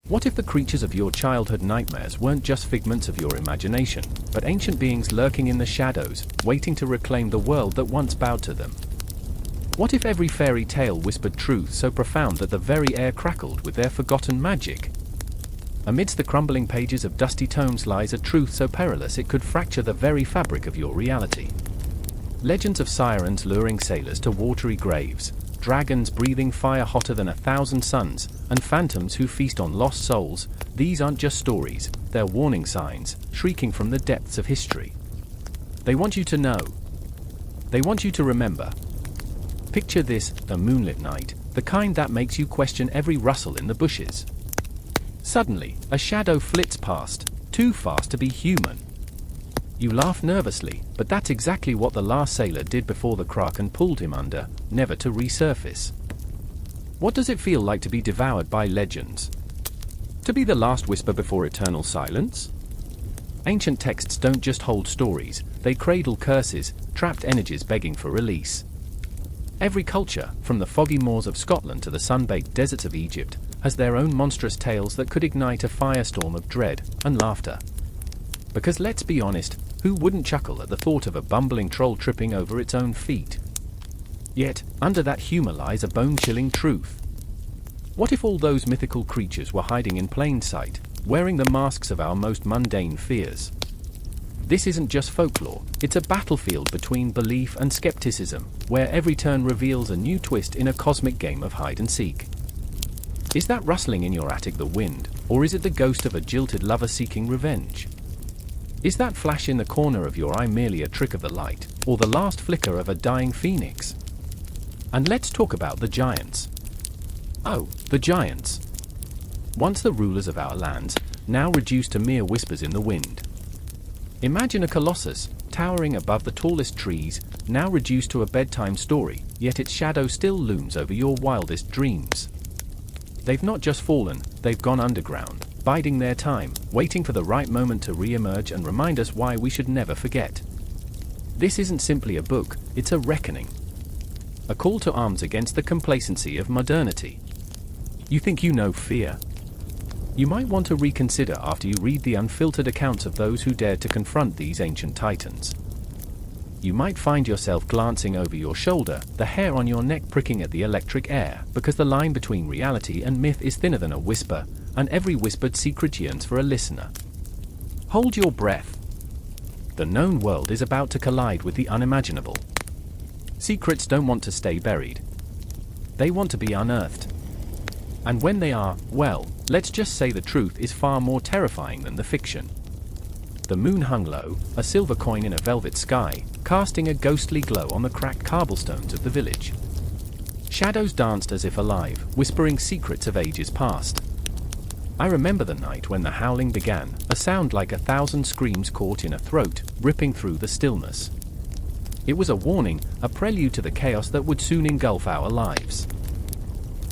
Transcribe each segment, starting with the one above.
What if the creatures of your childhood nightmares weren't just figments of your imagination, but ancient beings lurking in the shadows, waiting to reclaim the world that once bowed to them? What if every fairy tale whispered truths so profound that the very air crackled with their forgotten magic? Amidst the crumbling pages of dusty tomes lies a truth so perilous it could fracture the very fabric of your reality. Legends of sirens luring sailors to watery graves, dragons breathing fire hotter than 1,000 suns, and phantoms who feast on lost souls, these aren't just stories, they're warning signs, shrieking from the depths of history. They want you to know. They want you to remember. Picture this, a moonlit night, the kind that makes you question every rustle in the bushes. Suddenly, a shadow flits past, too fast to be human. You laugh nervously, but that's exactly what the last sailor did before the kraken pulled him under, never to resurface. What does it feel like to be devoured by legends? To be the last whisper before eternal silence? Ancient texts don't just hold stories, they cradle curses, trapped energies begging for release. Every culture, from the foggy moors of Scotland to the sun-baked deserts of Egypt, has their own monstrous tales that could ignite a firestorm of dread and laughter. Because let's be honest, who wouldn't chuckle at the thought of a bumbling troll tripping over its own feet? Yet, under that humor lies a bone-chilling truth. What if all those mythical creatures were hiding in plain sight, wearing the masks of our most mundane fears? This isn't just folklore, it's a battlefield between belief and skepticism, where every turn reveals a new twist in a cosmic game of hide-and-seek. Is that rustling in your attic the wind, or is it the ghost of a jilted lover seeking revenge? Is that flash in the corner of your eye merely a trick of the light, or the last flicker of a dying phoenix? And let's talk about the giants. Oh, the giants. Once the rulers of our lands, now reduced to mere whispers in the wind. Imagine a colossus, towering above the tallest trees, now reduced to a bedtime story, yet its shadow still looms over your wildest dreams. They've not just fallen, they've gone underground, biding their time, waiting for the right moment to re-emerge and remind us why we should never forget. This isn't simply a book, it's a reckoning. A call to arms against the complacency of modernity. You think you know fear? You might want to reconsider after you read the unfiltered accounts of those who dared to confront these ancient titans. You might find yourself glancing over your shoulder, the hair on your neck pricking at the electric air, because the line between reality and myth is thinner than a whisper, and every whispered secret yearns for a listener. Hold your breath. The known world is about to collide with the unimaginable. Secrets don't want to stay buried. They want to be unearthed. And when they are, well, let's just say the truth is far more terrifying than the fiction. The moon hung low, a silver coin in a velvet sky, casting a ghostly glow on the cracked cobblestones of the village. Shadows danced as if alive, whispering secrets of ages past. I remember the night when the howling began, a sound like 1,000 screams caught in a throat, ripping through the stillness. It was a warning, a prelude to the chaos that would soon engulf our lives.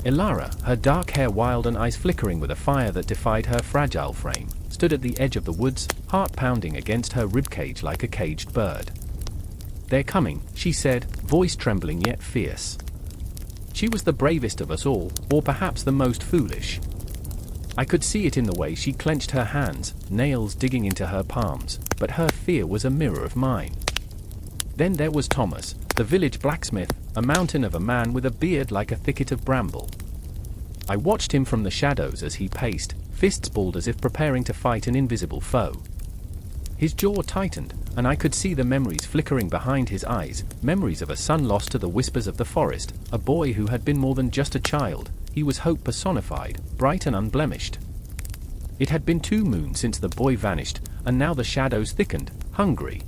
Ilara, her dark hair wild and eyes flickering with a fire that defied her fragile frame, stood at the edge of the woods, heart pounding against her ribcage like a caged bird. "They're coming," she said, voice trembling yet fierce. She was the bravest of us all, or perhaps the most foolish. I could see it in the way she clenched her hands, nails digging into her palms, but her fear was a mirror of mine. Then there was Thomas, the village blacksmith, a mountain of a man with a beard like a thicket of bramble. I watched him from the shadows as he paced, fists balled as if preparing to fight an invisible foe. His jaw tightened, and I could see the memories flickering behind his eyes, memories of a son lost to the whispers of the forest, a boy who had been more than just a child. He was hope personified, bright and unblemished. It had been 2 moons since the boy vanished, and now the shadows thickened, hungry.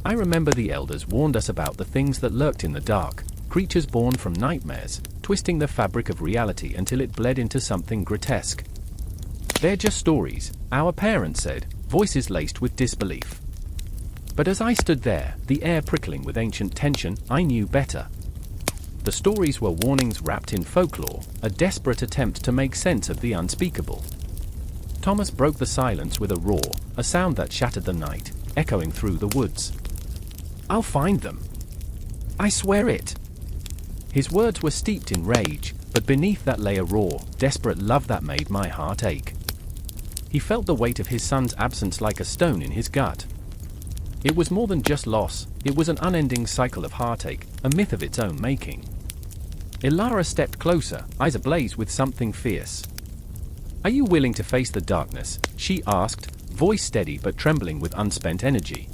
I remember the elders warned us about the things that lurked in the dark, creatures born from nightmares, twisting the fabric of reality until it bled into something grotesque. "They're just stories," our parents said, voices laced with disbelief. But as I stood there, the air prickling with ancient tension, I knew better. The stories were warnings wrapped in folklore, a desperate attempt to make sense of the unspeakable. Thomas broke the silence with a roar, a sound that shattered the night, echoing through the woods. "I'll find them. I swear it." His words were steeped in rage, but beneath that lay a raw, desperate love that made my heart ache. He felt the weight of his son's absence like a stone in his gut. It was more than just loss, it was an unending cycle of heartache, a myth of its own making. Ilara stepped closer, eyes ablaze with something fierce. "Are you willing to face the darkness?" she asked, voice steady but trembling with unspent energy.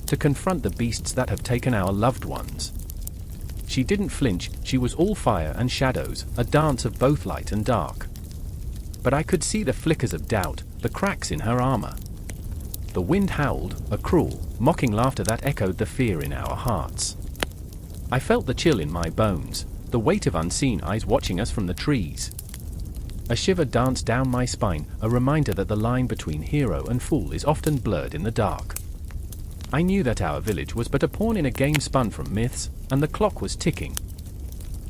"To confront the beasts that have taken our loved ones." She didn't flinch, she was all fire and shadows, a dance of both light and dark. But I could see the flickers of doubt, the cracks in her armor. The wind howled, a cruel, mocking laughter that echoed the fear in our hearts. I felt the chill in my bones, the weight of unseen eyes watching us from the trees. A shiver danced down my spine, a reminder that the line between hero and fool is often blurred in the dark. I knew that our village was but a pawn in a game spun from myths, and the clock was ticking.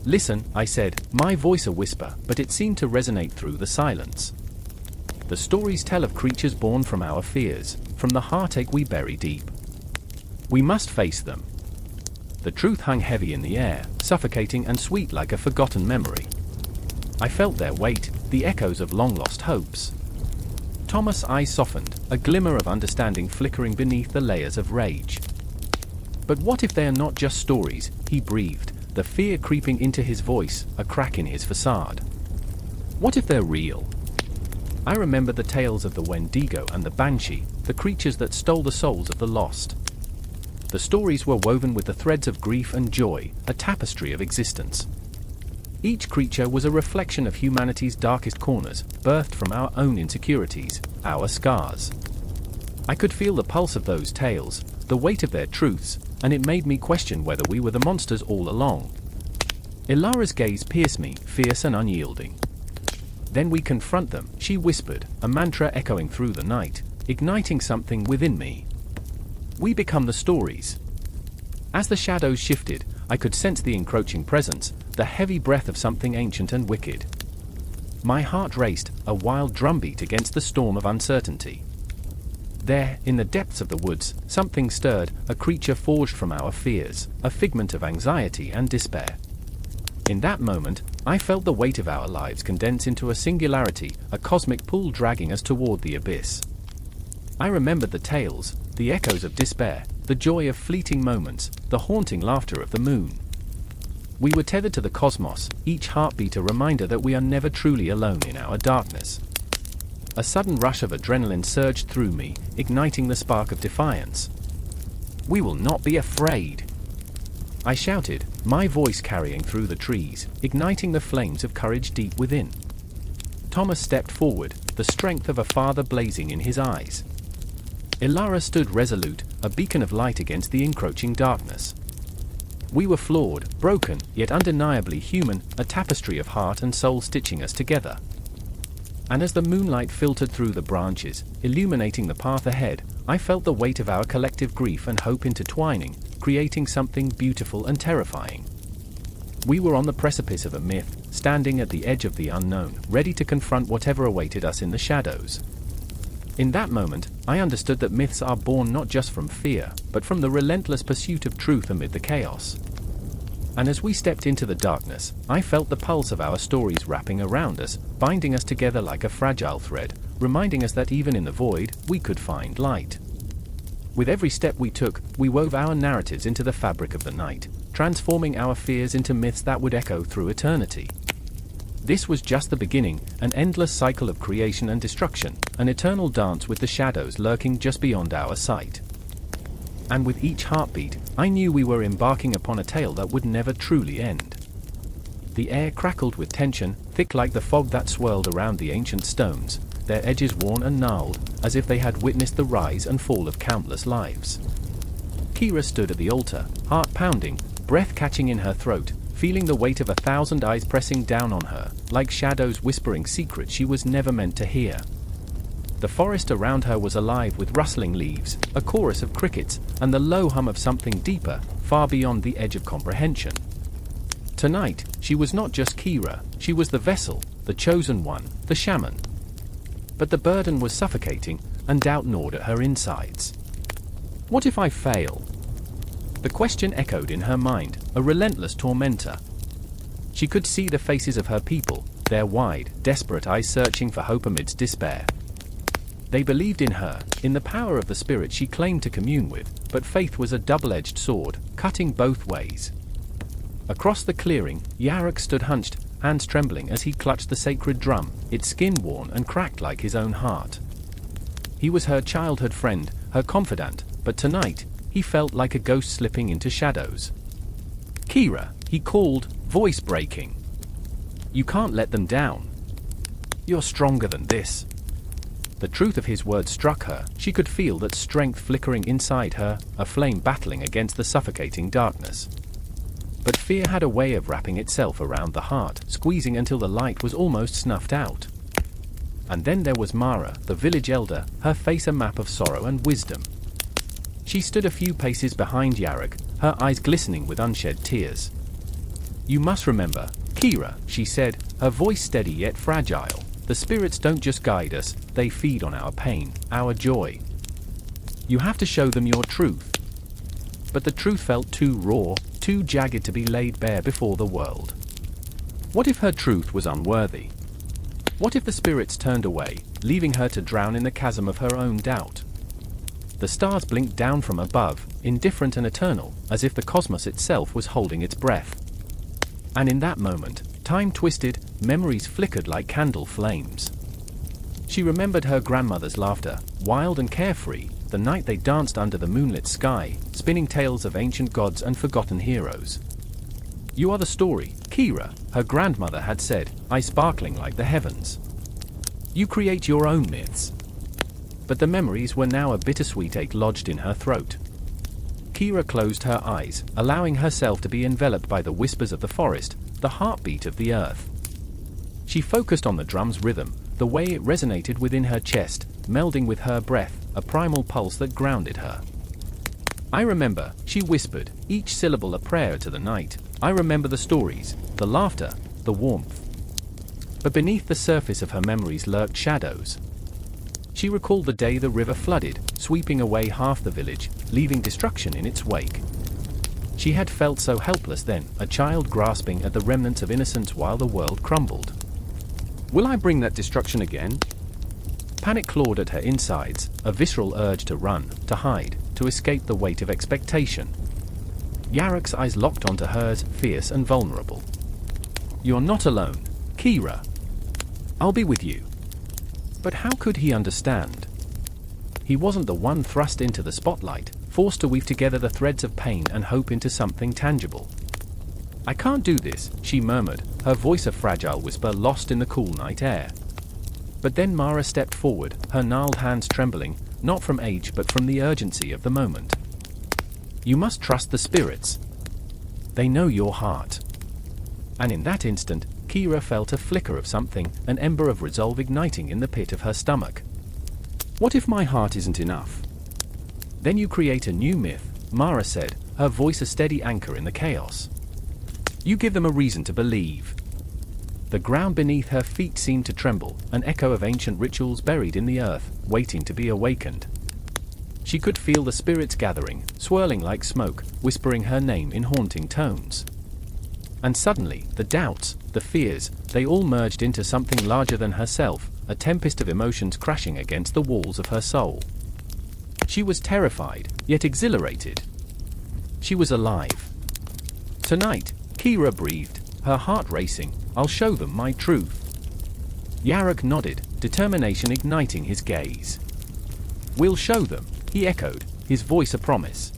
"Listen," I said, my voice a whisper, but it seemed to resonate through the silence. "The stories tell of creatures born from our fears, from the heartache we bury deep. We must face them." The truth hung heavy in the air, suffocating and sweet like a forgotten memory. I felt their weight, the echoes of long-lost hopes. Thomas' eyes softened, a glimmer of understanding flickering beneath the layers of rage. "But what if they are not just stories?" he breathed, the fear creeping into his voice, a crack in his facade. "What if they're real?" I remembered the tales of the Wendigo and the Banshee, the creatures that stole the souls of the lost. The stories were woven with the threads of grief and joy, a tapestry of existence. Each creature was a reflection of humanity's darkest corners, birthed from our own insecurities, our scars. I could feel the pulse of those tales, the weight of their truths, and it made me question whether we were the monsters all along. Ilara's gaze pierced me, fierce and unyielding. "Then we confront them," she whispered, a mantra echoing through the night, igniting something within me. "We become the stories." As the shadows shifted, I could sense the encroaching presence, the heavy breath of something ancient and wicked. My heart raced, a wild drumbeat against the storm of uncertainty. There, in the depths of the woods, something stirred, a creature forged from our fears, a figment of anxiety and despair. In that moment, I felt the weight of our lives condense into a singularity, a cosmic pull dragging us toward the abyss. I remembered the tales, the echoes of despair, the joy of fleeting moments, the haunting laughter of the moon. We were tethered to the cosmos, each heartbeat a reminder that we are never truly alone in our darkness. A sudden rush of adrenaline surged through me, igniting the spark of defiance. "We will not be afraid!" I shouted, my voice carrying through the trees, igniting the flames of courage deep within. Thomas stepped forward, the strength of a father blazing in his eyes. Ilara stood resolute, a beacon of light against the encroaching darkness. We were flawed, broken, yet undeniably human, a tapestry of heart and soul stitching us together. And as the moonlight filtered through the branches, illuminating the path ahead, I felt the weight of our collective grief and hope intertwining, creating something beautiful and terrifying. We were on the precipice of a myth, standing at the edge of the unknown, ready to confront whatever awaited us in the shadows. In that moment, I understood that myths are born not just from fear, but from the relentless pursuit of truth amid the chaos. And as we stepped into the darkness, I felt the pulse of our stories wrapping around us, binding us together like a fragile thread, reminding us that even in the void, we could find light. With every step we took, we wove our narratives into the fabric of the night, transforming our fears into myths that would echo through eternity. This was just the beginning, an endless cycle of creation and destruction, an eternal dance with the shadows lurking just beyond our sight. And with each heartbeat, I knew we were embarking upon a tale that would never truly end. The air crackled with tension, thick like the fog that swirled around the ancient stones, their edges worn and gnarled, as if they had witnessed the rise and fall of countless lives. Kira stood at the altar, heart pounding, breath catching in her throat, feeling the weight of 1,000 eyes pressing down on her, like shadows whispering secrets she was never meant to hear. The forest around her was alive with rustling leaves, a chorus of crickets, and the low hum of something deeper, far beyond the edge of comprehension. Tonight, she was not just Kira, she was the vessel, the chosen one, the shaman. But the burden was suffocating, and doubt gnawed at her insides. What if I fail? The question echoed in her mind, a relentless tormentor. She could see the faces of her people, their wide, desperate eyes searching for hope amidst despair. They believed in her, in the power of the spirit she claimed to commune with, but faith was a double-edged sword, cutting both ways. Across the clearing, Yarok stood hunched, hands trembling as he clutched the sacred drum, its skin worn and cracked like his own heart. He was her childhood friend, her confidant, but tonight, he felt like a ghost slipping into shadows. "Kira," he called, voice breaking. "You can't let them down. You're stronger than this." The truth of his words struck her. She could feel that strength flickering inside her, a flame battling against the suffocating darkness. But fear had a way of wrapping itself around the heart, squeezing until the light was almost snuffed out. And then there was Mara, the village elder, her face a map of sorrow and wisdom. She stood a few paces behind Yarok, her eyes glistening with unshed tears. "You must remember, Kira," she said, her voice steady yet fragile. "The spirits don't just guide us, they feed on our pain, our joy. You have to show them your truth." But the truth felt too raw, too jagged to be laid bare before the world. What if her truth was unworthy? What if the spirits turned away, leaving her to drown in the chasm of her own doubt? The stars blinked down from above, indifferent and eternal, as if the cosmos itself was holding its breath. And in that moment, time twisted, memories flickered like candle flames. She remembered her grandmother's laughter, wild and carefree, the night they danced under the moonlit sky, spinning tales of ancient gods and forgotten heroes. "You are the story, Kira," her grandmother had said, eyes sparkling like the heavens. "You create your own myths." But the memories were now a bittersweet ache lodged in her throat. Kira closed her eyes, allowing herself to be enveloped by the whispers of the forest, the heartbeat of the earth. She focused on the drum's rhythm, the way it resonated within her chest, melding with her breath, a primal pulse that grounded her. "I remember," she whispered, each syllable a prayer to the night. "I remember the stories, the laughter, the warmth." But beneath the surface of her memories lurked shadows. She recalled the day the river flooded, sweeping away half the village, leaving destruction in its wake. She had felt so helpless then, a child grasping at the remnants of innocence while the world crumbled. "Will I bring that destruction again?" Panic clawed at her insides, a visceral urge to run, to hide, to escape the weight of expectation. Yarok's eyes locked onto hers, fierce and vulnerable. "You're not alone, Kira. I'll be with you." But how could he understand? He wasn't the one thrust into the spotlight, forced to weave together the threads of pain and hope into something tangible. "I can't do this," she murmured, her voice a fragile whisper lost in the cool night air. But then Mara stepped forward, her gnarled hands trembling, not from age but from the urgency of the moment. "You must trust the spirits. They know your heart." And in that instant, Kira felt a flicker of something, an ember of resolve igniting in the pit of her stomach. "What if my heart isn't enough?" "Then you create a new myth," Mara said, her voice a steady anchor in the chaos. "You give them a reason to believe." The ground beneath her feet seemed to tremble, an echo of ancient rituals buried in the earth, waiting to be awakened. She could feel the spirits gathering, swirling like smoke, whispering her name in haunting tones. And suddenly, the doubts, the fears, they all merged into something larger than herself, a tempest of emotions crashing against the walls of her soul. She was terrified, yet exhilarated. She was alive. "Tonight," Kira breathed, her heart racing, "I'll show them my truth." Yarok nodded, determination igniting his gaze. "We'll show them," he echoed, his voice a promise.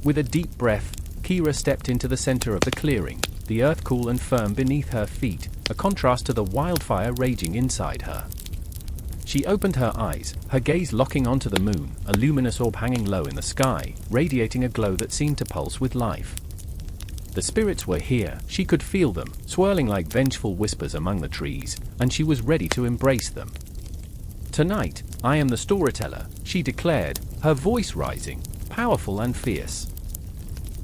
With a deep breath, Kira stepped into the center of the clearing, the earth cool and firm beneath her feet, a contrast to the wildfire raging inside her. She opened her eyes, her gaze locking onto the moon, a luminous orb hanging low in the sky, radiating a glow that seemed to pulse with life. The spirits were here, she could feel them, swirling like vengeful whispers among the trees, and she was ready to embrace them. "Tonight, I am the storyteller," she declared, her voice rising, powerful and fierce.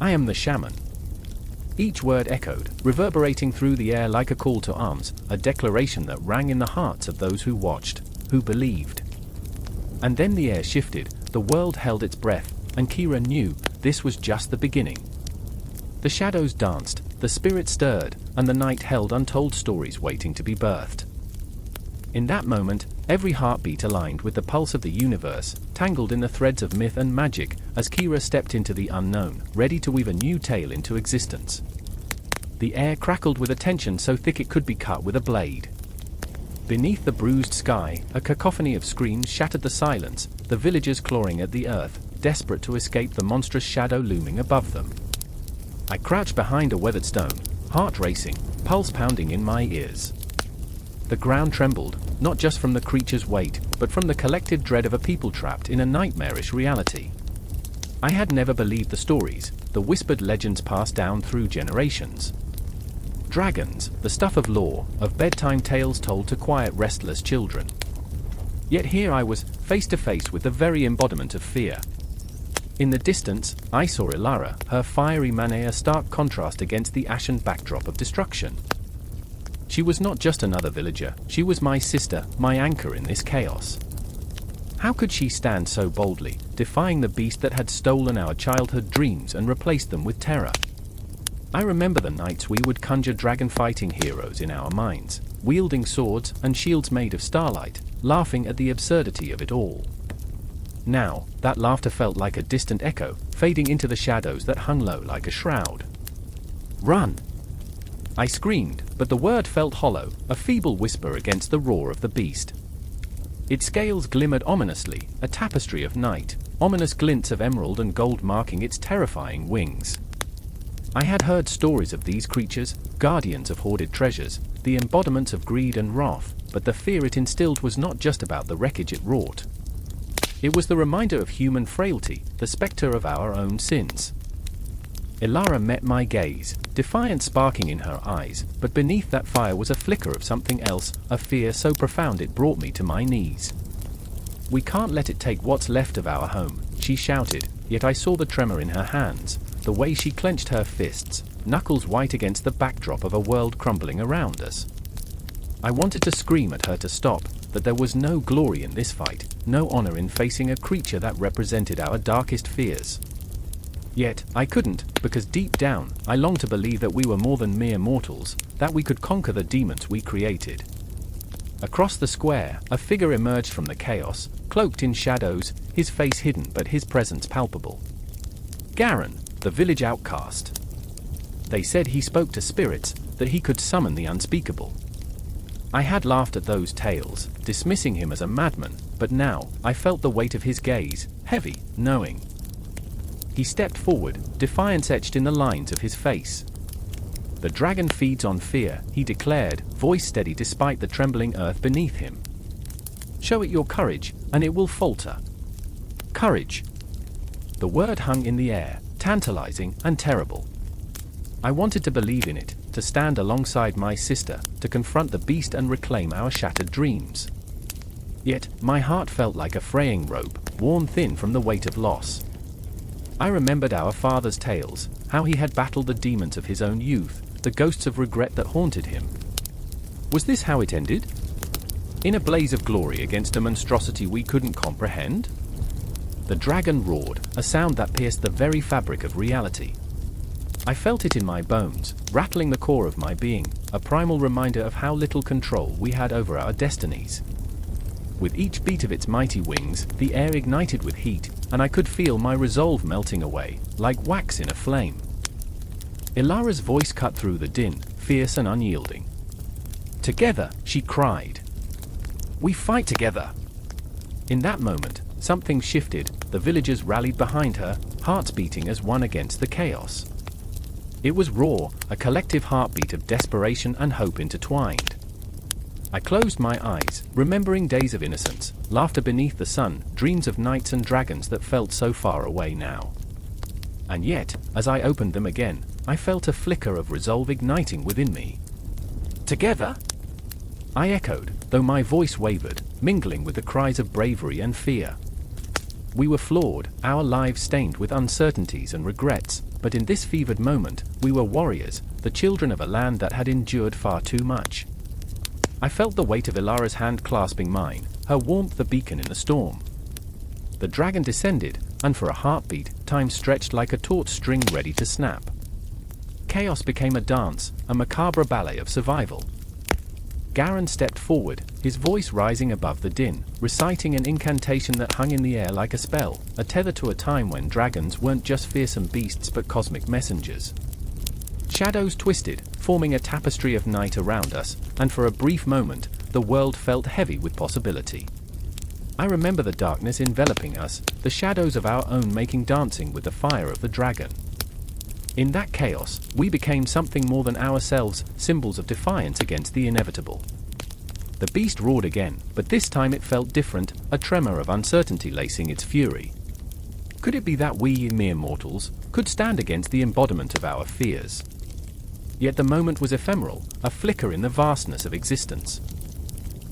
"I am the shaman." Each word echoed, reverberating through the air like a call to arms, a declaration that rang in the hearts of those who watched, who believed. And then the air shifted, the world held its breath, and Kira knew this was just the beginning. The shadows danced, the spirit stirred, and the night held untold stories waiting to be birthed. In that moment, every heartbeat aligned with the pulse of the universe, tangled in the threads of myth and magic, as Kira stepped into the unknown, ready to weave a new tale into existence. The air crackled with a tension so thick it could be cut with a blade. Beneath the bruised sky, a cacophony of screams shattered the silence, the villagers clawing at the earth, desperate to escape the monstrous shadow looming above them. I crouched behind a weathered stone, heart racing, pulse pounding in my ears. The ground trembled, not just from the creature's weight, but from the collective dread of a people trapped in a nightmarish reality. I had never believed the stories, the whispered legends passed down through generations. Dragons, the stuff of lore, of bedtime tales told to quiet restless children. Yet here I was, face to face with the very embodiment of fear. In the distance, I saw Ilara, her fiery mane a stark contrast against the ashen backdrop of destruction. She was not just another villager, she was my sister, my anchor in this chaos. How could she stand so boldly, defying the beast that had stolen our childhood dreams and replaced them with terror? I remember the nights we would conjure dragon-fighting heroes in our minds, wielding swords and shields made of starlight, laughing at the absurdity of it all. Now, that laughter felt like a distant echo, fading into the shadows that hung low like a shroud. "Run!" I screamed, but the word felt hollow, a feeble whisper against the roar of the beast. Its scales glimmered ominously, a tapestry of night, ominous glints of emerald and gold marking its terrifying wings. I had heard stories of these creatures, guardians of hoarded treasures, the embodiments of greed and wrath, but the fear it instilled was not just about the wreckage it wrought. It was the reminder of human frailty, the specter of our own sins. Ilara met my gaze, defiance sparking in her eyes, but beneath that fire was a flicker of something else, a fear so profound it brought me to my knees. "We can't let it take what's left of our home," she shouted, yet I saw the tremor in her hands, the way she clenched her fists, knuckles white against the backdrop of a world crumbling around us. I wanted to scream at her to stop, that there was no glory in this fight, no honor in facing a creature that represented our darkest fears. Yet, I couldn't, because deep down, I longed to believe that we were more than mere mortals, that we could conquer the demons we created. Across the square, a figure emerged from the chaos, cloaked in shadows, his face hidden but his presence palpable. Garin, the village outcast. They said he spoke to spirits, that he could summon the unspeakable. I had laughed at those tales, dismissing him as a madman, but now, I felt the weight of his gaze, heavy, knowing. He stepped forward, defiance etched in the lines of his face. "The dragon feeds on fear," he declared, voice steady despite the trembling earth beneath him. "Show it your courage, and it will falter." Courage. The word hung in the air, tantalizing and terrible. I wanted to believe in it, to stand alongside my sister, to confront the beast and reclaim our shattered dreams. Yet, my heart felt like a fraying rope, worn thin from the weight of loss. I remembered our father's tales, how he had battled the demons of his own youth, the ghosts of regret that haunted him. Was this how it ended? In a blaze of glory against a monstrosity we couldn't comprehend? The dragon roared, a sound that pierced the very fabric of reality. I felt it in my bones, rattling the core of my being, a primal reminder of how little control we had over our destinies. With each beat of its mighty wings, the air ignited with heat, and I could feel my resolve melting away, like wax in a flame. Ilara's voice cut through the din, fierce and unyielding. "Together," she cried. "We fight together!" In that moment, something shifted, the villagers rallied behind her, hearts beating as one against the chaos. It was raw, a collective heartbeat of desperation and hope intertwined. I closed my eyes, remembering days of innocence, laughter beneath the sun, dreams of knights and dragons that felt so far away now. And yet, as I opened them again, I felt a flicker of resolve igniting within me. "Together?" I echoed, though my voice wavered, mingling with the cries of bravery and fear. We were flawed, our lives stained with uncertainties and regrets, but in this fevered moment, we were warriors, the children of a land that had endured far too much. I felt the weight of Ilara's hand clasping mine, her warmth the beacon in the storm. The dragon descended, and for a heartbeat, time stretched like a taut string ready to snap. Chaos became a dance, a macabre ballet of survival. Garen stepped forward, his voice rising above the din, reciting an incantation that hung in the air like a spell, a tether to a time when dragons weren't just fearsome beasts but cosmic messengers. Shadows twisted, forming a tapestry of night around us, and for a brief moment, the world felt heavy with possibility. I remember the darkness enveloping us, the shadows of our own making dancing with the fire of the dragon. In that chaos, we became something more than ourselves, symbols of defiance against the inevitable. The beast roared again, but this time it felt different, a tremor of uncertainty lacing its fury. Could it be that we, mere mortals, could stand against the embodiment of our fears? Yet the moment was ephemeral, a flicker in the vastness of existence.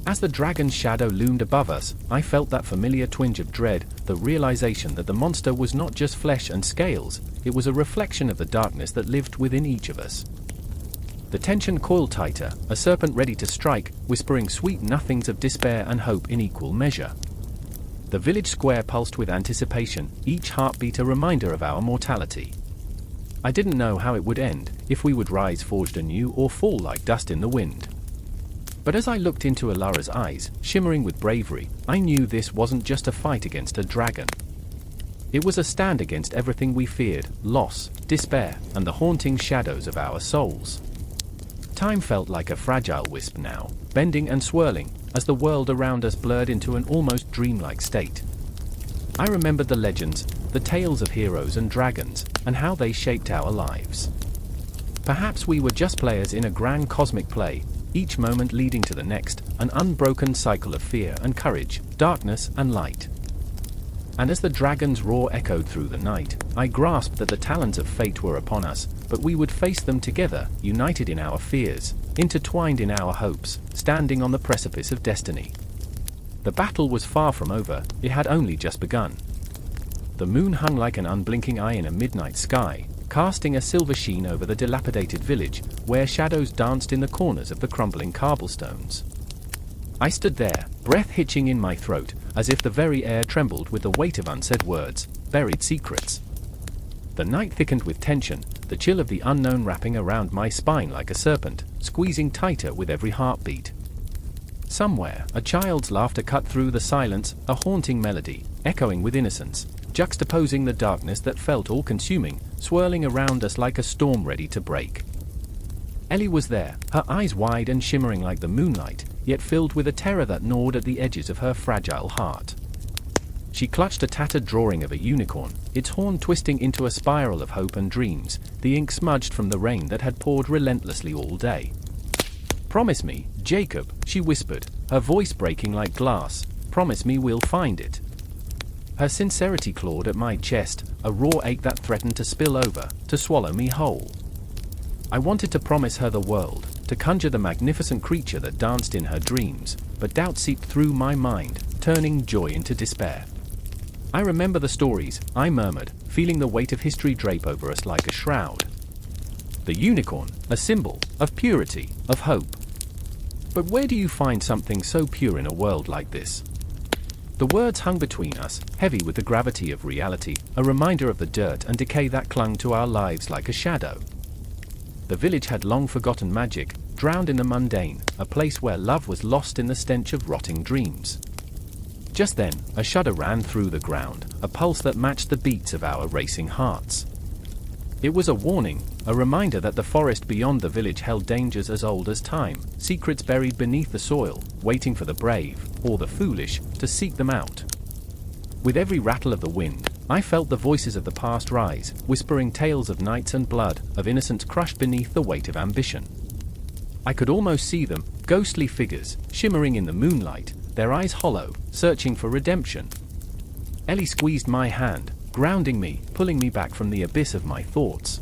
As the dragon's shadow loomed above us, I felt that familiar twinge of dread, the realization that the monster was not just flesh and scales, it was a reflection of the darkness that lived within each of us. The tension coiled tighter, a serpent ready to strike, whispering sweet nothings of despair and hope in equal measure. The village square pulsed with anticipation, each heartbeat a reminder of our mortality. I didn't know how it would end, if we would rise forged anew or fall like dust in the wind. But as I looked into Alara's eyes, shimmering with bravery, I knew this wasn't just a fight against a dragon. It was a stand against everything we feared, loss, despair, and the haunting shadows of our souls. Time felt like a fragile wisp now, bending and swirling, as the world around us blurred into an almost dreamlike state. I remembered the legends, the tales of heroes and dragons, and how they shaped our lives. Perhaps we were just players in a grand cosmic play, each moment leading to the next, an unbroken cycle of fear and courage, darkness and light. And as the dragon's roar echoed through the night, I grasped that the talons of fate were upon us, but we would face them together, united in our fears, intertwined in our hopes, standing on the precipice of destiny. The battle was far from over, it had only just begun. The moon hung like an unblinking eye in a midnight sky, casting a silver sheen over the dilapidated village, where shadows danced in the corners of the crumbling cobblestones. I stood there, breath hitching in my throat, as if the very air trembled with the weight of unsaid words, buried secrets. The night thickened with tension, the chill of the unknown wrapping around my spine like a serpent, squeezing tighter with every heartbeat. Somewhere, a child's laughter cut through the silence, a haunting melody, echoing with innocence, juxtaposing the darkness that felt all-consuming, swirling around us like a storm ready to break. Ellie was there, her eyes wide and shimmering like the moonlight, yet filled with a terror that gnawed at the edges of her fragile heart. She clutched a tattered drawing of a unicorn, its horn twisting into a spiral of hope and dreams, the ink smudged from the rain that had poured relentlessly all day. "Promise me, Jacob," she whispered, her voice breaking like glass, "promise me we'll find it." Her sincerity clawed at my chest, a raw ache that threatened to spill over, to swallow me whole. I wanted to promise her the world, to conjure the magnificent creature that danced in her dreams, but doubt seeped through my mind, turning joy into despair. "I remember the stories," I murmured, feeling the weight of history drape over us like a shroud. The unicorn, a symbol of purity, of hope. But where do you find something so pure in a world like this? The words hung between us, heavy with the gravity of reality, a reminder of the dirt and decay that clung to our lives like a shadow. The village had long forgotten magic, drowned in the mundane, a place where love was lost in the stench of rotting dreams. Just then, a shudder ran through the ground, a pulse that matched the beats of our racing hearts. It was a warning, a reminder that the forest beyond the village held dangers as old as time, secrets buried beneath the soil, waiting for the brave, or the foolish, to seek them out. With every rattle of the wind, I felt the voices of the past rise, whispering tales of knights and blood, of innocence crushed beneath the weight of ambition. I could almost see them, ghostly figures, shimmering in the moonlight, their eyes hollow, searching for redemption. Ellie squeezed my hand, grounding me, pulling me back from the abyss of my thoughts.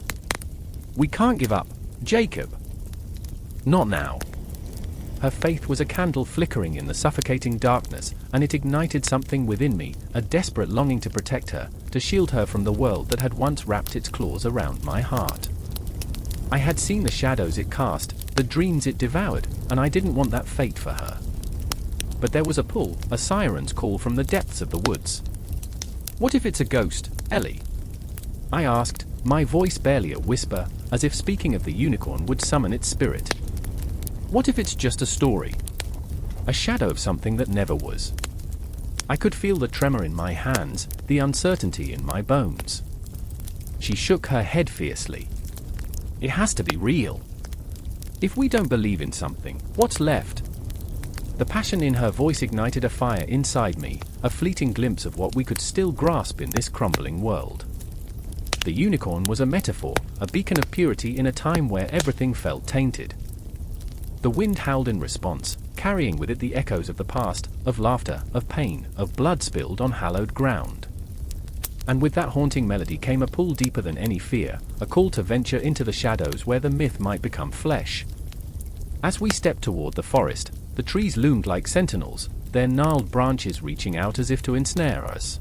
"We can't give up, Jacob." "Not now." Her faith was a candle flickering in the suffocating darkness, and it ignited something within me, a desperate longing to protect her, to shield her from the world that had once wrapped its claws around my heart. I had seen the shadows it cast, the dreams it devoured, and I didn't want that fate for her. But there was a pull, a siren's call from the depths of the woods. "What if it's a ghost, Ellie?" I asked, my voice barely a whisper, as if speaking of the unicorn would summon its spirit. What if it's just a story? A shadow of something that never was. I could feel the tremor in my hands, the uncertainty in my bones. She shook her head fiercely. It has to be real. If we don't believe in something, what's left? The passion in her voice ignited a fire inside me, a fleeting glimpse of what we could still grasp in this crumbling world. The unicorn was a metaphor, a beacon of purity in a time where everything felt tainted. The wind howled in response, carrying with it the echoes of the past, of laughter, of pain, of blood spilled on hallowed ground. And with that haunting melody came a pull deeper than any fear, a call to venture into the shadows where the myth might become flesh. As we stepped toward the forest, the trees loomed like sentinels, their gnarled branches reaching out as if to ensnare us.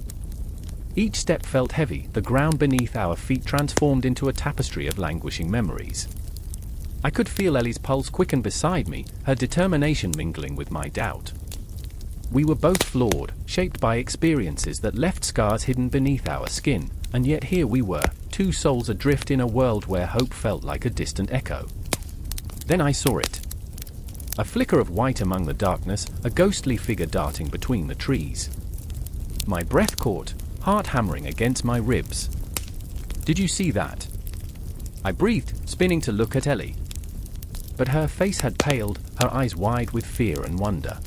Each step felt heavy, the ground beneath our feet transformed into a tapestry of languishing memories. I could feel Ellie's pulse quicken beside me, her determination mingling with my doubt. We were both flawed, shaped by experiences that left scars hidden beneath our skin, and yet here we were, two souls adrift in a world where hope felt like a distant echo. Then I saw it. A flicker of white among the darkness, a ghostly figure darting between the trees. My breath caught, heart hammering against my ribs. Did you see that? I breathed, spinning to look at Ellie. But her face had paled, her eyes wide with fear and wonder.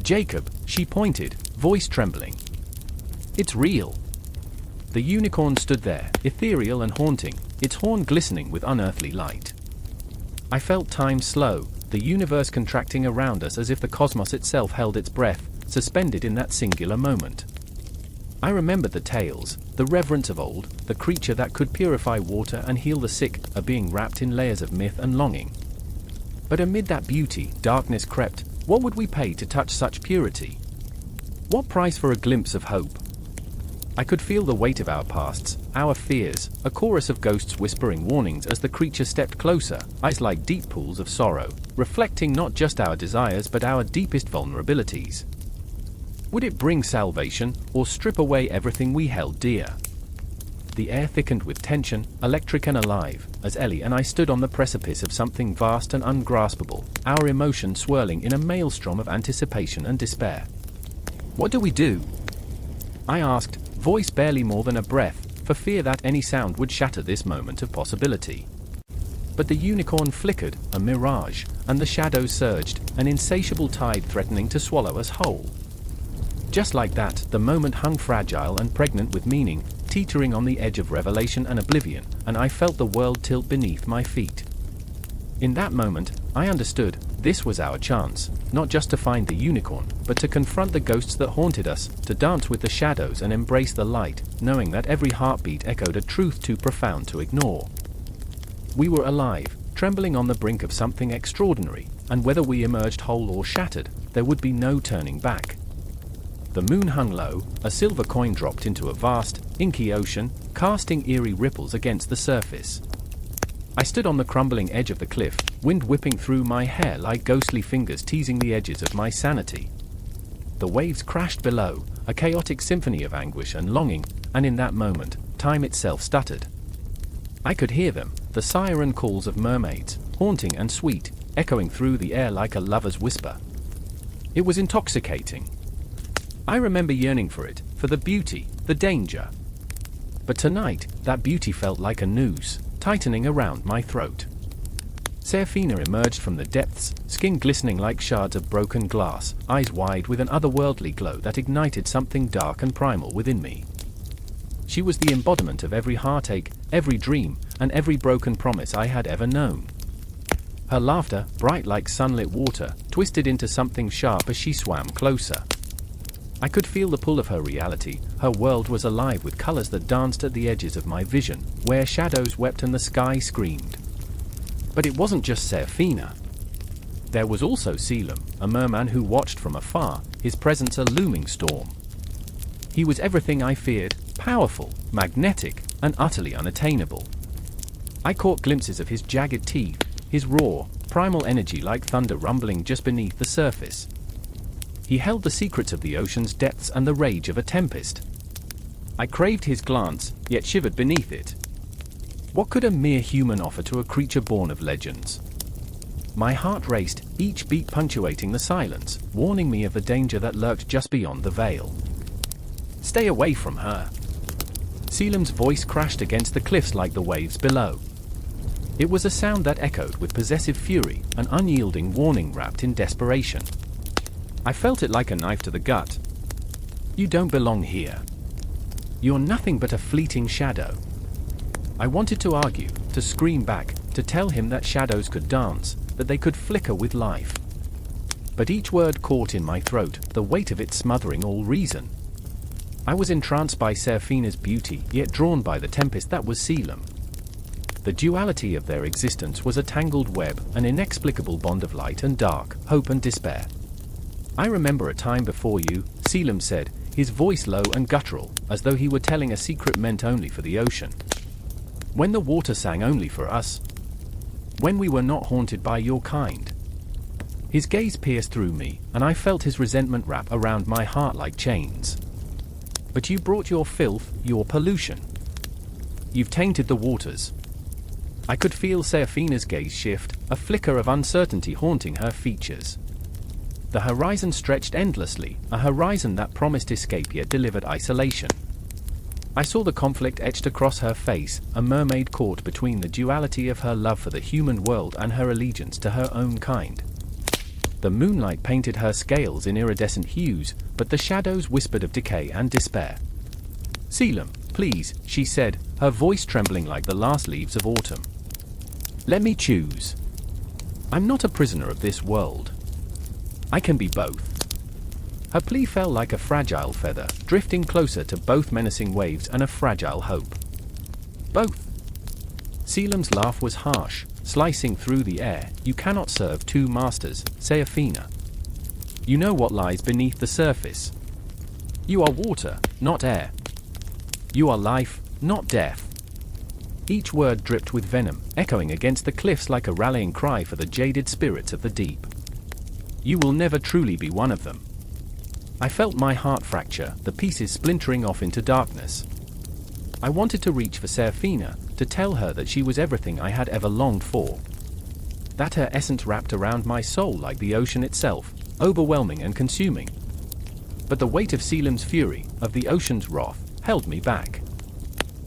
Jacob, she pointed, voice trembling. It's real. The unicorn stood there, ethereal and haunting, its horn glistening with unearthly light. I felt time slow, the universe contracting around us as if the cosmos itself held its breath, suspended in that singular moment. I remembered the tales, the reverence of old, the creature that could purify water and heal the sick, a being wrapped in layers of myth and longing. But amid that beauty, darkness crept. What would we pay to touch such purity? What price for a glimpse of hope? I could feel the weight of our pasts, our fears, a chorus of ghosts whispering warnings as the creature stepped closer, eyes like deep pools of sorrow, reflecting not just our desires but our deepest vulnerabilities. Would it bring salvation, or strip away everything we held dear? The air thickened with tension, electric and alive, as Ellie and I stood on the precipice of something vast and ungraspable, our emotions swirling in a maelstrom of anticipation and despair. What do we do? I asked, voice barely more than a breath, for fear that any sound would shatter this moment of possibility. But the unicorn flickered, a mirage, and the shadows surged, an insatiable tide threatening to swallow us whole. Just like that, the moment hung fragile and pregnant with meaning, teetering on the edge of revelation and oblivion, and I felt the world tilt beneath my feet. In that moment, I understood, this was our chance, not just to find the unicorn, but to confront the ghosts that haunted us, to dance with the shadows and embrace the light, knowing that every heartbeat echoed a truth too profound to ignore. We were alive, trembling on the brink of something extraordinary, and whether we emerged whole or shattered, there would be no turning back. The moon hung low, a silver coin dropped into a vast, inky ocean, casting eerie ripples against the surface. I stood on the crumbling edge of the cliff, wind whipping through my hair like ghostly fingers teasing the edges of my sanity. The waves crashed below, a chaotic symphony of anguish and longing, and in that moment, time itself stuttered. I could hear them, the siren calls of mermaids, haunting and sweet, echoing through the air like a lover's whisper. It was intoxicating. I remember yearning for it, for the beauty, the danger. But tonight, that beauty felt like a noose, tightening around my throat. Seraphina emerged from the depths, skin glistening like shards of broken glass, eyes wide with an otherworldly glow that ignited something dark and primal within me. She was the embodiment of every heartache, every dream, and every broken promise I had ever known. Her laughter, bright like sunlit water, twisted into something sharp as she swam closer. I could feel the pull of her reality. Her world was alive with colors that danced at the edges of my vision, where shadows wept and the sky screamed. But it wasn't just Seraphina. There was also Selim, a merman who watched from afar, his presence a looming storm. He was everything I feared, powerful, magnetic, and utterly unattainable. I caught glimpses of his jagged teeth, his raw, primal energy like thunder rumbling just beneath the surface. He held the secrets of the ocean's depths and the rage of a tempest. I craved his glance, yet shivered beneath it. What could a mere human offer to a creature born of legends? My heart raced, each beat punctuating the silence, warning me of the danger that lurked just beyond the veil. Stay away from her. Selim's voice crashed against the cliffs like the waves below. It was a sound that echoed with possessive fury, an unyielding warning wrapped in desperation. I felt it like a knife to the gut. You don't belong here. You're nothing but a fleeting shadow. I wanted to argue, to scream back, to tell him that shadows could dance, that they could flicker with life. But each word caught in my throat, the weight of it smothering all reason. I was entranced by Seraphina's beauty, yet drawn by the tempest that was Selim. The duality of their existence was a tangled web, an inexplicable bond of light and dark, hope and despair. I remember a time before you, Selim said, his voice low and guttural, as though he were telling a secret meant only for the ocean. When the water sang only for us. When we were not haunted by your kind. His gaze pierced through me, and I felt his resentment wrap around my heart like chains. But you brought your filth, your pollution. You've tainted the waters. I could feel Seraphina's gaze shift, a flicker of uncertainty haunting her features. The horizon stretched endlessly, a horizon that promised escape yet delivered isolation. I saw the conflict etched across her face, a mermaid caught between the duality of her love for the human world and her allegiance to her own kind. The moonlight painted her scales in iridescent hues, but the shadows whispered of decay and despair. Selim, please, she said, her voice trembling like the last leaves of autumn. Let me choose. I'm not a prisoner of this world. I can be both. Her plea fell like a fragile feather, drifting closer to both menacing waves and a fragile hope. Both. Selim's laugh was harsh, slicing through the air. You cannot serve two masters, Seraphina. You know what lies beneath the surface. You are water, not air. You are life, not death. Each word dripped with venom, echoing against the cliffs like a rallying cry for the jaded spirits of the deep. You will never truly be one of them. I felt my heart fracture, the pieces splintering off into darkness. I wanted to reach for Seraphina, to tell her that she was everything I had ever longed for. That her essence wrapped around my soul like the ocean itself, overwhelming and consuming. But the weight of Selim's fury, of the ocean's wrath, held me back.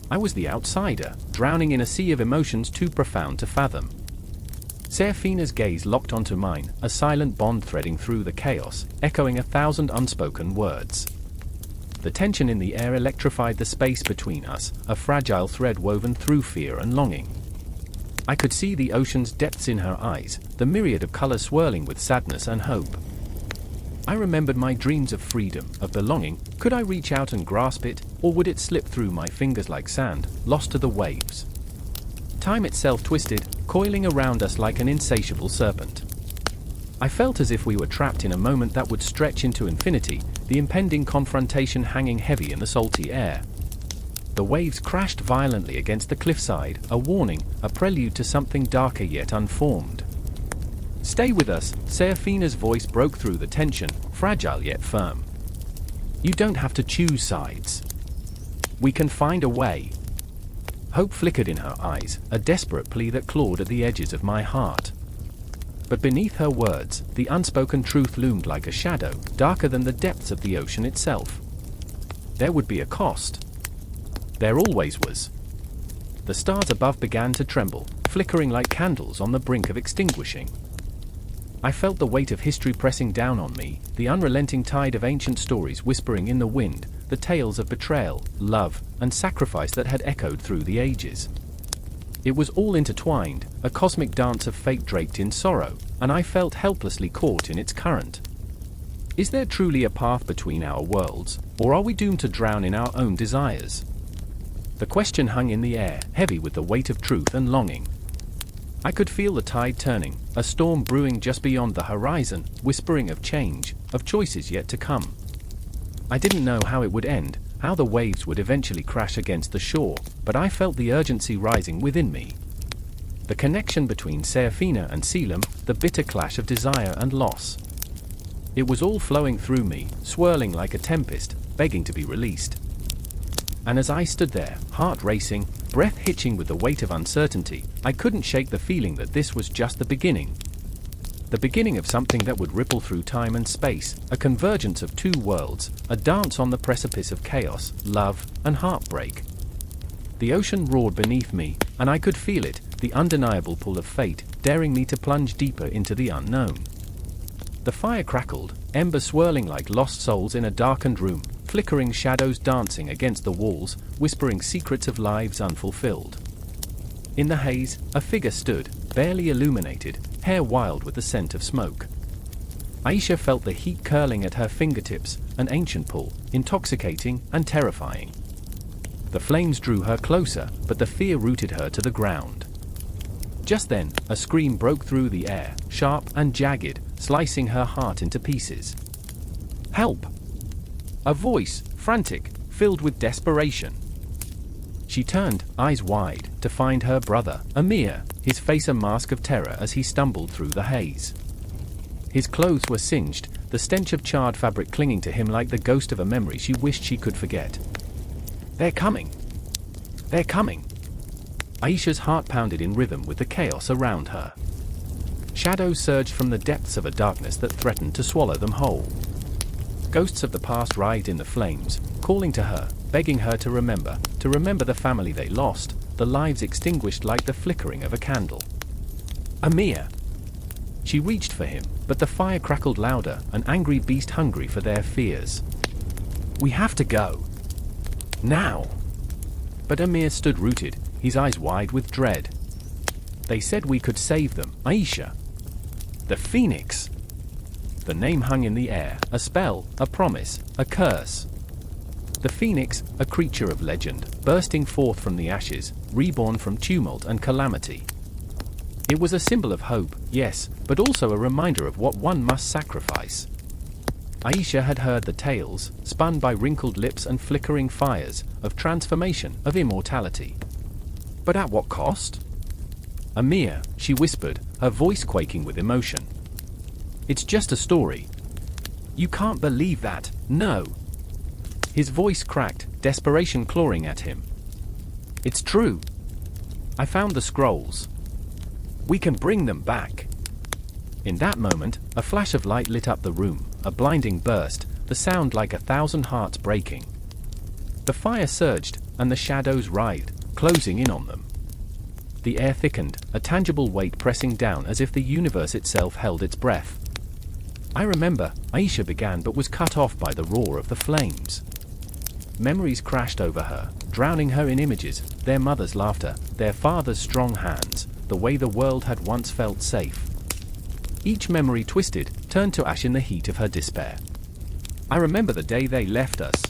I was the outsider, drowning in a sea of emotions too profound to fathom. Seraphina's gaze locked onto mine, a silent bond threading through the chaos, echoing 1,000 unspoken words. The tension in the air electrified the space between us, a fragile thread woven through fear and longing. I could see the ocean's depths in her eyes, the myriad of colors swirling with sadness and hope. I remembered my dreams of freedom, of belonging. Could I reach out and grasp it, or would it slip through my fingers like sand, lost to the waves? Time itself twisted, coiling around us like an insatiable serpent. I felt as if we were trapped in a moment that would stretch into infinity, the impending confrontation hanging heavy in the salty air. The waves crashed violently against the cliffside, a warning, a prelude to something darker yet unformed. Stay with us, Seraphina's voice broke through the tension, fragile yet firm. You don't have to choose sides. We can find a way. Hope flickered in her eyes, a desperate plea that clawed at the edges of my heart. But beneath her words, the unspoken truth loomed like a shadow, darker than the depths of the ocean itself. There would be a cost. There always was. The stars above began to tremble, flickering like candles on the brink of extinguishing. I felt the weight of history pressing down on me, the unrelenting tide of ancient stories whispering in the wind, the tales of betrayal, love, and sacrifice that had echoed through the ages. It was all intertwined, a cosmic dance of fate draped in sorrow, and I felt helplessly caught in its current. Is there truly a path between our worlds, or are we doomed to drown in our own desires? The question hung in the air, heavy with the weight of truth and longing. I could feel the tide turning, a storm brewing just beyond the horizon, whispering of change, of choices yet to come. I didn't know how it would end, how the waves would eventually crash against the shore, but I felt the urgency rising within me. The connection between Seraphina and Selim, the bitter clash of desire and loss. It was all flowing through me, swirling like a tempest, begging to be released. And as I stood there, heart racing, breath hitching with the weight of uncertainty, I couldn't shake the feeling that this was just the beginning. The beginning of something that would ripple through time and space, a convergence of two worlds, a dance on the precipice of chaos, love, and heartbreak. The ocean roared beneath me, and I could feel it, the undeniable pull of fate, daring me to plunge deeper into the unknown. The fire crackled, embers swirling like lost souls in a darkened room, flickering shadows dancing against the walls, whispering secrets of lives unfulfilled. In the haze, a figure stood, barely illuminated, hair wild with the scent of smoke. Aisha felt the heat curling at her fingertips, an ancient pull, intoxicating and terrifying. The flames drew her closer, but the fear rooted her to the ground. Just then, a scream broke through the air, sharp and jagged, slicing her heart into pieces. "Help!" A voice, frantic, filled with desperation. She turned, eyes wide, to find her brother, Ammit, his face a mask of terror as he stumbled through the haze. His clothes were singed, the stench of charred fabric clinging to him like the ghost of a memory she wished she could forget. "They're coming! They're coming!" Aisha's heart pounded in rhythm with the chaos around her. Shadows surged from the depths of a darkness that threatened to swallow them whole. Ghosts of the past writhed in the flames, calling to her, begging her to remember the family they lost, the lives extinguished like the flickering of a candle. "Ammit!" She reached for him, but the fire crackled louder, an angry beast hungry for their fears. "We have to go. Now!" But Ammit stood rooted, his eyes wide with dread. "They said we could save them, Aisha." "The Phoenix!" The name hung in the air, a spell, a promise, a curse. The Phoenix, a creature of legend, bursting forth from the ashes, reborn from tumult and calamity. It was a symbol of hope, yes, but also a reminder of what one must sacrifice. Aisha had heard the tales, spun by wrinkled lips and flickering fires, of transformation, of immortality. But at what cost? "Ammit," she whispered, her voice quaking with emotion. "It's just a story. You can't believe that, no." His voice cracked, desperation clawing at him. "It's true. I found the scrolls. We can bring them back." In that moment, a flash of light lit up the room, a blinding burst, the sound like 1,000 hearts breaking. The fire surged, and the shadows writhed, closing in on them. The air thickened, a tangible weight pressing down as if the universe itself held its breath. "I remember," Aisha began but was cut off by the roar of the flames. Memories crashed over her, drowning her in images, their mother's laughter, their father's strong hands, the way the world had once felt safe. Each memory twisted, turned to ash in the heat of her despair. "I remember the day they left us.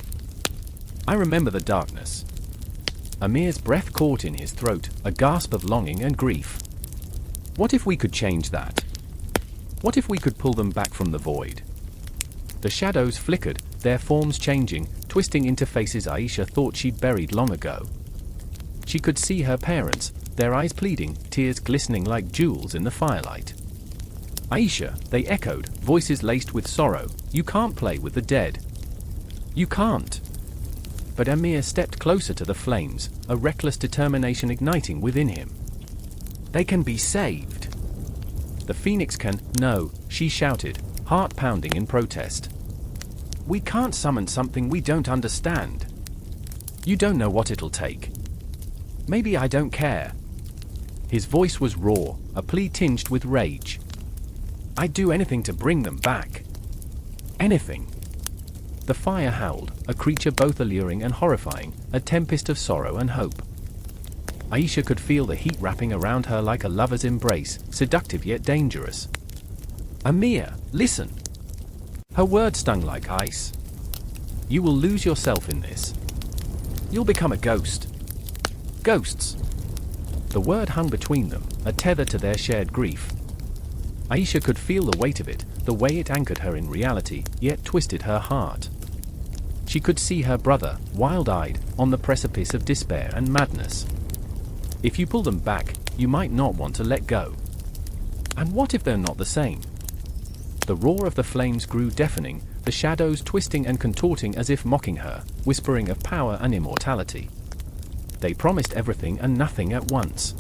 I remember the darkness." Ammir's breath caught in his throat, a gasp of longing and grief. What if we could change that? What if we could pull them back from the void? The shadows flickered, their forms changing, twisting into faces Aisha thought she'd buried long ago. She could see her parents, their eyes pleading, tears glistening like jewels in the firelight. "Aisha," they echoed, voices laced with sorrow, "you can't play with the dead. You can't." But Ammit stepped closer to the flames, a reckless determination igniting within him. "They can be saved." "The Phoenix can," "No," she shouted, heart pounding in protest. "We can't summon something we don't understand. You don't know what it'll take. Maybe I don't care." His voice was raw, a plea tinged with rage. "I'd do anything to bring them back. Anything." The fire howled, a creature both alluring and horrifying, a tempest of sorrow and hope. Aisha could feel the heat wrapping around her like a lover's embrace, seductive yet dangerous. "Ammit, listen." Her words stung like ice. "You will lose yourself in this. You'll become a ghost." Ghosts. The word hung between them, a tether to their shared grief. Aisha could feel the weight of it, the way it anchored her in reality, yet twisted her heart. She could see her brother, wild-eyed, on the precipice of despair and madness. If you pull them back, you might not want to let go. And what if they're not the same? The roar of the flames grew deafening, the shadows twisting and contorting as if mocking her, whispering of power and immortality. They promised everything and nothing at once.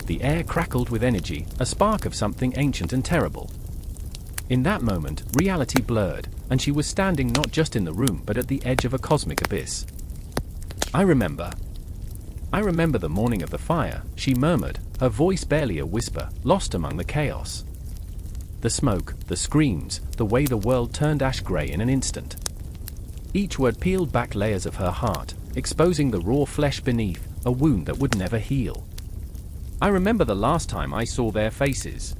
The air crackled with energy, a spark of something ancient and terrible. In that moment, reality blurred, and she was standing not just in the room but at the edge of a cosmic abyss. I remember the morning of the fire," she murmured, her voice barely a whisper, lost among the chaos. The smoke, the screams, the way the world turned ash-gray in an instant. Each word peeled back layers of her heart, exposing the raw flesh beneath, a wound that would never heal. I remember the last time I saw their faces.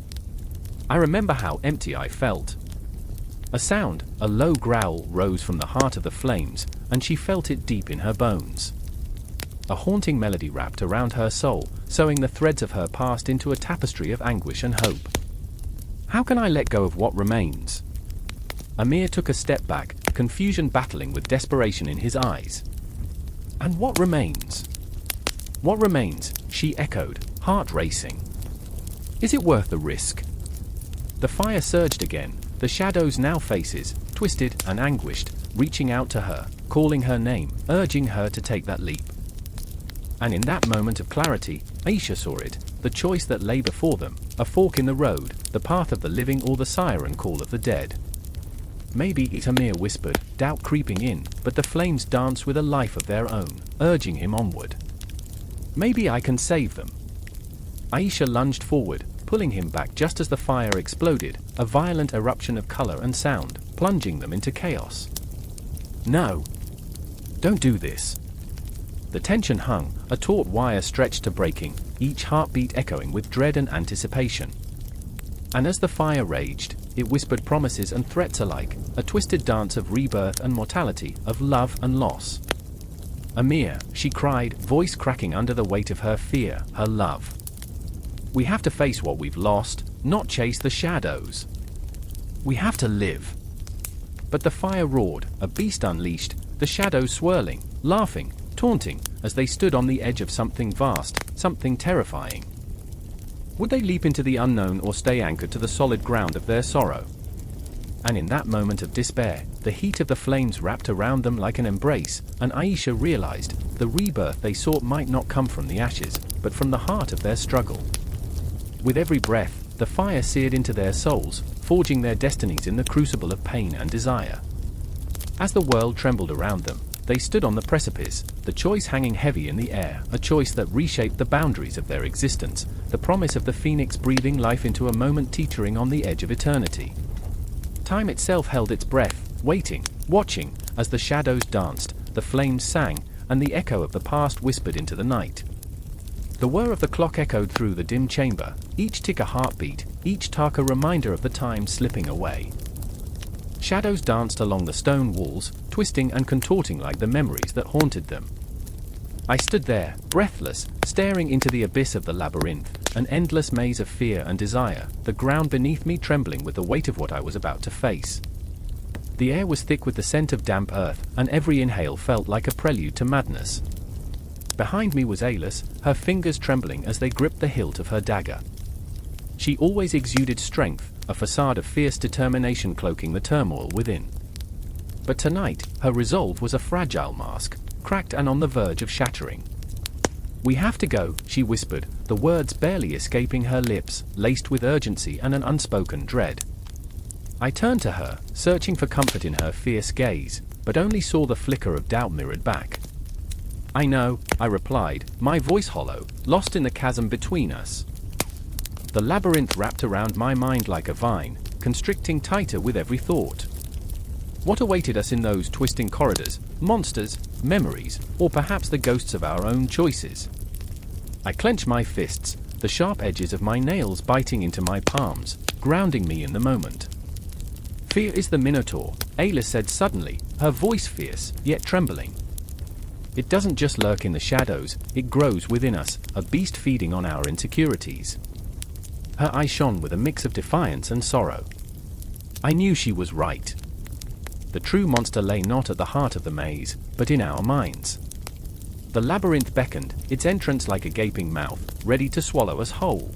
I remember how empty I felt. A sound, a low growl, rose from the heart of the flames, and she felt it deep in her bones. A haunting melody wrapped around her soul, sewing the threads of her past into a tapestry of anguish and hope. How can I let go of what remains? Amir took a step back, confusion battling with desperation in his eyes. And what remains? What remains? She echoed, heart racing. Is it worth the risk? The fire surged again, the shadows now faces, twisted and anguished, reaching out to her, calling her name, urging her to take that leap. And in that moment of clarity, Aisha saw it, the choice that lay before them, a fork in the road, the path of the living or the siren call of the dead. Maybe it, Amir whispered, doubt creeping in, but the flames danced with a life of their own, urging him onward. Maybe I can save them. Aisha lunged forward, pulling him back just as the fire exploded, a violent eruption of color and sound, plunging them into chaos. No! Don't do this! The tension hung, a taut wire stretched to breaking, each heartbeat echoing with dread and anticipation. And as the fire raged, it whispered promises and threats alike, a twisted dance of rebirth and mortality, of love and loss. Amir, she cried, voice cracking under the weight of her fear, her love. We have to face what we've lost, not chase the shadows. We have to live. But the fire roared, a beast unleashed, the shadows swirling, laughing, taunting, as they stood on the edge of something vast, something terrifying. Would they leap into the unknown or stay anchored to the solid ground of their sorrow? And in that moment of despair, the heat of the flames wrapped around them like an embrace, and Aisha realized the rebirth they sought might not come from the ashes, but from the heart of their struggle. With every breath, the fire seared into their souls, forging their destinies in the crucible of pain and desire. As the world trembled around them, they stood on the precipice, the choice hanging heavy in the air, a choice that reshaped the boundaries of their existence, the promise of the phoenix breathing life into a moment teetering on the edge of eternity. Time itself held its breath, waiting, watching, as the shadows danced, the flames sang, and the echo of the past whispered into the night. The whir of the clock echoed through the dim chamber, each tick a heartbeat, each tack a reminder of the time slipping away. Shadows danced along the stone walls, twisting and contorting like the memories that haunted them. I stood there, breathless, staring into the abyss of the labyrinth, an endless maze of fear and desire, the ground beneath me trembling with the weight of what I was about to face. The air was thick with the scent of damp earth, and every inhale felt like a prelude to madness. Behind me was Alice, her fingers trembling as they gripped the hilt of her dagger. She always exuded strength, a facade of fierce determination cloaking the turmoil within. But tonight, her resolve was a fragile mask, cracked and on the verge of shattering. We have to go, she whispered, the words barely escaping her lips, laced with urgency and an unspoken dread. I turned to her, searching for comfort in her fierce gaze, but only saw the flicker of doubt mirrored back. I know, I replied, my voice hollow, lost in the chasm between us. The labyrinth wrapped around my mind like a vine, constricting tighter with every thought. What awaited us in those twisting corridors? Monsters, memories, or perhaps the ghosts of our own choices? I clenched my fists, the sharp edges of my nails biting into my palms, grounding me in the moment. Fear is the Minotaur, Ayla said suddenly, her voice fierce, yet trembling. It doesn't just lurk in the shadows, it grows within us, a beast feeding on our insecurities. Her eyes shone with a mix of defiance and sorrow. I knew she was right. The true monster lay not at the heart of the maze, but in our minds. The labyrinth beckoned, its entrance like a gaping mouth, ready to swallow us whole.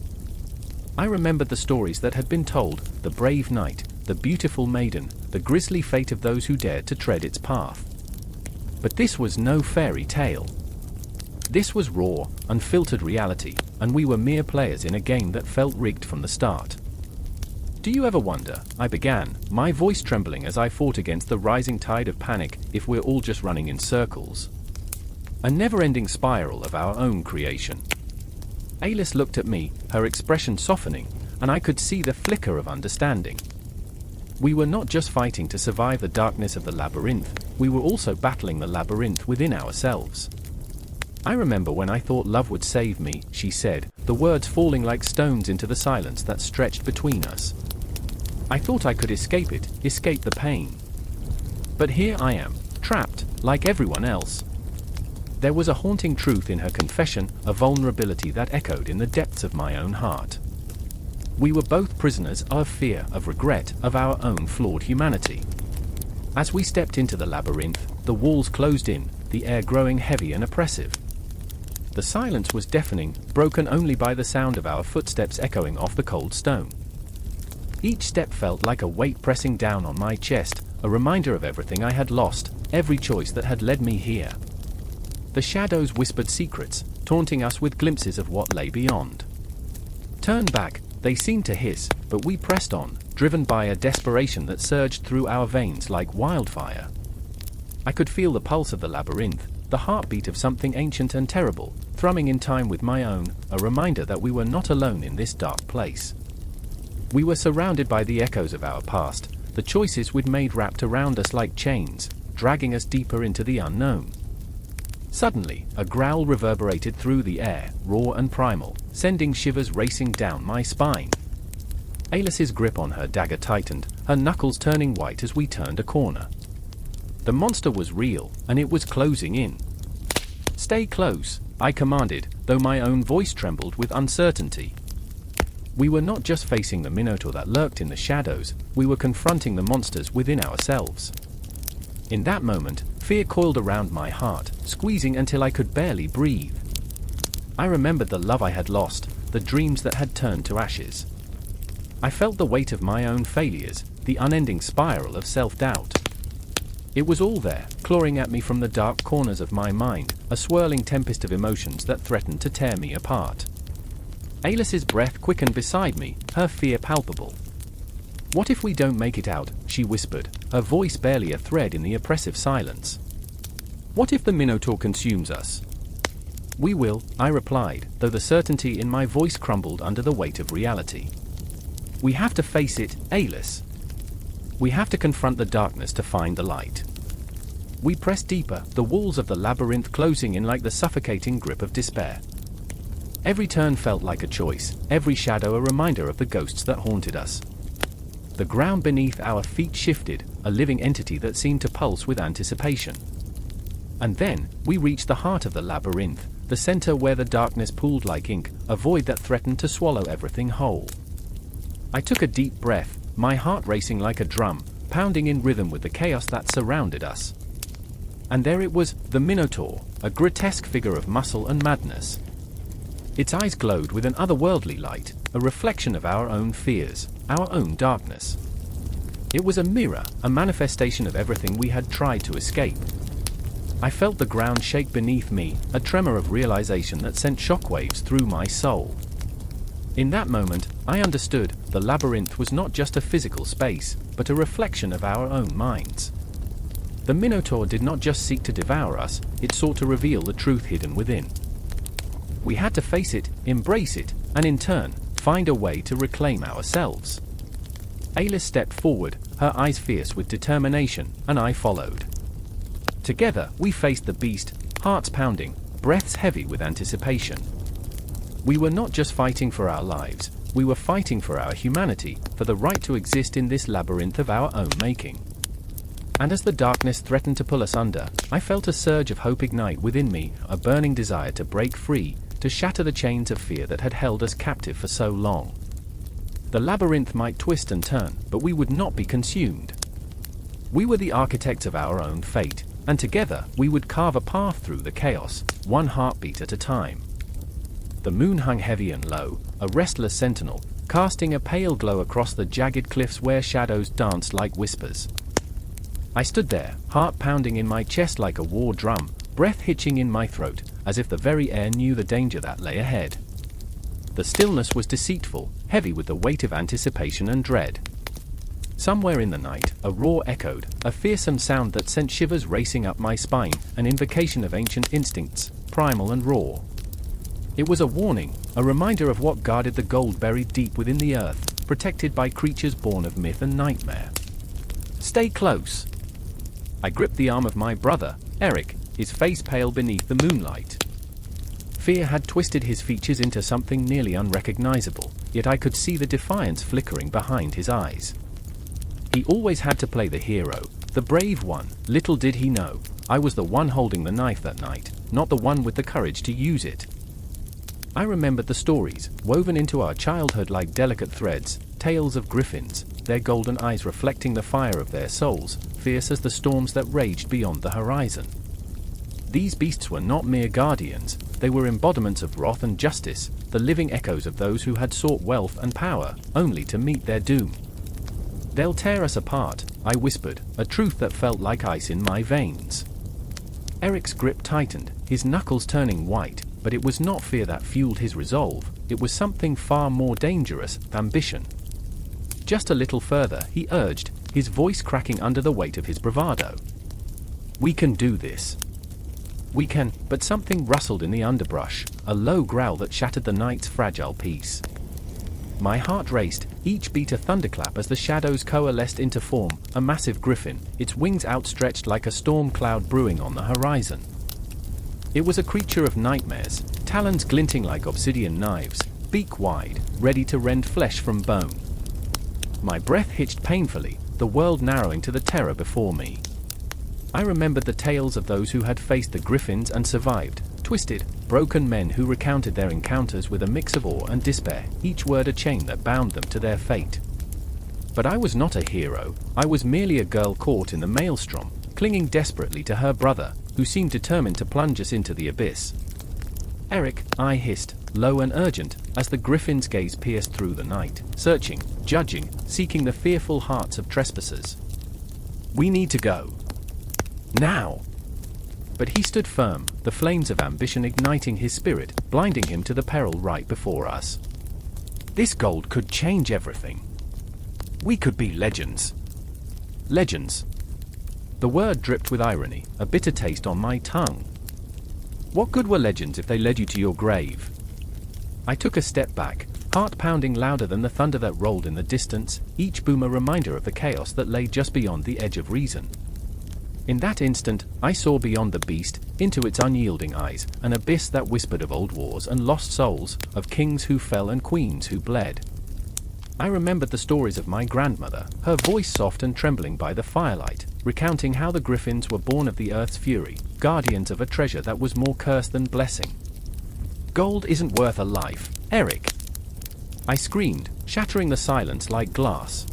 I remembered the stories that had been told, the brave knight, the beautiful maiden, the grisly fate of those who dared to tread its path. But this was no fairy tale. This was raw, unfiltered reality, and we were mere players in a game that felt rigged from the start. Do you ever wonder, I began, my voice trembling as I fought against the rising tide of panic, if we're all just running in circles? A never-ending spiral of our own creation. Alice looked at me, her expression softening, and I could see the flicker of understanding. We were not just fighting to survive the darkness of the labyrinth, we were also battling the labyrinth within ourselves. I remember when I thought love would save me, she said, the words falling like stones into the silence that stretched between us. I thought I could escape it, escape the pain. But here I am, trapped, like everyone else. There was a haunting truth in her confession, a vulnerability that echoed in the depths of my own heart. We were both prisoners of fear, of regret, of our own flawed humanity. As we stepped into the labyrinth, the walls closed in, the air growing heavy and oppressive. The silence was deafening, broken only by the sound of our footsteps echoing off the cold stone. Each step felt like a weight pressing down on my chest, a reminder of everything I had lost, every choice that had led me here. The shadows whispered secrets, taunting us with glimpses of what lay beyond. Turn back, they seemed to hiss, but we pressed on, driven by a desperation that surged through our veins like wildfire. I could feel the pulse of the labyrinth, the heartbeat of something ancient and terrible, thrumming in time with my own, a reminder that we were not alone in this dark place. We were surrounded by the echoes of our past, the choices we'd made wrapped around us like chains, dragging us deeper into the unknown. Suddenly, a growl reverberated through the air, raw and primal, sending shivers racing down my spine. Alice's grip on her dagger tightened, her knuckles turning white as we turned a corner. The monster was real, and it was closing in. Stay close, I commanded, though my own voice trembled with uncertainty. We were not just facing the minotaur that lurked in the shadows, we were confronting the monsters within ourselves. In that moment, fear coiled around my heart, squeezing until I could barely breathe. I remembered the love I had lost, the dreams that had turned to ashes. I felt the weight of my own failures, the unending spiral of self-doubt. It was all there, clawing at me from the dark corners of my mind, a swirling tempest of emotions that threatened to tear me apart. Alice's breath quickened beside me, her fear palpable. What if we don't make it out, she whispered, her voice barely a thread in the oppressive silence. What if the Minotaur consumes us? We will, I replied, though the certainty in my voice crumbled under the weight of reality. We have to face it, Alice. We have to confront the darkness to find the light. We pressed deeper, the walls of the labyrinth closing in like the suffocating grip of despair. Every turn felt like a choice, every shadow a reminder of the ghosts that haunted us. The ground beneath our feet shifted, a living entity that seemed to pulse with anticipation. And then, we reached the heart of the labyrinth, the center where the darkness pooled like ink, a void that threatened to swallow everything whole. I took a deep breath, my heart racing like a drum, pounding in rhythm with the chaos that surrounded us. And there it was, the Minotaur, a grotesque figure of muscle and madness. Its eyes glowed with an otherworldly light, a reflection of our own fears, our own darkness. It was a mirror, a manifestation of everything we had tried to escape. I felt the ground shake beneath me, a tremor of realization that sent shockwaves through my soul. In that moment, I understood, the labyrinth was not just a physical space, but a reflection of our own minds. The Minotaur did not just seek to devour us, it sought to reveal the truth hidden within. We had to face it, embrace it, and in turn, find a way to reclaim ourselves. Alice stepped forward, her eyes fierce with determination, and I followed. Together, we faced the beast, hearts pounding, breaths heavy with anticipation. We were not just fighting for our lives, we were fighting for our humanity, for the right to exist in this labyrinth of our own making. And as the darkness threatened to pull us under, I felt a surge of hope ignite within me, a burning desire to break free, to shatter the chains of fear that had held us captive for so long. The labyrinth might twist and turn, but we would not be consumed. We were the architects of our own fate, and together we would carve a path through the chaos, one heartbeat at a time. The moon hung heavy and low, a restless sentinel, casting a pale glow across the jagged cliffs where shadows danced like whispers. I stood there, heart pounding in my chest like a war drum, breath hitching in my throat, as if the very air knew the danger that lay ahead. The stillness was deceitful, heavy with the weight of anticipation and dread. Somewhere in the night, a roar echoed, a fearsome sound that sent shivers racing up my spine, an invocation of ancient instincts, primal and raw. It was a warning, a reminder of what guarded the gold buried deep within the earth, protected by creatures born of myth and nightmare. Stay close. I gripped the arm of my brother, Eric, his face pale beneath the moonlight. Fear had twisted his features into something nearly unrecognizable, yet I could see the defiance flickering behind his eyes. He always had to play the hero, the brave one. Little did he know, I was the one holding the knife that night, not the one with the courage to use it. I remembered the stories, woven into our childhood like delicate threads, tales of griffins, their golden eyes reflecting the fire of their souls, fierce as the storms that raged beyond the horizon. These beasts were not mere guardians, they were embodiments of wrath and justice, the living echoes of those who had sought wealth and power, only to meet their doom. "They'll tear us apart," I whispered, a truth that felt like ice in my veins. Eric's grip tightened, his knuckles turning white, but it was not fear that fueled his resolve, it was something far more dangerous, ambition. "Just a little further," he urged, his voice cracking under the weight of his bravado. "We can do this. We can," but something rustled in the underbrush, a low growl that shattered the night's fragile peace. My heart raced, each beat a thunderclap as the shadows coalesced into form, a massive griffin, its wings outstretched like a storm cloud brewing on the horizon. It was a creature of nightmares, talons glinting like obsidian knives, beak wide, ready to rend flesh from bone. My breath hitched painfully, the world narrowing to the terror before me. I remembered the tales of those who had faced the griffins and survived, twisted, broken men who recounted their encounters with a mix of awe and despair, each word a chain that bound them to their fate. But I was not a hero, I was merely a girl caught in the maelstrom, clinging desperately to her brother, who seemed determined to plunge us into the abyss. "Eric," I hissed, low and urgent, as the griffin's gaze pierced through the night, searching, judging, seeking the fearful hearts of trespassers. "We need to go. Now!" But he stood firm, the flames of ambition igniting his spirit, blinding him to the peril right before us. "This gold could change everything. We could be legends." Legends. The word dripped with irony, a bitter taste on my tongue. What good were legends if they led you to your grave? I took a step back, heart pounding louder than the thunder that rolled in the distance, each boom a reminder of the chaos that lay just beyond the edge of reason. In that instant, I saw beyond the beast, into its unyielding eyes, an abyss that whispered of old wars and lost souls, of kings who fell and queens who bled. I remembered the stories of my grandmother, her voice soft and trembling by the firelight, recounting how the griffins were born of the earth's fury, guardians of a treasure that was more curse than blessing. "Gold isn't worth a life, Eric!" I screamed, shattering the silence like glass.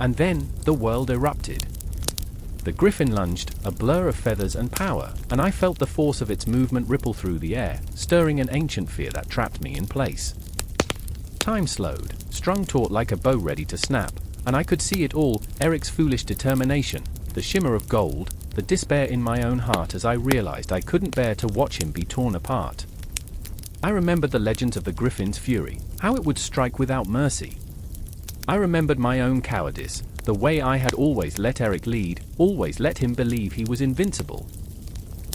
And then, the world erupted. The griffin lunged, a blur of feathers and power, and I felt the force of its movement ripple through the air, stirring an ancient fear that trapped me in place. Time slowed, strung taut like a bow ready to snap, and I could see it all, Eric's foolish determination, the shimmer of gold, the despair in my own heart as I realized I couldn't bear to watch him be torn apart. I remembered the legends of the griffin's fury, how it would strike without mercy. I remembered my own cowardice, the way I had always let Eric lead, always let him believe he was invincible.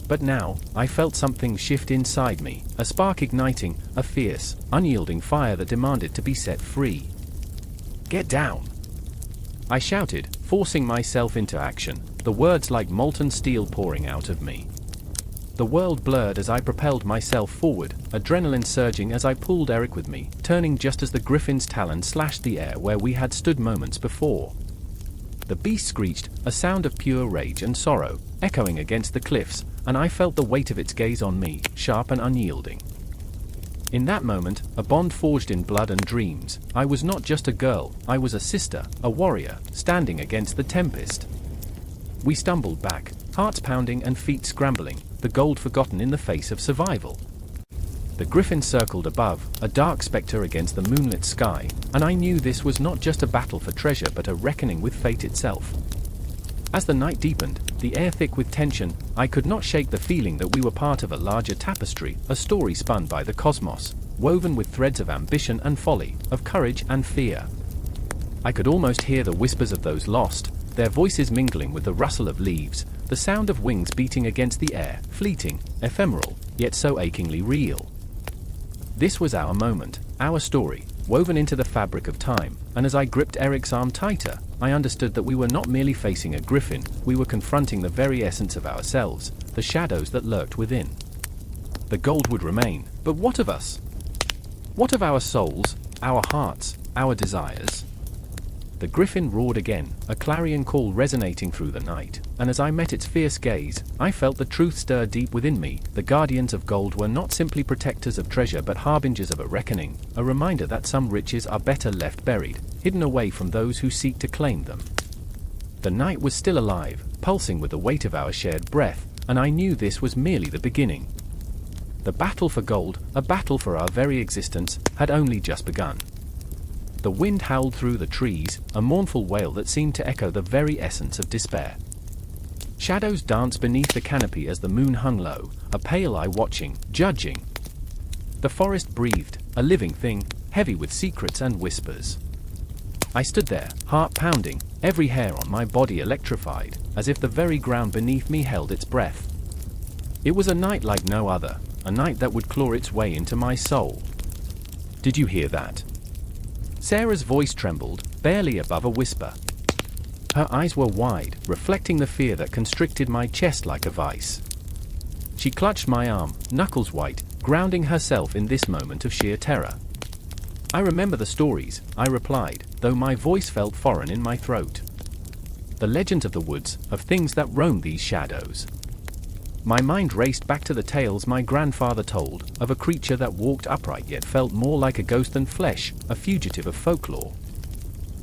But now, I felt something shift inside me, a spark igniting, a fierce, unyielding fire that demanded to be set free. "Get down!" I shouted, forcing myself into action, the words like molten steel pouring out of me. The world blurred as I propelled myself forward, adrenaline surging as I pulled Eric with me, turning just as the griffin's talons slashed the air where we had stood moments before. The beast screeched, a sound of pure rage and sorrow, echoing against the cliffs, and I felt the weight of its gaze on me, sharp and unyielding. In that moment, a bond forged in blood and dreams. I was not just a girl, I was a sister, a warrior, standing against the tempest. We stumbled back, hearts pounding and feet scrambling, the gold forgotten in the face of survival. The griffin circled above, a dark spectre against the moonlit sky, and I knew this was not just a battle for treasure but a reckoning with fate itself. As the night deepened, the air thick with tension, I could not shake the feeling that we were part of a larger tapestry, a story spun by the cosmos, woven with threads of ambition and folly, of courage and fear. I could almost hear the whispers of those lost, their voices mingling with the rustle of leaves, the sound of wings beating against the air, fleeting, ephemeral, yet so achingly real. This was our moment, our story, woven into the fabric of time, and as I gripped Eric's arm tighter, I understood that we were not merely facing a griffin, we were confronting the very essence of ourselves, the shadows that lurked within. The gold would remain, but what of us? What of our souls, our hearts, our desires? The griffin roared again, a clarion call resonating through the night, and as I met its fierce gaze, I felt the truth stir deep within me. The guardians of gold were not simply protectors of treasure but harbingers of a reckoning, a reminder that some riches are better left buried, hidden away from those who seek to claim them. The night was still alive, pulsing with the weight of our shared breath, and I knew this was merely the beginning. The battle for gold, a battle for our very existence, had only just begun. The wind howled through the trees, a mournful wail that seemed to echo the very essence of despair. Shadows danced beneath the canopy as the moon hung low, a pale eye watching, judging. The forest breathed, a living thing, heavy with secrets and whispers. I stood there, heart pounding, every hair on my body electrified, as if the very ground beneath me held its breath. It was a night like no other, a night that would claw its way into my soul. Did you hear that? Sarah's voice trembled, barely above a whisper. Her eyes were wide, reflecting the fear that constricted my chest like a vice. She clutched my arm, knuckles white, grounding herself in this moment of sheer terror. I remember the stories, I replied, though my voice felt foreign in my throat. The legends of the woods, of things that roam these shadows. My mind raced back to the tales my grandfather told, of a creature that walked upright yet felt more like a ghost than flesh, a fugitive of folklore.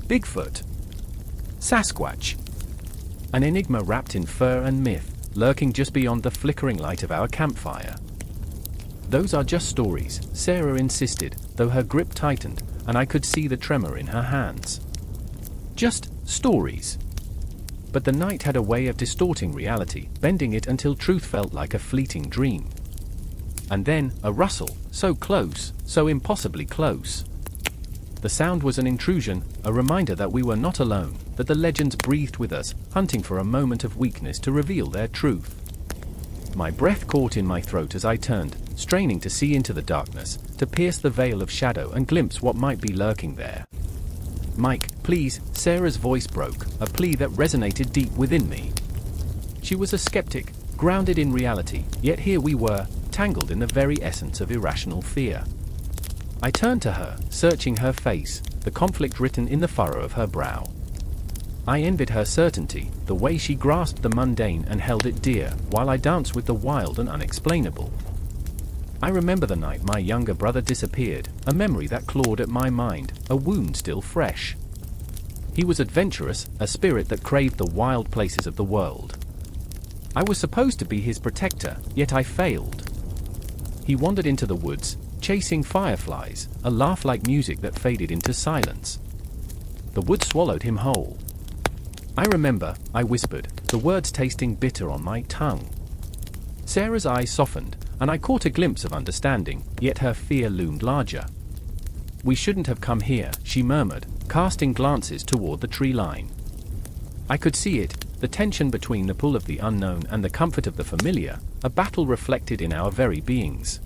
Bigfoot. Sasquatch. An enigma wrapped in fur and myth, lurking just beyond the flickering light of our campfire. Those are just stories, Sarah insisted, though her grip tightened, and I could see the tremor in her hands. Just stories. But the night had a way of distorting reality, bending it until truth felt like a fleeting dream. And then, a rustle, so close, so impossibly close. The sound was an intrusion, a reminder that we were not alone, that the legends breathed with us, hunting for a moment of weakness to reveal their truth. My breath caught in my throat as I turned, straining to see into the darkness, to pierce the veil of shadow and glimpse what might be lurking there. Mike, please, Sarah's voice broke, a plea that resonated deep within me. She was a skeptic, grounded in reality, yet here we were, tangled in the very essence of irrational fear. I turned to her, searching her face, the conflict written in the furrow of her brow. I envied her certainty, the way she grasped the mundane and held it dear, while I danced with the wild and unexplainable. I remember the night my younger brother disappeared, a memory that clawed at my mind, a wound still fresh. He was adventurous, a spirit that craved the wild places of the world. I was supposed to be his protector, yet I failed. He wandered into the woods, chasing fireflies, a laugh like music that faded into silence. The woods swallowed him whole. I remember, I whispered, the words tasting bitter on my tongue. Sarah's eyes softened, and I caught a glimpse of understanding, yet her fear loomed larger. We shouldn't have come here, she murmured, casting glances toward the tree line. I could see it, the tension between the pull of the unknown and the comfort of the familiar, a battle reflected in our very beings.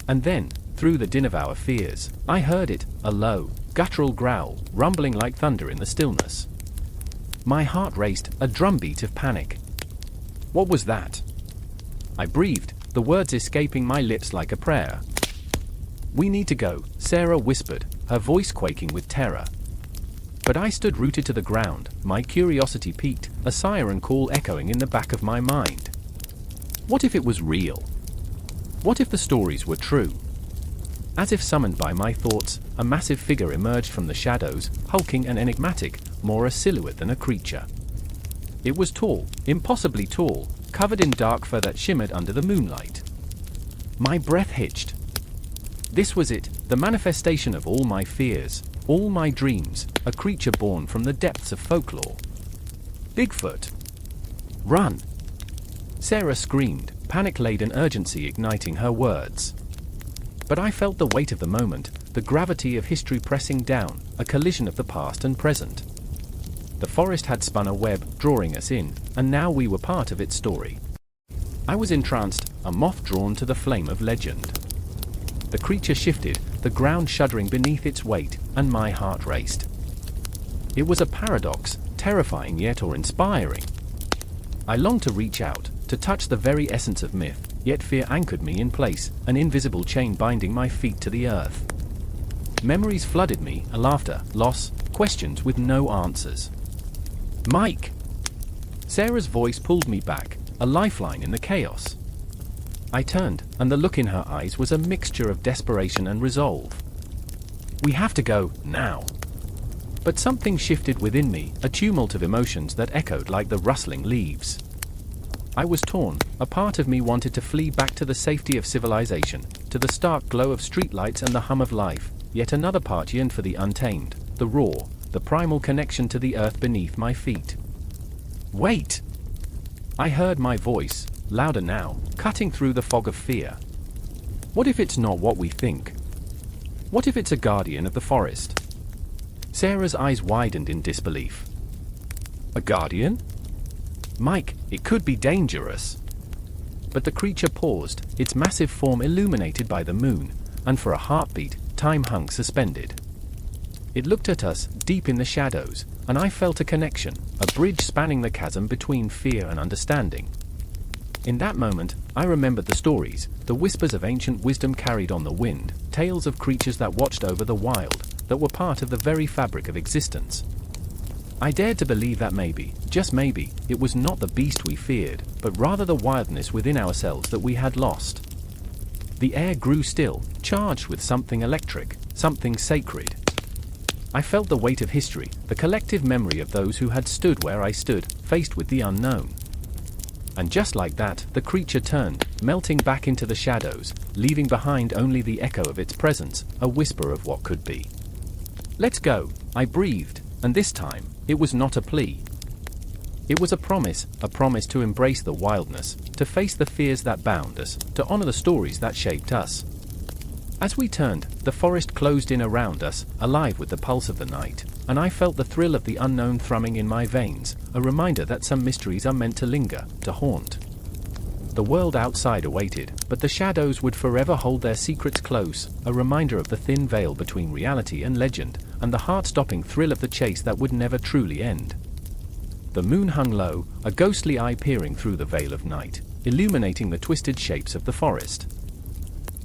And then, through the din of our fears, I heard it, a low, guttural growl, rumbling like thunder in the stillness. My heart raced, a drumbeat of panic. What was that? I breathed, the words escaping my lips like a prayer. We need to go, Sarah whispered, her voice quaking with terror. But I stood rooted to the ground, my curiosity piqued, a siren call echoing in the back of my mind. What if it was real? What if the stories were true? As if summoned by my thoughts, a massive figure emerged from the shadows, hulking and enigmatic, more a silhouette than a creature. It was tall, impossibly tall, covered in dark fur that shimmered under the moonlight. My breath hitched. This was it, the manifestation of all my fears, all my dreams, a creature born from the depths of folklore. Bigfoot! Run! Sarah screamed, panic-laden urgency igniting her words. But I felt the weight of the moment, the gravity of history pressing down, a collision of the past and present. The forest had spun a web, drawing us in, and now we were part of its story. I was entranced, a moth drawn to the flame of legend. The creature shifted, the ground shuddering beneath its weight, and my heart raced. It was a paradox, terrifying yet inspiring. I longed to reach out, to touch the very essence of myth, yet fear anchored me in place, an invisible chain binding my feet to the earth. Memories flooded me, a laughter, loss, questions with no answers. Mike! Sarah's voice pulled me back, a lifeline in the chaos. I turned, and the look in her eyes was a mixture of desperation and resolve. We have to go, now. But something shifted within me, a tumult of emotions that echoed like the rustling leaves. I was torn, a part of me wanted to flee back to the safety of civilization, to the stark glow of streetlights and the hum of life, yet another part yearned for the untamed, the raw, the primal connection to the earth beneath my feet. Wait! I heard my voice, louder now, cutting through the fog of fear. What if it's not what we think? What if it's a guardian of the forest? Sarah's eyes widened in disbelief. A guardian? Mike, it could be dangerous. But the creature paused, its massive form illuminated by the moon, and for a heartbeat, time hung suspended. It looked at us, deep in the shadows, and I felt a connection, a bridge spanning the chasm between fear and understanding. In that moment, I remembered the stories, the whispers of ancient wisdom carried on the wind, tales of creatures that watched over the wild, that were part of the very fabric of existence. I dared to believe that maybe, just maybe, it was not the beast we feared, but rather the wildness within ourselves that we had lost. The air grew still, charged with something electric, something sacred. I felt the weight of history, the collective memory of those who had stood where I stood, faced with the unknown. And just like that, the creature turned, melting back into the shadows, leaving behind only the echo of its presence, a whisper of what could be. Let's go, I breathed, and this time, it was not a plea. It was a promise to embrace the wildness, to face the fears that bound us, to honor the stories that shaped us. As we turned, the forest closed in around us, alive with the pulse of the night, and I felt the thrill of the unknown thrumming in my veins, a reminder that some mysteries are meant to linger, to haunt. The world outside awaited, but the shadows would forever hold their secrets close, a reminder of the thin veil between reality and legend, and the heart-stopping thrill of the chase that would never truly end. The moon hung low, a ghostly eye peering through the veil of night, illuminating the twisted shapes of the forest.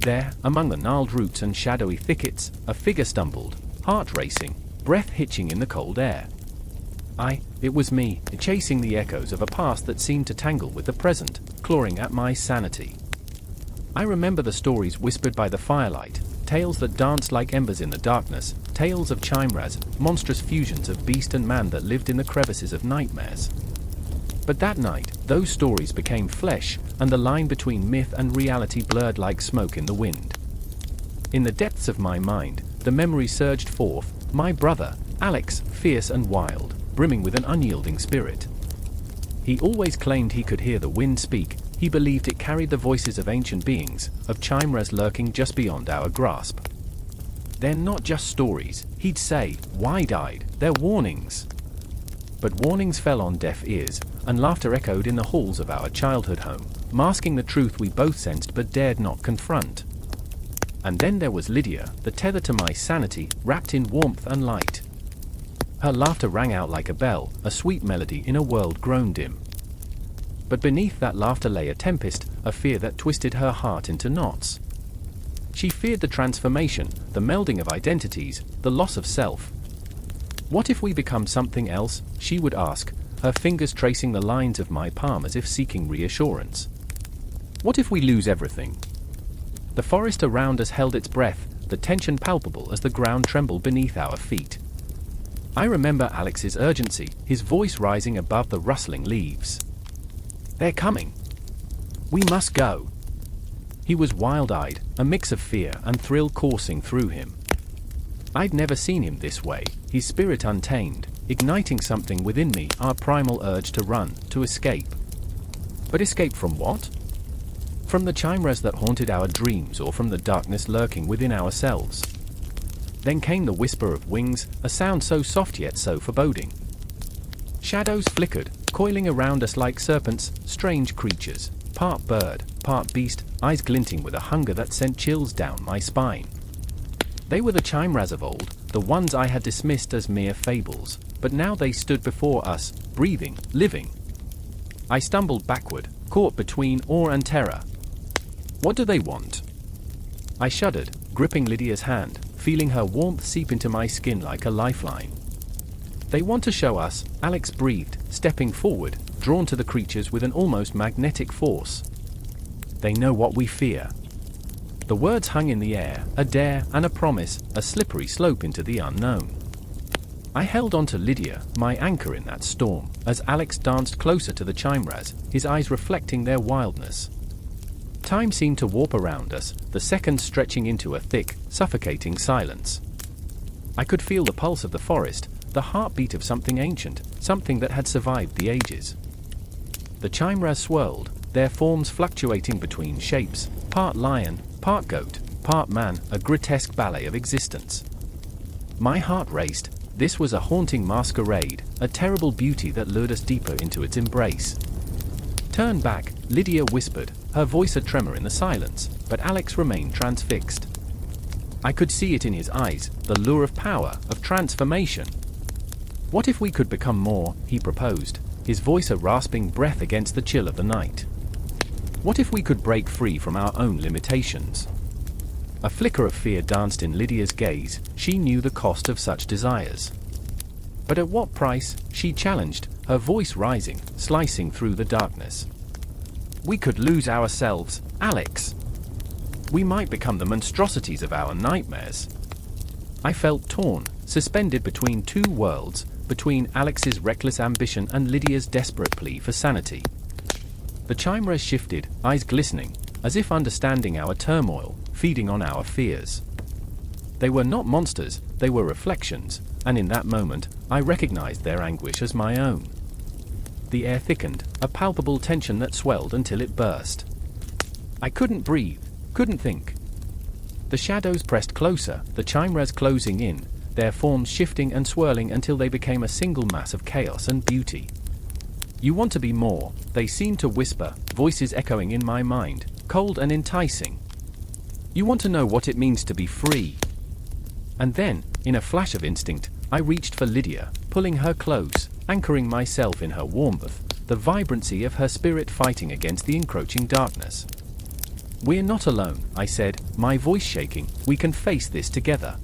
There, among the gnarled roots and shadowy thickets, a figure stumbled, heart racing, breath hitching in the cold air. It was me, chasing the echoes of a past that seemed to tangle with the present, clawing at my sanity. I remember the stories whispered by the firelight, tales that danced like embers in the darkness, tales of chimeras, monstrous fusions of beast and man that lived in the crevices of nightmares. But that night, those stories became flesh, and the line between myth and reality blurred like smoke in the wind. In the depths of my mind, the memory surged forth, my brother, Alex, fierce and wild, brimming with an unyielding spirit. He always claimed he could hear the wind speak, he believed it carried the voices of ancient beings, of chimeras lurking just beyond our grasp. They're not just stories, he'd say, wide-eyed, they're warnings. But warnings fell on deaf ears, and laughter echoed in the halls of our childhood home, masking the truth we both sensed but dared not confront. And then there was Lydia, the tether to my sanity, wrapped in warmth and light. Her laughter rang out like a bell, a sweet melody in a world grown dim. But beneath that laughter lay a tempest, a fear that twisted her heart into knots. She feared the transformation, the melding of identities, the loss of self. What if we become something else, she would ask, her fingers tracing the lines of my palm as if seeking reassurance. What if we lose everything? The forest around us held its breath, the tension palpable as the ground trembled beneath our feet. I remember Alex's urgency, his voice rising above the rustling leaves. They're coming. We must go. He was wild-eyed, a mix of fear and thrill coursing through him. I'd never seen him this way, his spirit untamed, igniting something within me, our primal urge to run, to escape. But escape from what? From the chimeras that haunted our dreams, or from the darkness lurking within ourselves? Then came the whisper of wings, a sound so soft yet so foreboding. Shadows flickered, coiling around us like serpents, strange creatures, part bird, part beast, eyes glinting with a hunger that sent chills down my spine. They were the chimeras of old, the ones I had dismissed as mere fables, but now they stood before us, breathing, living. I stumbled backward, caught between awe and terror. What do they want? I shuddered, gripping Lydia's hand, feeling her warmth seep into my skin like a lifeline. They want to show us, Alex breathed, stepping forward, drawn to the creatures with an almost magnetic force. They know what we fear. The words hung in the air, a dare and a promise, a slippery slope into the unknown. I held on to Lydia, my anchor in that storm, as Alex danced closer to the chimeras, his eyes reflecting their wildness. Time seemed to warp around us, the seconds stretching into a thick, suffocating silence. I could feel the pulse of the forest, the heartbeat of something ancient, something that had survived the ages. The chimeras swirled, their forms fluctuating between shapes, part lion, part goat, part man, a grotesque ballet of existence. My heart raced. This was a haunting masquerade, a terrible beauty that lured us deeper into its embrace. Turn back, Lydia whispered, her voice a tremor in the silence, but Alex remained transfixed. I could see it in his eyes, the lure of power, of transformation. What if we could become more, he proposed, his voice a rasping breath against the chill of the night. What if we could break free from our own limitations? A flicker of fear danced in Lydia's gaze, she knew the cost of such desires. But at what price, she challenged, her voice rising, slicing through the darkness. We could lose ourselves, Alex. We might become the monstrosities of our nightmares. I felt torn, suspended between two worlds, between Alex's reckless ambition and Lydia's desperate plea for sanity. The chimeras shifted, eyes glistening, as if understanding our turmoil, feeding on our fears. They were not monsters, they were reflections, and in that moment, I recognized their anguish as my own. The air thickened, a palpable tension that swelled until it burst. I couldn't breathe, couldn't think. The shadows pressed closer, the chimeras closing in, their forms shifting and swirling until they became a single mass of chaos and beauty. You want to be more, they seemed to whisper, voices echoing in my mind, cold and enticing. You want to know what it means to be free. And then, in a flash of instinct, I reached for Lydia, pulling her close, anchoring myself in her warmth, the vibrancy of her spirit fighting against the encroaching darkness. We're not alone, I said, my voice shaking, we can face this together.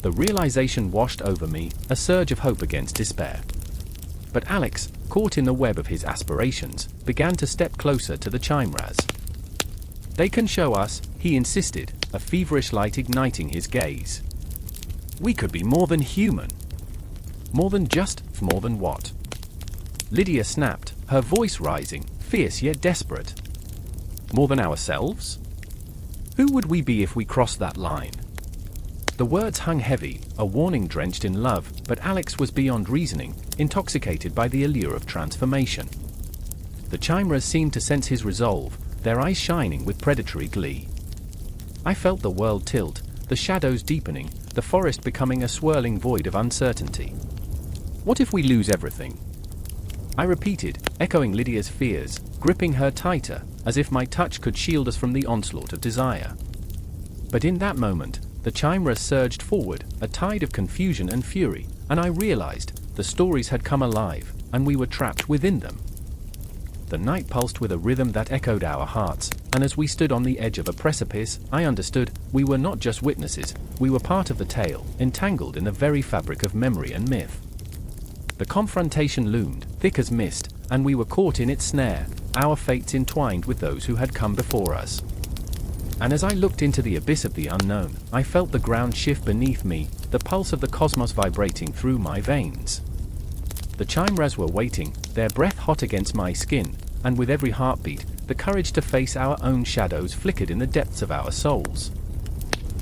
The realization washed over me, a surge of hope against despair. But Alex, caught in the web of his aspirations, began to step closer to the chimeras. They can show us, he insisted, a feverish light igniting his gaze. We could be more than human. More than what? Lydia snapped, her voice rising, fierce yet desperate. More than ourselves? Who would we be if we crossed that line? The words hung heavy, a warning drenched in love, but Alex was beyond reasoning, intoxicated by the allure of transformation. The chimeras seemed to sense his resolve, their eyes shining with predatory glee. I felt the world tilt, the shadows deepening, the forest becoming a swirling void of uncertainty. What if we lose everything? I repeated, echoing Lydia's fears, gripping her tighter, as if my touch could shield us from the onslaught of desire. But in that moment, the chimeras surged forward, a tide of confusion and fury, and I realized, the stories had come alive, and we were trapped within them. The night pulsed with a rhythm that echoed our hearts, and as we stood on the edge of a precipice, I understood, we were not just witnesses, we were part of the tale, entangled in the very fabric of memory and myth. The confrontation loomed, thick as mist, and we were caught in its snare, our fates entwined with those who had come before us. And as I looked into the abyss of the unknown, I felt the ground shift beneath me, the pulse of the cosmos vibrating through my veins. The chimeras were waiting, their breath hot against my skin, and with every heartbeat, the courage to face our own shadows flickered in the depths of our souls.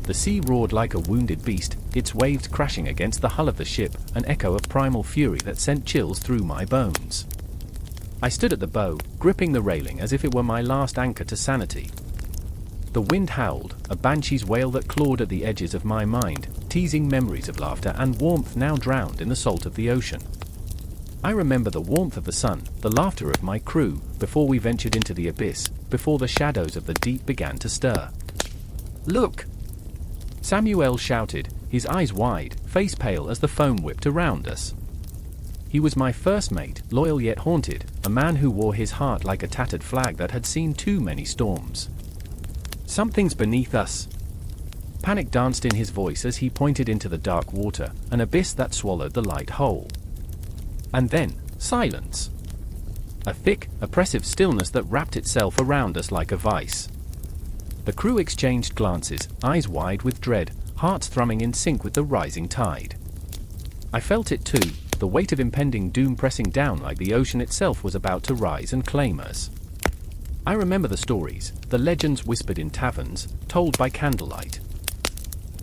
The sea roared like a wounded beast, its waves crashing against the hull of the ship, an echo of primal fury that sent chills through my bones. I stood at the bow, gripping the railing as if it were my last anchor to sanity. The wind howled, a banshee's wail that clawed at the edges of my mind, teasing memories of laughter and warmth now drowned in the salt of the ocean. I remember the warmth of the sun, the laughter of my crew, before we ventured into the abyss, before the shadows of the deep began to stir. "Look!" Samuel shouted, his eyes wide, face pale as the foam whipped around us. He was my first mate, loyal yet haunted, a man who wore his heart like a tattered flag that had seen too many storms. "Something's beneath us." Panic danced in his voice as he pointed into the dark water, an abyss that swallowed the light whole. And then, silence. A thick, oppressive stillness that wrapped itself around us like a vice. The crew exchanged glances, eyes wide with dread, hearts thrumming in sync with the rising tide. I felt it too, the weight of impending doom pressing down like the ocean itself was about to rise and claim us. I remember the stories, the legends whispered in taverns, told by candlelight.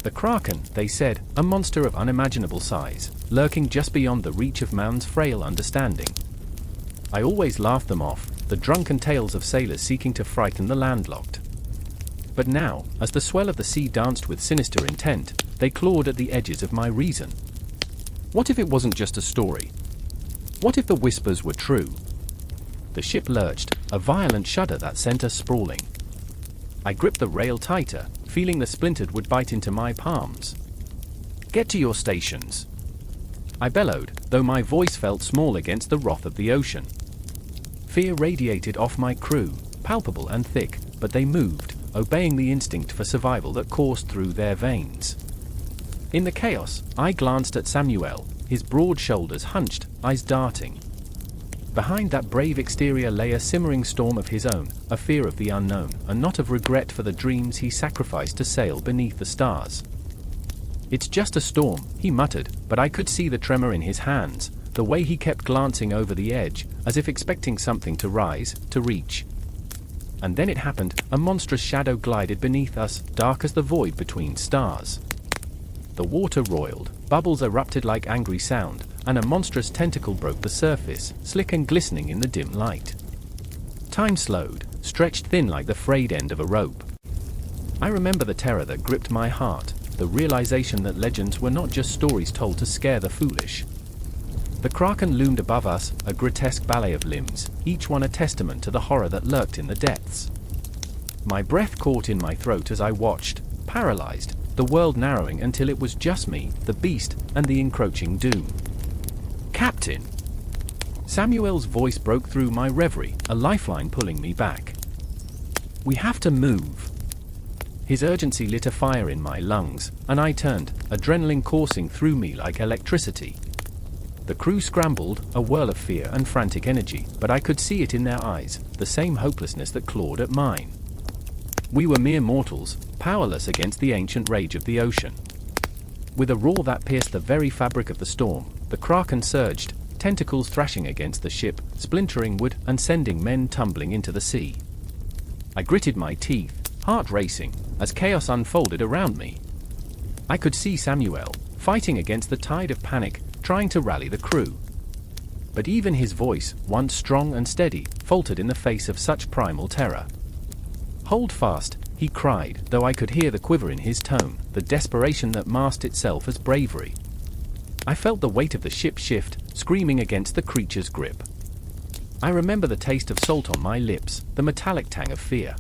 The Kraken, they said, a monster of unimaginable size, lurking just beyond the reach of man's frail understanding. I always laughed them off, the drunken tales of sailors seeking to frighten the landlocked. But now, as the swell of the sea danced with sinister intent, they clawed at the edges of my reason. What if it wasn't just a story? What if the whispers were true? The ship lurched, a violent shudder that sent us sprawling. I gripped the rail tighter, feeling the splintered wood bite into my palms. "Get to your stations!" I bellowed, though my voice felt small against the wrath of the ocean. Fear radiated off my crew, palpable and thick, but they moved, obeying the instinct for survival that coursed through their veins. In the chaos, I glanced at Samuel, his broad shoulders hunched, eyes darting. Behind that brave exterior lay a simmering storm of his own, a fear of the unknown, a knot of regret for the dreams he sacrificed to sail beneath the stars. "It's just a storm," he muttered, but I could see the tremor in his hands, the way he kept glancing over the edge, as if expecting something to rise, to reach. And then it happened, a monstrous shadow glided beneath us, dark as the void between stars. The water roiled, bubbles erupted like angry sound, and a monstrous tentacle broke the surface, slick and glistening in the dim light. Time slowed, stretched thin like the frayed end of a rope. I remember the terror that gripped my heart, the realization that legends were not just stories told to scare the foolish. The Kraken loomed above us, a grotesque ballet of limbs, each one a testament to the horror that lurked in the depths. My breath caught in my throat as I watched, paralyzed, the world narrowing until it was just me, the beast, and the encroaching doom. "Captain!" Samuel's voice broke through my reverie, a lifeline pulling me back. "We have to move." His urgency lit a fire in my lungs, and I turned, adrenaline coursing through me like electricity. The crew scrambled, a whirl of fear and frantic energy, but I could see it in their eyes, the same hopelessness that clawed at mine. We were mere mortals, powerless against the ancient rage of the ocean. With a roar that pierced the very fabric of the storm, the Kraken surged, tentacles thrashing against the ship, splintering wood and sending men tumbling into the sea. I gritted my teeth, heart racing, as chaos unfolded around me. I could see Samuel, fighting against the tide of panic, trying to rally the crew. But even his voice, once strong and steady, faltered in the face of such primal terror. "Hold fast," he cried, though I could hear the quiver in his tone, the desperation that masked itself as bravery. I felt the weight of the ship shift, screaming against the creature's grip. I remember the taste of salt on my lips, the metallic tang of fear.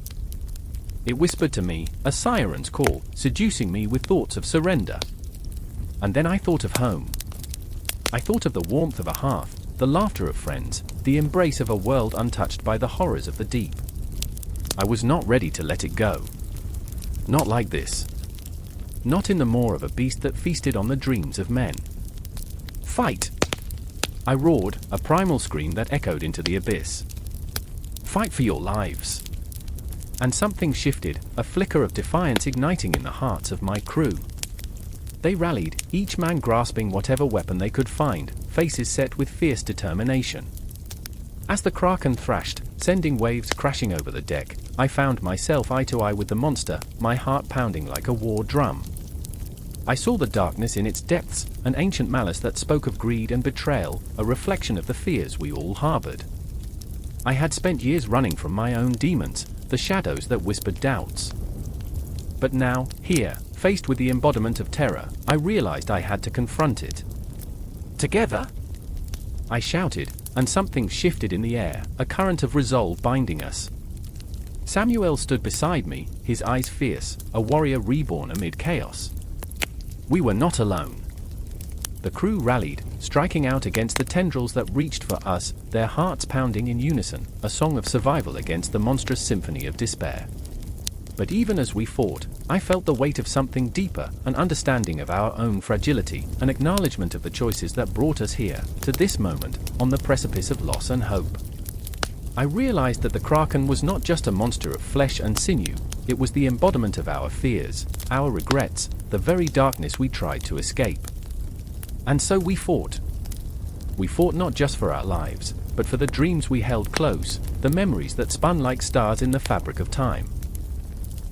It whispered to me, a siren's call, seducing me with thoughts of surrender. And then I thought of home. I thought of the warmth of a hearth, the laughter of friends, the embrace of a world untouched by the horrors of the deep. I was not ready to let it go. Not like this. Not in the maw of a beast that feasted on the dreams of men. "Fight!" I roared, a primal scream that echoed into the abyss. "Fight for your lives!" And something shifted, a flicker of defiance igniting in the hearts of my crew. They rallied, each man grasping whatever weapon they could find, faces set with fierce determination. As the Kraken thrashed, sending waves crashing over the deck, I found myself eye to eye with the monster, my heart pounding like a war drum. I saw the darkness in its depths, an ancient malice that spoke of greed and betrayal, a reflection of the fears we all harbored. I had spent years running from my own demons, the shadows that whispered doubts. But now, here, faced with the embodiment of terror, I realized I had to confront it. "Together!" I shouted, and something shifted in the air, a current of resolve binding us. Samuel stood beside me, his eyes fierce, a warrior reborn amid chaos. We were not alone. The crew rallied, striking out against the tendrils that reached for us, their hearts pounding in unison, a song of survival against the monstrous symphony of despair. But even as we fought, I felt the weight of something deeper, an understanding of our own fragility, an acknowledgement of the choices that brought us here, to this moment, on the precipice of loss and hope. I realized that the Kraken was not just a monster of flesh and sinew, it was the embodiment of our fears, our regrets, the very darkness we tried to escape. And so we fought. We fought not just for our lives, but for the dreams we held close, the memories that spun like stars in the fabric of time.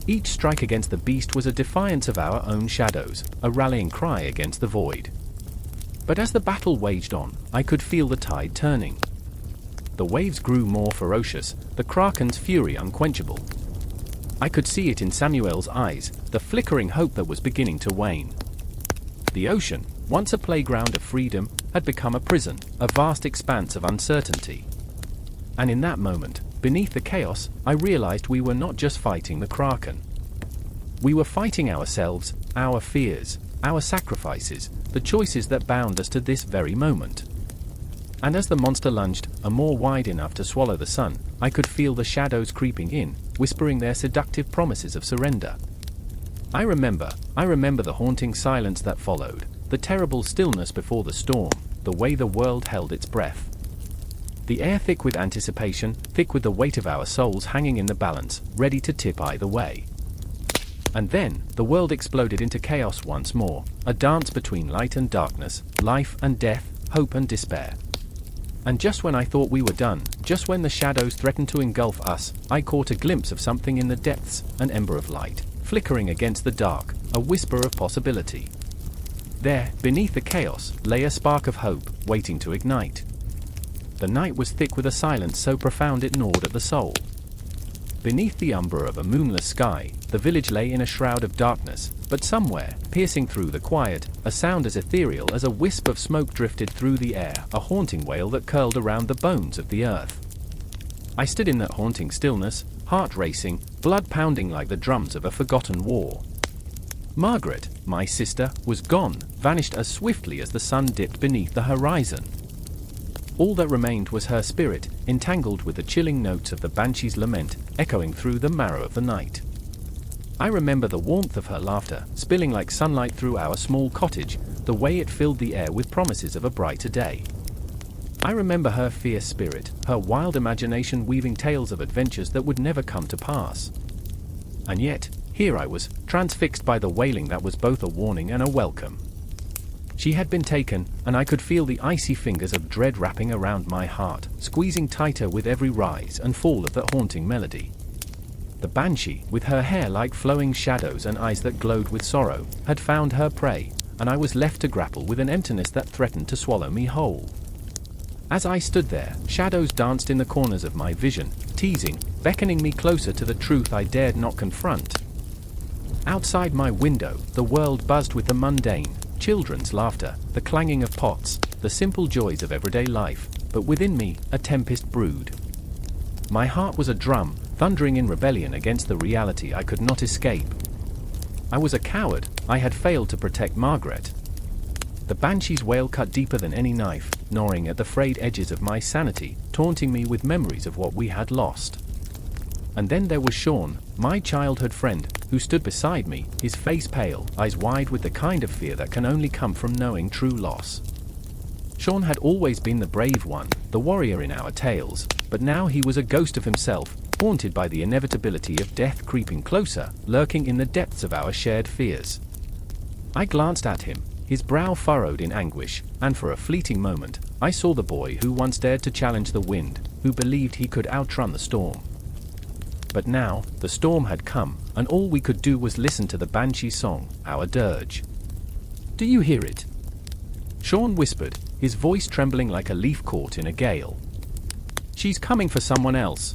Each strike against the beast was a defiance of our own shadows, a rallying cry against the void. But as the battle waged on, I could feel the tide turning. The waves grew more ferocious, the Kraken's fury unquenchable. I could see it in Samuel's eyes, the flickering hope that was beginning to wane. The ocean, once a playground of freedom, had become a prison, a vast expanse of uncertainty. And in that moment, beneath the chaos, I realized we were not just fighting the Kraken. We were fighting ourselves, our fears, our sacrifices, the choices that bound us to this very moment. And as the monster lunged, a more wide enough to swallow the sun, I could feel the shadows creeping in, whispering their seductive promises of surrender. I remember the haunting silence that followed, the terrible stillness before the storm, the way the world held its breath. The air thick with anticipation, thick with the weight of our souls hanging in the balance, ready to tip either way. And then, the world exploded into chaos once more, a dance between light and darkness, life and death, hope and despair. And just when I thought we were done, just when the shadows threatened to engulf us, I caught a glimpse of something in the depths, an ember of light, flickering against the dark, a whisper of possibility. There, beneath the chaos, lay a spark of hope, waiting to ignite. The night was thick with a silence so profound it gnawed at the soul. Beneath the umber of a moonless sky, the village lay in a shroud of darkness, but somewhere, piercing through the quiet, a sound as ethereal as a wisp of smoke drifted through the air, a haunting wail that curled around the bones of the earth. I stood in that haunting stillness, heart racing, blood pounding like the drums of a forgotten war. Margaret, my sister, was gone, vanished as swiftly as the sun dipped beneath the horizon. All that remained was her spirit, entangled with the chilling notes of the banshee's lament, echoing through the marrow of the night. I remember the warmth of her laughter, spilling like sunlight through our small cottage, the way it filled the air with promises of a brighter day. I remember her fierce spirit, her wild imagination weaving tales of adventures that would never come to pass. And yet, here I was, transfixed by the wailing that was both a warning and a welcome. She had been taken, and I could feel the icy fingers of dread wrapping around my heart, squeezing tighter with every rise and fall of that haunting melody. The banshee, with her hair like flowing shadows and eyes that glowed with sorrow, had found her prey, and I was left to grapple with an emptiness that threatened to swallow me whole. As I stood there, shadows danced in the corners of my vision, teasing, beckoning me closer to the truth I dared not confront. Outside my window, the world buzzed with the mundane, children's laughter, the clanging of pots, the simple joys of everyday life, but within me, a tempest brewed. My heart was a drum, thundering in rebellion against the reality I could not escape. I was a coward, I had failed to protect Margaret. The banshee's wail cut deeper than any knife, gnawing at the frayed edges of my sanity, taunting me with memories of what we had lost. And then there was Sean, my childhood friend, who stood beside me, his face pale, eyes wide with the kind of fear that can only come from knowing true loss. Sean had always been the brave one, the warrior in our tales, but now he was a ghost of himself, haunted by the inevitability of death creeping closer, lurking in the depths of our shared fears. I glanced at him, his brow furrowed in anguish, and for a fleeting moment, I saw the boy who once dared to challenge the wind, who believed he could outrun the storm. But now, the storm had come, and all we could do was listen to the banshee song, our dirge. "Do you hear it?" Sean whispered, his voice trembling like a leaf caught in a gale. "She's coming for someone else."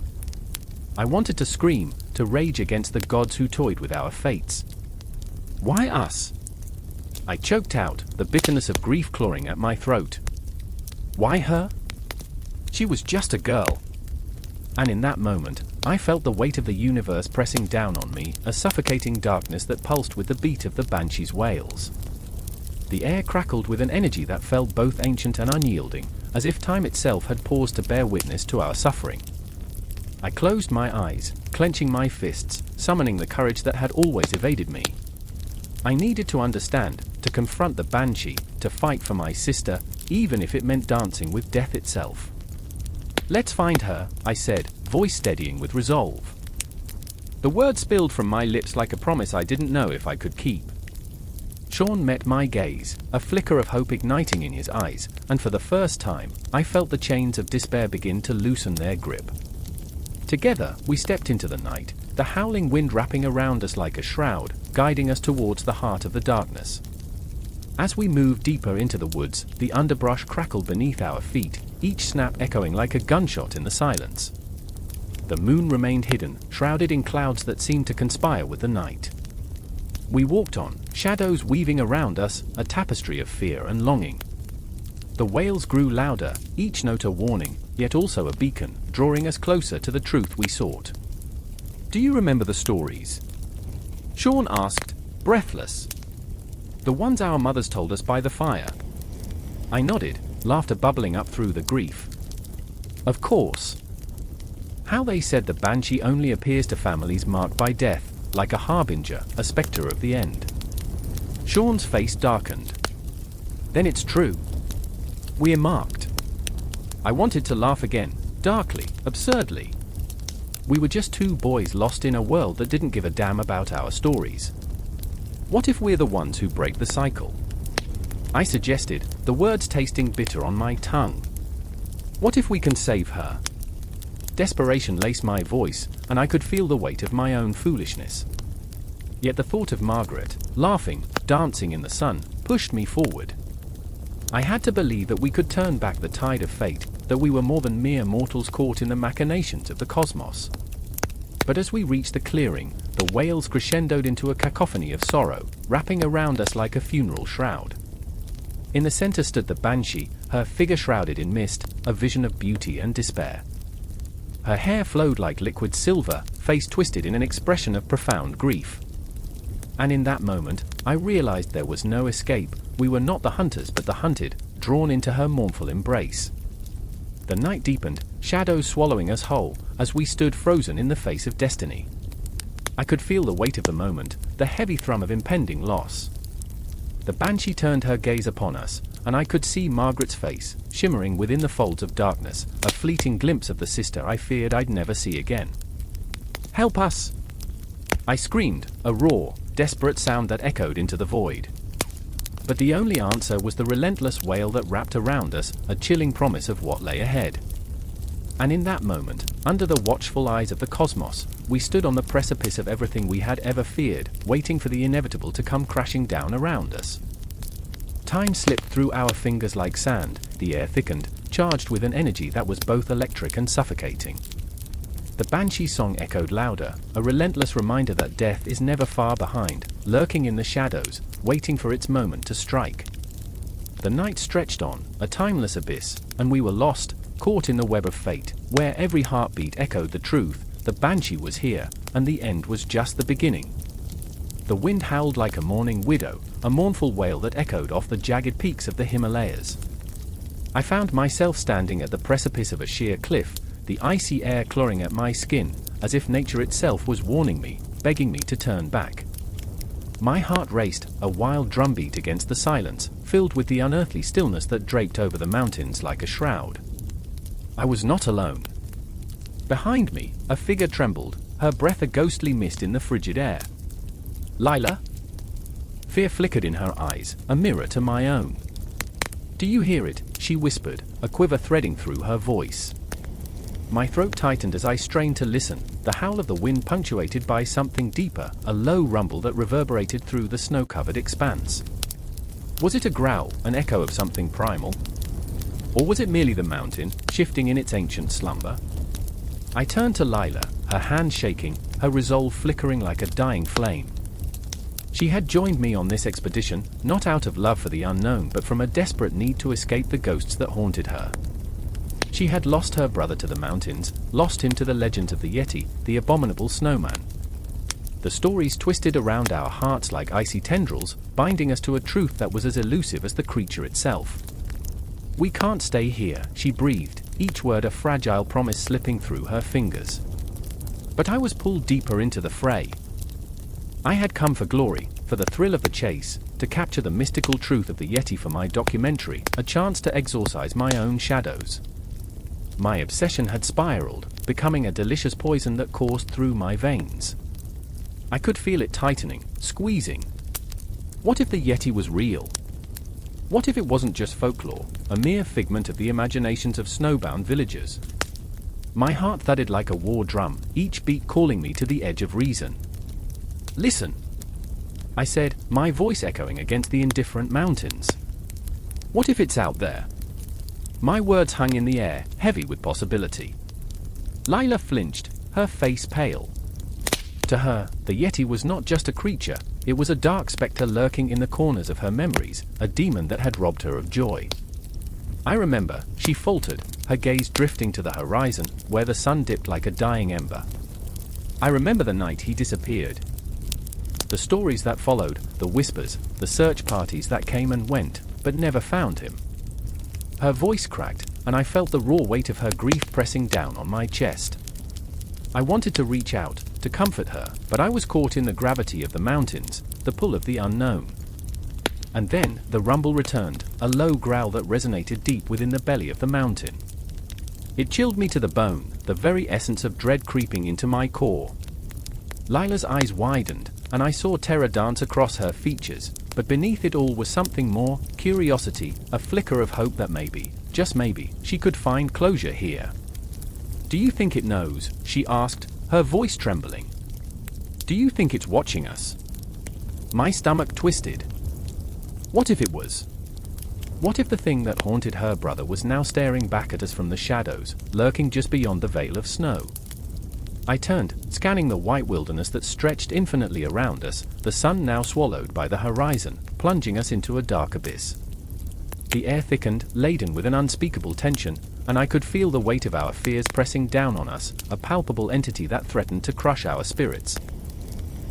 I wanted to scream, to rage against the gods who toyed with our fates. "Why us?" I choked out, the bitterness of grief clawing at my throat. "Why her? She was just a girl." And in that moment, I felt the weight of the universe pressing down on me, a suffocating darkness that pulsed with the beat of the banshee's wails. The air crackled with an energy that felt both ancient and unyielding, as if time itself had paused to bear witness to our suffering. I closed my eyes, clenching my fists, summoning the courage that had always evaded me. I needed to understand, to confront the banshee, to fight for my sister, even if it meant dancing with death itself. "Let's find her," I said, voice steadying with resolve. The words spilled from my lips like a promise I didn't know if I could keep. Sean met my gaze, a flicker of hope igniting in his eyes, and for the first time, I felt the chains of despair begin to loosen their grip. Together, we stepped into the night, the howling wind wrapping around us like a shroud, guiding us towards the heart of the darkness. As we moved deeper into the woods, the underbrush crackled beneath our feet, each snap echoing like a gunshot in the silence. The moon remained hidden, shrouded in clouds that seemed to conspire with the night. We walked on, shadows weaving around us, a tapestry of fear and longing. The wails grew louder, each note a warning, yet also a beacon, drawing us closer to the truth we sought. "Do you remember the stories?" Sean asked, breathless. "The ones our mothers told us by the fire." I nodded, laughter bubbling up through the grief. "Of course. How they said the banshee only appears to families marked by death, like a harbinger, a spectre of the end." Sean's face darkened. "Then it's true. We're marked." I wanted to laugh again, darkly, absurdly. We were just two boys lost in a world that didn't give a damn about our stories. What if we're the ones who break the cycle? I suggested, the words tasting bitter on my tongue. What if we can save her? Desperation laced my voice, and I could feel the weight of my own foolishness. Yet the thought of Margaret, laughing, dancing in the sun, pushed me forward. I had to believe that we could turn back the tide of fate, that we were more than mere mortals caught in the machinations of the cosmos. But as we reached the clearing, the wails crescendoed into a cacophony of sorrow, wrapping around us like a funeral shroud. In the center stood the banshee, her figure shrouded in mist, a vision of beauty and despair. Her hair flowed like liquid silver, face twisted in an expression of profound grief. And in that moment, I realized there was no escape. We were not the hunters but the hunted, drawn into her mournful embrace. The night deepened, shadows swallowing us whole, as we stood frozen in the face of destiny. I could feel the weight of the moment, the heavy thrum of impending loss. The banshee turned her gaze upon us, and I could see Margaret's face, shimmering within the folds of darkness, a fleeting glimpse of the sister I feared I'd never see again. "Help us!" I screamed, a raw, desperate sound that echoed into the void. But the only answer was the relentless wail that wrapped around us, a chilling promise of what lay ahead. And in that moment, under the watchful eyes of the cosmos, we stood on the precipice of everything we had ever feared, waiting for the inevitable to come crashing down around us. Time slipped through our fingers like sand, the air thickened, charged with an energy that was both electric and suffocating. The banshee song echoed louder, a relentless reminder that death is never far behind, lurking in the shadows, waiting for its moment to strike. The night stretched on, a timeless abyss, and we were lost, caught in the web of fate, where every heartbeat echoed the truth. The banshee was here, and the end was just the beginning. The wind howled like a mourning widow, a mournful wail that echoed off the jagged peaks of the Himalayas. I found myself standing at the precipice of a sheer cliff, the icy air clawing at my skin, as if nature itself was warning me, begging me to turn back. My heart raced, a wild drumbeat against the silence, filled with the unearthly stillness that draped over the mountains like a shroud. I was not alone. Behind me, a figure trembled, her breath a ghostly mist in the frigid air. "Lila?" Fear flickered in her eyes, a mirror to my own. "Do you hear it?" she whispered, a quiver threading through her voice. My throat tightened as I strained to listen, the howl of the wind punctuated by something deeper, a low rumble that reverberated through the snow-covered expanse. Was it a growl, an echo of something primal? Or was it merely the mountain, shifting in its ancient slumber? I turned to Lila, her hand shaking, her resolve flickering like a dying flame. She had joined me on this expedition, not out of love for the unknown but from a desperate need to escape the ghosts that haunted her. She had lost her brother to the mountains, lost him to the legends of the Yeti, the abominable snowman. The stories twisted around our hearts like icy tendrils, binding us to a truth that was as elusive as the creature itself. "We can't stay here," she breathed, each word a fragile promise slipping through her fingers. But I was pulled deeper into the fray. I had come for glory, for the thrill of the chase, to capture the mystical truth of the Yeti for my documentary, a chance to exorcise my own shadows. My obsession had spiraled, becoming a delicious poison that coursed through my veins. I could feel it tightening, squeezing. What if the Yeti was real? What if it wasn't just folklore, a mere figment of the imaginations of snowbound villagers? My heart thudded like a war drum, each beat calling me to the edge of reason. "Listen," I said, my voice echoing against the indifferent mountains. "What if it's out there?" My words hung in the air, heavy with possibility. Lila flinched, her face pale. To her, the Yeti was not just a creature, it was a dark specter lurking in the corners of her memories, a demon that had robbed her of joy. "I remember," she faltered, her gaze drifting to the horizon, where the sun dipped like a dying ember. "I remember the night he disappeared. The stories that followed, the whispers, the search parties that came and went, but never found him." Her voice cracked, and I felt the raw weight of her grief pressing down on my chest. I wanted to reach out, to comfort her, but I was caught in the gravity of the mountains, the pull of the unknown. And then, the rumble returned, a low growl that resonated deep within the belly of the mountain. It chilled me to the bone, the very essence of dread creeping into my core. Lila's eyes widened, and I saw terror dance across her features, but beneath it all was something more, curiosity, a flicker of hope that maybe, just maybe, she could find closure here. "Do you think it knows?" she asked, her voice trembling. "Do you think it's watching us?" My stomach twisted. What if it was? What if the thing that haunted her brother was now staring back at us from the shadows, lurking just beyond the veil of snow? I turned, scanning the white wilderness that stretched infinitely around us, the sun now swallowed by the horizon, plunging us into a dark abyss. The air thickened, laden with an unspeakable tension, and I could feel the weight of our fears pressing down on us, a palpable entity that threatened to crush our spirits.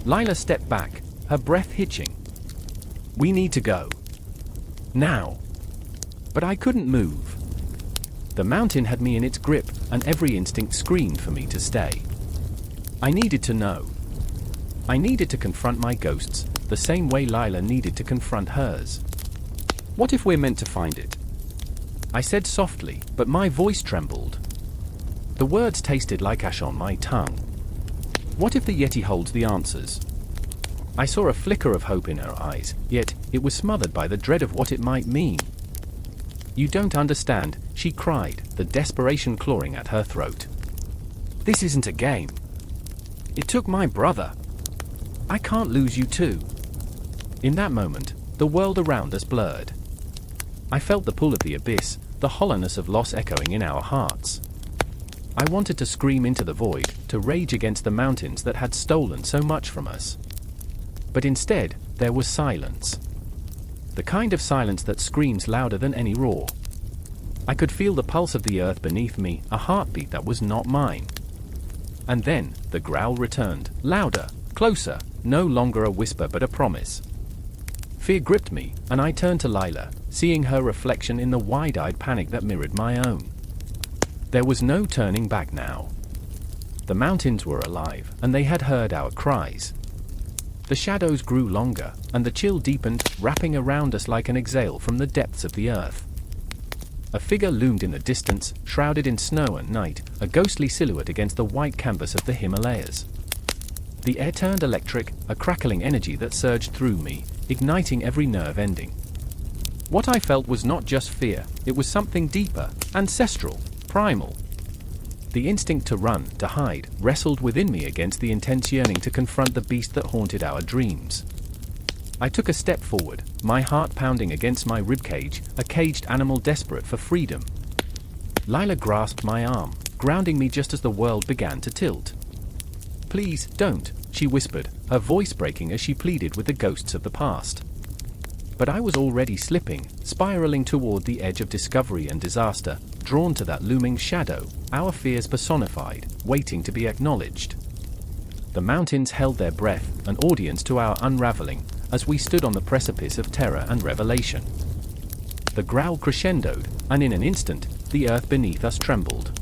Lila stepped back, her breath hitching. "We need to go. Now." But I couldn't move. The mountain had me in its grip, and every instinct screamed for me to stay. I needed to know. I needed to confront my ghosts, the same way Lila needed to confront hers. "What if we're meant to find it?" I said softly, but my voice trembled. The words tasted like ash on my tongue. "What if the Yeti holds the answers?" I saw a flicker of hope in her eyes, yet it was smothered by the dread of what it might mean. "You don't understand," she cried, the desperation clawing at her throat. "This isn't a game. It took my brother. I can't lose you too." In that moment, the world around us blurred. I felt the pull of the abyss, the hollowness of loss echoing in our hearts. I wanted to scream into the void, to rage against the mountains that had stolen so much from us. But instead, there was silence. The kind of silence that screams louder than any roar. I could feel the pulse of the earth beneath me, a heartbeat that was not mine. And then, the growl returned, louder, closer, no longer a whisper but a promise. Fear gripped me, and I turned to Lila, seeing her reflection in the wide-eyed panic that mirrored my own. There was no turning back now. The mountains were alive, and they had heard our cries. The shadows grew longer, and the chill deepened, wrapping around us like an exhale from the depths of the earth. A figure loomed in the distance, shrouded in snow and night, a ghostly silhouette against the white canvas of the Himalayas. The air turned electric, a crackling energy that surged through me, igniting every nerve ending. What I felt was not just fear, it was something deeper, ancestral, primal. The instinct to run, to hide, wrestled within me against the intense yearning to confront the beast that haunted our dreams. I took a step forward, my heart pounding against my ribcage, a caged animal desperate for freedom. Lila grasped my arm, grounding me just as the world began to tilt. "Please, don't," she whispered, her voice breaking as she pleaded with the ghosts of the past. But I was already slipping, spiraling toward the edge of discovery and disaster, drawn to that looming shadow, our fears personified, waiting to be acknowledged. The mountains held their breath, an audience to our unraveling, as we stood on the precipice of terror and revelation. The growl crescendoed, and in an instant, the earth beneath us trembled.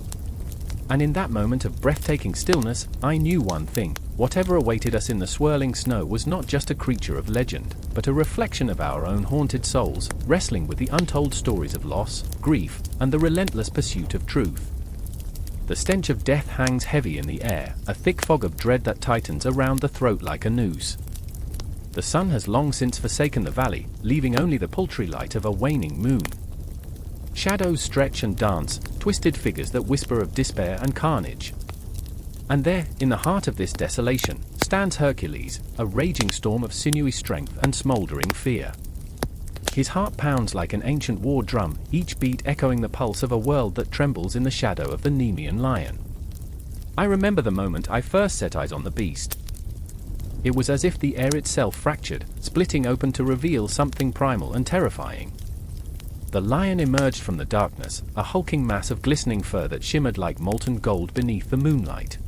And in that moment of breathtaking stillness, I knew one thing: whatever awaited us in the swirling snow was not just a creature of legend, but a reflection of our own haunted souls, wrestling with the untold stories of loss, grief, and the relentless pursuit of truth. The stench of death hangs heavy in the air, a thick fog of dread that tightens around the throat like a noose. The sun has long since forsaken the valley, leaving only the paltry light of a waning moon. Shadows stretch and dance, twisted figures that whisper of despair and carnage. And there, in the heart of this desolation, stands Hercules, a raging storm of sinewy strength and smoldering fear. His heart pounds like an ancient war drum, each beat echoing the pulse of a world that trembles in the shadow of the Nemean lion. I remember the moment I first set eyes on the beast. It was as if the air itself fractured, splitting open to reveal something primal and terrifying. The lion emerged from the darkness, a hulking mass of glistening fur that shimmered like molten gold beneath the moonlight.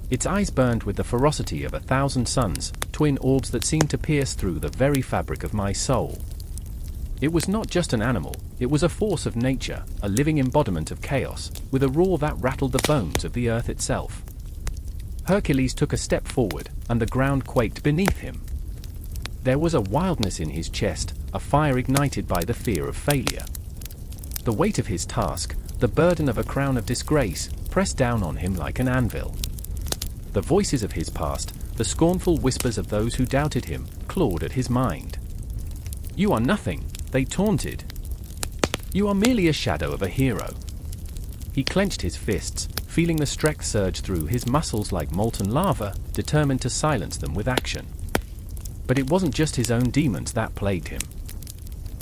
Its eyes burned with the ferocity of 1,000 suns, twin orbs that seemed to pierce through the very fabric of my soul. It was not just an animal, it was a force of nature, a living embodiment of chaos, with a roar that rattled the bones of the earth itself. Hercules took a step forward, and the ground quaked beneath him. There was a wildness in his chest, a fire ignited by the fear of failure. The weight of his task, the burden of a crown of disgrace, pressed down on him like an anvil. The voices of his past, the scornful whispers of those who doubted him, clawed at his mind. "You are nothing," they taunted. "You are merely a shadow of a hero." He clenched his fists, feeling the strength surge through his muscles like molten lava, determined to silence them with action. But it wasn't just his own demons that plagued him.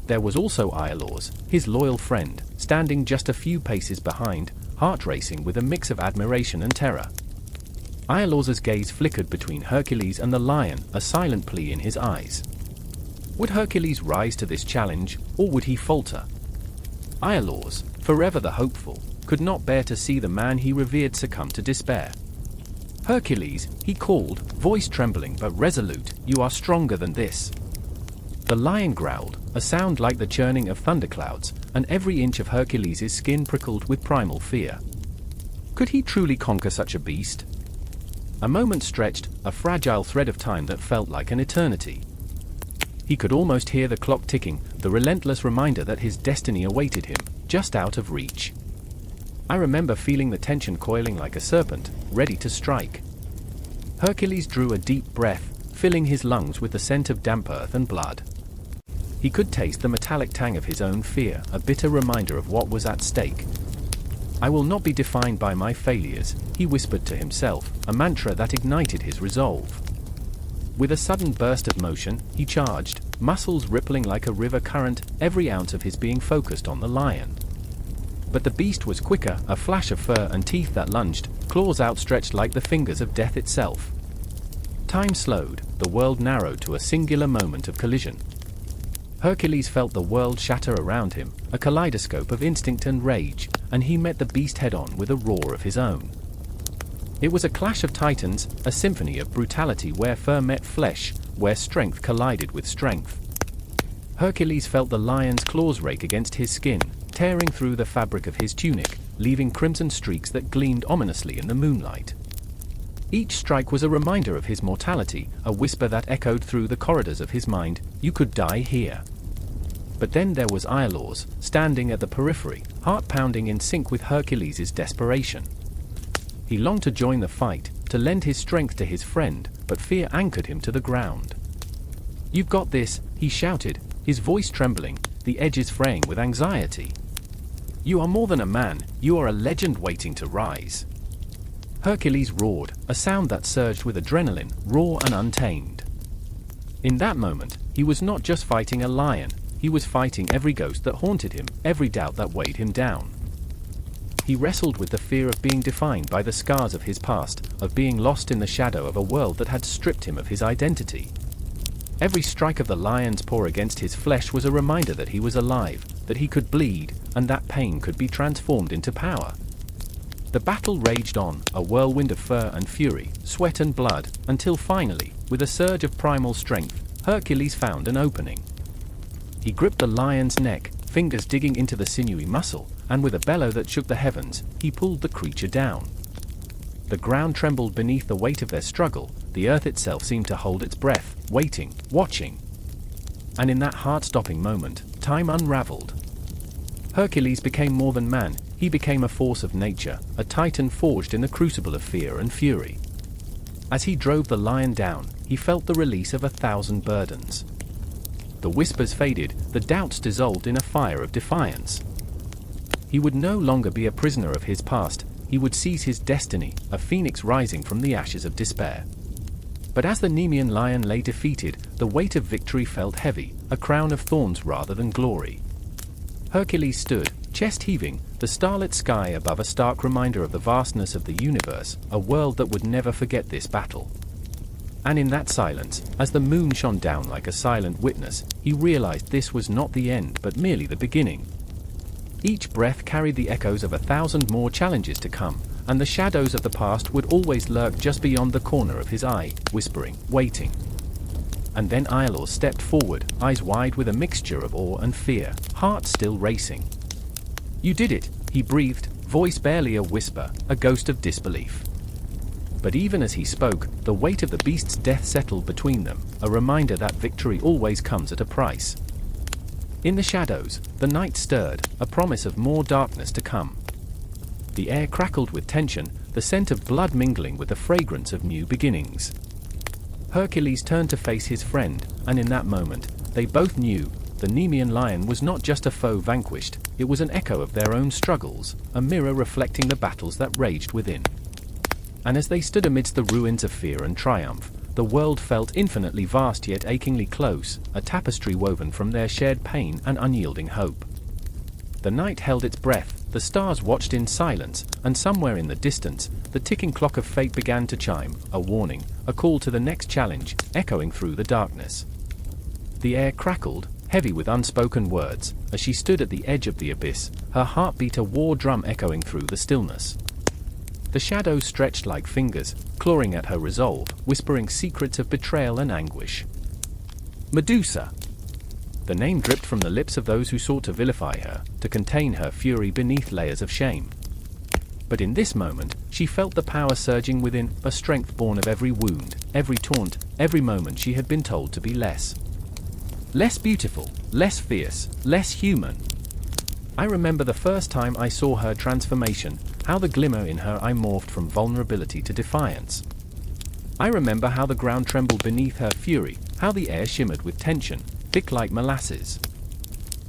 There was also Iolaus, his loyal friend, standing just a few paces behind, heart racing with a mix of admiration and terror. Iolaus's gaze flickered between Hercules and the lion, a silent plea in his eyes. Would Hercules rise to this challenge, or would he falter? Iolaus, forever the hopeful, could not bear to see the man he revered succumb to despair. "Hercules," he called, voice trembling but resolute, "you are stronger than this." The lion growled, a sound like the churning of thunderclouds, and every inch of Hercules' skin prickled with primal fear. Could he truly conquer such a beast? A moment stretched, a fragile thread of time that felt like an eternity. He could almost hear the clock ticking, the relentless reminder that his destiny awaited him, just out of reach. I remember feeling the tension coiling like a serpent, ready to strike. Hercules drew a deep breath, filling his lungs with the scent of damp earth and blood. He could taste the metallic tang of his own fear, a bitter reminder of what was at stake. "I will not be defined by my failures," he whispered to himself, a mantra that ignited his resolve. With a sudden burst of motion, he charged, muscles rippling like a river current, every ounce of his being focused on the lion. But the beast was quicker, a flash of fur and teeth that lunged, claws outstretched like the fingers of death itself. Time slowed, the world narrowed to a singular moment of collision. Hercules felt the world shatter around him, a kaleidoscope of instinct and rage, and he met the beast head-on with a roar of his own. It was a clash of titans, a symphony of brutality where fur met flesh, where strength collided with strength. Hercules felt the lion's claws rake against his skin, tearing through the fabric of his tunic, leaving crimson streaks that gleamed ominously in the moonlight. Each strike was a reminder of his mortality, a whisper that echoed through the corridors of his mind, "You could die here." But then there was Iolaus, standing at the periphery, heart pounding in sync with Hercules' desperation. He longed to join the fight, to lend his strength to his friend, but fear anchored him to the ground. "You've got this," he shouted, his voice trembling, the edges fraying with anxiety. You are more than a man, you are a legend waiting to rise." Hercules roared, a sound that surged with adrenaline, raw and untamed. In that moment, he was not just fighting a lion, he was fighting every ghost that haunted him, every doubt that weighed him down. He wrestled with the fear of being defined by the scars of his past, of being lost in the shadow of a world that had stripped him of his identity. Every strike of the lion's paw against his flesh was a reminder that he was alive, that he could bleed, and that pain could be transformed into power. The battle raged on, a whirlwind of fur and fury, sweat and blood, until finally, with a surge of primal strength, Hercules found an opening. He gripped the lion's neck, fingers digging into the sinewy muscle, and with a bellow that shook the heavens, he pulled the creature down. The ground trembled beneath the weight of their struggle, the earth itself seemed to hold its breath, waiting, watching. And in that heart-stopping moment, time unraveled. Hercules became more than man, he became a force of nature, a titan forged in the crucible of fear and fury. As he drove the lion down, he felt the release of 1,000 burdens. The whispers faded, the doubts dissolved in a fire of defiance. He would no longer be a prisoner of his past, he would seize his destiny, a phoenix rising from the ashes of despair. But as the Nemean lion lay defeated, the weight of victory felt heavy, a crown of thorns rather than glory. Hercules stood, chest heaving, the starlit sky above, a stark reminder of the vastness of the universe, a world that would never forget this battle. And in that silence, as the moon shone down like a silent witness, he realized this was not the end but merely the beginning. Each breath carried the echoes of 1,000 more challenges to come, and the shadows of the past would always lurk just beyond the corner of his eye, whispering, waiting. And then Iolaus stepped forward, eyes wide with a mixture of awe and fear, heart still racing. "You did it," he breathed, voice barely a whisper, a ghost of disbelief. But even as he spoke, the weight of the beast's death settled between them, a reminder that victory always comes at a price. In the shadows, the night stirred, a promise of more darkness to come. The air crackled with tension, the scent of blood mingling with the fragrance of new beginnings. Hercules turned to face his friend, and in that moment, they both knew, the Nemean lion was not just a foe vanquished, it was an echo of their own struggles, a mirror reflecting the battles that raged within. And as they stood amidst the ruins of fear and triumph, the world felt infinitely vast yet achingly close, a tapestry woven from their shared pain and unyielding hope. The night held its breath, the stars watched in silence, and somewhere in the distance, the ticking clock of fate began to chime, a warning, a call to the next challenge, echoing through the darkness. The air crackled, heavy with unspoken words, as she stood at the edge of the abyss, her heartbeat a war drum echoing through the stillness. The shadows stretched like fingers, clawing at her resolve, whispering secrets of betrayal and anguish. Medusa! The name dripped from the lips of those who sought to vilify her, to contain her fury beneath layers of shame. But in this moment, she felt the power surging within, a strength born of every wound, every taunt, every moment she had been told to be less. Less beautiful, less fierce, less human. I remember the first time I saw her transformation, how the glimmer in her eye morphed from vulnerability to defiance. I remember how the ground trembled beneath her fury, how the air shimmered with tension, thick like molasses.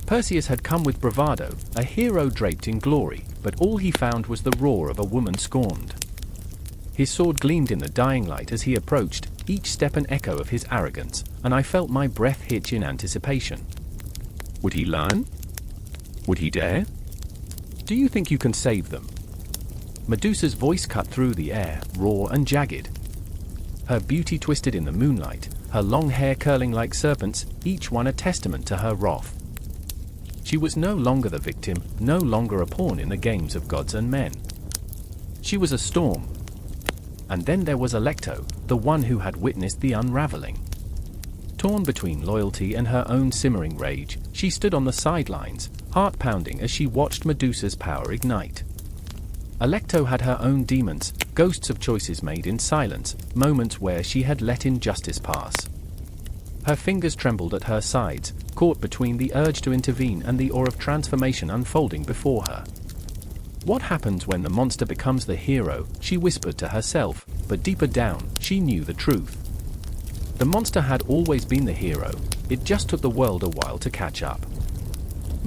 Perseus had come with bravado, a hero draped in glory, but all he found was the roar of a woman scorned. His sword gleamed in the dying light as he approached, each step an echo of his arrogance, and I felt my breath hitch in anticipation. Would he learn? Would he dare? Do you think you can save them? Medusa's voice cut through the air, raw and jagged. Her beauty twisted in the moonlight, her long hair curling like serpents, each one a testament to her wrath. She was no longer the victim, no longer a pawn in the games of gods and men. She was a storm. And then there was Alecto, the one who had witnessed the unraveling. Torn between loyalty and her own simmering rage, she stood on the sidelines, heart pounding as she watched Medusa's power ignite. Alecto had her own demons, ghosts of choices made in silence, moments where she had let injustice pass. Her fingers trembled at her sides, caught between the urge to intervene and the awe of transformation unfolding before her. What happens when the monster becomes the hero, she whispered to herself, but deeper down, she knew the truth. The monster had always been the hero, it just took the world a while to catch up.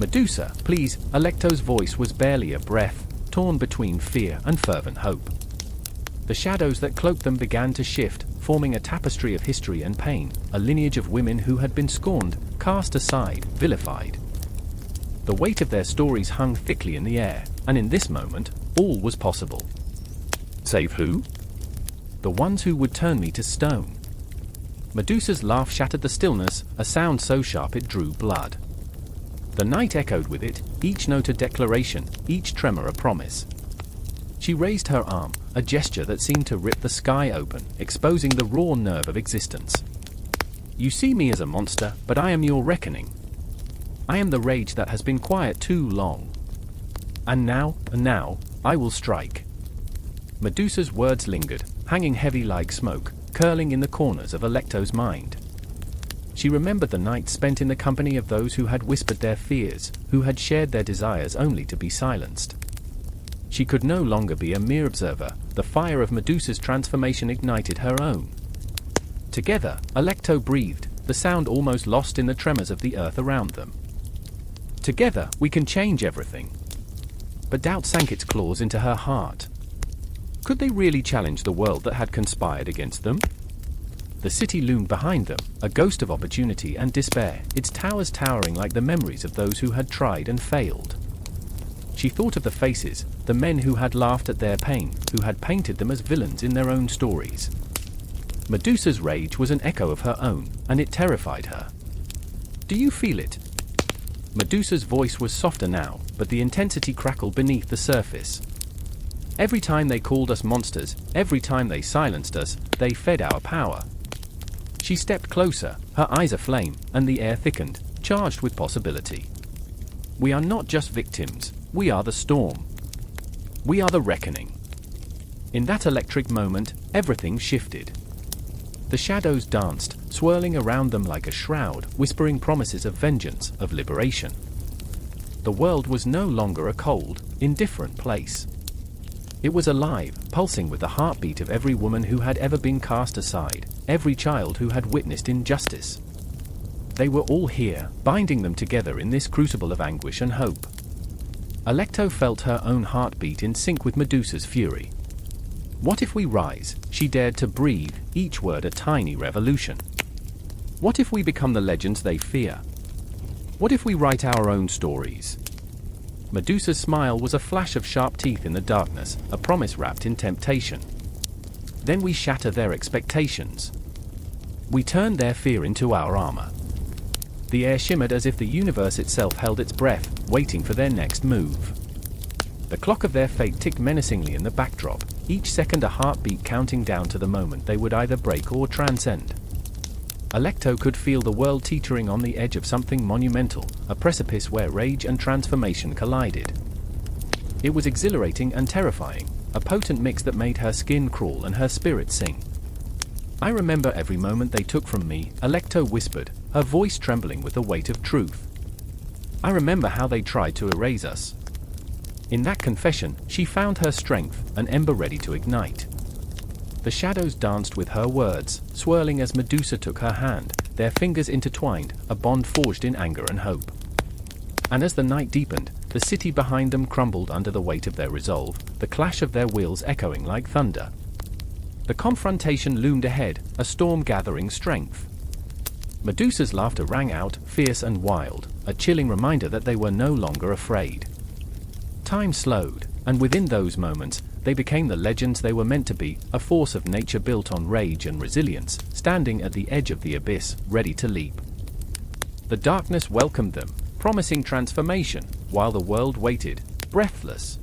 Medusa, please." Alecto's voice was barely a breath, torn between fear and fervent hope. The shadows that cloaked them began to shift, forming a tapestry of history and pain, a lineage of women who had been scorned, cast aside, vilified. The weight of their stories hung thickly in the air, and in this moment, all was possible. Save who? The ones who would turn me to stone. Medusa's laugh shattered the stillness, a sound so sharp it drew blood. The night echoed with it, each note a declaration, each tremor a promise. She raised her arm, a gesture that seemed to rip the sky open, exposing the raw nerve of existence. "You see me as a monster, but I am your reckoning. I am the rage that has been quiet too long. And now, I will strike." Medusa's words lingered, hanging heavy like smoke, curling in the corners of Alecto's mind. She remembered the nights spent in the company of those who had whispered their fears, who had shared their desires only to be silenced. She could no longer be a mere observer. The fire of Medusa's transformation ignited her own. Together, Alecto breathed, the sound almost lost in the tremors of the earth around them. "Together, we can change everything." But doubt sank its claws into her heart. Could they really challenge the world that had conspired against them? The city loomed behind them, a ghost of opportunity and despair, its towers towering like the memories of those who had tried and failed. She thought of the faces, the men who had laughed at their pain, who had painted them as villains in their own stories. Medusa's rage was an echo of her own, and it terrified her. "Do you feel it?" Medusa's voice was softer now, but the intensity crackled beneath the surface. "Every time they called us monsters, every time they silenced us, they fed our power." She stepped closer, her eyes aflame, and the air thickened, charged with possibility. "We are not just victims, we are the storm. We are the reckoning." In that electric moment, everything shifted. The shadows danced, swirling around them like a shroud, whispering promises of vengeance, of liberation. The world was no longer a cold, indifferent place. It was alive, pulsing with the heartbeat of every woman who had ever been cast aside, every child who had witnessed injustice. They were all here, binding them together in this crucible of anguish and hope. Alecto felt her own heartbeat in sync with Medusa's fury. "What if we rise?" She dared to breathe, each word a tiny revolution. "What if we become the legends they fear? What if we write our own stories?" Medusa's smile was a flash of sharp teeth in the darkness, a promise wrapped in temptation. "Then we shatter their expectations. We turn their fear into our armor." The air shimmered as if the universe itself held its breath, waiting for their next move. The clock of their fate ticked menacingly in the backdrop, each second a heartbeat counting down to the moment they would either break or transcend. Alecto could feel the world teetering on the edge of something monumental, a precipice where rage and transformation collided. It was exhilarating and terrifying, a potent mix that made her skin crawl and her spirit sing. "I remember every moment they took from me," Alecto whispered, her voice trembling with the weight of truth. "I remember how they tried to erase us." In that confession, she found her strength, an ember ready to ignite. The shadows danced with her words, swirling as Medusa took her hand, their fingers intertwined, a bond forged in anger and hope. And as the night deepened, the city behind them crumbled under the weight of their resolve, the clash of their wheels echoing like thunder. The confrontation loomed ahead, a storm gathering strength. Medusa's laughter rang out, fierce and wild, a chilling reminder that they were no longer afraid. Time slowed, and within those moments, they became the legends they were meant to be, a force of nature built on rage and resilience, standing at the edge of the abyss, ready to leap. The darkness welcomed them, promising transformation, while the world waited, breathless.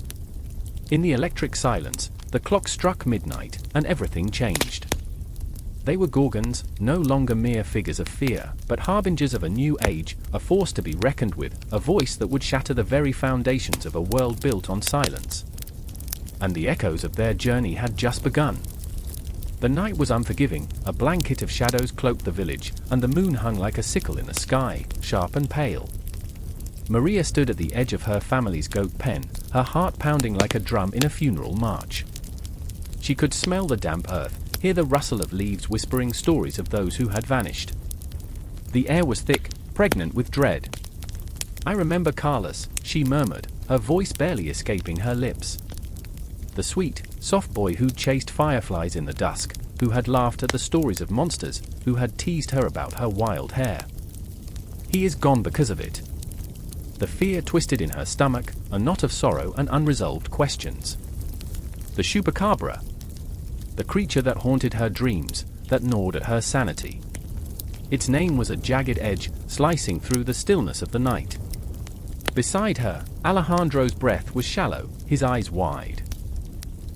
In the electric silence, the clock struck midnight, and everything changed. They were Gorgons, no longer mere figures of fear, but harbingers of a new age, a force to be reckoned with, a voice that would shatter the very foundations of a world built on silence. And the echoes of their journey had just begun. The night was unforgiving, a blanket of shadows cloaked the village, and the moon hung like a sickle in the sky, sharp and pale. Maria stood at the edge of her family's goat pen, her heart pounding like a drum in a funeral march. She could smell the damp earth, hear the rustle of leaves whispering stories of those who had vanished. The air was thick, pregnant with dread. "I remember Carlos," she murmured, her voice barely escaping her lips. The sweet, soft boy who'd chased fireflies in the dusk, who had laughed at the stories of monsters, who had teased her about her wild hair. He is gone because of it. The fear twisted in her stomach, a knot of sorrow and unresolved questions. The chupacabra. The creature that haunted her dreams, that gnawed at her sanity. Its name was a jagged edge, slicing through the stillness of the night. Beside her, Alejandro's breath was shallow, his eyes wide.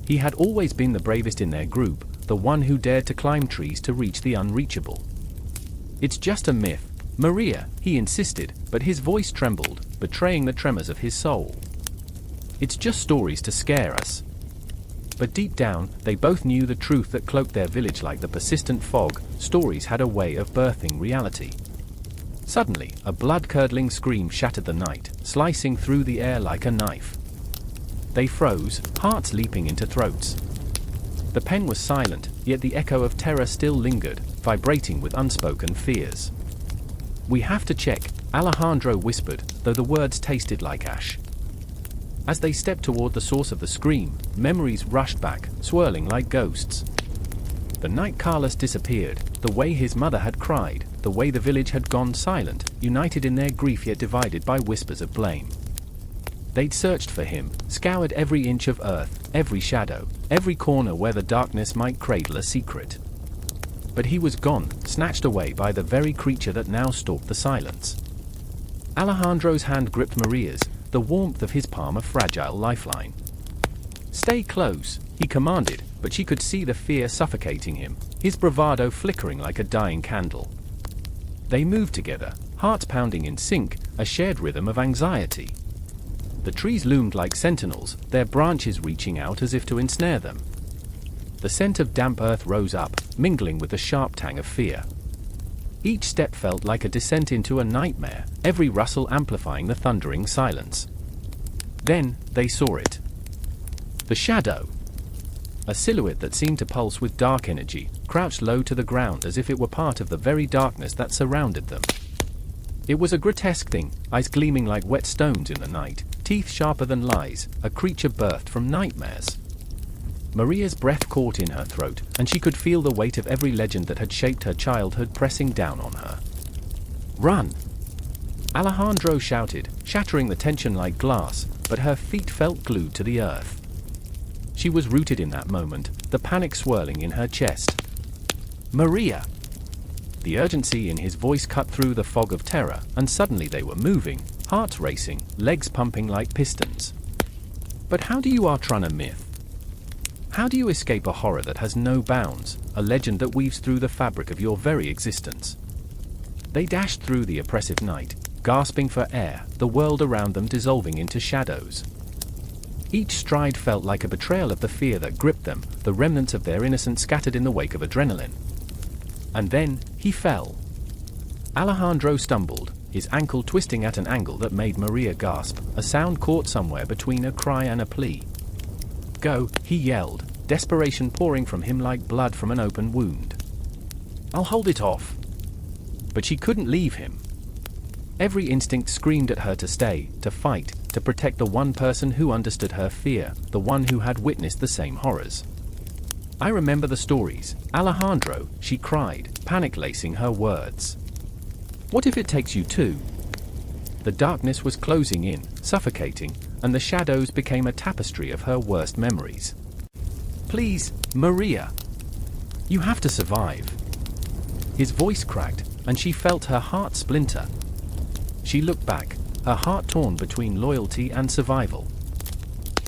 He had always been the bravest in their group, the one who dared to climb trees to reach the unreachable. "It's just a myth, Maria," he insisted, but his voice trembled, betraying the tremors of his soul. "It's just stories to scare us." But deep down, they both knew the truth that cloaked their village like the persistent fog. Stories had a way of birthing reality. Suddenly, a blood-curdling scream shattered the night, slicing through the air like a knife. They froze, hearts leaping into throats. The pen was silent, yet the echo of terror still lingered, vibrating with unspoken fears. "We have to check," Alejandro whispered, though the words tasted like ash. As they stepped toward the source of the scream, memories rushed back, swirling like ghosts. The night Carlos disappeared, the way his mother had cried, the way the village had gone silent, united in their grief yet divided by whispers of blame. They'd searched for him, scoured every inch of earth, every shadow, every corner where the darkness might cradle a secret. But he was gone, snatched away by the very creature that now stalked the silence. Alejandro's hand gripped Maria's, the warmth of his palm a fragile lifeline. "Stay close," he commanded, but she could see the fear suffocating him, his bravado flickering like a dying candle. They moved together, hearts pounding in sync, a shared rhythm of anxiety. The trees loomed like sentinels, their branches reaching out as if to ensnare them. The scent of damp earth rose up, mingling with the sharp tang of fear. Each step felt like a descent into a nightmare, every rustle amplifying the thundering silence. Then, they saw it. The shadow. A silhouette that seemed to pulse with dark energy, crouched low to the ground as if it were part of the very darkness that surrounded them. It was a grotesque thing, eyes gleaming like wet stones in the night, teeth sharper than lies, a creature birthed from nightmares. Maria's breath caught in her throat, and she could feel the weight of every legend that had shaped her childhood pressing down on her. "Run!" Alejandro shouted, shattering the tension like glass, but her feet felt glued to the earth. She was rooted in that moment, the panic swirling in her chest. "Maria!" The urgency in his voice cut through the fog of terror, and suddenly they were moving, hearts racing, legs pumping like pistons. But how do you outrun a myth? How do you escape a horror that has no bounds, a legend that weaves through the fabric of your very existence? They dashed through the oppressive night, gasping for air, the world around them dissolving into shadows. Each stride felt like a betrayal of the fear that gripped them, the remnants of their innocence scattered in the wake of adrenaline. And then, he fell. Alejandro stumbled, his ankle twisting at an angle that made Maria gasp, a sound caught somewhere between a cry and a plea. "Go," he yelled, desperation pouring from him like blood from an open wound. "I'll hold it off." But she couldn't leave him. Every instinct screamed at her to stay, to fight, to protect the one person who understood her fear, the one who had witnessed the same horrors. "I remember the stories, Alejandro," she cried, panic lacing her words. "What if it takes you too?" The darkness was closing in, suffocating, and the shadows became a tapestry of her worst memories. "Please, Maria. You have to survive." His voice cracked, and she felt her heart splinter. She looked back, her heart torn between loyalty and survival.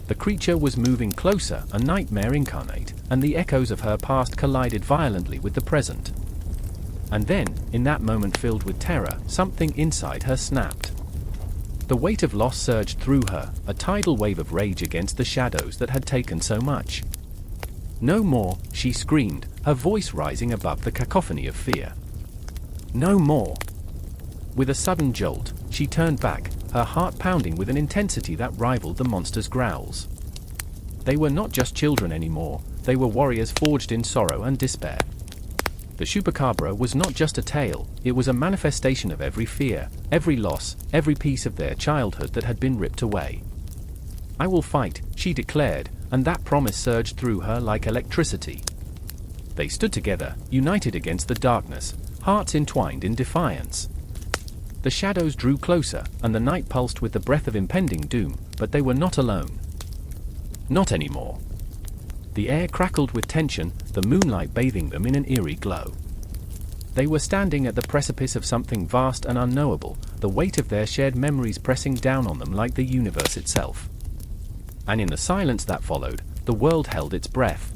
The creature was moving closer, a nightmare incarnate, and the echoes of her past collided violently with the present. And then, in that moment filled with terror, something inside her snapped. The weight of loss surged through her, a tidal wave of rage against the shadows that had taken so much. "No more," she screamed, her voice rising above the cacophony of fear. "No more." With a sudden jolt, she turned back, her heart pounding with an intensity that rivaled the monster's growls. They were not just children anymore, they were warriors forged in sorrow and despair. The chupacabra was not just a tale, it was a manifestation of every fear, every loss, every piece of their childhood that had been ripped away. "I will fight," she declared, and that promise surged through her like electricity. They stood together, united against the darkness, hearts entwined in defiance. The shadows drew closer, and the night pulsed with the breath of impending doom, but they were not alone. Not anymore. The air crackled with tension, the moonlight bathing them in an eerie glow. They were standing at the precipice of something vast and unknowable, the weight of their shared memories pressing down on them like the universe itself. And in the silence that followed, the world held its breath.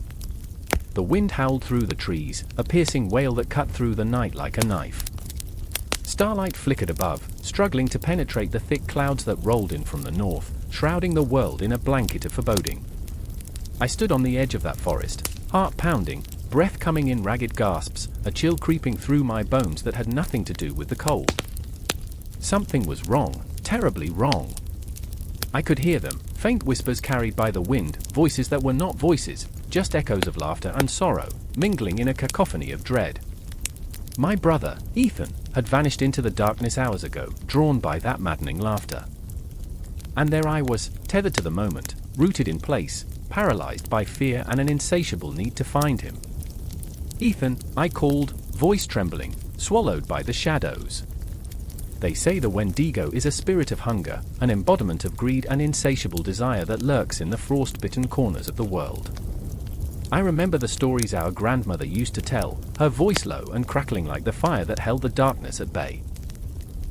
The wind howled through the trees, a piercing wail that cut through the night like a knife. Starlight flickered above, struggling to penetrate the thick clouds that rolled in from the north, shrouding the world in a blanket of foreboding. I stood on the edge of that forest, heart pounding, breath coming in ragged gasps, a chill creeping through my bones that had nothing to do with the cold. Something was wrong, terribly wrong. I could hear them, faint whispers carried by the wind, voices that were not voices, just echoes of laughter and sorrow, mingling in a cacophony of dread. My brother, Ethan, had vanished into the darkness hours ago, drawn by that maddening laughter. And there I was, tethered to the moment, rooted in place, paralyzed by fear and an insatiable need to find him. "Ethan," I called, voice trembling, swallowed by the shadows. They say the Wendigo is a spirit of hunger, an embodiment of greed and insatiable desire that lurks in the frost-bitten corners of the world. I remember the stories our grandmother used to tell, her voice low and crackling like the fire that held the darkness at bay.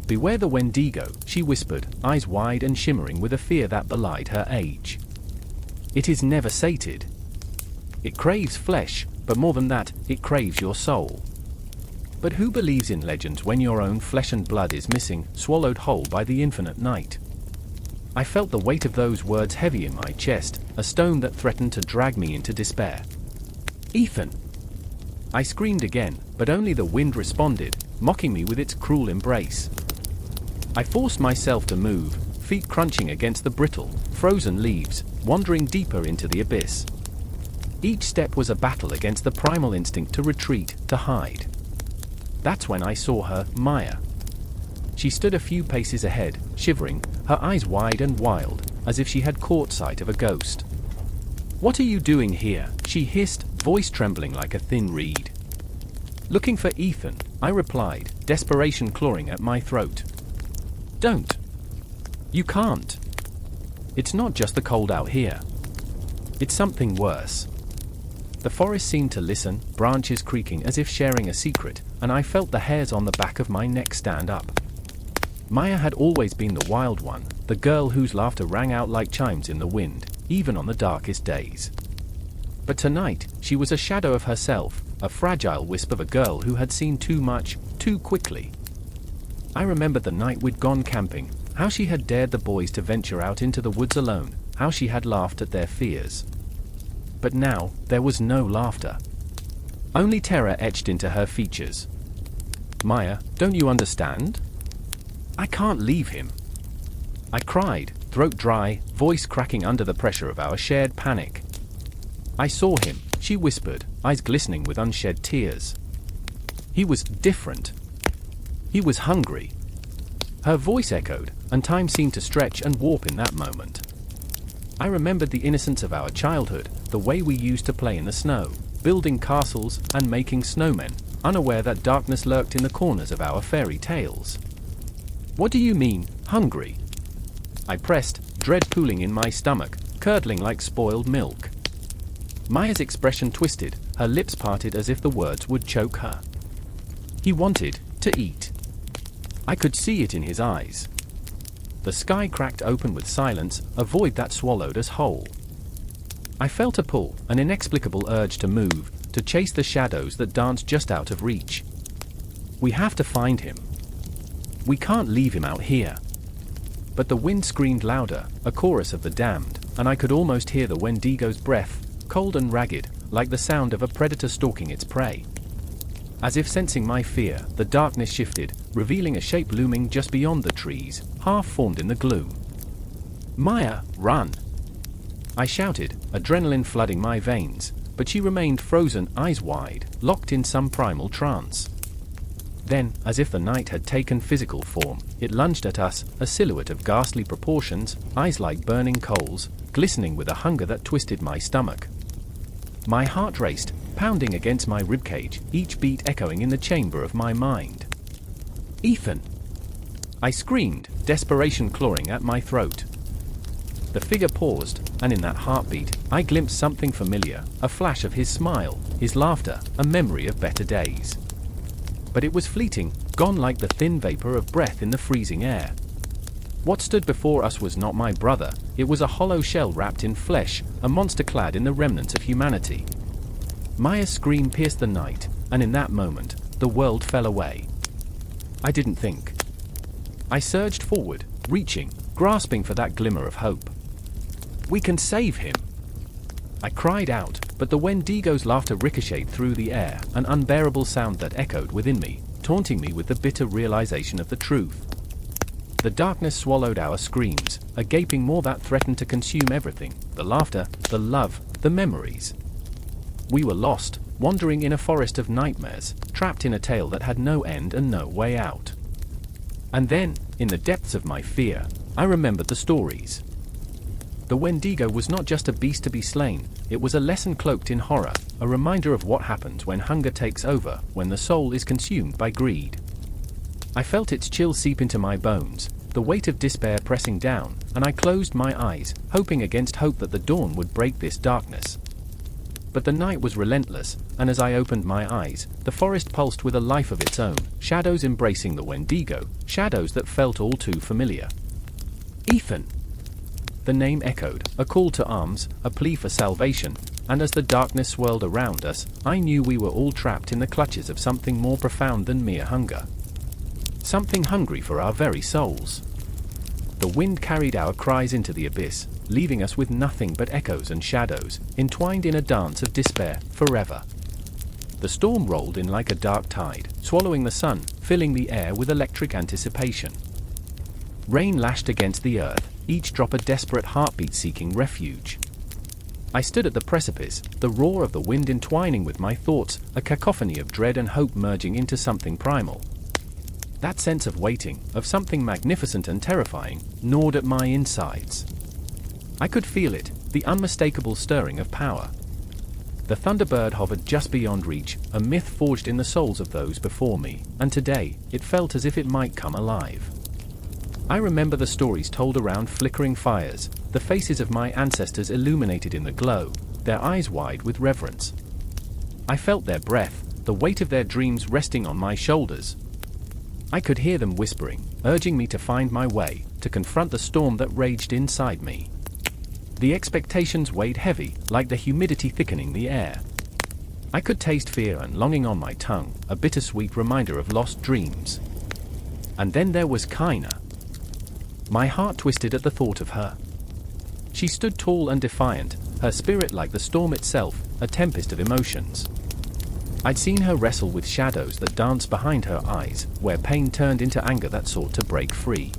"Beware the Wendigo," she whispered, eyes wide and shimmering with a fear that belied her age. "It is never sated. It craves flesh, but more than that, it craves your soul." But who believes in legends when your own flesh and blood is missing, swallowed whole by the infinite night? I felt the weight of those words heavy in my chest, a stone that threatened to drag me into despair. "Ethan!" I screamed again, but only the wind responded, mocking me with its cruel embrace. I forced myself to move, feet crunching against the brittle, frozen leaves, wandering deeper into the abyss. Each step was a battle against the primal instinct to retreat, to hide. That's when I saw her, Maya. She stood a few paces ahead, shivering, her eyes wide and wild, as if she had caught sight of a ghost. "What are you doing here?" she hissed, voice trembling like a thin reed. "Looking for Ethan," I replied, desperation clawing at my throat. "Don't. You can't. It's not just the cold out here. It's something worse." The forest seemed to listen, branches creaking as if sharing a secret, and I felt the hairs on the back of my neck stand up. Maya had always been the wild one, the girl whose laughter rang out like chimes in the wind, even on the darkest days. But tonight, she was a shadow of herself, a fragile wisp of a girl who had seen too much, too quickly. I remembered the night we'd gone camping, how she had dared the boys to venture out into the woods alone, how she had laughed at their fears. But now, there was no laughter. Only terror etched into her features. "Maya, don't you understand? I can't leave him." I cried, throat dry, voice cracking under the pressure of our shared panic. "I saw him," she whispered, eyes glistening with unshed tears. "He was different. He was hungry." Her voice echoed, and time seemed to stretch and warp in that moment. I remembered the innocence of our childhood, the way we used to play in the snow, building castles and making snowmen, unaware that darkness lurked in the corners of our fairy tales. "What do you mean, hungry?" I pressed, dread pooling in my stomach, curdling like spoiled milk. Maya's expression twisted, her lips parted as if the words would choke her. "He wanted to eat." I could see it in his eyes. The sky cracked open with silence, a void that swallowed us whole. I felt a pull, an inexplicable urge to move, to chase the shadows that danced just out of reach. "We have to find him. We can't leave him out here." But the wind screamed louder, a chorus of the damned, and I could almost hear the Wendigo's breath, cold and ragged, like the sound of a predator stalking its prey. As if sensing my fear, the darkness shifted, revealing a shape looming just beyond the trees, half-formed in the gloom. "Maya, run!" I shouted, adrenaline flooding my veins, but she remained frozen, eyes wide, locked in some primal trance. Then, as if the night had taken physical form, it lunged at us, a silhouette of ghastly proportions, eyes like burning coals, glistening with a hunger that twisted my stomach. My heart raced, pounding against my ribcage, each beat echoing in the chamber of my mind. "Ethan!" I screamed, desperation clawing at my throat. The figure paused, and in that heartbeat, I glimpsed something familiar, a flash of his smile, his laughter, a memory of better days. But it was fleeting, gone like the thin vapor of breath in the freezing air. What stood before us was not my brother, it was a hollow shell wrapped in flesh, a monster clad in the remnants of humanity. Maya's scream pierced the night, and in that moment, the world fell away. I didn't think. I surged forward, reaching, grasping for that glimmer of hope. "We can save him!" I cried out, but the Wendigo's laughter ricocheted through the air, an unbearable sound that echoed within me, taunting me with the bitter realization of the truth. The darkness swallowed our screams, a gaping maw that threatened to consume everything, the laughter, the love, the memories. We were lost, wandering in a forest of nightmares, trapped in a tale that had no end and no way out. And then, in the depths of my fear, I remembered the stories. The Wendigo was not just a beast to be slain, it was a lesson cloaked in horror, a reminder of what happens when hunger takes over, when the soul is consumed by greed. I felt its chill seep into my bones, the weight of despair pressing down, and I closed my eyes, hoping against hope that the dawn would break this darkness. But the night was relentless, and as I opened my eyes, the forest pulsed with a life of its own, shadows embracing the Wendigo, shadows that felt all too familiar. "Ethan!" The name echoed, a call to arms, a plea for salvation, and as the darkness swirled around us, I knew we were all trapped in the clutches of something more profound than mere hunger. Something hungry for our very souls. The wind carried our cries into the abyss, leaving us with nothing but echoes and shadows, entwined in a dance of despair, forever. The storm rolled in like a dark tide, swallowing the sun, filling the air with electric anticipation. Rain lashed against the earth, each drop a desperate heartbeat seeking refuge. I stood at the precipice, the roar of the wind entwining with my thoughts, a cacophony of dread and hope merging into something primal. That sense of waiting, of something magnificent and terrifying, gnawed at my insides. I could feel it, the unmistakable stirring of power. The Thunderbird hovered just beyond reach, a myth forged in the souls of those before me, and today, it felt as if it might come alive. I remember the stories told around flickering fires, the faces of my ancestors illuminated in the glow, their eyes wide with reverence. I felt their breath, the weight of their dreams resting on my shoulders. I could hear them whispering, urging me to find my way, to confront the storm that raged inside me. The expectations weighed heavy, like the humidity thickening the air. I could taste fear and longing on my tongue, a bittersweet reminder of lost dreams. And then there was Qilin. My heart twisted at the thought of her. She stood tall and defiant, her spirit like the storm itself, a tempest of emotions. I'd seen her wrestle with shadows that danced behind her eyes, where pain turned into anger that sought to break free.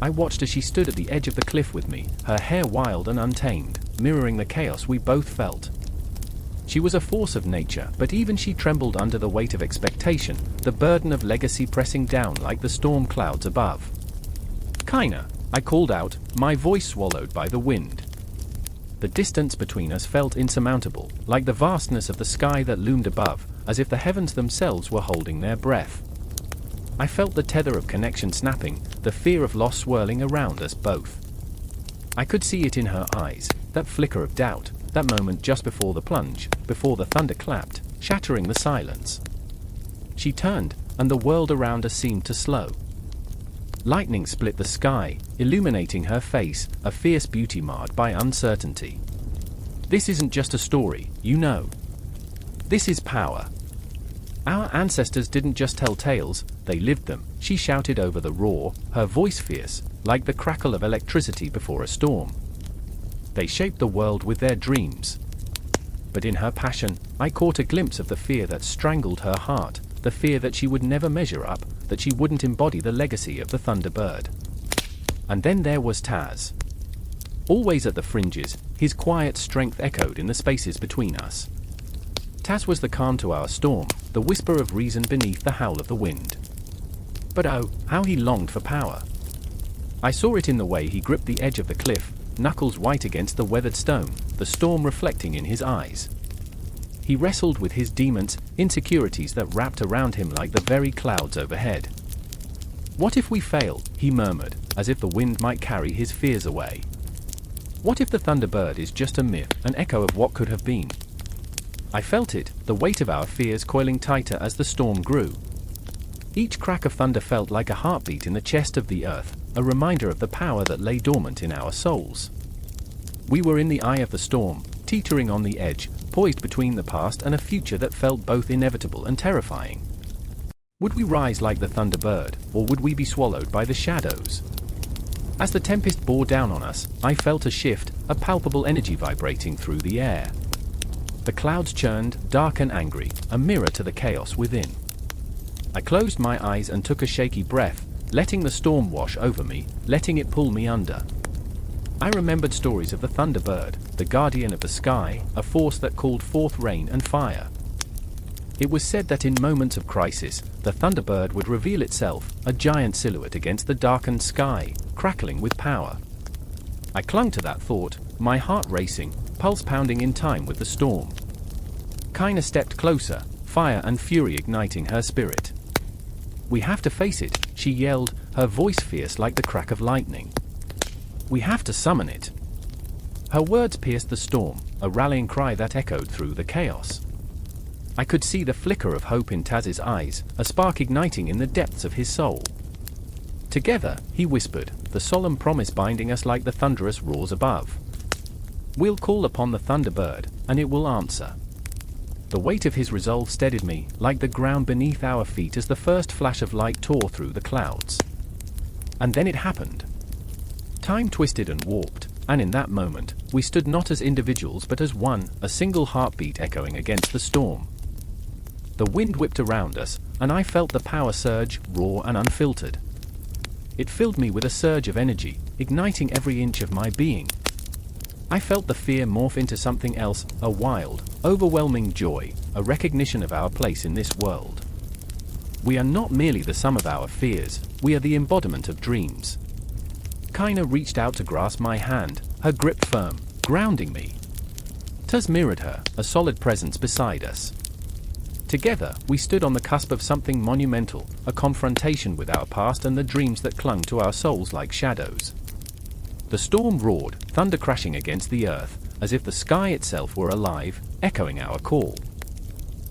I watched as she stood at the edge of the cliff with me, her hair wild and untamed, mirroring the chaos we both felt. She was a force of nature, but even she trembled under the weight of expectation, the burden of legacy pressing down like the storm clouds above. "Qilin," I called out, my voice swallowed by the wind. The distance between us felt insurmountable, like the vastness of the sky that loomed above, as if the heavens themselves were holding their breath. I felt the tether of connection snapping, the fear of loss swirling around us both. I could see it in her eyes, that flicker of doubt, that moment just before the plunge, before the thunder clapped, shattering the silence. She turned, and the world around us seemed to slow. Lightning split the sky, illuminating her face, a fierce beauty marred by uncertainty. This isn't just a story, you know. This is power. Our ancestors didn't just tell tales, they lived them, she shouted over the roar, her voice fierce, like the crackle of electricity before a storm. They shaped the world with their dreams. But in her passion, I caught a glimpse of the fear that strangled her heart, the fear that she would never measure up, that she wouldn't embody the legacy of the Thunderbird. And then there was Taz. Always at the fringes, his quiet strength echoed in the spaces between us. Tas was the calm to our storm, the whisper of reason beneath the howl of the wind. But oh, how he longed for power. I saw it in the way he gripped the edge of the cliff, knuckles white against the weathered stone, the storm reflecting in his eyes. He wrestled with his demons, insecurities that wrapped around him like the very clouds overhead. What if we fail? He murmured, as if the wind might carry his fears away. What if the Thunderbird is just a myth, an echo of what could have been? I felt it, the weight of our fears coiling tighter as the storm grew. Each crack of thunder felt like a heartbeat in the chest of the earth, a reminder of the power that lay dormant in our souls. We were in the eye of the storm, teetering on the edge, poised between the past and a future that felt both inevitable and terrifying. Would we rise like the Thunderbird, or would we be swallowed by the shadows? As the tempest bore down on us, I felt a shift, a palpable energy vibrating through the air. The clouds churned, dark and angry, a mirror to the chaos within. I closed my eyes and took a shaky breath, letting the storm wash over me, letting it pull me under. I remembered stories of the Thunderbird, the guardian of the sky, a force that called forth rain and fire. It was said that in moments of crisis, the Thunderbird would reveal itself, a giant silhouette against the darkened sky, crackling with power. I clung to that thought, my heart racing, pulse pounding in time with the storm. Kaina stepped closer, fire and fury igniting her spirit. "We have to face it," she yelled, her voice fierce like the crack of lightning. "We have to summon it." Her words pierced the storm, a rallying cry that echoed through the chaos. I could see the flicker of hope in Taz's eyes, a spark igniting in the depths of his soul. "Together," he whispered, the solemn promise binding us like the thunderous roars above. "We'll call upon the Thunderbird, and it will answer." The weight of his resolve steadied me, like the ground beneath our feet as the first flash of light tore through the clouds. And then it happened. Time twisted and warped, and in that moment, we stood not as individuals but as one, a single heartbeat echoing against the storm. The wind whipped around us, and I felt the power surge, raw and unfiltered. It filled me with a surge of energy, igniting every inch of my being. I felt the fear morph into something else, a wild, overwhelming joy, a recognition of our place in this world. We are not merely the sum of our fears, we are the embodiment of dreams. Kaina reached out to grasp my hand, her grip firm, grounding me. Taz mirrored her, a solid presence beside us. Together, we stood on the cusp of something monumental, a confrontation with our past and the dreams that clung to our souls like shadows. The storm roared, thunder crashing against the earth, as if the sky itself were alive, echoing our call.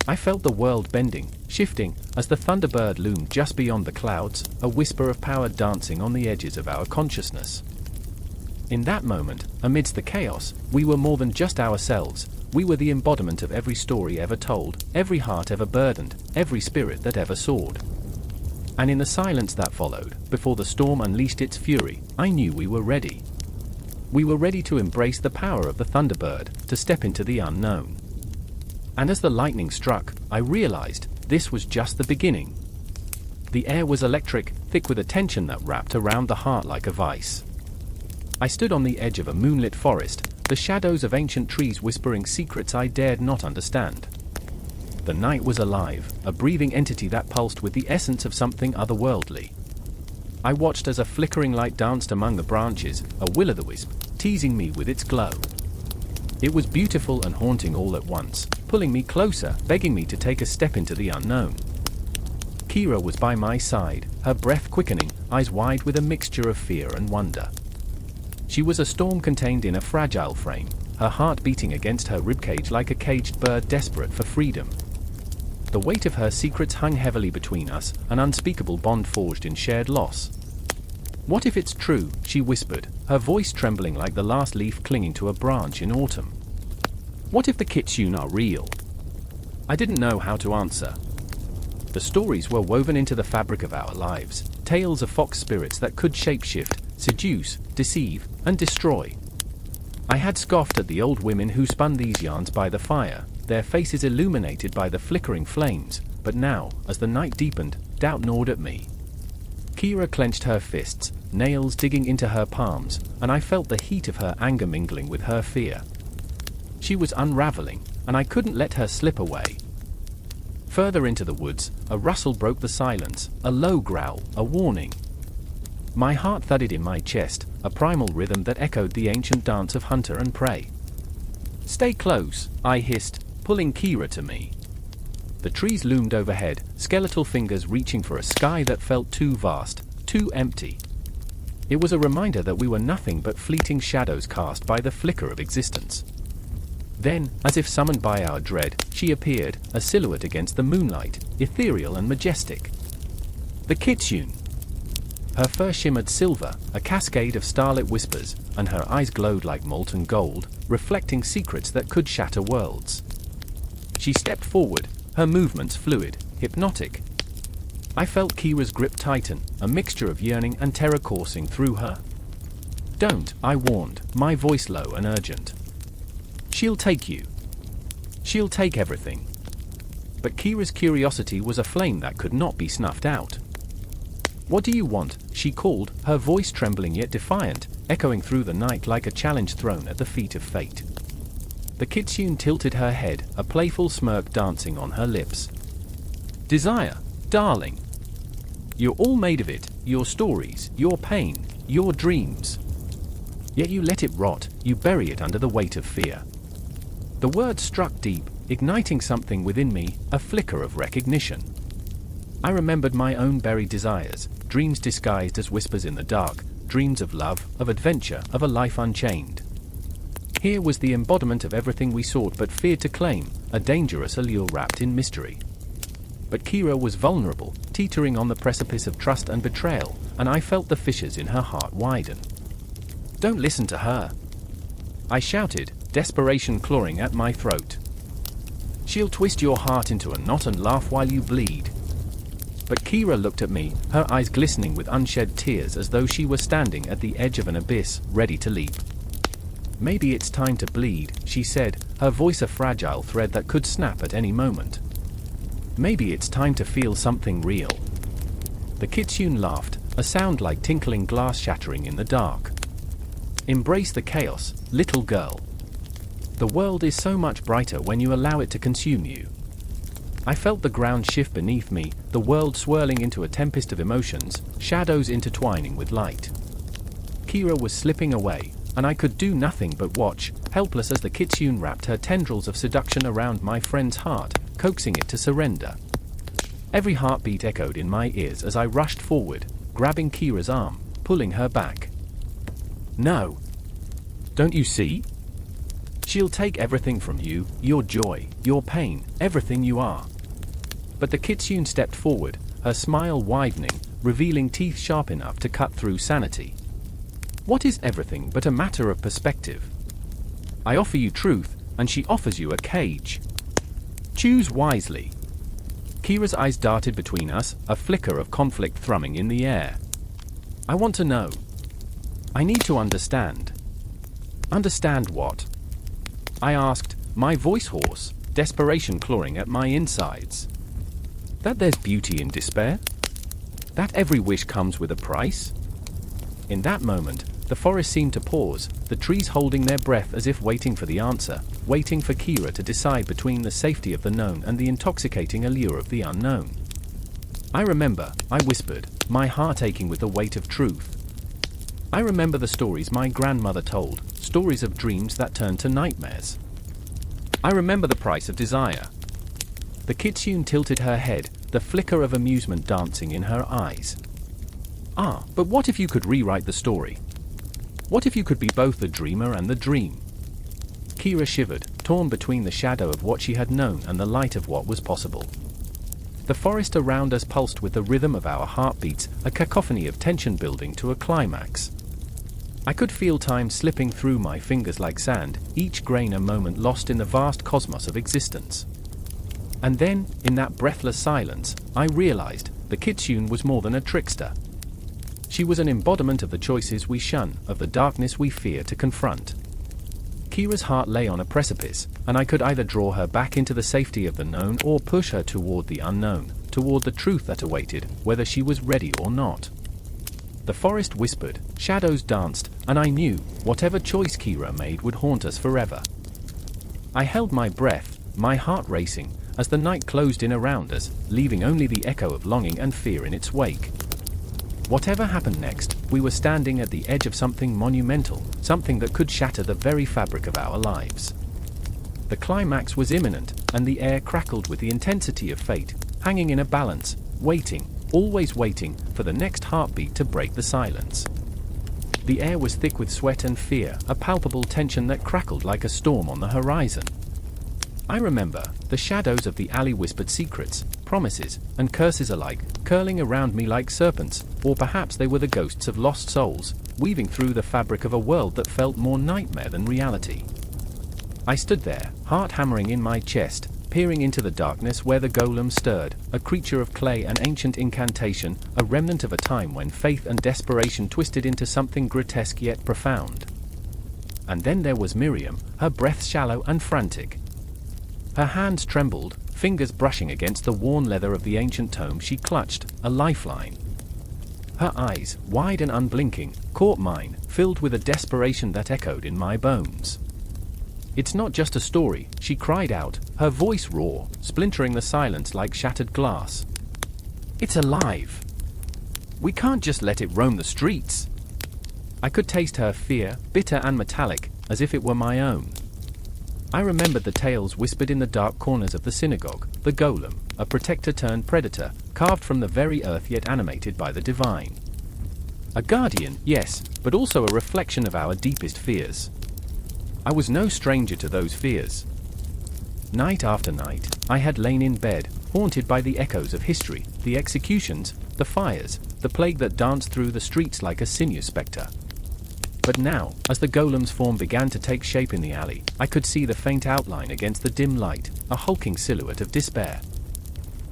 I felt the world bending, shifting, as the Thunderbird loomed just beyond the clouds, a whisper of power dancing on the edges of our consciousness. In that moment, amidst the chaos, we were more than just ourselves. We were the embodiment of every story ever told, every heart ever burdened, every spirit that ever soared. And in the silence that followed, before the storm unleashed its fury, I knew we were ready. We were ready to embrace the power of the Thunderbird, to step into the unknown. And as the lightning struck, I realized, this was just the beginning. The air was electric, thick with a tension that wrapped around the heart like a vice. I stood on the edge of a moonlit forest, the shadows of ancient trees whispering secrets I dared not understand. The night was alive, a breathing entity that pulsed with the essence of something otherworldly. I watched as a flickering light danced among the branches, a will-o'-the-wisp, teasing me with its glow. It was beautiful and haunting all at once, pulling me closer, begging me to take a step into the unknown. Kira was by my side, her breath quickening, eyes wide with a mixture of fear and wonder. She was a storm contained in a fragile frame, her heart beating against her ribcage like a caged bird desperate for freedom. The weight of her secrets hung heavily between us, an unspeakable bond forged in shared loss. "What if it's true?" she whispered, her voice trembling like the last leaf clinging to a branch in autumn. "What if the kitsune are real?" I didn't know how to answer. The stories were woven into the fabric of our lives, tales of fox spirits that could shapeshift, seduce, deceive, and destroy. I had scoffed at the old women who spun these yarns by the fire, their faces illuminated by the flickering flames, but now, as the night deepened, doubt gnawed at me. Kira clenched her fists, nails digging into her palms, and I felt the heat of her anger mingling with her fear. She was unraveling, and I couldn't let her slip away. Further into the woods, a rustle broke the silence, a low growl, a warning. My heart thudded in my chest, a primal rhythm that echoed the ancient dance of hunter and prey. "Stay close," I hissed, pulling Kira to me. The trees loomed overhead, skeletal fingers reaching for a sky that felt too vast, too empty. It was a reminder that we were nothing but fleeting shadows cast by the flicker of existence. Then, as if summoned by our dread, she appeared, a silhouette against the moonlight, ethereal and majestic. The Kitsune. Her fur shimmered silver, a cascade of starlit whispers, and her eyes glowed like molten gold, reflecting secrets that could shatter worlds. She stepped forward, her movements fluid, hypnotic. I felt Kira's grip tighten, a mixture of yearning and terror coursing through her. "Don't," I warned, my voice low and urgent. "She'll take you. She'll take everything." But Kira's curiosity was a flame that could not be snuffed out. "What do you want?" she called, her voice trembling yet defiant, echoing through the night like a challenge thrown at the feet of fate. The Kitsune tilted her head, a playful smirk dancing on her lips. "Desire, darling. You're all made of it, your stories, your pain, your dreams. Yet you let it rot, you bury it under the weight of fear." The words struck deep, igniting something within me, a flicker of recognition. I remembered my own buried desires, dreams disguised as whispers in the dark, dreams of love, of adventure, of a life unchained. Here was the embodiment of everything we sought but feared to claim, a dangerous allure wrapped in mystery. But Kira was vulnerable, teetering on the precipice of trust and betrayal, and I felt the fissures in her heart widen. "Don't listen to her," I shouted, desperation clawing at my throat. "She'll twist your heart into a knot and laugh while you bleed." But Kira looked at me, her eyes glistening with unshed tears as though she were standing at the edge of an abyss, ready to leap. "Maybe it's time to bleed," she said, her voice a fragile thread that could snap at any moment. "Maybe it's time to feel something real." The Kitsune laughed, a sound like tinkling glass shattering in the dark. "Embrace the chaos, little girl. The world is so much brighter when you allow it to consume you." I felt the ground shift beneath me, the world swirling into a tempest of emotions, shadows intertwining with light. Kira was slipping away, and I could do nothing but watch, helpless as the Kitsune wrapped her tendrils of seduction around my friend's heart, coaxing it to surrender. Every heartbeat echoed in my ears as I rushed forward, grabbing Kira's arm, pulling her back. "No. Don't you see? She'll take everything from you, your joy, your pain, everything you are." But the Kitsune stepped forward, her smile widening, revealing teeth sharp enough to cut through sanity. "What is everything but a matter of perspective? I offer you truth, and she offers you a cage. Choose wisely." Kira's eyes darted between us, a flicker of conflict thrumming in the air. "I want to know. I need to understand." "Understand what?" I asked, my voice hoarse, desperation clawing at my insides. "That there's beauty in despair? That every wish comes with a price?" In that moment, the forest seemed to pause, the trees holding their breath as if waiting for the answer, waiting for Kira to decide between the safety of the known and the intoxicating allure of the unknown. "I remember," I whispered, my heart aching with the weight of truth. "I remember the stories my grandmother told, stories of dreams that turned to nightmares. I remember the price of desire." The Kitsune tilted her head, the flicker of amusement dancing in her eyes. "Ah, but what if you could rewrite the story? What if you could be both the dreamer and the dream?" Kira shivered, torn between the shadow of what she had known and the light of what was possible. The forest around us pulsed with the rhythm of our heartbeats, a cacophony of tension building to a climax. I could feel time slipping through my fingers like sand, each grain a moment lost in the vast cosmos of existence. And then, in that breathless silence, I realized the Kitsune was more than a trickster. She was an embodiment of the choices we shun, of the darkness we fear to confront. Kira's heart lay on a precipice, and I could either draw her back into the safety of the known or push her toward the unknown, toward the truth that awaited, whether she was ready or not. The forest whispered, shadows danced, and I knew, whatever choice Kira made would haunt us forever. I held my breath, my heart racing, as the night closed in around us, leaving only the echo of longing and fear in its wake. Whatever happened next, we were standing at the edge of something monumental, something that could shatter the very fabric of our lives. The climax was imminent, and the air crackled with the intensity of fate, hanging in a balance, waiting, always waiting, for the next heartbeat to break the silence. The air was thick with sweat and fear, a palpable tension that crackled like a storm on the horizon. I remember, the shadows of the alley whispered secrets, promises, and curses alike, curling around me like serpents, or perhaps they were the ghosts of lost souls, weaving through the fabric of a world that felt more nightmare than reality. I stood there, heart hammering in my chest, peering into the darkness where the golem stirred, a creature of clay, an ancient incantation, a remnant of a time when faith and desperation twisted into something grotesque yet profound. And then there was Miriam, her breath shallow and frantic. Her hands trembled, fingers brushing against the worn leather of the ancient tome she clutched, a lifeline. Her eyes, wide and unblinking, caught mine, filled with a desperation that echoed in my bones. "It's not just a story," she cried out, her voice raw, splintering the silence like shattered glass. "It's alive! We can't just let it roam the streets!" I could taste her fear, bitter and metallic, as if it were my own. I remembered the tales whispered in the dark corners of the synagogue, the golem, a protector turned predator, carved from the very earth yet animated by the divine. A guardian, yes, but also a reflection of our deepest fears. I was no stranger to those fears. Night after night, I had lain in bed, haunted by the echoes of history, the executions, the fires, the plague that danced through the streets like a sinuous spectre. But now, as the golem's form began to take shape in the alley, I could see the faint outline against the dim light, a hulking silhouette of despair.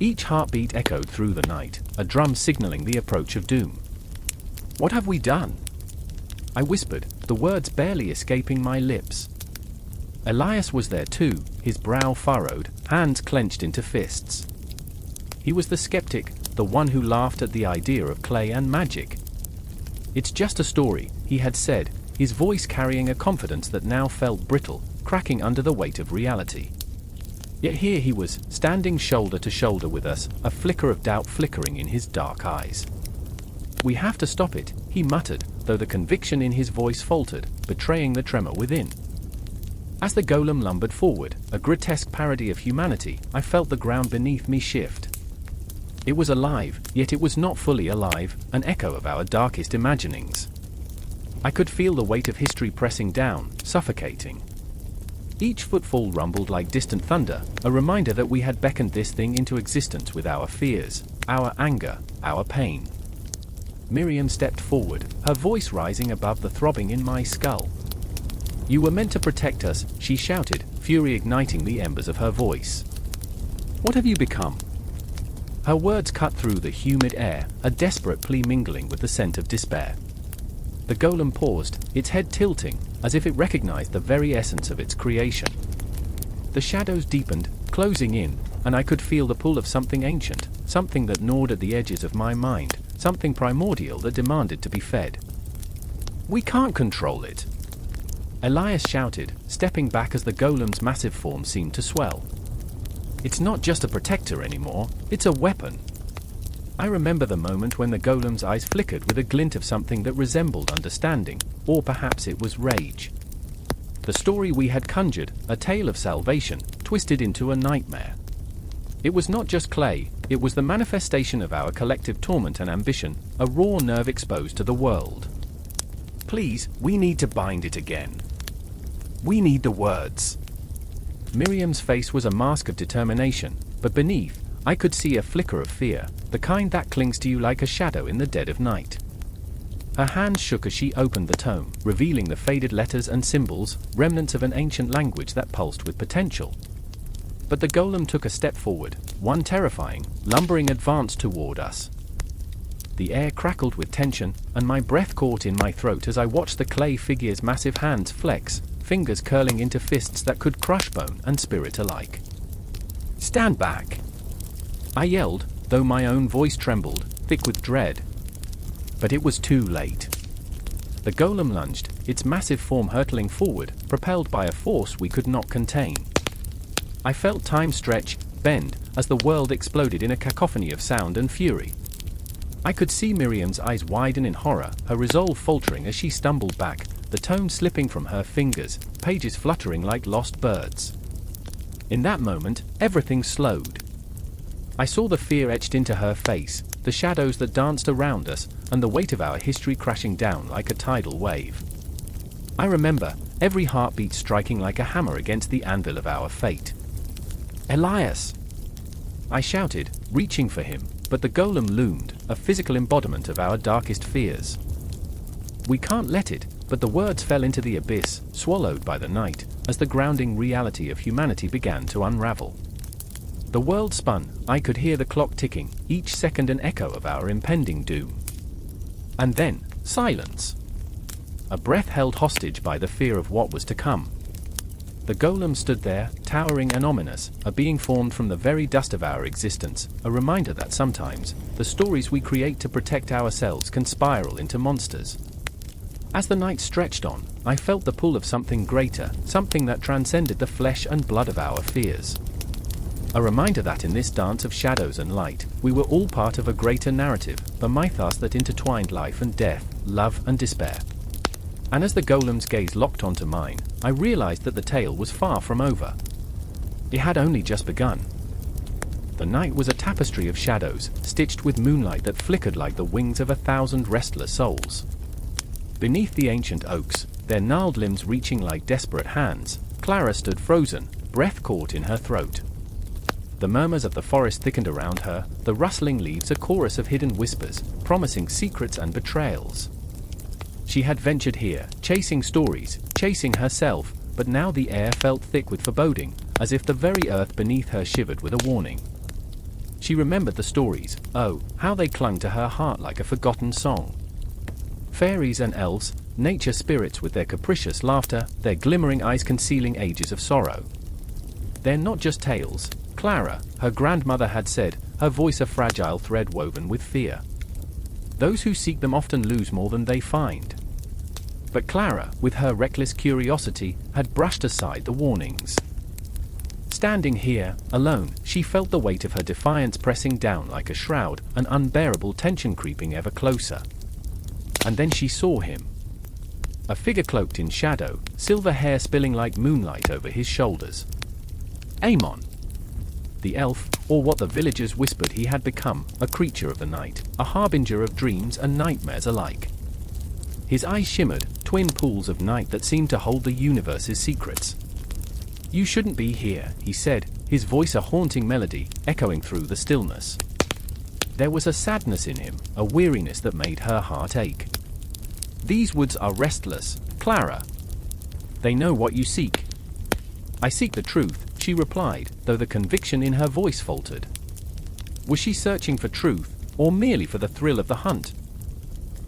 Each heartbeat echoed through the night, a drum signaling the approach of doom. "What have we done?" I whispered, the words barely escaping my lips. Elias was there too, his brow furrowed, hands clenched into fists. He was the skeptic, the one who laughed at the idea of clay and magic. "It's just a story," he had said, his voice carrying a confidence that now felt brittle, cracking under the weight of reality. Yet here he was, standing shoulder to shoulder with us, a flicker of doubt flickering in his dark eyes. "We have to stop it," he muttered, though the conviction in his voice faltered, betraying the tremor within. As the golem lumbered forward, a grotesque parody of humanity, I felt the ground beneath me shift. It was alive, yet it was not fully alive, an echo of our darkest imaginings. I could feel the weight of history pressing down, suffocating. Each footfall rumbled like distant thunder, a reminder that we had beckoned this thing into existence with our fears, our anger, our pain. Miriam stepped forward, her voice rising above the throbbing in my skull. "You were meant to protect us," she shouted, fury igniting the embers of her voice. "What have you become?" Her words cut through the humid air, a desperate plea mingling with the scent of despair. The golem paused, its head tilting, as if it recognized the very essence of its creation. The shadows deepened, closing in, and I could feel the pull of something ancient, something that gnawed at the edges of my mind, something primordial that demanded to be fed. "We can't control it," Elias shouted, stepping back as the golem's massive form seemed to swell. "It's not just a protector anymore, it's a weapon." I remember the moment when the golem's eyes flickered with a glint of something that resembled understanding, or perhaps it was rage. The story we had conjured, a tale of salvation, twisted into a nightmare. It was not just clay, it was the manifestation of our collective torment and ambition, a raw nerve exposed to the world. "Please, we need to bind it again. We need the words." Miriam's face was a mask of determination, but beneath, I could see a flicker of fear, the kind that clings to you like a shadow in the dead of night. Her hands shook as she opened the tome, revealing the faded letters and symbols, remnants of an ancient language that pulsed with potential. But the golem took a step forward, one terrifying, lumbering advance toward us. The air crackled with tension, and my breath caught in my throat as I watched the clay figure's massive hands flex, fingers curling into fists that could crush bone and spirit alike. "Stand back!" I yelled, though my own voice trembled, thick with dread. But it was too late. The golem lunged, its massive form hurtling forward, propelled by a force we could not contain. I felt time stretch, bend, as the world exploded in a cacophony of sound and fury. I could see Miriam's eyes widen in horror, her resolve faltering as she stumbled back, the tone slipping from her fingers, pages fluttering like lost birds. In that moment, everything slowed. I saw the fear etched into her face, the shadows that danced around us, and the weight of our history crashing down like a tidal wave. I remember, every heartbeat striking like a hammer against the anvil of our fate. "Elias!" I shouted, reaching for him, but the golem loomed, a physical embodiment of our darkest fears. "We can't let it," but the words fell into the abyss, swallowed by the night, as the grounding reality of humanity began to unravel. The world spun, I could hear the clock ticking, each second an echo of our impending doom. And then, silence. A breath held hostage by the fear of what was to come. The golem stood there, towering and ominous, a being formed from the very dust of our existence, a reminder that sometimes, the stories we create to protect ourselves can spiral into monsters. As the night stretched on, I felt the pull of something greater, something that transcended the flesh and blood of our fears. A reminder that in this dance of shadows and light, we were all part of a greater narrative, the mythos that intertwined life and death, love and despair. And as the golem's gaze locked onto mine, I realized that the tale was far from over. It had only just begun. The night was a tapestry of shadows, stitched with moonlight that flickered like the wings of 1,000 restless souls. Beneath the ancient oaks, their gnarled limbs reaching like desperate hands, Clara stood frozen, breath caught in her throat. The murmurs of the forest thickened around her, the rustling leaves a chorus of hidden whispers, promising secrets and betrayals. She had ventured here, chasing stories, chasing herself, but now the air felt thick with foreboding, as if the very earth beneath her shivered with a warning. She remembered the stories, oh, how they clung to her heart like a forgotten song. Fairies and elves, nature spirits with their capricious laughter, their glimmering eyes concealing ages of sorrow. They're not just tales, Clara, her grandmother had said, her voice a fragile thread woven with fear. Those who seek them often lose more than they find. But Clara, with her reckless curiosity, had brushed aside the warnings. Standing here, alone, she felt the weight of her defiance pressing down like a shroud, an unbearable tension creeping ever closer. And then she saw him. A figure cloaked in shadow, silver hair spilling like moonlight over his shoulders. Amon. The elf, or what the villagers whispered he had become, a creature of the night, a harbinger of dreams and nightmares alike. His eyes shimmered, twin pools of night that seemed to hold the universe's secrets. "You shouldn't be here," he said, his voice a haunting melody, echoing through the stillness. There was a sadness in him, a weariness that made her heart ache. "These woods are restless, Clara. They know what you seek." "I seek the truth," she replied, though the conviction in her voice faltered. Was she searching for truth, or merely for the thrill of the hunt?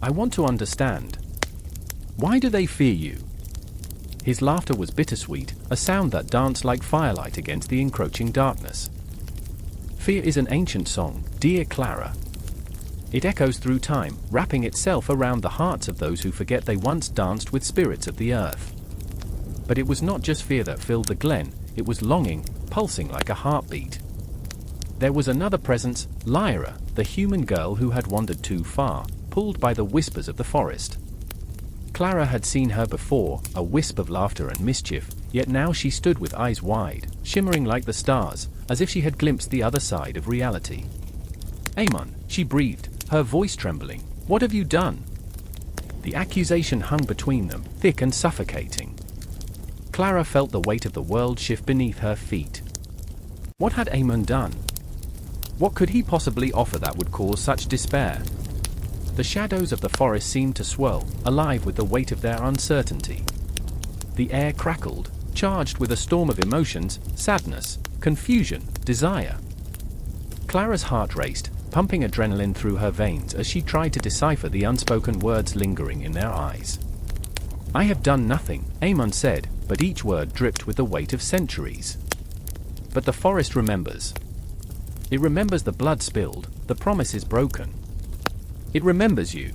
"I want to understand. Why do they fear you?" His laughter was bittersweet, a sound that danced like firelight against the encroaching darkness. "Fear is an ancient song, dear Clara. It echoes through time, wrapping itself around the hearts of those who forget they once danced with spirits of the earth." But it was not just fear that filled the glen, it was longing, pulsing like a heartbeat. There was another presence, Lyra, the human girl who had wandered too far, pulled by the whispers of the forest. Clara had seen her before, a wisp of laughter and mischief, yet now she stood with eyes wide, shimmering like the stars, as if she had glimpsed the other side of reality. "Amon," she breathed, her voice trembling, "what have you done?" The accusation hung between them, thick and suffocating. Clara felt the weight of the world shift beneath her feet. What had Amon done? What could he possibly offer that would cause such despair? The shadows of the forest seemed to swirl, alive with the weight of their uncertainty. The air crackled, charged with a storm of emotions, sadness, confusion, desire. Clara's heart raced, pumping adrenaline through her veins as she tried to decipher the unspoken words lingering in their eyes. "I have done nothing," Amon said, but each word dripped with the weight of centuries. "But the forest remembers. It remembers the blood spilled, the promises broken. It remembers you."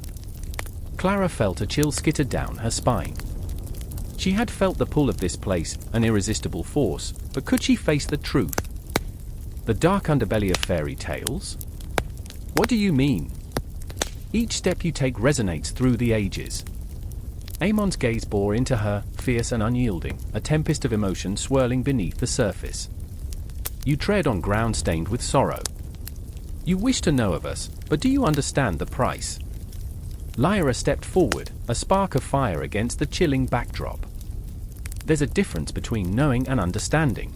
Clara felt a chill skitter down her spine. She had felt the pull of this place, an irresistible force, but could she face the truth? The dark underbelly of fairy tales? What do you mean? Each step you take resonates through the ages. Ammon's gaze bore into her, fierce and unyielding, a tempest of emotion swirling beneath the surface. You tread on ground stained with sorrow. You wish to know of us, but do you understand the price? Lyra stepped forward, a spark of fire against the chilling backdrop. There's a difference between knowing and understanding.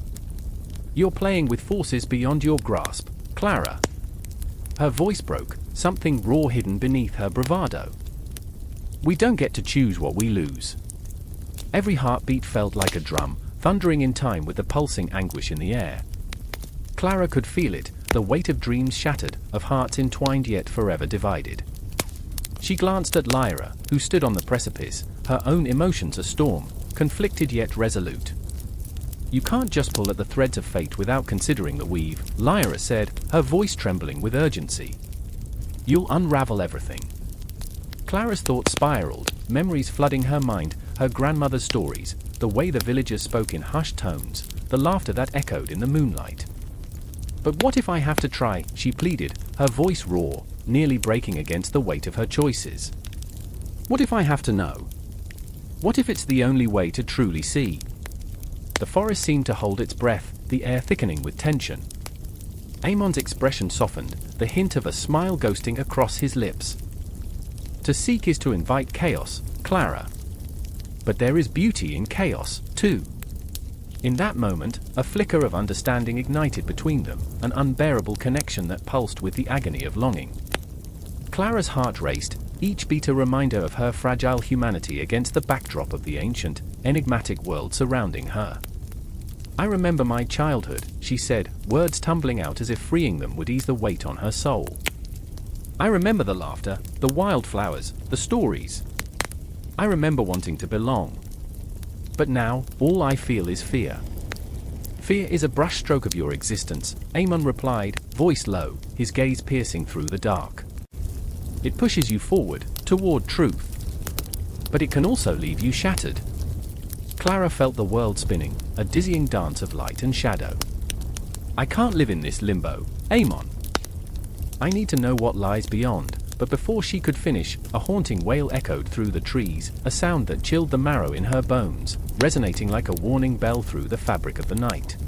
You're playing with forces beyond your grasp, Clara. Her voice broke, something raw hidden beneath her bravado. We don't get to choose what we lose. Every heartbeat felt like a drum, thundering in time with the pulsing anguish in the air. Clara could feel it, the weight of dreams shattered, of hearts entwined yet forever divided. She glanced at Lyra, who stood on the precipice, her own emotions a storm, conflicted yet resolute. You can't just pull at the threads of fate without considering the weave, Lyra said, her voice trembling with urgency. You'll unravel everything. Clara's thoughts spiraled, memories flooding her mind, her grandmother's stories, the way the villagers spoke in hushed tones, the laughter that echoed in the moonlight. But what if I have to try, she pleaded, her voice raw, nearly breaking against the weight of her choices. What if I have to know? What if it's the only way to truly see? The forest seemed to hold its breath, the air thickening with tension. Ammon's expression softened, the hint of a smile ghosting across his lips. To seek is to invite chaos, Clara. But there is beauty in chaos, too. In that moment, a flicker of understanding ignited between them, an unbearable connection that pulsed with the agony of longing. Clara's heart raced, each beat a reminder of her fragile humanity against the backdrop of the ancient, enigmatic world surrounding her. I remember my childhood, she said, words tumbling out as if freeing them would ease the weight on her soul. I remember the laughter, the wildflowers, the stories. I remember wanting to belong. But now, all I feel is fear. Fear is a brushstroke of your existence, Ammon replied, voice low, his gaze piercing through the dark. It pushes you forward, toward truth. But it can also leave you shattered. Clara felt the world spinning, a dizzying dance of light and shadow. I can't live in this limbo, Ammon. I need to know what lies beyond, but before she could finish, a haunting wail echoed through the trees, a sound that chilled the marrow in her bones, resonating like a warning bell through the fabric of the night.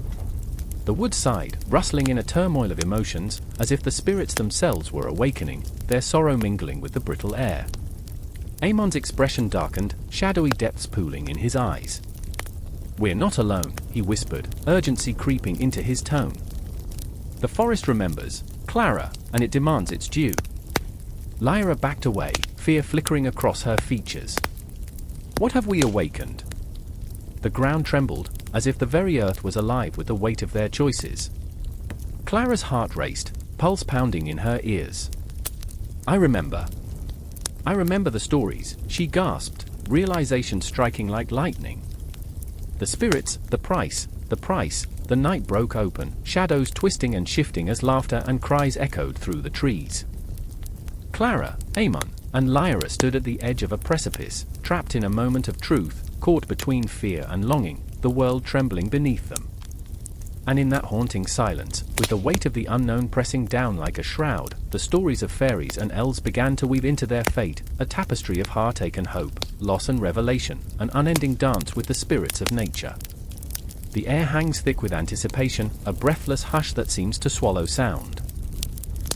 The wood sighed, rustling in a turmoil of emotions, as if the spirits themselves were awakening, their sorrow mingling with the brittle air. Ammon's expression darkened, shadowy depths pooling in his eyes. We're not alone, he whispered, urgency creeping into his tone. The forest remembers, Clara, and it demands its due. Lyra backed away, fear flickering across her features. What have we awakened? The ground trembled, as if the very earth was alive with the weight of their choices. Clara's heart raced, pulse pounding in her ears. I remember the stories, she gasped, realization striking like lightning. The spirits, the price, the night broke open, shadows twisting and shifting as laughter and cries echoed through the trees. Clara, Ammon, and Lyra stood at the edge of a precipice, trapped in a moment of truth, caught between fear and longing, the world trembling beneath them. And in that haunting silence, with the weight of the unknown pressing down like a shroud, the stories of fairies and elves began to weave into their fate, a tapestry of heartache and hope, loss and revelation, an unending dance with the spirits of nature. The air hangs thick with anticipation, a breathless hush that seems to swallow sound.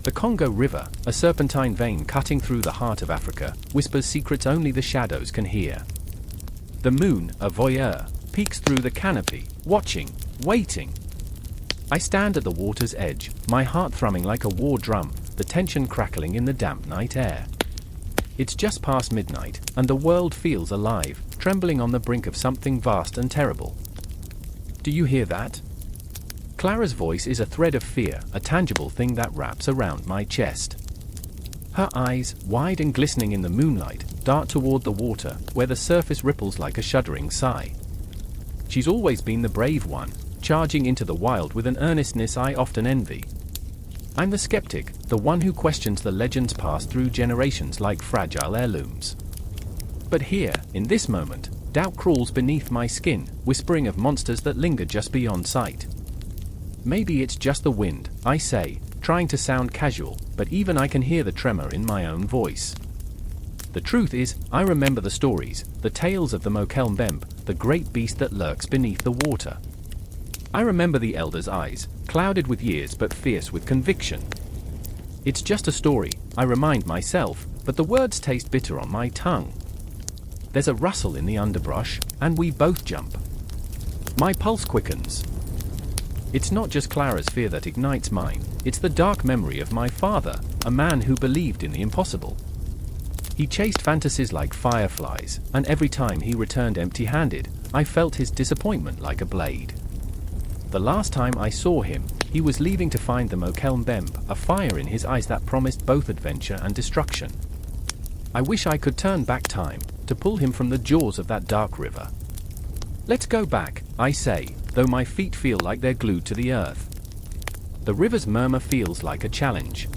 The Congo River, a serpentine vein cutting through the heart of Africa, whispers secrets only the shadows can hear. The moon, a voyeur, peeks through the canopy, watching, waiting. I stand at the water's edge, my heart thrumming like a war drum, the tension crackling in the damp night air. It's just past midnight, and the world feels alive, trembling on the brink of something vast and terrible. Do you hear that? Clara's voice is a thread of fear, a tangible thing that wraps around my chest. Her eyes, wide and glistening in the moonlight, dart toward the water, where the surface ripples like a shuddering sigh. She's always been the brave one, charging into the wild with an earnestness I often envy. I'm the skeptic, the one who questions the legends passed through generations like fragile heirlooms. But here, in this moment, doubt crawls beneath my skin, whispering of monsters that linger just beyond sight. Maybe it's just the wind, I say, trying to sound casual, but even I can hear the tremor in my own voice. The truth is, I remember the stories, the tales of the Mokelmbemb, the great beast that lurks beneath the water. I remember the elder's eyes, clouded with years but fierce with conviction. It's just a story, I remind myself, but the words taste bitter on my tongue. There's a rustle in the underbrush, and we both jump. My pulse quickens. It's not just Clara's fear that ignites mine, it's the dark memory of my father, a man who believed in the impossible. He chased fantasies like fireflies, and every time he returned empty-handed, I felt his disappointment like a blade. The last time I saw him, he was leaving to find the Mokelmbemb, a fire in his eyes that promised both adventure and destruction. I wish I could turn back time, to pull him from the jaws of that dark river. Let's go back, I say, though my feet feel like they're glued to the earth. The river's murmur feels like a challenge.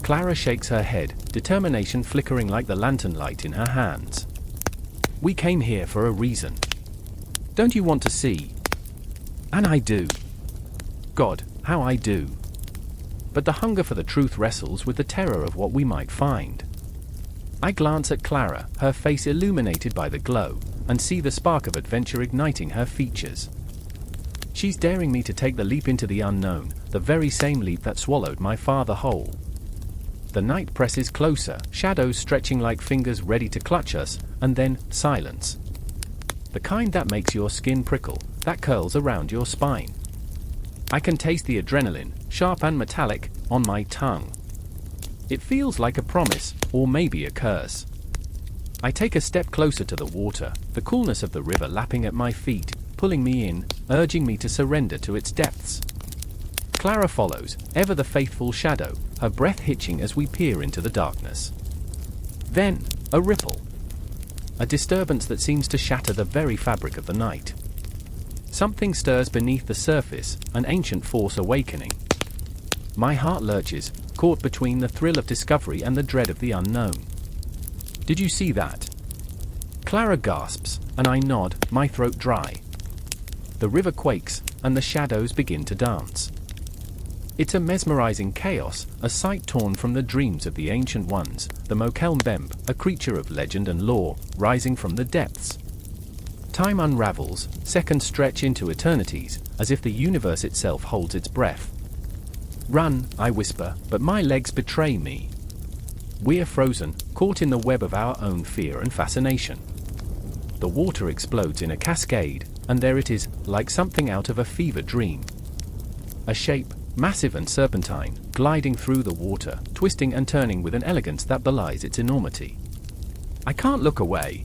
Clara shakes her head, determination flickering like the lantern light in her hands. We came here for a reason. Don't you want to see? And I do. God, how I do. But the hunger for the truth wrestles with the terror of what we might find. I glance at Clara, her face illuminated by the glow, and see the spark of adventure igniting her features. She's daring me to take the leap into the unknown, the very same leap that swallowed my father whole. The night presses closer, shadows stretching like fingers ready to clutch us, and then silence. The kind that makes your skin prickle, that curls around your spine. I can taste the adrenaline, sharp and metallic, on my tongue. It feels like a promise, or maybe a curse. I take a step closer to the water, the coolness of the river lapping at my feet, pulling me in, urging me to surrender to its depths. Clara follows, ever the faithful shadow, her breath hitching as we peer into the darkness. Then, a ripple. A disturbance that seems to shatter the very fabric of the night. Something stirs beneath the surface, an ancient force awakening. My heart lurches, caught between the thrill of discovery and the dread of the unknown. Did you see that? Clara gasps, and I nod, my throat dry. The river quakes, and the shadows begin to dance. It's a mesmerizing chaos, a sight torn from the dreams of the ancient ones, the Mokelmbemb, a creature of legend and lore, rising from the depths. Time unravels, seconds stretch into eternities, as if the universe itself holds its breath. Run, I whisper, but my legs betray me. We're frozen, caught in the web of our own fear and fascination. The water explodes in a cascade, and there it is, like something out of a fever dream. A shape, massive and serpentine, gliding through the water, twisting and turning with an elegance that belies its enormity. I can't look away.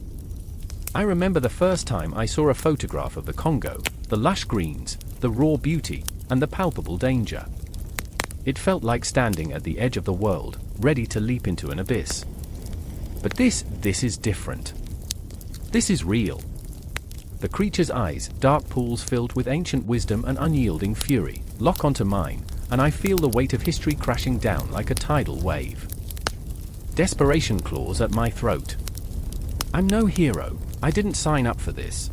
I remember the first time I saw a photograph of the Congo, the lush greens, the raw beauty, and the palpable danger. It felt like standing at the edge of the world, ready to leap into an abyss. But this is different. This is real. The creature's eyes, dark pools filled with ancient wisdom and unyielding fury, lock onto mine, and I feel the weight of history crashing down like a tidal wave. Desperation claws at my throat. I'm no hero, I didn't sign up for this.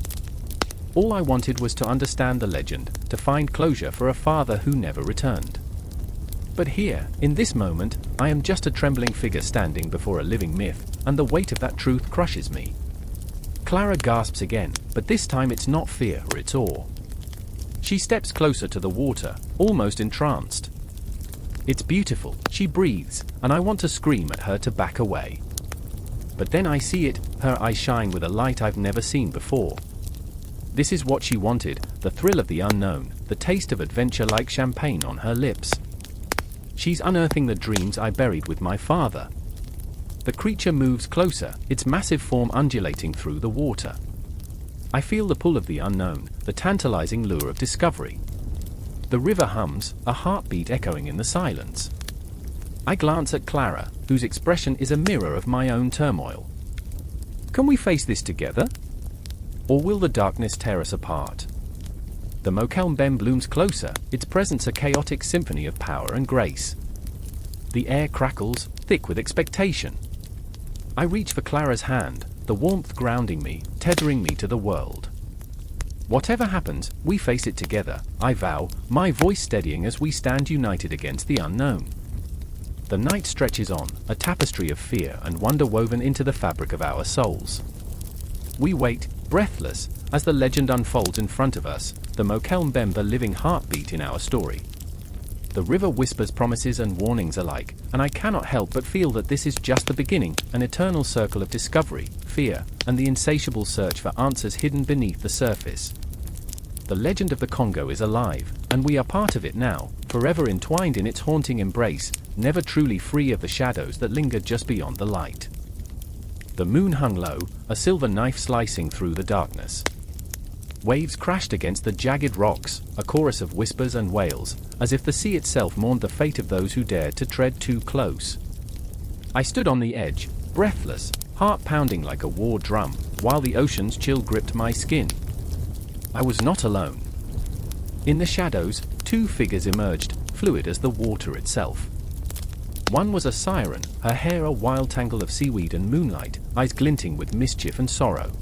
All I wanted was to understand the legend, to find closure for a father who never returned. But here, in this moment, I am just a trembling figure standing before a living myth, and the weight of that truth crushes me. Clara gasps again, but this time it's not fear or it's awe. She steps closer to the water, almost entranced. It's beautiful, she breathes, and I want to scream at her to back away. But then I see it, her eyes shine with a light I've never seen before. This is what she wanted, the thrill of the unknown, the taste of adventure like champagne on her lips. She's unearthing the dreams I buried with my father. The creature moves closer, its massive form undulating through the water. I feel the pull of the unknown, the tantalizing lure of discovery. The river hums, a heartbeat echoing in the silence. I glance at Clara, whose expression is a mirror of my own turmoil. Can we face this together? Or will the darkness tear us apart? The Mokelmbemb looms closer, its presence a chaotic symphony of power and grace. The air crackles, thick with expectation. I reach for Clara's hand, the warmth grounding me, tethering me to the world. Whatever happens, we face it together, I vow, my voice steadying as we stand united against the unknown. The night stretches on, a tapestry of fear and wonder woven into the fabric of our souls. We wait, breathless, as the legend unfolds in front of us, the Mokelmbemba living heartbeat in our story. The river whispers promises and warnings alike, and I cannot help but feel that this is just the beginning, an eternal circle of discovery, fear, and the insatiable search for answers hidden beneath the surface. The legend of the Congo is alive, and we are part of it now, forever entwined in its haunting embrace, never truly free of the shadows that linger just beyond the light. The moon hung low, a silver knife slicing through the darkness. Waves crashed against the jagged rocks, a chorus of whispers and wails, as if the sea itself mourned the fate of those who dared to tread too close. I stood on the edge, breathless, heart pounding like a war drum, while the ocean's chill gripped my skin. I was not alone. In the shadows, two figures emerged, fluid as the water itself. One was a siren, her hair a wild tangle of seaweed and moonlight, eyes glinting with mischief and sorrow.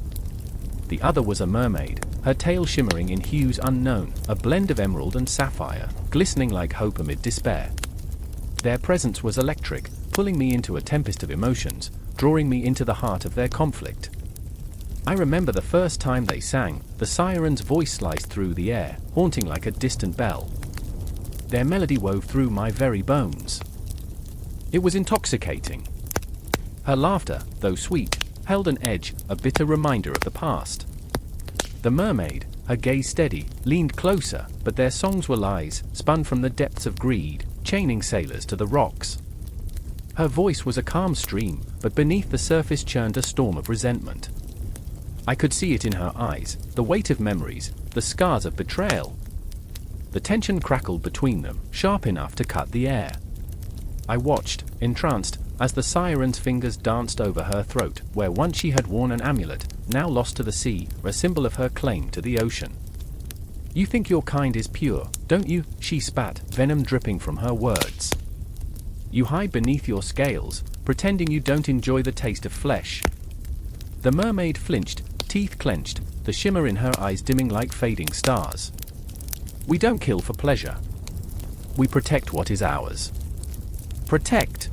The other was a mermaid, her tail shimmering in hues unknown, a blend of emerald and sapphire, glistening like hope amid despair. Their presence was electric, pulling me into a tempest of emotions, drawing me into the heart of their conflict. I remember the first time they sang, the siren's voice sliced through the air, haunting like a distant bell. Their melody wove through my very bones. It was intoxicating. Her laughter, though sweet, held an edge, a bitter reminder of the past. The mermaid, her gaze steady, leaned closer, but their songs were lies, spun from the depths of greed, chaining sailors to the rocks. Her voice was a calm stream, but beneath the surface churned a storm of resentment. I could see it in her eyes, the weight of memories, the scars of betrayal. The tension crackled between them, sharp enough to cut the air. I watched, entranced, as the siren's fingers danced over her throat, where once she had worn an amulet, now lost to the sea, a symbol of her claim to the ocean. "You think your kind is pure, don't you?" she spat, venom dripping from her words. "You hide beneath your scales, pretending you don't enjoy the taste of flesh." The mermaid flinched, teeth clenched, the shimmer in her eyes dimming like fading stars. "We don't kill for pleasure. We protect what is ours." Protect.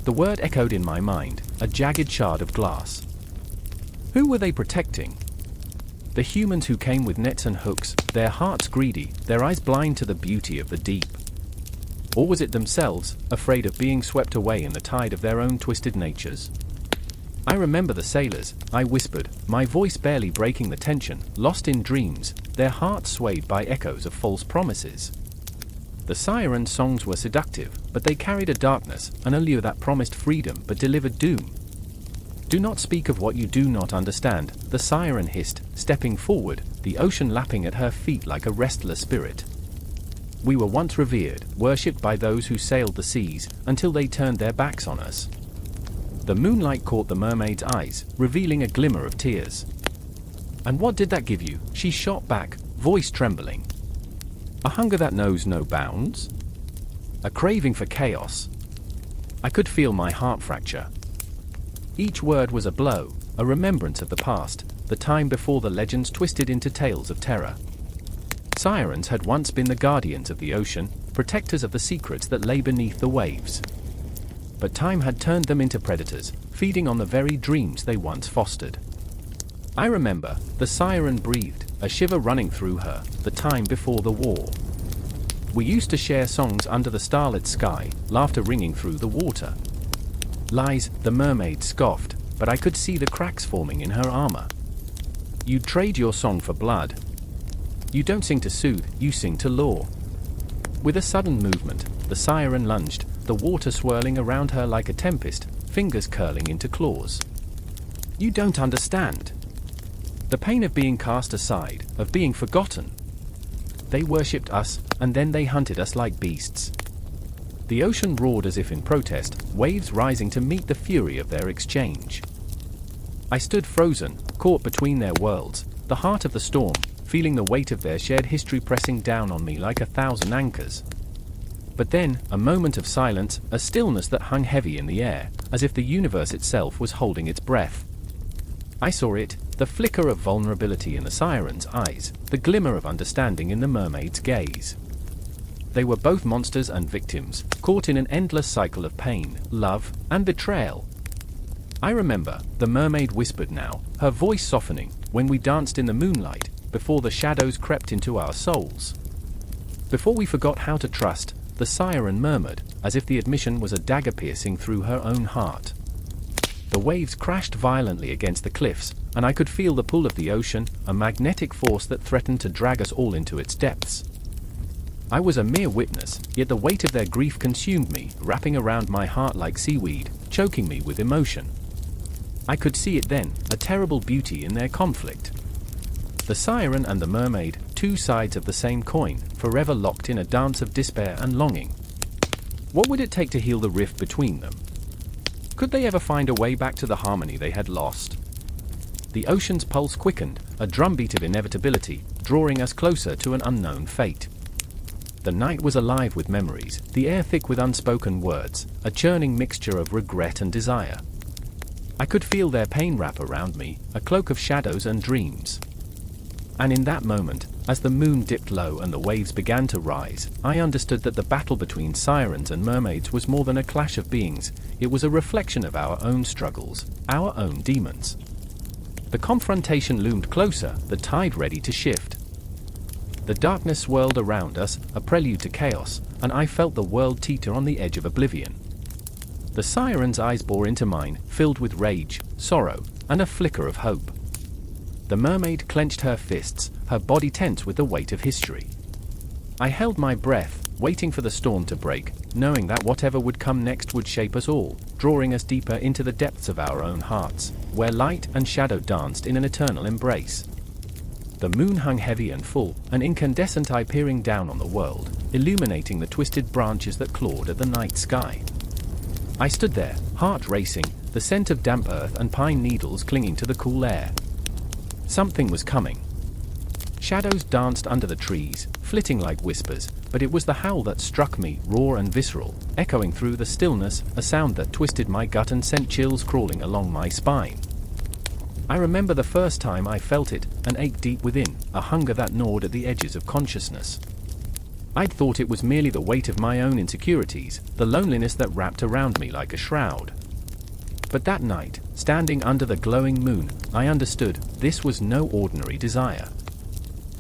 The word echoed in my mind, a jagged shard of glass. Who were they protecting? The humans who came with nets and hooks, their hearts greedy, their eyes blind to the beauty of the deep. Or was it themselves, afraid of being swept away in the tide of their own twisted natures? I remember the sailors, I whispered, my voice barely breaking the tension, lost in dreams, their hearts swayed by echoes of false promises. The siren's songs were seductive, but they carried a darkness, an allure that promised freedom but delivered doom. "Do not speak of what you do not understand," the siren hissed, stepping forward, the ocean lapping at her feet like a restless spirit. "We were once revered, worshipped by those who sailed the seas, until they turned their backs on us." The moonlight caught the mermaid's eyes, revealing a glimmer of tears. "And what did that give you?" she shot back, voice trembling. "A hunger that knows no bounds? A craving for chaos?" I could feel my heart fracture. Each word was a blow, a remembrance of the past, the time before the legends twisted into tales of terror. Sirens had once been the guardians of the ocean, protectors of the secrets that lay beneath the waves. But time had turned them into predators, feeding on the very dreams they once fostered. I remember, the siren breathed, a shiver running through her, the time before the war. We used to share songs under the starlit sky, laughter ringing through the water. "Lies," the mermaid scoffed, but I could see the cracks forming in her armor. "You'd trade your song for blood. You don't sing to soothe, you sing to lure." With a sudden movement, the siren lunged, the water swirling around her like a tempest, fingers curling into claws. "You don't understand. The pain of being cast aside, of being forgotten. They worshipped us, and then they hunted us like beasts." The ocean roared as if in protest, waves rising to meet the fury of their exchange. I stood frozen, caught between their worlds, the heart of the storm, feeling the weight of their shared history pressing down on me like 1,000 anchors. But then, a moment of silence, a stillness that hung heavy in the air, as if the universe itself was holding its breath. I saw it, the flicker of vulnerability in the siren's eyes, the glimmer of understanding in the mermaid's gaze. They were both monsters and victims, caught in an endless cycle of pain, love, and betrayal. I remember, the mermaid whispered now, her voice softening, when we danced in the moonlight, before the shadows crept into our souls. Before we forgot how to trust, the siren murmured, as if the admission was a dagger piercing through her own heart. The waves crashed violently against the cliffs, and I could feel the pull of the ocean, a magnetic force that threatened to drag us all into its depths. I was a mere witness, yet the weight of their grief consumed me, wrapping around my heart like seaweed, choking me with emotion. I could see it then, a terrible beauty in their conflict. The siren and the mermaid, two sides of the same coin, forever locked in a dance of despair and longing. What would it take to heal the rift between them? Could they ever find a way back to the harmony they had lost? The ocean's pulse quickened, a drumbeat of inevitability, drawing us closer to an unknown fate. The night was alive with memories, the air thick with unspoken words, a churning mixture of regret and desire. I could feel their pain wrap around me, a cloak of shadows and dreams. And in that moment, as the moon dipped low and the waves began to rise, I understood that the battle between sirens and mermaids was more than a clash of beings, it was a reflection of our own struggles, our own demons. The confrontation loomed closer, the tide ready to shift. The darkness swirled around us, a prelude to chaos, and I felt the world teeter on the edge of oblivion. The siren's eyes bore into mine, filled with rage, sorrow, and a flicker of hope. The mermaid clenched her fists, her body tense with the weight of history. I held my breath, waiting for the storm to break, knowing that whatever would come next would shape us all, drawing us deeper into the depths of our own hearts, where light and shadow danced in an eternal embrace. The moon hung heavy and full, an incandescent eye peering down on the world, illuminating the twisted branches that clawed at the night sky. I stood there, heart racing, the scent of damp earth and pine needles clinging to the cool air. Something was coming. Shadows danced under the trees, flitting like whispers, but it was the howl that struck me, raw and visceral, echoing through the stillness, a sound that twisted my gut and sent chills crawling along my spine. I remember the first time I felt it, an ache deep within, a hunger that gnawed at the edges of consciousness. I'd thought it was merely the weight of my own insecurities, the loneliness that wrapped around me like a shroud. But that night, standing under the glowing moon, I understood, this was no ordinary desire.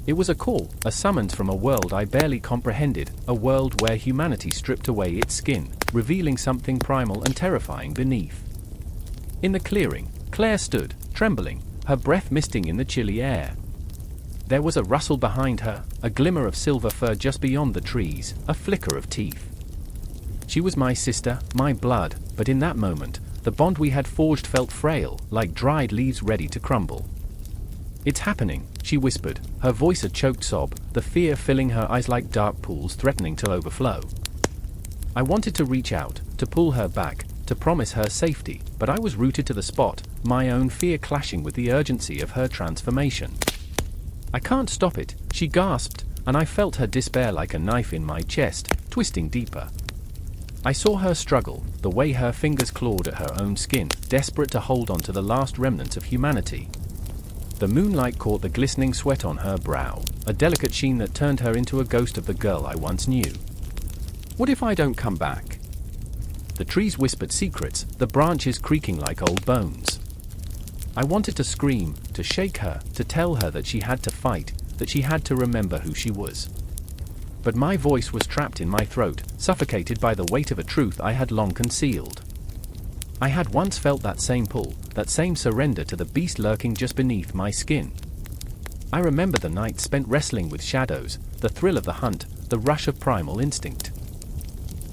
It was a call, a summons from a world I barely comprehended, a world where humanity stripped away its skin, revealing something primal and terrifying beneath. In the clearing, Claire stood, trembling, her breath misting in the chilly air. There was a rustle behind her, a glimmer of silver fur just beyond the trees, a flicker of teeth. She was my sister, my blood, but in that moment, the bond we had forged felt frail, like dried leaves ready to crumble. "It's happening," she whispered, her voice a choked sob, the fear filling her eyes like dark pools threatening to overflow. I wanted to reach out, to pull her back, to promise her safety, but I was rooted to the spot, my own fear clashing with the urgency of her transformation. "I can't stop it," she gasped, and I felt her despair like a knife in my chest, twisting deeper. I saw her struggle, the way her fingers clawed at her own skin, desperate to hold on to the last remnants of humanity. The moonlight caught the glistening sweat on her brow, a delicate sheen that turned her into a ghost of the girl I once knew. "What if I don't come back?" The trees whispered secrets, the branches creaking like old bones. I wanted to scream, to shake her, to tell her that she had to fight, that she had to remember who she was. But my voice was trapped in my throat, suffocated by the weight of a truth I had long concealed. I had once felt that same pull, that same surrender to the beast lurking just beneath my skin. I remember the night spent wrestling with shadows, the thrill of the hunt, the rush of primal instinct.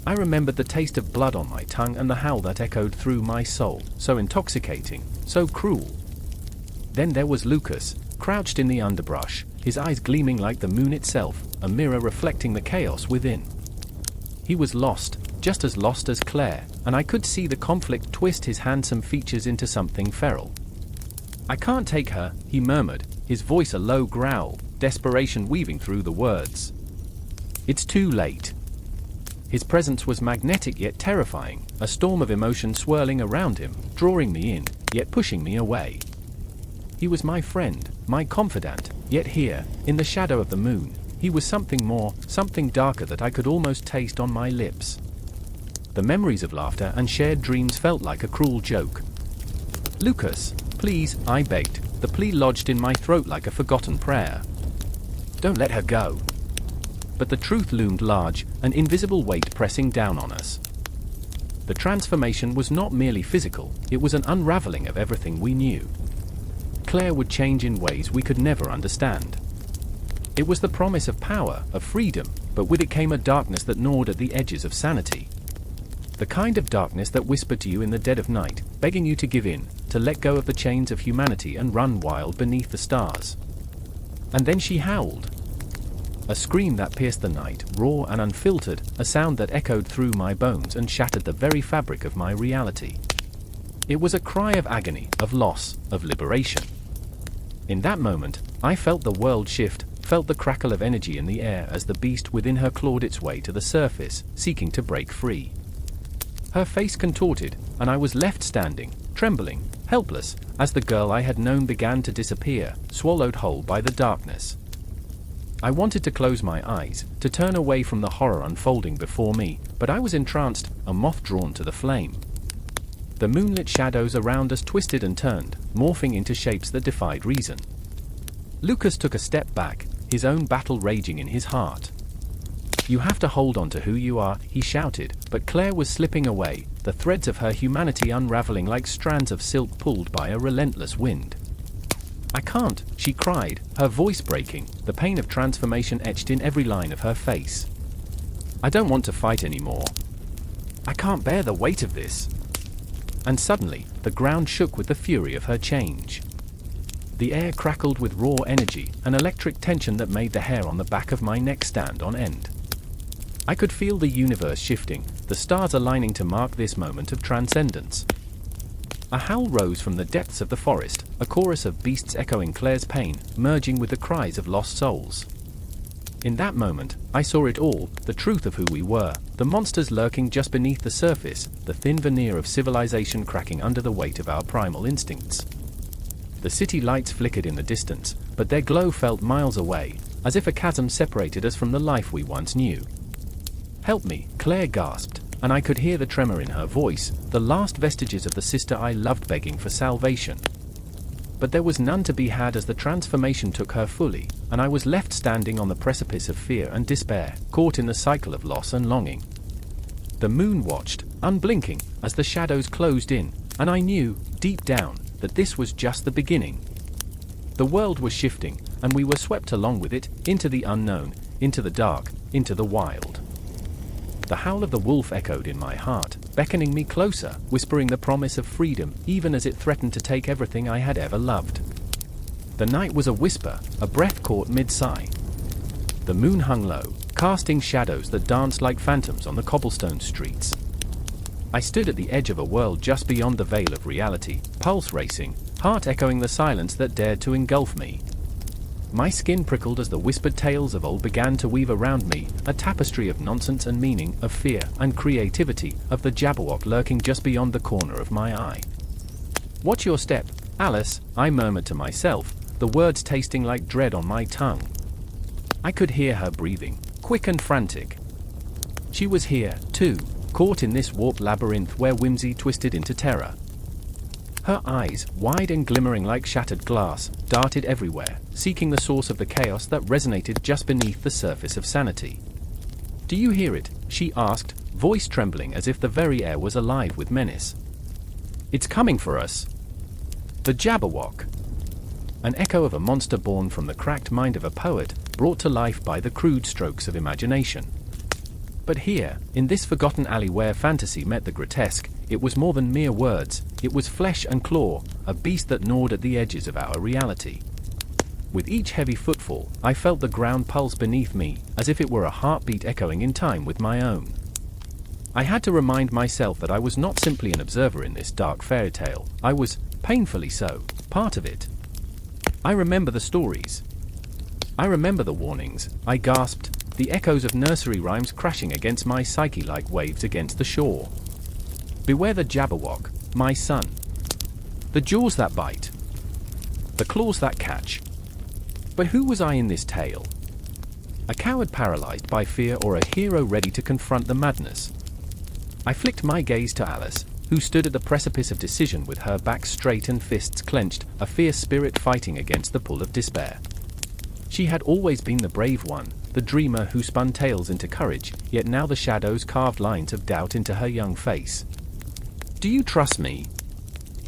I remembered the taste of blood on my tongue and the howl that echoed through my soul, so intoxicating, so cruel. Then there was Lucas, crouched in the underbrush, his eyes gleaming like the moon itself, a mirror reflecting the chaos within. He was lost, just as lost as Claire, and I could see the conflict twist his handsome features into something feral. "I can't take her," he murmured, his voice a low growl, desperation weaving through the words. "It's too late." His presence was magnetic yet terrifying, a storm of emotion swirling around him, drawing me in, yet pushing me away. He was my friend, my confidant, yet here, in the shadow of the moon, he was something more, something darker that I could almost taste on my lips. The memories of laughter and shared dreams felt like a cruel joke. "Lucas, please," I begged, the plea lodged in my throat like a forgotten prayer. "Don't let her go." But the truth loomed large, an invisible weight pressing down on us. The transformation was not merely physical, it was an unraveling of everything we knew. Claire would change in ways we could never understand. It was the promise of power, of freedom, but with it came a darkness that gnawed at the edges of sanity. The kind of darkness that whispered to you in the dead of night, begging you to give in, to let go of the chains of humanity and run wild beneath the stars. And then she howled. A scream that pierced the night, raw and unfiltered, a sound that echoed through my bones and shattered the very fabric of my reality. It was a cry of agony, of loss, of liberation. In that moment, I felt the world shift, felt the crackle of energy in the air as the beast within her clawed its way to the surface, seeking to break free. Her face contorted, and I was left standing, trembling, helpless, as the girl I had known began to disappear, swallowed whole by the darkness. I wanted to close my eyes, to turn away from the horror unfolding before me, but I was entranced, a moth drawn to the flame. The moonlit shadows around us twisted and turned, morphing into shapes that defied reason. Lucas took a step back, his own battle raging in his heart. "You have to hold on to who you are," he shouted, but Claire was slipping away, the threads of her humanity unraveling like strands of silk pulled by a relentless wind. "I can't," she cried, her voice breaking, the pain of transformation etched in every line of her face. "I don't want to fight anymore. I can't bear the weight of this." And suddenly, the ground shook with the fury of her change. The air crackled with raw energy, an electric tension that made the hair on the back of my neck stand on end. I could feel the universe shifting, the stars aligning to mark this moment of transcendence. A howl rose from the depths of the forest, a chorus of beasts echoing Claire's pain, merging with the cries of lost souls. In that moment, I saw it all, the truth of who we were, the monsters lurking just beneath the surface, the thin veneer of civilization cracking under the weight of our primal instincts. The city lights flickered in the distance, but their glow felt miles away, as if a chasm separated us from the life we once knew. "Help me," Claire gasped, and I could hear the tremor in her voice, the last vestiges of the sister I loved begging for salvation. But there was none to be had as the transformation took her fully, and I was left standing on the precipice of fear and despair, caught in the cycle of loss and longing. The moon watched, unblinking, as the shadows closed in, and I knew, deep down, that this was just the beginning. The world was shifting, and we were swept along with it, into the unknown, into the dark, into the wild. The howl of the wolf echoed in my heart, beckoning me closer, whispering the promise of freedom, even as it threatened to take everything I had ever loved. The night was a whisper, a breath caught mid-sigh. The moon hung low, casting shadows that danced like phantoms on the cobblestone streets. I stood at the edge of a world just beyond the veil of reality, pulse racing, heart echoing the silence that dared to engulf me. My skin prickled as the whispered tales of old began to weave around me, a tapestry of nonsense and meaning, of fear and creativity, of the Jabberwock lurking just beyond the corner of my eye. "Watch your step, Alice," I murmured to myself, the words tasting like dread on my tongue. I could hear her breathing, quick and frantic. She was here, too, caught in this warped labyrinth where whimsy twisted into terror. Her eyes, wide and glimmering like shattered glass, darted everywhere, seeking the source of the chaos that resonated just beneath the surface of sanity. "Do you hear it?" she asked, voice trembling as if the very air was alive with menace. "It's coming for us." The Jabberwock. An echo of a monster born from the cracked mind of a poet, brought to life by the crude strokes of imagination. But here, in this forgotten alley where fantasy met the grotesque, it was more than mere words, it was flesh and claw, a beast that gnawed at the edges of our reality. With each heavy footfall, I felt the ground pulse beneath me, as if it were a heartbeat echoing in time with my own. I had to remind myself that I was not simply an observer in this dark fairy tale, I was, painfully so, part of it. I remember the stories. I remember the warnings, I gasped, the echoes of nursery rhymes crashing against my psyche like waves against the shore. "Beware the Jabberwock, my son. The jaws that bite. the claws that catch. But who was I in this tale? A coward paralyzed by fear, or a hero ready to confront the madness? I flicked my gaze to Alice, who stood at the precipice of decision with her back straight and fists clenched, a fierce spirit fighting against the pull of despair. She had always been the brave one, the dreamer who spun tales into courage, yet now the shadows carved lines of doubt into her young face. "Do you trust me?"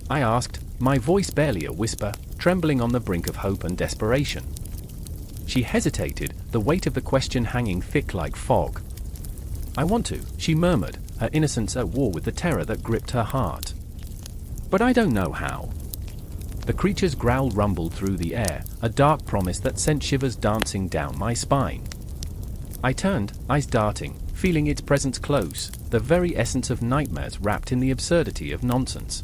I asked, my voice barely a whisper, trembling on the brink of hope and desperation. She hesitated, the weight of the question hanging thick like fog. "I want to," she murmured, her innocence at war with the terror that gripped her heart. "But I don't know how." The creature's growl rumbled through the air, a dark promise that sent shivers dancing down my spine. I turned, eyes darting, feeling its presence close, the very essence of nightmares wrapped in the absurdity of nonsense.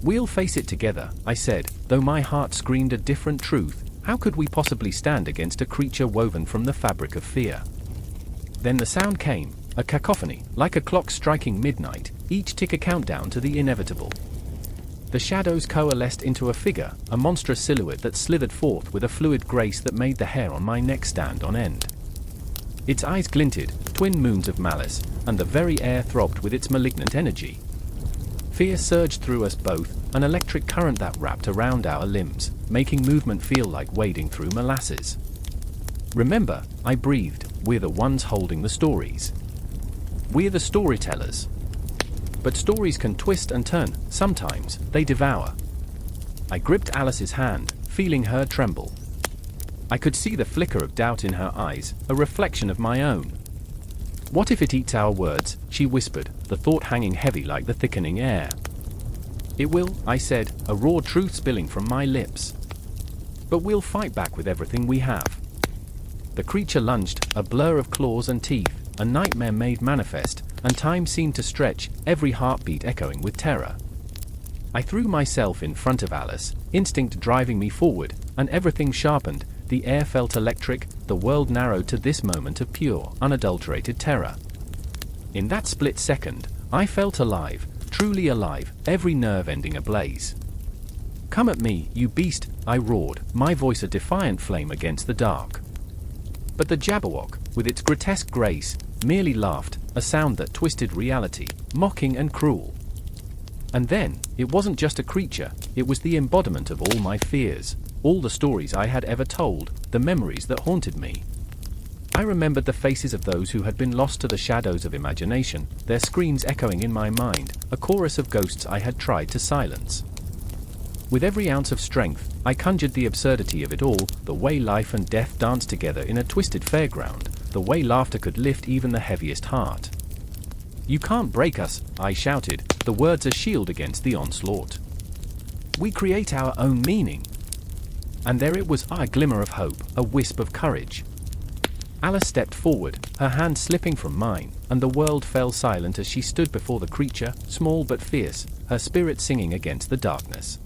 "We'll face it together," I said, though my heart screamed a different truth. How could we possibly stand against a creature woven from the fabric of fear? Then the sound came, a cacophony, like a clock striking midnight, each tick a countdown to the inevitable. The shadows coalesced into a figure, a monstrous silhouette that slithered forth with a fluid grace that made the hair on my neck stand on end. Its eyes glinted, twin moons of malice, and the very air throbbed with its malignant energy. Fear surged through us both, an electric current that wrapped around our limbs, making movement feel like wading through molasses. "Remember," I breathed, "we're the ones holding the stories. We're the storytellers. But stories can twist and turn, sometimes they devour." I gripped Alice's hand, feeling her tremble. I could see the flicker of doubt in her eyes, a reflection of my own. "What if it eats our words?" she whispered, the thought hanging heavy like the thickening air. "It will," I said, a raw truth spilling from my lips. "But we'll fight back with everything we have." The creature lunged, a blur of claws and teeth, a nightmare made manifest, and time seemed to stretch, every heartbeat echoing with terror. I threw myself in front of Alice, instinct driving me forward, and everything sharpened. The air felt electric, the world narrowed to this moment of pure, unadulterated terror. In that split second, I felt alive, truly alive, every nerve ending ablaze. "Come at me, you beast," I roared, my voice a defiant flame against the dark. But the Jabberwock, with its grotesque grace, merely laughed, a sound that twisted reality, mocking and cruel. And then, it wasn't just a creature, it was the embodiment of all my fears. All the stories I had ever told, the memories that haunted me. I remembered the faces of those who had been lost to the shadows of imagination, their screams echoing in my mind, a chorus of ghosts I had tried to silence. With every ounce of strength, I conjured the absurdity of it all, the way life and death danced together in a twisted fairground, the way laughter could lift even the heaviest heart. "You can't break us," I shouted, the words a shield against the onslaught. "We create our own meaning." And there it was, a glimmer of hope, a wisp of courage. Alice stepped forward, her hand slipping from mine, and the world fell silent as she stood before the creature, small but fierce, her spirit singing against the darkness.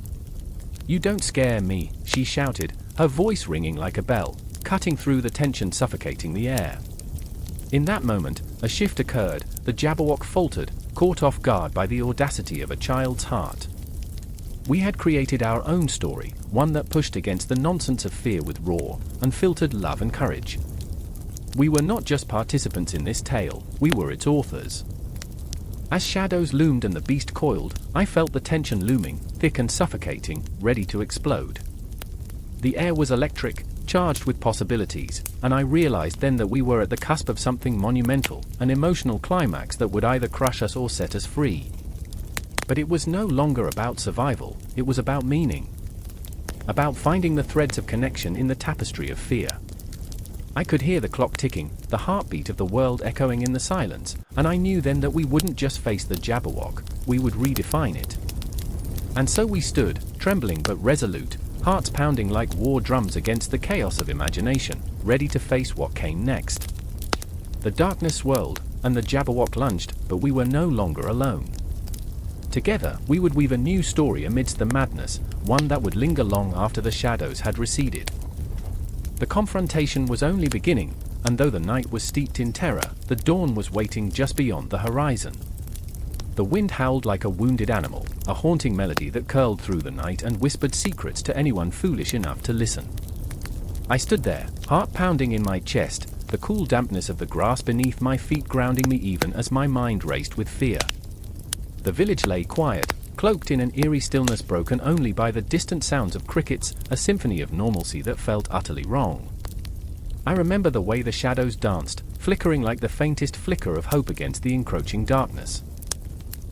"You don't scare me," she shouted, her voice ringing like a bell, cutting through the tension suffocating the air. In that moment, a shift occurred, the Jabberwock faltered, caught off guard by the audacity of a child's heart. We had created our own story, one that pushed against the nonsense of fear with raw, unfiltered love and courage. We were not just participants in this tale, we were its authors. As shadows loomed and the beast coiled, I felt the tension looming, thick and suffocating, ready to explode. The air was electric, charged with possibilities, and I realized then that we were at the cusp of something monumental, an emotional climax that would either crush us or set us free. But it was no longer about survival, it was about meaning. About finding the threads of connection in the tapestry of fear. I could hear the clock ticking, the heartbeat of the world echoing in the silence, and I knew then that we wouldn't just face the Jabberwock, we would redefine it. And so we stood, trembling but resolute, hearts pounding like war drums against the chaos of imagination, ready to face what came next. The darkness swirled, and the Jabberwock lunged, but we were no longer alone. Together, we would weave a new story amidst the madness, one that would linger long after the shadows had receded. The confrontation was only beginning, and though the night was steeped in terror, the dawn was waiting just beyond the horizon. The wind howled like a wounded animal, a haunting melody that curled through the night and whispered secrets to anyone foolish enough to listen. I stood there, heart pounding in my chest, the cool dampness of the grass beneath my feet grounding me even as my mind raced with fear. The village lay quiet, cloaked in an eerie stillness broken only by the distant sounds of crickets, a symphony of normalcy that felt utterly wrong. I remember the way the shadows danced, flickering like the faintest flicker of hope against the encroaching darkness.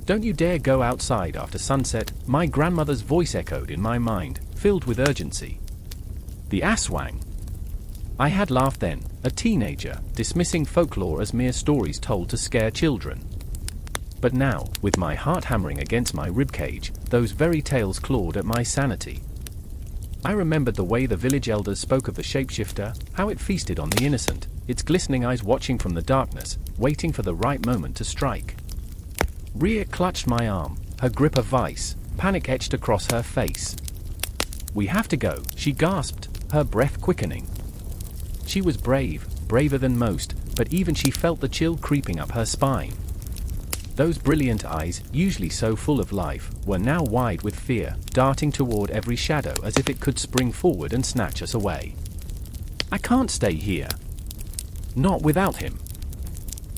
"Don't you dare go outside after sunset," my grandmother's voice echoed in my mind, filled with urgency. The Aswang. I had laughed then, a teenager, dismissing folklore as mere stories told to scare children. But now, with my heart hammering against my ribcage, those very tales clawed at my sanity. I remembered the way the village elders spoke of the shapeshifter, how it feasted on the innocent, its glistening eyes watching from the darkness, waiting for the right moment to strike. Rhea clutched my arm, her grip a vice, panic etched across her face. "We have to go," she gasped, her breath quickening. She was brave, braver than most, but even she felt the chill creeping up her spine. Those brilliant eyes, usually so full of life, were now wide with fear, darting toward every shadow as if it could spring forward and snatch us away. "I can't stay here." "Not without him."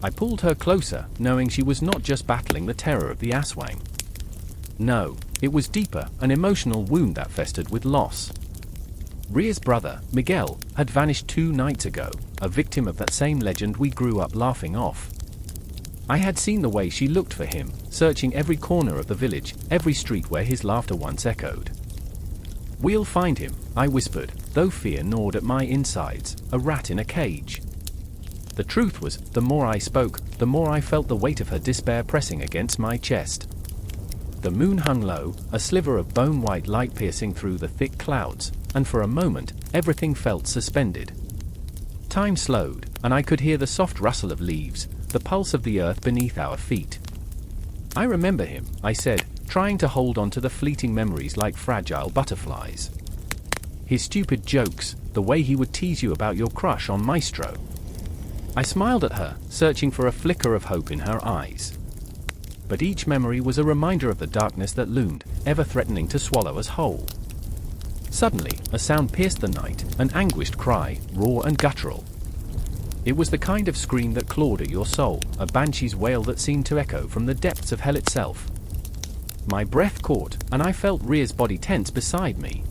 I pulled her closer, knowing she was not just battling the terror of the Aswang. No, it was deeper, an emotional wound that festered with loss. Rhea's brother, Miguel, had vanished 2 nights ago, a victim of that same legend we grew up laughing off. I had seen the way she looked for him, searching every corner of the village, every street where his laughter once echoed. "We'll find him," I whispered, though fear gnawed at my insides, a rat in a cage. The truth was, the more I spoke, the more I felt the weight of her despair pressing against my chest. The moon hung low, a sliver of bone-white light piercing through the thick clouds, and for a moment, everything felt suspended. Time slowed, and I could hear the soft rustle of leaves, the pulse of the earth beneath our feet. "I remember him," I said, trying to hold on to the fleeting memories like fragile butterflies. "His stupid jokes, the way he would tease you about your crush on Maestro." I smiled at her, searching for a flicker of hope in her eyes. But each memory was a reminder of the darkness that loomed, ever threatening to swallow us whole. Suddenly, a sound pierced the night, an anguished cry, raw and guttural. It was the kind of scream that clawed at your soul, a banshee's wail that seemed to echo from the depths of hell itself. My breath caught, and I felt Rhea's body tense beside me.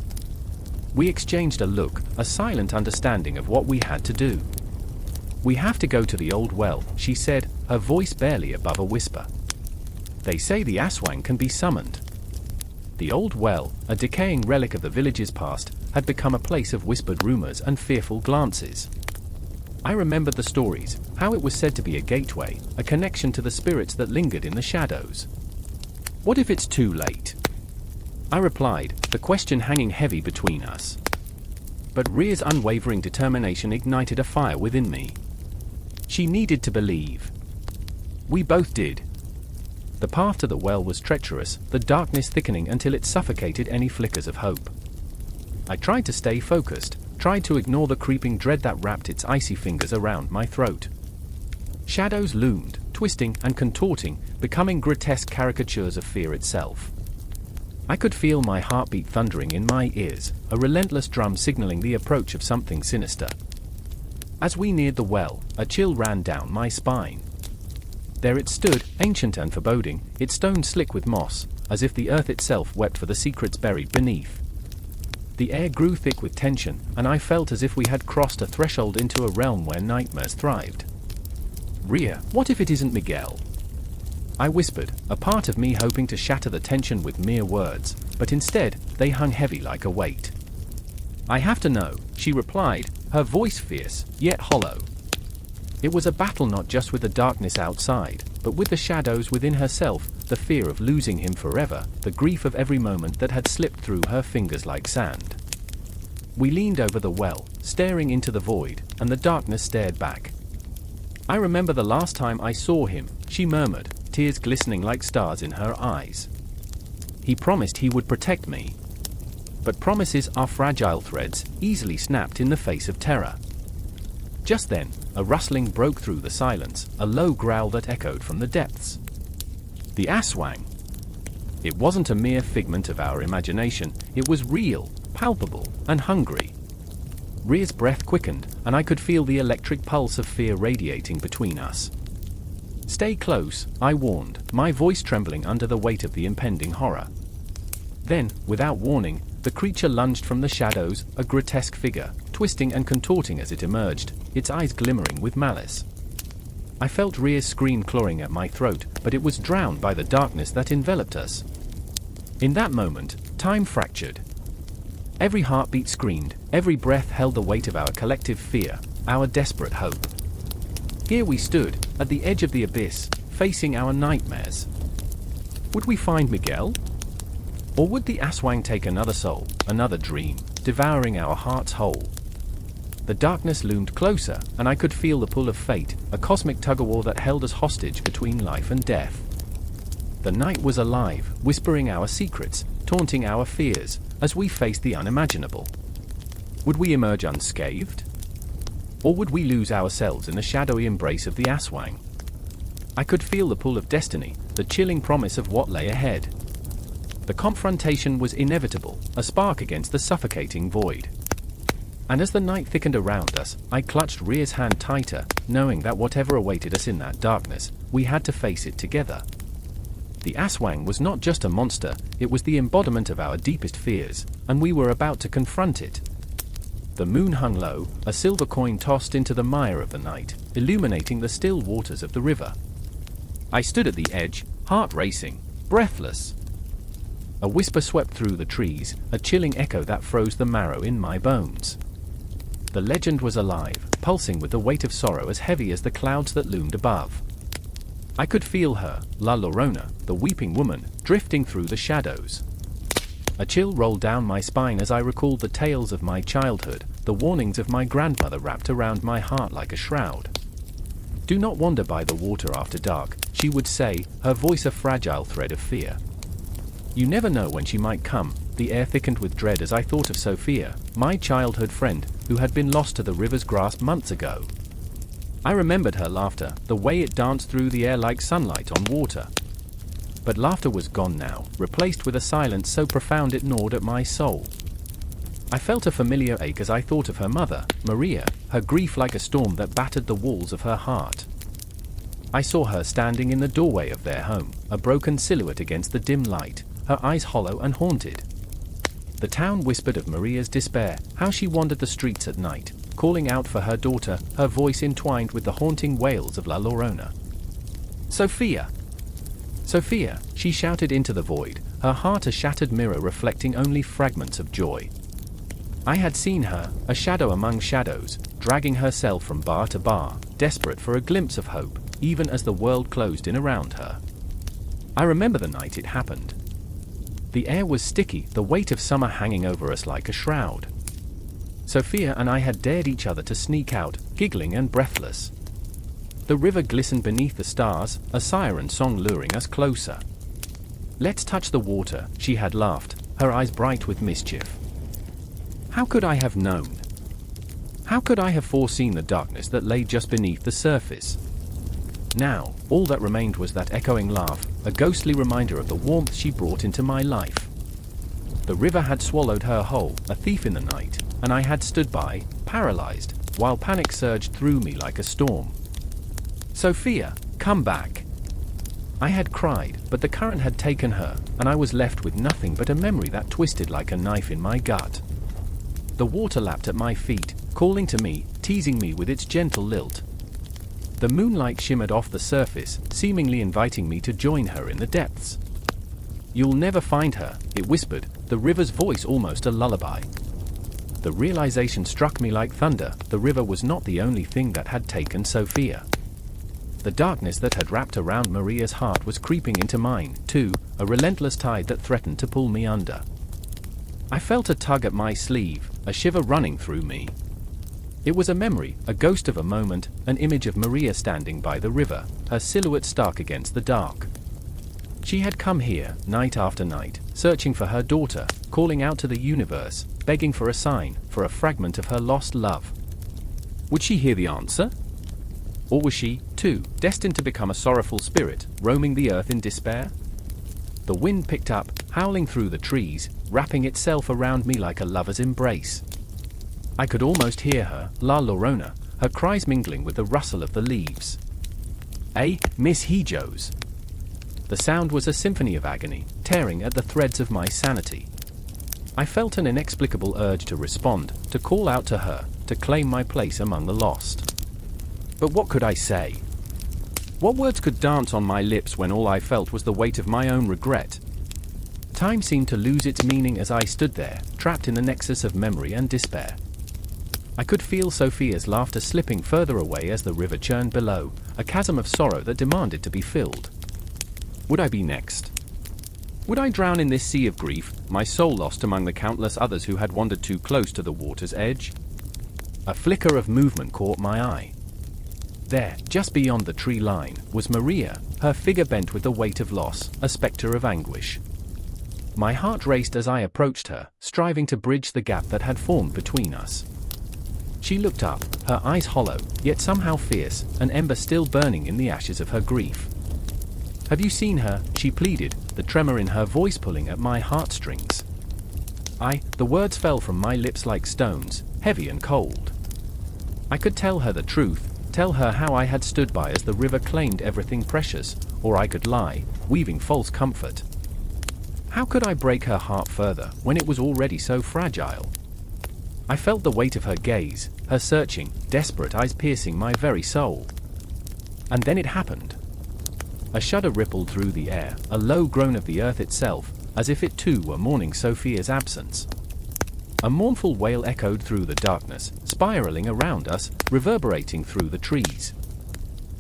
We exchanged a look, a silent understanding of what we had to do. "We have to go to the old well," she said, her voice barely above a whisper. "They say the Aswang can be summoned." The old well, a decaying relic of the village's past, had become a place of whispered rumors and fearful glances. I remembered the stories, how it was said to be a gateway, a connection to the spirits that lingered in the shadows. "What if it's too late?" I replied, the question hanging heavy between us. But Rhea's unwavering determination ignited a fire within me. She needed to believe. We both did. The path to the well was treacherous, the darkness thickening until it suffocated any flickers of hope. I tried to stay focused, tried to ignore the creeping dread that wrapped its icy fingers around my throat. Shadows loomed, twisting and contorting, becoming grotesque caricatures of fear itself. I could feel my heartbeat thundering in my ears, a relentless drum signaling the approach of something sinister. As we neared the well, a chill ran down my spine. There it stood, ancient and foreboding, its stone slick with moss, as if the earth itself wept for the secrets buried beneath. The air grew thick with tension, and I felt as if we had crossed a threshold into a realm where nightmares thrived. "Rhea, what if it isn't Miguel?" I whispered, a part of me hoping to shatter the tension with mere words, but instead, they hung heavy like a weight. "I have to know," she replied, her voice fierce, yet hollow. It was a battle not just with the darkness outside, but with the shadows within herself, the fear of losing him forever, the grief of every moment that had slipped through her fingers like sand. We leaned over the well, staring into the void, and the darkness stared back. "I remember the last time I saw him," she murmured, tears glistening like stars in her eyes. "He promised he would protect me." But promises are fragile threads, easily snapped in the face of terror. Just then, a rustling broke through the silence, a low growl that echoed from the depths. The Aswang. It wasn't a mere figment of our imagination, it was real, palpable, and hungry. Rhea's breath quickened, and I could feel the electric pulse of fear radiating between us. "Stay close," I warned, my voice trembling under the weight of the impending horror. Then, without warning, the creature lunged from the shadows, a grotesque figure, twisting and contorting as it emerged, its eyes glimmering with malice. I felt Rhea's scream clawing at my throat, but it was drowned by the darkness that enveloped us. In that moment, time fractured. Every heartbeat screamed, every breath held the weight of our collective fear, our desperate hope. Here we stood, at the edge of the abyss, facing our nightmares. Would we find Miguel? Or would the Aswang take another soul, another dream, devouring our hearts whole? The darkness loomed closer, and I could feel the pull of fate, a cosmic tug-of-war that held us hostage between life and death. The night was alive, whispering our secrets, taunting our fears, as we faced the unimaginable. Would we emerge unscathed? Or would we lose ourselves in the shadowy embrace of the Aswang? I could feel the pull of destiny, the chilling promise of what lay ahead. The confrontation was inevitable, a spark against the suffocating void. And as the night thickened around us, I clutched Rhea's hand tighter, knowing that whatever awaited us in that darkness, we had to face it together. The Aswang was not just a monster, it was the embodiment of our deepest fears, and we were about to confront it. The moon hung low, a silver coin tossed into the mire of the night, illuminating the still waters of the river. I stood at the edge, heart racing, breathless. A whisper swept through the trees, a chilling echo that froze the marrow in my bones. The legend was alive, pulsing with the weight of sorrow as heavy as the clouds that loomed above. I could feel her, La Llorona, the weeping woman, drifting through the shadows. A chill rolled down my spine as I recalled the tales of my childhood, the warnings of my grandmother wrapped around my heart like a shroud. "Do not wander by the water after dark," she would say, her voice a fragile thread of fear. You never know when she might come. The air thickened with dread as I thought of Sophia, my childhood friend, who had been lost to the river's grasp months ago. I remembered her laughter, the way it danced through the air like sunlight on water. But laughter was gone now, replaced with a silence so profound it gnawed at my soul. I felt a familiar ache as I thought of her mother, Maria, her grief like a storm that battered the walls of her heart. I saw her standing in the doorway of their home, a broken silhouette against the dim light, her eyes hollow and haunted. The town whispered of Maria's despair, how she wandered the streets at night, calling out for her daughter, her voice entwined with the haunting wails of La Llorona. "Sophia! Sophia!" she shouted into the void, her heart a shattered mirror reflecting only fragments of joy. I had seen her, a shadow among shadows, dragging herself from bar to bar, desperate for a glimpse of hope, even as the world closed in around her. I remember the night it happened. The air was sticky, the weight of summer hanging over us like a shroud. Sophia and I had dared each other to sneak out, giggling and breathless. The river glistened beneath the stars, a siren song luring us closer. "Let's touch the water," she had laughed, her eyes bright with mischief. How could I have known? How could I have foreseen the darkness that lay just beneath the surface? Now, all that remained was that echoing laugh, a ghostly reminder of the warmth she brought into my life. The river had swallowed her whole, a thief in the night, and I had stood by, paralyzed, while panic surged through me like a storm. "Sophia, come back!" I had cried, but the current had taken her, and I was left with nothing but a memory that twisted like a knife in my gut. The water lapped at my feet, calling to me, teasing me with its gentle lilt. The moonlight shimmered off the surface, seemingly inviting me to join her in the depths. "You'll never find her," it whispered, the river's voice almost a lullaby. The realization struck me like thunder, the river was not the only thing that had taken Sophia. The darkness that had wrapped around Maria's heart was creeping into mine, too, a relentless tide that threatened to pull me under. I felt a tug at my sleeve, a shiver running through me. It was a memory, a ghost of a moment, an image of Maria standing by the river, her silhouette stark against the dark. She had come here, night after night, searching for her daughter, calling out to the universe, begging for a sign, for a fragment of her lost love. Would she hear the answer? Or was she, too, destined to become a sorrowful spirit, roaming the earth in despair? The wind picked up, howling through the trees, wrapping itself around me like a lover's embrace. I could almost hear her, La Llorona, her cries mingling with the rustle of the leaves. Miss Hejos. The sound was a symphony of agony, tearing at the threads of my sanity. I felt an inexplicable urge to respond, to call out to her, to claim my place among the lost. But what could I say? What words could dance on my lips when all I felt was the weight of my own regret? Time seemed to lose its meaning as I stood there, trapped in the nexus of memory and despair. I could feel Sophia's laughter slipping further away as the river churned below, a chasm of sorrow that demanded to be filled. Would I be next? Would I drown in this sea of grief, my soul lost among the countless others who had wandered too close to the water's edge? A flicker of movement caught my eye. There, just beyond the tree line, was Maria, her figure bent with the weight of loss, a spectre of anguish. My heart raced as I approached her, striving to bridge the gap that had formed between us. She looked up, her eyes hollow, yet somehow fierce, an ember still burning in the ashes of her grief. "Have you seen her?" she pleaded, the tremor in her voice pulling at my heartstrings. The words fell from my lips like stones, heavy and cold. I could tell her the truth, tell her how I had stood by as the river claimed everything precious, or I could lie, weaving false comfort. How could I break her heart further when it was already so fragile? I felt the weight of her gaze, her searching, desperate eyes piercing my very soul. And then it happened. A shudder rippled through the air, a low groan of the earth itself, as if it too were mourning Sophia's absence. A mournful wail echoed through the darkness, spiraling around us, reverberating through the trees.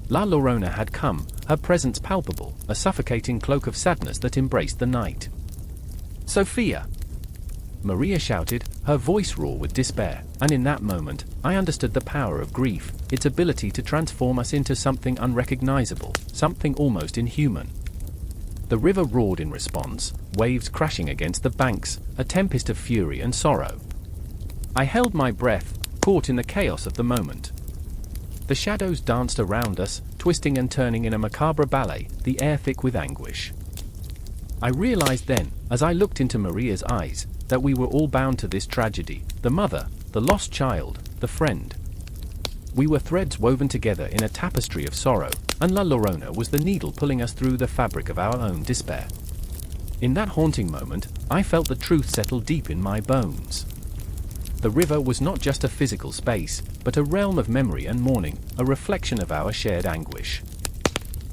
La Llorona had come, her presence palpable, a suffocating cloak of sadness that embraced the night. "Sophia!" Maria shouted, her voice raw with despair, and in that moment, I understood the power of grief, its ability to transform us into something unrecognizable, something almost inhuman. The river roared in response, waves crashing against the banks, a tempest of fury and sorrow. I held my breath, caught in the chaos of the moment. The shadows danced around us, twisting and turning in a macabre ballet, the air thick with anguish. I realized then, as I looked into Maria's eyes, that we were all bound to this tragedy, the mother, the lost child, the friend. We were threads woven together in a tapestry of sorrow, and La Llorona was the needle pulling us through the fabric of our own despair. In that haunting moment, I felt the truth settle deep in my bones. The river was not just a physical space, but a realm of memory and mourning, a reflection of our shared anguish.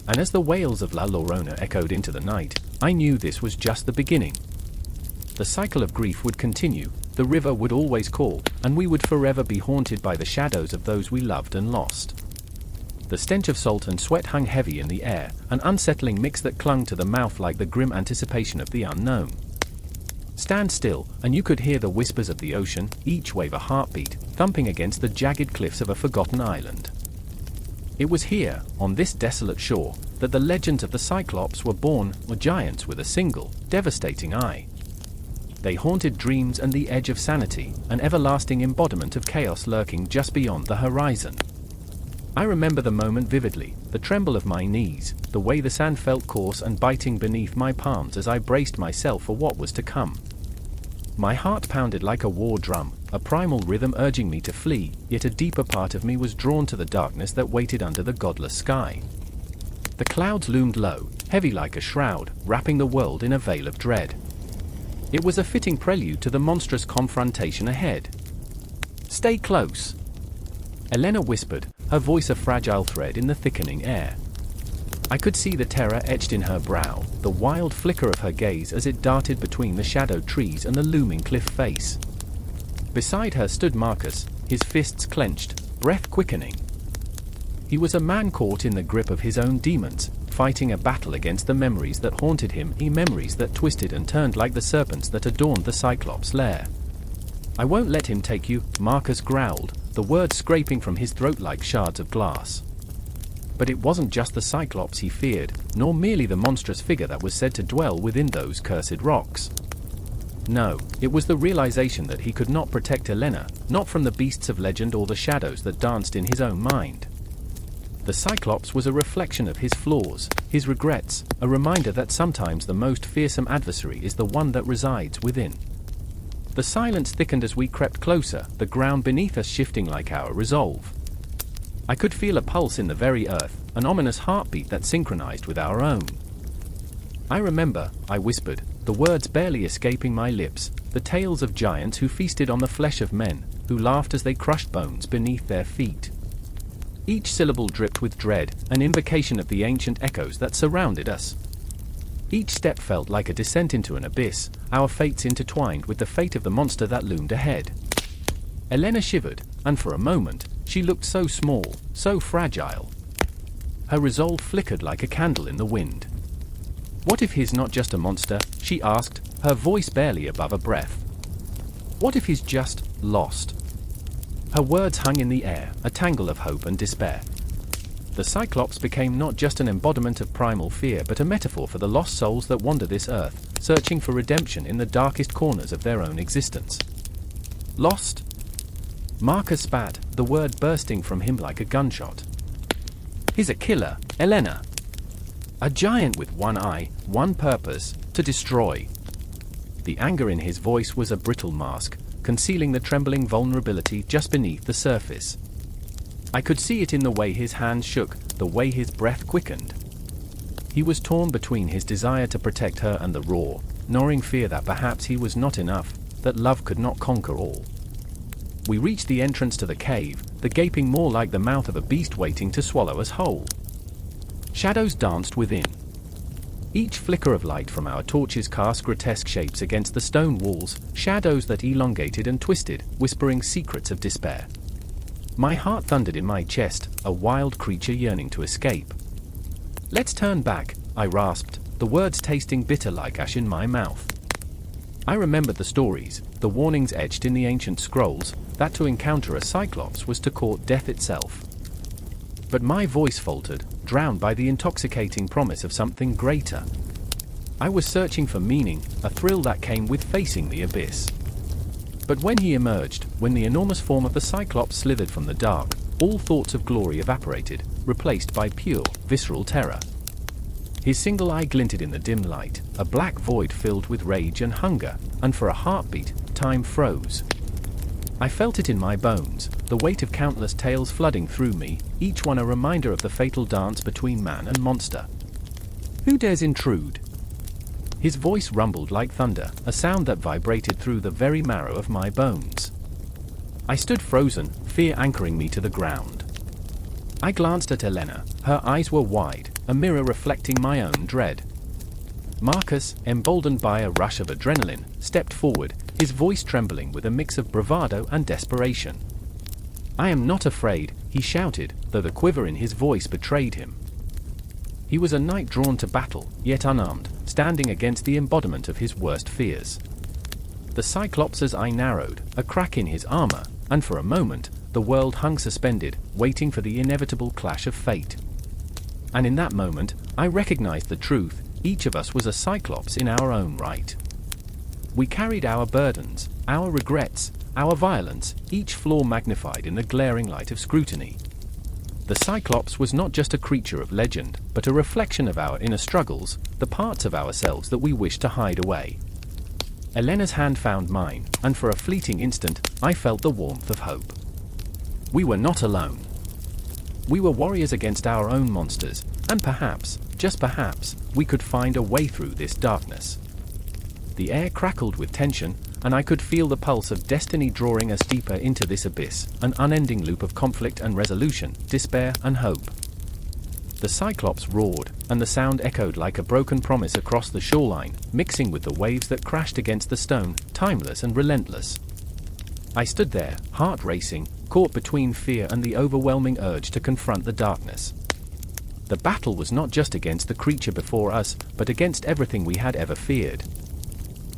And as the wails of La Llorona echoed into the night, I knew this was just the beginning. The cycle of grief would continue, the river would always call, and we would forever be haunted by the shadows of those we loved and lost. The stench of salt and sweat hung heavy in the air, an unsettling mix that clung to the mouth like the grim anticipation of the unknown. Stand still, and you could hear the whispers of the ocean, each wave a heartbeat, thumping against the jagged cliffs of a forgotten island. It was here, on this desolate shore, that the legends of the Cyclops were born, or giants with a single, devastating eye. They haunted dreams and the edge of sanity, an everlasting embodiment of chaos lurking just beyond the horizon. I remember the moment vividly, the tremble of my knees, the way the sand felt coarse and biting beneath my palms as I braced myself for what was to come. My heart pounded like a war drum, a primal rhythm urging me to flee, yet a deeper part of me was drawn to the darkness that waited under the godless sky. The clouds loomed low, heavy like a shroud, wrapping the world in a veil of dread. It was a fitting prelude to the monstrous confrontation ahead. "Stay close," Elena whispered, her voice a fragile thread in the thickening air. I could see the terror etched in her brow, the wild flicker of her gaze as it darted between the shadowed trees and the looming cliff face. Beside her stood Marcus, his fists clenched, breath quickening. He was a man caught in the grip of his own demons, fighting a battle against the memories that haunted him, memories that twisted and turned like the serpents that adorned the Cyclops' lair. "I won't let him take you," Marcus growled, the words scraping from his throat like shards of glass. But it wasn't just the Cyclops he feared, nor merely the monstrous figure that was said to dwell within those cursed rocks. No, it was the realization that he could not protect Elena, not from the beasts of legend or the shadows that danced in his own mind. The Cyclops was a reflection of his flaws, his regrets, a reminder that sometimes the most fearsome adversary is the one that resides within. The silence thickened as we crept closer, the ground beneath us shifting like our resolve. I could feel a pulse in the very earth, an ominous heartbeat that synchronized with our own. I remember, I whispered, the words barely escaping my lips, the tales of giants who feasted on the flesh of men, who laughed as they crushed bones beneath their feet. Each syllable dripped with dread, an invocation of the ancient echoes that surrounded us. Each step felt like a descent into an abyss, our fates intertwined with the fate of the monster that loomed ahead. Elena shivered, and for a moment, she looked so small, so fragile. Her resolve flickered like a candle in the wind. "What if he's not just a monster?" she asked, her voice barely above a breath. "What if he's just lost?" Her words hung in the air, a tangle of hope and despair. The Cyclops became not just an embodiment of primal fear but a metaphor for the lost souls that wander this earth, searching for redemption in the darkest corners of their own existence. "Lost?" Marcus spat, the word bursting from him like a gunshot. "He's a killer, Elena. A giant with one eye, one purpose, to destroy." The anger in his voice was a brittle mask, concealing the trembling vulnerability just beneath the surface. I could see it in the way his hands shook, the way his breath quickened. He was torn between his desire to protect her and the raw, gnawing fear that perhaps he was not enough, that love could not conquer all. We reached the entrance to the cave, the gaping maw like the mouth of a beast waiting to swallow us whole. Shadows danced within. Each flicker of light from our torches cast grotesque shapes against the stone walls, shadows that elongated and twisted, whispering secrets of despair. My heart thundered in my chest, a wild creature yearning to escape. "Let's turn back," I rasped, the words tasting bitter like ash in my mouth. I remembered the stories, the warnings etched in the ancient scrolls, that to encounter a Cyclops was to court death itself. But my voice faltered, drowned by the intoxicating promise of something greater. I was searching for meaning, a thrill that came with facing the abyss. But when he emerged, when the enormous form of the Cyclops slithered from the dark, all thoughts of glory evaporated, replaced by pure, visceral terror. His single eye glinted in the dim light, a black void filled with rage and hunger, and for a heartbeat, time froze. I felt it in my bones, the weight of countless tales flooding through me, each one a reminder of the fatal dance between man and monster. "Who dares intrude?" His voice rumbled like thunder, a sound that vibrated through the very marrow of my bones. I stood frozen, fear anchoring me to the ground. I glanced at Elena, her eyes were wide, a mirror reflecting my own dread. Marcus, emboldened by a rush of adrenaline, stepped forward, his voice trembling with a mix of bravado and desperation. "I am not afraid," he shouted, though the quiver in his voice betrayed him. He was a knight drawn to battle, yet unarmed, standing against the embodiment of his worst fears. The Cyclops' eye narrowed, a crack in his armor, and for a moment, the world hung suspended, waiting for the inevitable clash of fate. And in that moment, I recognized the truth, each of us was a Cyclops in our own right. We carried our burdens, our regrets, our violence, each flaw magnified in the glaring light of scrutiny. The Cyclops was not just a creature of legend, but a reflection of our inner struggles, the parts of ourselves that we wished to hide away. Elena's hand found mine, and for a fleeting instant, I felt the warmth of hope. We were not alone. We were warriors against our own monsters, and perhaps, just perhaps, we could find a way through this darkness. The air crackled with tension, and I could feel the pulse of destiny drawing us deeper into this abyss, an unending loop of conflict and resolution, despair and hope. The Cyclops roared, and the sound echoed like a broken promise across the shoreline, mixing with the waves that crashed against the stone, timeless and relentless. I stood there, heart racing, caught between fear and the overwhelming urge to confront the darkness. The battle was not just against the creature before us, but against everything we had ever feared.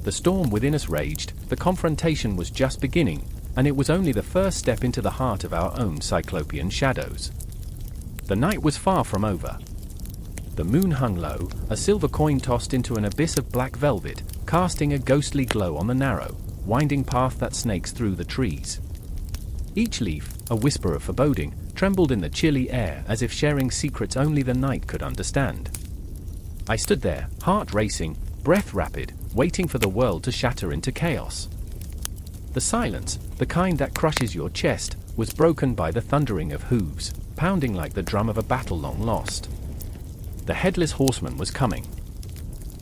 The storm within us raged, the confrontation was just beginning, and it was only the first step into the heart of our own Cyclopean shadows. The night was far from over. The moon hung low, a silver coin tossed into an abyss of black velvet, casting a ghostly glow on the narrow, winding path that snakes through the trees. Each leaf, a whisper of foreboding, trembled in the chilly air as if sharing secrets only the night could understand. I stood there, heart racing, breath rapid, waiting for the world to shatter into chaos. The silence, the kind that crushes your chest, was broken by the thundering of hooves, pounding like the drum of a battle long lost. The headless horseman was coming.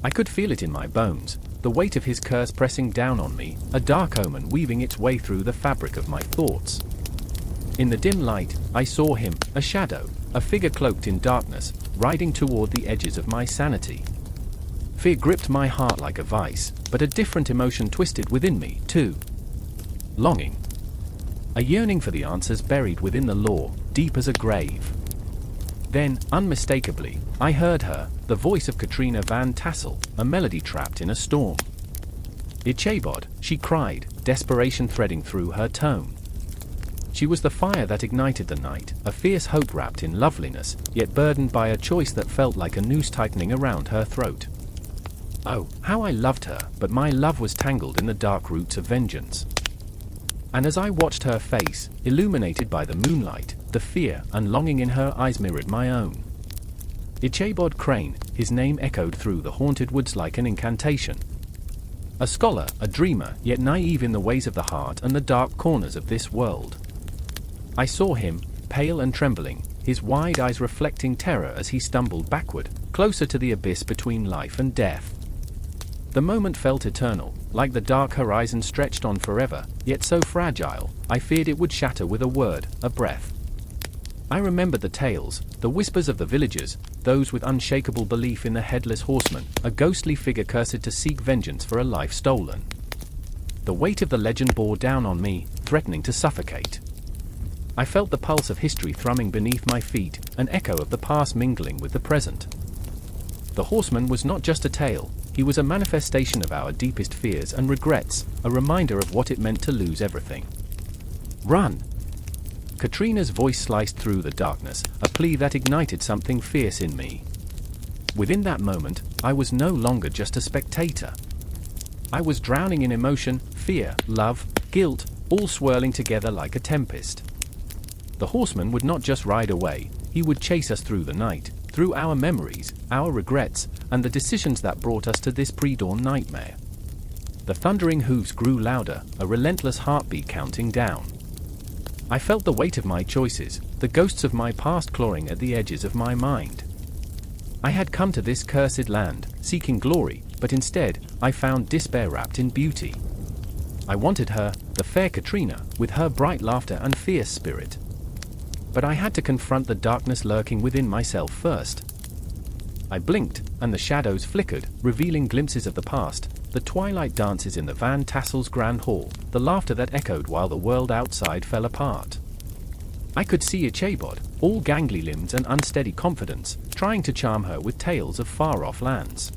I could feel it in my bones, the weight of his curse pressing down on me, a dark omen weaving its way through the fabric of my thoughts. In the dim light, I saw him, a shadow, a figure cloaked in darkness, riding toward the edges of my sanity. Fear gripped my heart like a vice, but a different emotion twisted within me, too. Longing. A yearning for the answers buried within the lore, deep as a grave. Then, unmistakably, I heard her, the voice of Katrina van Tassel, a melody trapped in a storm. Ichabod, she cried, desperation threading through her tone. She was the fire that ignited the night, a fierce hope wrapped in loveliness, yet burdened by a choice that felt like a noose tightening around her throat. Oh, how I loved her, but my love was tangled in the dark roots of vengeance. And as I watched her face, illuminated by the moonlight, the fear and longing in her eyes mirrored my own. Ichabod Crane, his name echoed through the haunted woods like an incantation. A scholar, a dreamer, yet naive in the ways of the heart and the dark corners of this world. I saw him, pale and trembling, his wide eyes reflecting terror as he stumbled backward, closer to the abyss between life and death. The moment felt eternal, like the dark horizon stretched on forever, yet so fragile, I feared it would shatter with a word, a breath. I remembered the tales, the whispers of the villagers, those with unshakable belief in the headless horseman, a ghostly figure cursed to seek vengeance for a life stolen. The weight of the legend bore down on me, threatening to suffocate. I felt the pulse of history thrumming beneath my feet, an echo of the past mingling with the present. The horseman was not just a tale, he was a manifestation of our deepest fears and regrets, a reminder of what it meant to lose everything. Run! Katrina's voice sliced through the darkness, a plea that ignited something fierce in me. Within that moment, I was no longer just a spectator. I was drowning in emotion, fear, love, guilt, all swirling together like a tempest. The horseman would not just ride away, he would chase us through the night, through our memories, our regrets, and the decisions that brought us to this pre-dawn nightmare. The thundering hooves grew louder, a relentless heartbeat counting down. I felt the weight of my choices, the ghosts of my past clawing at the edges of my mind. I had come to this cursed land, seeking glory, but instead, I found despair wrapped in beauty. I wanted her, the fair Katrina, with her bright laughter and fierce spirit. But I had to confront the darkness lurking within myself first. I blinked, and the shadows flickered, revealing glimpses of the past, the twilight dances in the Van Tassel's grand hall, the laughter that echoed while the world outside fell apart. I could see Ichabod, all gangly limbs and unsteady confidence, trying to charm her with tales of far-off lands.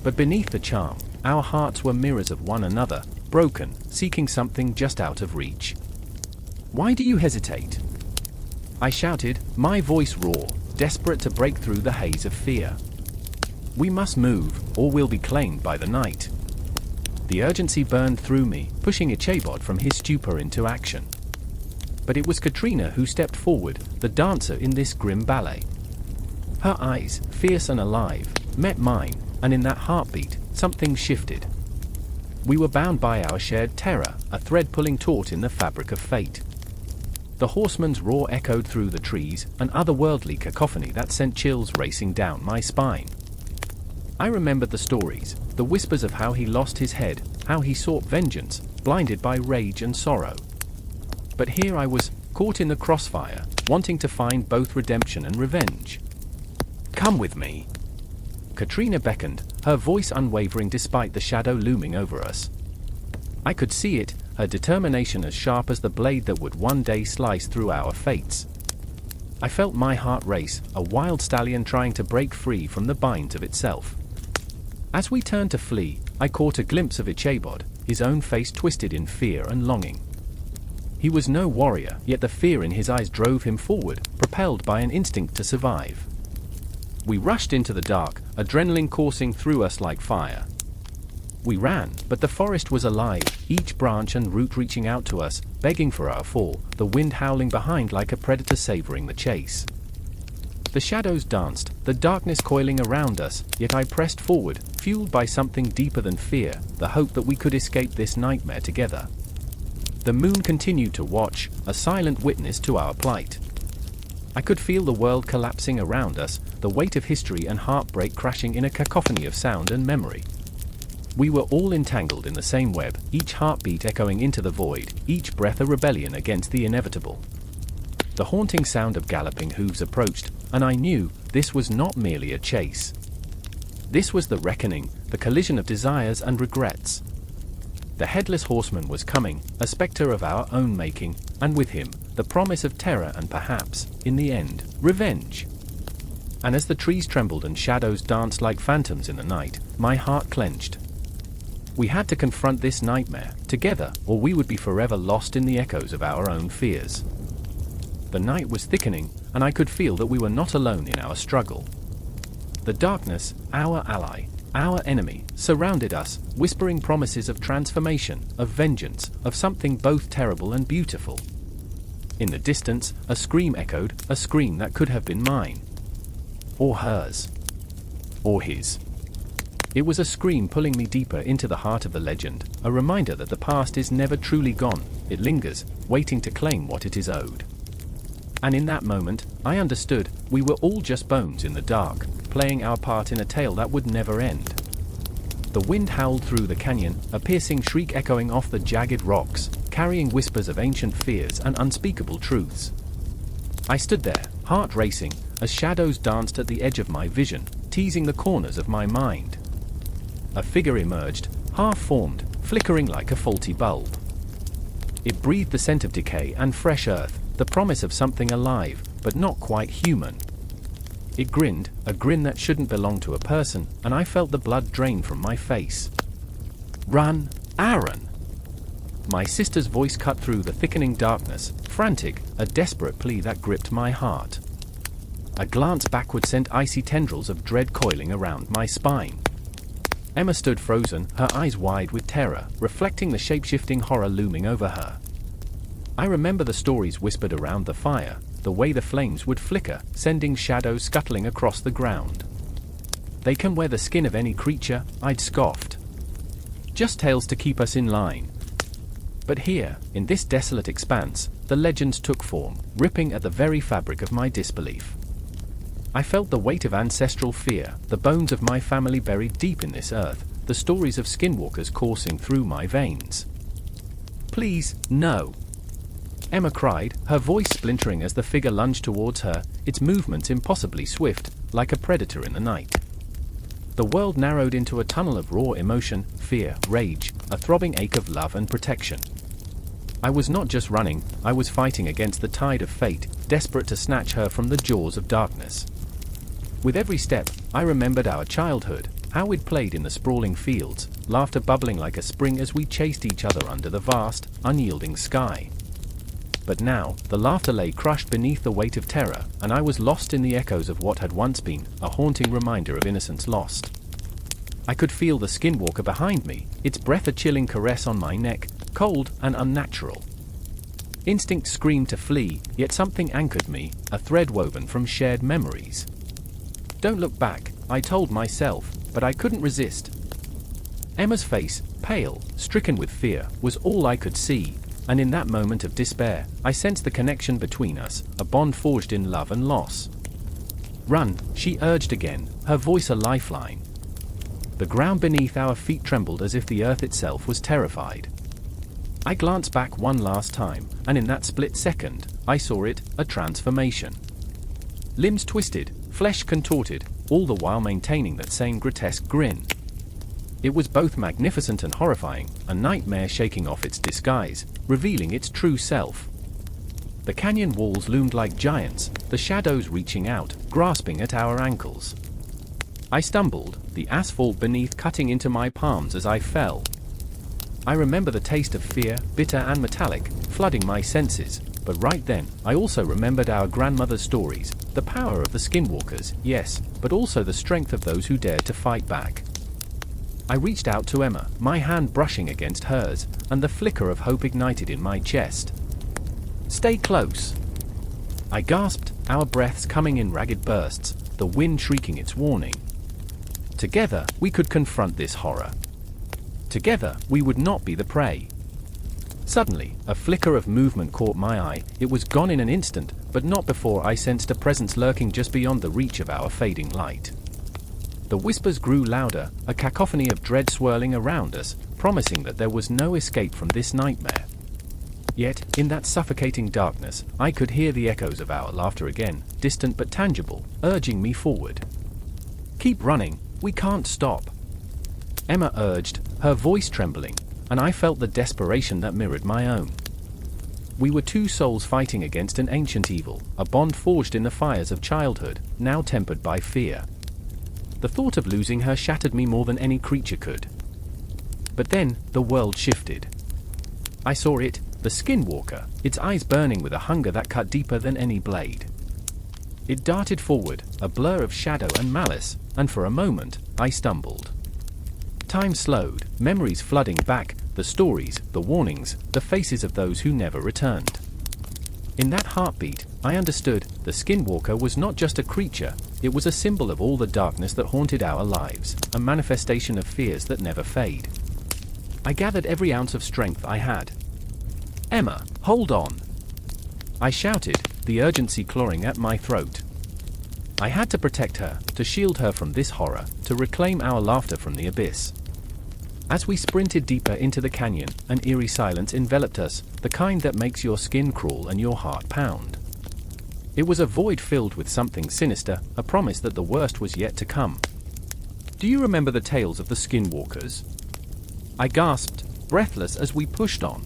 But beneath the charm, our hearts were mirrors of one another, broken, seeking something just out of reach. "Why do you hesitate?" I shouted, my voice raw, desperate to break through the haze of fear. "We must move, or we'll be claimed by the night." The urgency burned through me, pushing Ichabod from his stupor into action. But it was Katrina who stepped forward, the dancer in this grim ballet. Her eyes, fierce and alive, met mine, and in that heartbeat, something shifted. We were bound by our shared terror, a thread pulling taut in the fabric of fate. The horseman's roar echoed through the trees, an otherworldly cacophony that sent chills racing down my spine. I remembered the stories, the whispers of how he lost his head, how he sought vengeance, blinded by rage and sorrow. But here I was, caught in the crossfire, wanting to find both redemption and revenge. "Come with me." Katrina beckoned, her voice unwavering despite the shadow looming over us. I could see it, her determination as sharp as the blade that would one day slice through our fates. I felt my heart race, a wild stallion trying to break free from the binds of itself. As we turned to flee, I caught a glimpse of Ichabod, his own face twisted in fear and longing. He was no warrior, yet the fear in his eyes drove him forward, propelled by an instinct to survive. We rushed into the dark, adrenaline coursing through us like fire. We ran, but the forest was alive, each branch and root reaching out to us, begging for our fall, the wind howling behind like a predator savoring the chase. The shadows danced, the darkness coiling around us, yet I pressed forward, fueled by something deeper than fear, the hope that we could escape this nightmare together. The moon continued to watch, a silent witness to our plight. I could feel the world collapsing around us, the weight of history and heartbreak crashing in a cacophony of sound and memory. We were all entangled in the same web, each heartbeat echoing into the void, each breath a rebellion against the inevitable. The haunting sound of galloping hooves approached, and I knew this was not merely a chase. This was the reckoning, the collision of desires and regrets. The headless horseman was coming, a spectre of our own making, and with him, the promise of terror and perhaps, in the end, revenge. And as the trees trembled and shadows danced like phantoms in the night, my heart clenched. We had to confront this nightmare, together, or we would be forever lost in the echoes of our own fears. The night was thickening, and I could feel that we were not alone in our struggle. The darkness, our ally, our enemy, surrounded us, whispering promises of transformation, of vengeance, of something both terrible and beautiful. In the distance, a scream echoed, a scream that could have been mine. Or hers. Or his. It was a scream pulling me deeper into the heart of the legend, a reminder that the past is never truly gone, it lingers, waiting to claim what it is owed. And in that moment, I understood, we were all just bones in the dark, playing our part in a tale that would never end. The wind howled through the canyon, a piercing shriek echoing off the jagged rocks, carrying whispers of ancient fears and unspeakable truths. I stood there, heart racing, as shadows danced at the edge of my vision, teasing the corners of my mind. A figure emerged, half-formed, flickering like a faulty bulb. It breathed the scent of decay and fresh earth, the promise of something alive, but not quite human. It grinned, a grin that shouldn't belong to a person, and I felt the blood drain from my face. "Run, Aaron!" My sister's voice cut through the thickening darkness, frantic, a desperate plea that gripped my heart. A glance backward sent icy tendrils of dread coiling around my spine. Emma stood frozen, her eyes wide with terror, reflecting the shape-shifting horror looming over her. I remember the stories whispered around the fire, the way the flames would flicker, sending shadows scuttling across the ground. "They can wear the skin of any creature," I'd scoffed. "Just tales to keep us in line." But here, in this desolate expanse, the legends took form, ripping at the very fabric of my disbelief. I felt the weight of ancestral fear, the bones of my family buried deep in this earth, the stories of skinwalkers coursing through my veins. "Please, no!" Emma cried, her voice splintering as the figure lunged towards her, its movements impossibly swift, like a predator in the night. The world narrowed into a tunnel of raw emotion, fear, rage, a throbbing ache of love and protection. I was not just running, I was fighting against the tide of fate, desperate to snatch her from the jaws of darkness. With every step, I remembered our childhood, how we'd played in the sprawling fields, laughter bubbling like a spring as we chased each other under the vast, unyielding sky. But now, the laughter lay crushed beneath the weight of terror, and I was lost in the echoes of what had once been a haunting reminder of innocence lost. I could feel the skinwalker behind me, its breath a chilling caress on my neck, cold and unnatural. Instinct screamed to flee, yet something anchored me, a thread woven from shared memories. "Don't look back," I told myself, but I couldn't resist. Emma's face, pale, stricken with fear, was all I could see, and in that moment of despair, I sensed the connection between us, a bond forged in love and loss. "Run," she urged again, her voice a lifeline. The ground beneath our feet trembled as if the earth itself was terrified. I glanced back one last time, and in that split second, I saw it, a transformation. Limbs twisted, flesh contorted, all the while maintaining that same grotesque grin. It was both magnificent and horrifying, a nightmare shaking off its disguise, revealing its true self. The canyon walls loomed like giants, the shadows reaching out, grasping at our ankles. I stumbled, the asphalt beneath cutting into my palms as I fell. I remember the taste of fear, bitter and metallic, flooding my senses, but right then, I also remembered our grandmother's stories, the power of the skinwalkers, yes, but also the strength of those who dared to fight back. I reached out to Emma, my hand brushing against hers, and the flicker of hope ignited in my chest. "Stay close," I gasped, our breaths coming in ragged bursts, the wind shrieking its warning. Together, we could confront this horror. Together, we would not be the prey. Suddenly, a flicker of movement caught my eye. It was gone in an instant, but not before I sensed a presence lurking just beyond the reach of our fading light. The whispers grew louder, a cacophony of dread swirling around us, promising that there was no escape from this nightmare. Yet, in that suffocating darkness, I could hear the echoes of our laughter again, distant but tangible, urging me forward. "Keep running, we can't stop," Emma urged, her voice trembling, and I felt the desperation that mirrored my own. We were two souls fighting against an ancient evil, a bond forged in the fires of childhood, now tempered by fear. The thought of losing her shattered me more than any creature could. But then, the world shifted. I saw it, the skinwalker, its eyes burning with a hunger that cut deeper than any blade. It darted forward, a blur of shadow and malice, and for a moment, I stumbled. Time slowed, memories flooding back, the stories, the warnings, the faces of those who never returned. In that heartbeat, I understood, the skinwalker was not just a creature, it was a symbol of all the darkness that haunted our lives, a manifestation of fears that never fade. I gathered every ounce of strength I had. "Emma, hold on!" I shouted, the urgency clawing at my throat. I had to protect her, to shield her from this horror, to reclaim our laughter from the abyss. As we sprinted deeper into the canyon, an eerie silence enveloped us, the kind that makes your skin crawl and your heart pound. It was a void filled with something sinister, a promise that the worst was yet to come. "Do you remember the tales of the skinwalkers?" I gasped, breathless as we pushed on.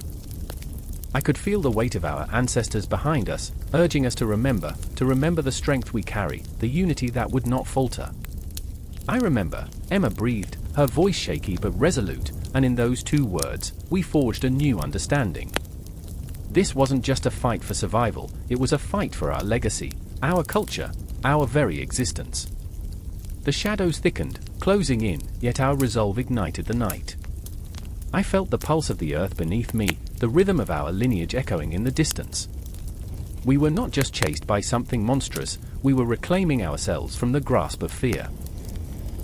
I could feel the weight of our ancestors behind us, urging us to remember the strength we carry, the unity that would not falter. "I remember," Emma breathed, her voice shaky but resolute, and in those two words, we forged a new understanding. This wasn't just a fight for survival, it was a fight for our legacy, our culture, our very existence. The shadows thickened, closing in, yet our resolve ignited the night. I felt the pulse of the earth beneath me, the rhythm of our lineage echoing in the distance. We were not just chased by something monstrous, we were reclaiming ourselves from the grasp of fear.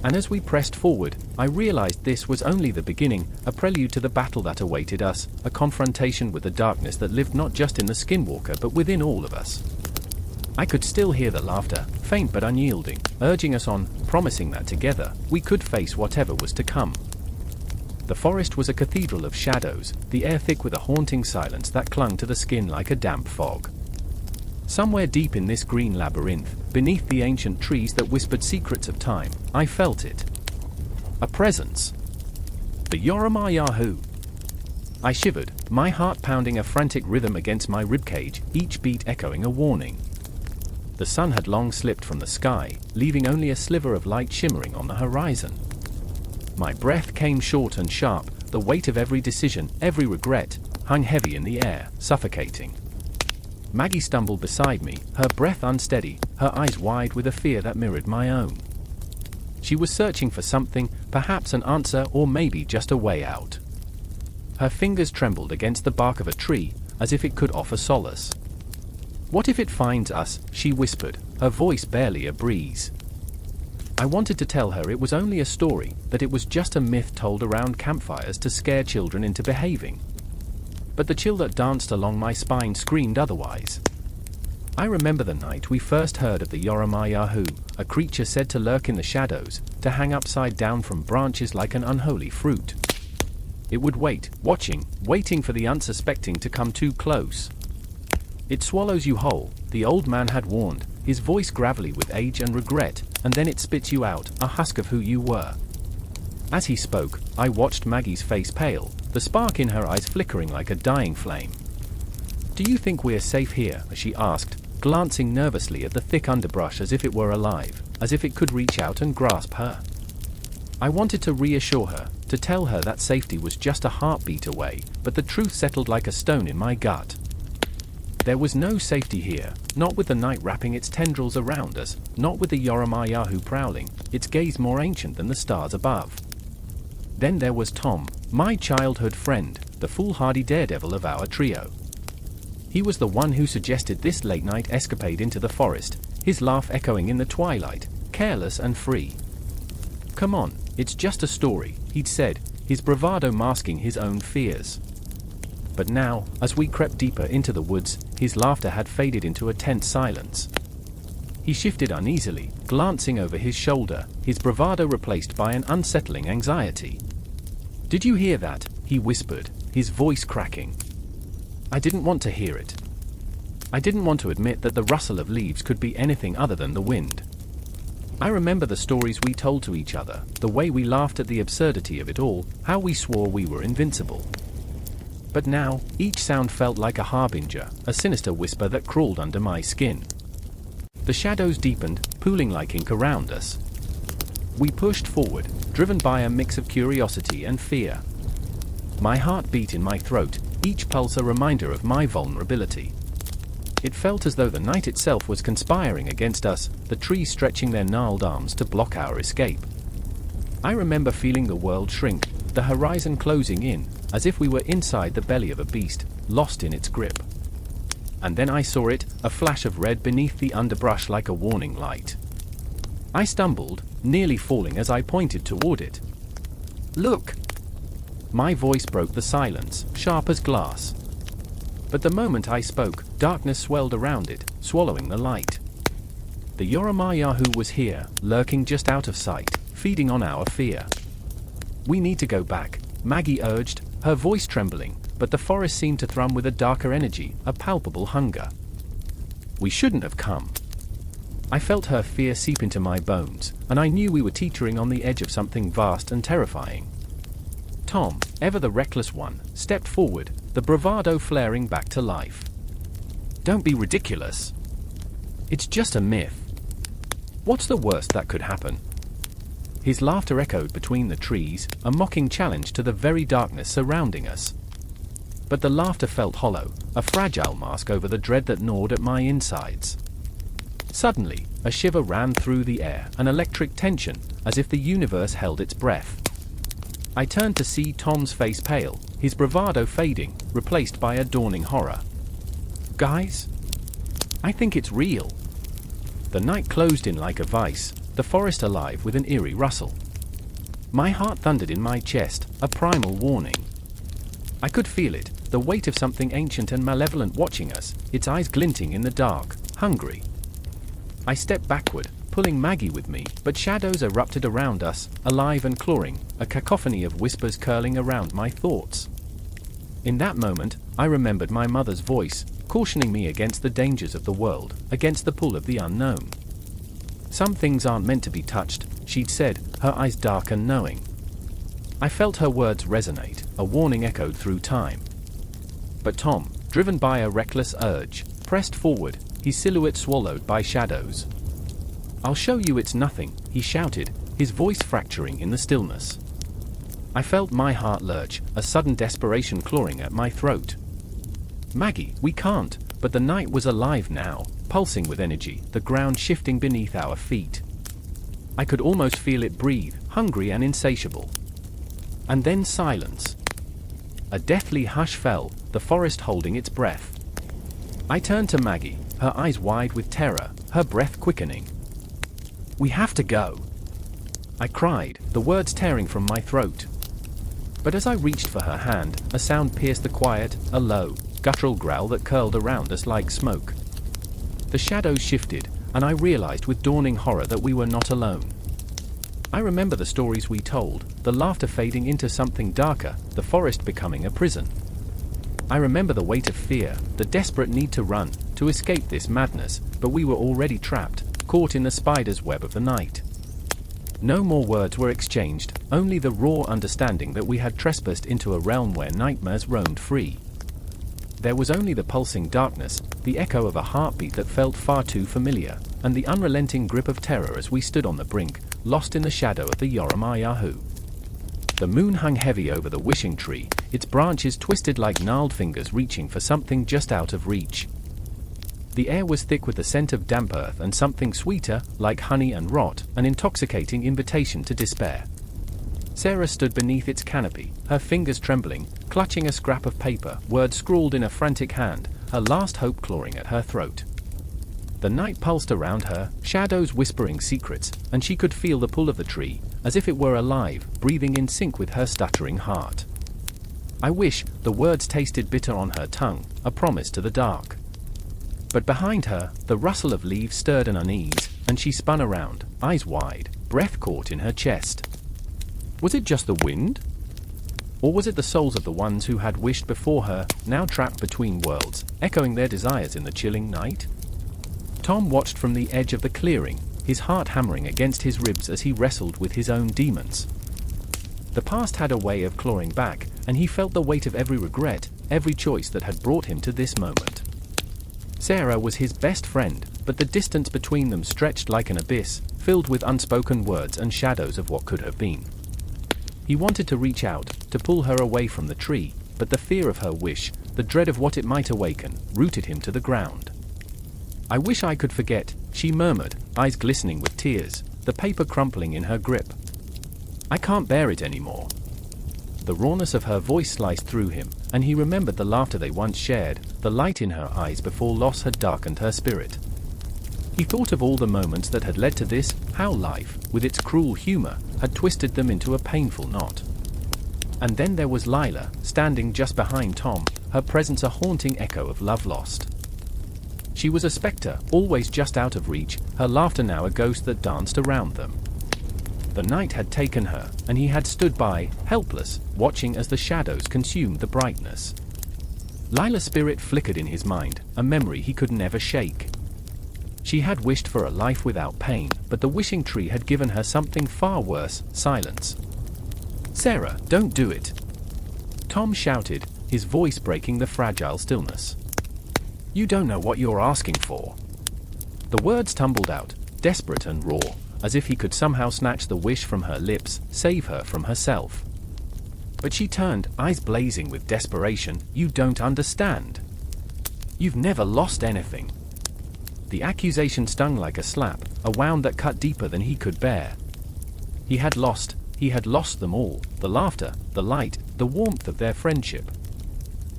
And as we pressed forward, I realized this was only the beginning, a prelude to the battle that awaited us, a confrontation with the darkness that lived not just in the skinwalker but within all of us. I could still hear the laughter, faint but unyielding, urging us on, promising that together, we could face whatever was to come. The forest was a cathedral of shadows, the air thick with a haunting silence that clung to the skin like a damp fog. Somewhere deep in this green labyrinth, beneath the ancient trees that whispered secrets of time, I felt it. A presence. The Jörmungandr. I shivered, my heart pounding a frantic rhythm against my ribcage, each beat echoing a warning. The sun had long slipped from the sky, leaving only a sliver of light shimmering on the horizon. My breath came short and sharp, the weight of every decision, every regret, hung heavy in the air, suffocating. Maggie stumbled beside me, her breath unsteady, her eyes wide with a fear that mirrored my own. She was searching for something, perhaps an answer or maybe just a way out. Her fingers trembled against the bark of a tree, as if it could offer solace. "What if it finds us?" she whispered, her voice barely a breeze. I wanted to tell her it was only a story, that it was just a myth told around campfires to scare children into behaving. But the chill that danced along my spine screamed otherwise. I remember the night we first heard of the Jörmungandr, a creature said to lurk in the shadows, to hang upside down from branches like an unholy fruit. It would wait, waiting for the unsuspecting to come too close. "It swallows you whole," the old man had warned, his voice gravelly with age and regret, "and then it spits you out, a husk of who you were." As he spoke, I watched Maggie's face pale, the spark in her eyes flickering like a dying flame. "Do you think we're safe here?" she asked, glancing nervously at the thick underbrush as if it were alive, as if it could reach out and grasp her. I wanted to reassure her, to tell her that safety was just a heartbeat away, but the truth settled like a stone in my gut. There was no safety here, not with the night wrapping its tendrils around us, not with the Jörmungandr prowling, its gaze more ancient than the stars above. Then there was Tom, my childhood friend, the foolhardy daredevil of our trio. He was the one who suggested this late-night escapade into the forest, his laugh echoing in the twilight, careless and free. "Come on, it's just a story," he'd said, his bravado masking his own fears. But now, as we crept deeper into the woods, his laughter had faded into a tense silence. He shifted uneasily, glancing over his shoulder, his bravado replaced by an unsettling anxiety. "Did you hear that?" he whispered, his voice cracking. I didn't want to hear it. I didn't want to admit that the rustle of leaves could be anything other than the wind. I remember the stories we told to each other, the way we laughed at the absurdity of it all, how we swore we were invincible. But now, each sound felt like a harbinger, a sinister whisper that crawled under my skin. The shadows deepened, pooling like ink around us. We pushed forward, driven by a mix of curiosity and fear. My heart beat in my throat, each pulse a reminder of my vulnerability. It felt as though the night itself was conspiring against us, the trees stretching their gnarled arms to block our escape. I remember feeling the world shrink, the horizon closing in, as if we were inside the belly of a beast, lost in its grip. And then I saw it, a flash of red beneath the underbrush like a warning light. I stumbled, nearly falling as I pointed toward it. "Look!" My voice broke the silence, sharp as glass. But the moment I spoke, darkness swelled around it, swallowing the light. The Jörmungandr was here, lurking just out of sight, feeding on our fear. "We need to go back," Maggie urged, her voice trembling, but the forest seemed to thrum with a darker energy, a palpable hunger. "We shouldn't have come." I felt her fear seep into my bones, and I knew we were teetering on the edge of something vast and terrifying. Tom, ever the reckless one, stepped forward, the bravado flaring back to life. "Don't be ridiculous. It's just a myth. What's the worst that could happen?" His laughter echoed between the trees, a mocking challenge to the very darkness surrounding us. But the laughter felt hollow, a fragile mask over the dread that gnawed at my insides. Suddenly, a shiver ran through the air, an electric tension, as if the universe held its breath. I turned to see Tom's face pale, his bravado fading, replaced by a dawning horror. "Guys? I think it's real." The night closed in like a vice, the forest alive with an eerie rustle. My heart thundered in my chest, a primal warning. I could feel it, the weight of something ancient and malevolent watching us, its eyes glinting in the dark, hungry. I stepped backward, pulling Maggie with me, but shadows erupted around us, alive and clawing, a cacophony of whispers curling around my thoughts. In that moment, I remembered my mother's voice, cautioning me against the dangers of the world, against the pull of the unknown. "Some things aren't meant to be touched," she'd said, her eyes dark and knowing. I felt her words resonate, a warning echoed through time. But Tom, driven by a reckless urge, pressed forward, his silhouette swallowed by shadows. "I'll show you it's nothing," he shouted, his voice fracturing in the stillness. I felt my heart lurch, a sudden desperation clawing at my throat. "Maggie, we can't," but the night was alive now, pulsing with energy, the ground shifting beneath our feet. I could almost feel it breathe, hungry and insatiable. And then silence. A deathly hush fell, the forest holding its breath. I turned to Maggie, her eyes wide with terror, her breath quickening. "We have to go," I cried, the words tearing from my throat. But as I reached for her hand, a sound pierced the quiet, a low, guttural growl that curled around us like smoke. The shadows shifted, and I realized with dawning horror that we were not alone. I remember the stories we told, the laughter fading into something darker, the forest becoming a prison. I remember the weight of fear, the desperate need to run, to escape this madness, but we were already trapped, caught in the spider's web of the night. No more words were exchanged, only the raw understanding that we had trespassed into a realm where nightmares roamed free. There was only the pulsing darkness, the echo of a heartbeat that felt far too familiar, and the unrelenting grip of terror as we stood on the brink, lost in the shadow of the Jörmungandr. The moon hung heavy over the wishing tree, its branches twisted like gnarled fingers reaching for something just out of reach. The air was thick with the scent of damp earth and something sweeter, like honey and rot, an intoxicating invitation to despair. Sarah stood beneath its canopy, her fingers trembling, clutching a scrap of paper, words scrawled in a frantic hand, her last hope clawing at her throat. The night pulsed around her, shadows whispering secrets, and she could feel the pull of the tree, as if it were alive, breathing in sync with her stuttering heart. I wish, the words tasted bitter on her tongue, a promise to the dark. But behind her, the rustle of leaves stirred an unease, and she spun around, eyes wide, breath caught in her chest. Was it just the wind? Or was it the souls of the ones who had wished before her, now trapped between worlds, echoing their desires in the chilling night? Tom watched from the edge of the clearing, his heart hammering against his ribs as he wrestled with his own demons. The past had a way of clawing back, and he felt the weight of every regret, every choice that had brought him to this moment. Sarah was his best friend, but the distance between them stretched like an abyss, filled with unspoken words and shadows of what could have been. He wanted to reach out, to pull her away from the tree, but the fear of her wish, the dread of what it might awaken, rooted him to the ground. I wish I could forget, she murmured, eyes glistening with tears, the paper crumpling in her grip. I can't bear it anymore. The rawness of her voice sliced through him, and he remembered the laughter they once shared, the light in her eyes before loss had darkened her spirit. He thought of all the moments that had led to this, how life, with its cruel humor, had twisted them into a painful knot. And then there was Lila, standing just behind Tom, her presence a haunting echo of love lost. She was a specter, always just out of reach, her laughter now a ghost that danced around them. The night had taken her, and he had stood by, helpless, watching as the shadows consumed the brightness. Lila's spirit flickered in his mind, a memory he could never shake. She had wished for a life without pain, but the wishing tree had given her something far worse, silence. Sarah, don't do it! Tom shouted, his voice breaking the fragile stillness. You don't know what you're asking for. The words tumbled out, desperate and raw, as if he could somehow snatch the wish from her lips, save her from herself. But she turned, eyes blazing with desperation. You don't understand. You've never lost anything. The accusation stung like a slap, a wound that cut deeper than he could bear. He had lost them all, the laughter, the light, the warmth of their friendship.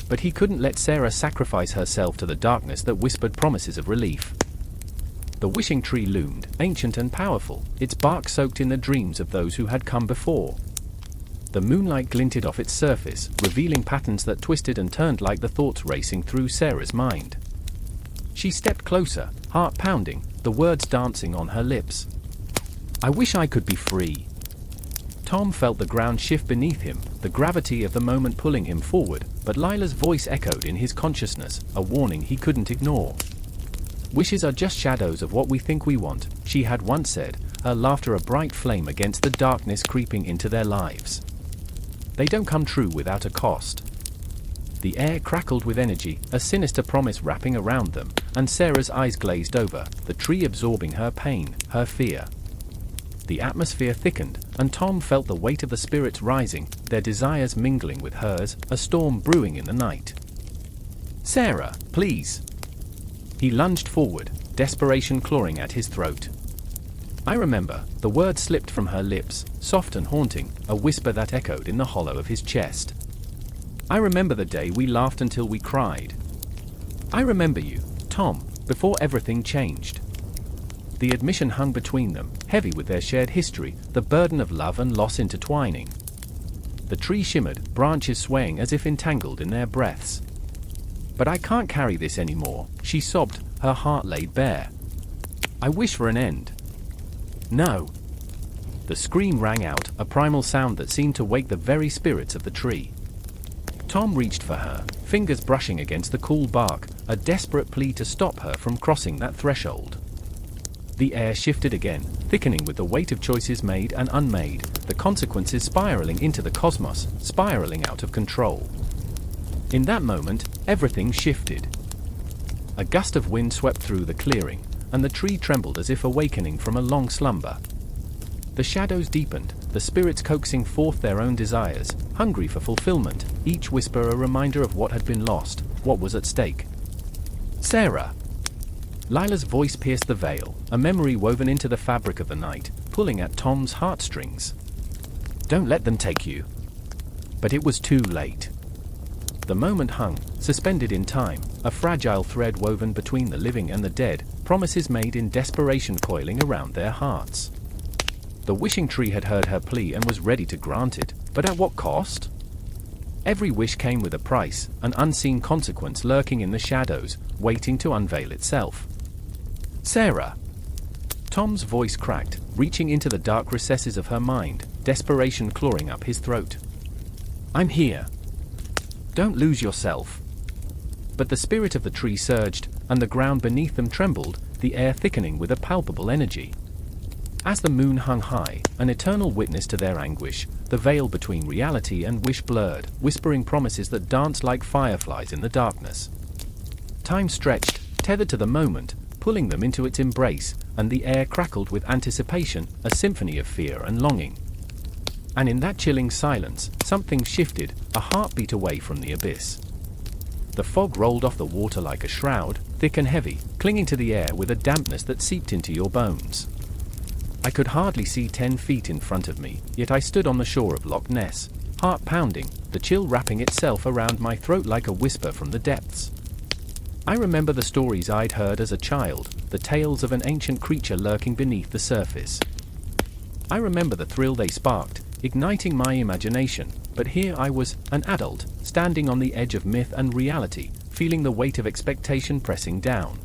But he couldn't let Sarah sacrifice herself to the darkness that whispered promises of relief. The wishing tree loomed, ancient and powerful, its bark soaked in the dreams of those who had come before. The moonlight glinted off its surface, revealing patterns that twisted and turned like the thoughts racing through Sarah's mind. She stepped closer, heart pounding, the words dancing on her lips. I wish I could be free. Tom felt the ground shift beneath him, the gravity of the moment pulling him forward, but Lila's voice echoed in his consciousness, a warning he couldn't ignore. Wishes are just shadows of what we think we want, she had once said, her laughter a bright flame against the darkness creeping into their lives. They don't come true without a cost. The air crackled with energy, a sinister promise wrapping around them, and Sarah's eyes glazed over, the tree absorbing her pain, her fear. The atmosphere thickened, and Tom felt the weight of the spirits rising, their desires mingling with hers, a storm brewing in the night. Sarah, please! He lunged forward, desperation clawing at his throat. I remember, the words slipped from her lips, soft and haunting, a whisper that echoed in the hollow of his chest. I remember the day we laughed until we cried. I remember you, Tom, before everything changed. The admission hung between them, heavy with their shared history, the burden of love and loss intertwining. The tree shimmered, branches swaying as if entangled in their breaths. But I can't carry this anymore, she sobbed, her heart laid bare. I wish for an end. No. The scream rang out, a primal sound that seemed to wake the very spirits of the tree. Tom reached for her, fingers brushing against the cool bark, a desperate plea to stop her from crossing that threshold. The air shifted again, thickening with the weight of choices made and unmade, the consequences spiraling into the cosmos, spiraling out of control. In that moment, everything shifted. A gust of wind swept through the clearing, and the tree trembled as if awakening from a long slumber. The shadows deepened, the spirits coaxing forth their own desires, hungry for fulfillment, each whisper a reminder of what had been lost, what was at stake. Sarah! Lila's voice pierced the veil, a memory woven into the fabric of the night, pulling at Tom's heartstrings. Don't let them take you. But it was too late. The moment hung, suspended in time, a fragile thread woven between the living and the dead, promises made in desperation coiling around their hearts. The wishing tree had heard her plea and was ready to grant it, but at what cost? Every wish came with a price, an unseen consequence lurking in the shadows, waiting to unveil itself. Sarah! Tom's voice cracked, reaching into the dark recesses of her mind, desperation clawing up his throat. I'm here. Don't lose yourself. But the spirit of the tree surged, and the ground beneath them trembled, the air thickening with a palpable energy. As the moon hung high, an eternal witness to their anguish, the veil between reality and wish blurred, whispering promises that danced like fireflies in the darkness. Time stretched, tethered to the moment, pulling them into its embrace, and the air crackled with anticipation, a symphony of fear and longing. And in that chilling silence, something shifted, a heartbeat away from the abyss. The fog rolled off the water like a shroud, thick and heavy, clinging to the air with a dampness that seeped into your bones. I could hardly see 10 feet in front of me, yet I stood on the shore of Loch Ness, heart pounding, the chill wrapping itself around my throat like a whisper from the depths. I remember the stories I'd heard as a child, the tales of an ancient creature lurking beneath the surface. I remember the thrill they sparked, igniting my imagination, but here I was, an adult, standing on the edge of myth and reality, feeling the weight of expectation pressing down.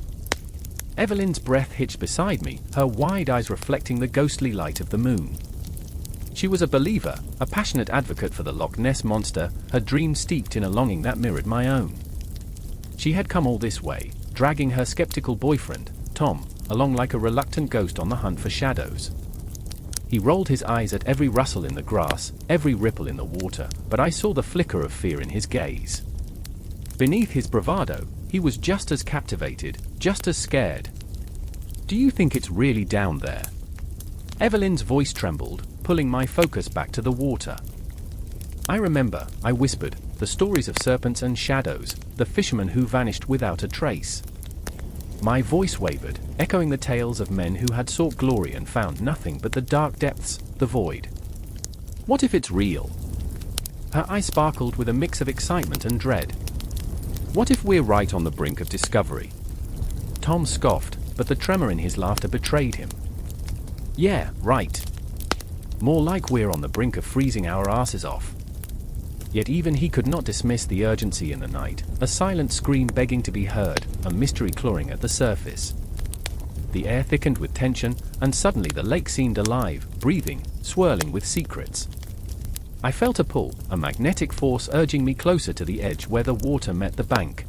Evelyn's breath hitched beside me, her wide eyes reflecting the ghostly light of the moon. She was a believer, a passionate advocate for the Loch Ness monster, her dreams steeped in a longing that mirrored my own. She had come all this way, dragging her skeptical boyfriend, Tom, along like a reluctant ghost on the hunt for shadows. He rolled his eyes at every rustle in the grass, every ripple in the water, but I saw the flicker of fear in his gaze. Beneath his bravado, he was just as captivated, just as scared. Do you think it's really down there? Evelyn's voice trembled, pulling my focus back to the water. I remember, I whispered, the stories of serpents and shadows, the fishermen who vanished without a trace. My voice wavered, echoing the tales of men who had sought glory and found nothing but the dark depths, the void. What if it's real? Her eyes sparkled with a mix of excitement and dread. What if we're right on the brink of discovery? Tom scoffed, but the tremor in his laughter betrayed him. Yeah, right. More like we're on the brink of freezing our asses off. Yet even he could not dismiss the urgency in the night, a silent scream begging to be heard, a mystery clawing at the surface. The air thickened with tension, and suddenly the lake seemed alive, breathing, swirling with secrets. I felt a pull, a magnetic force urging me closer to the edge where the water met the bank.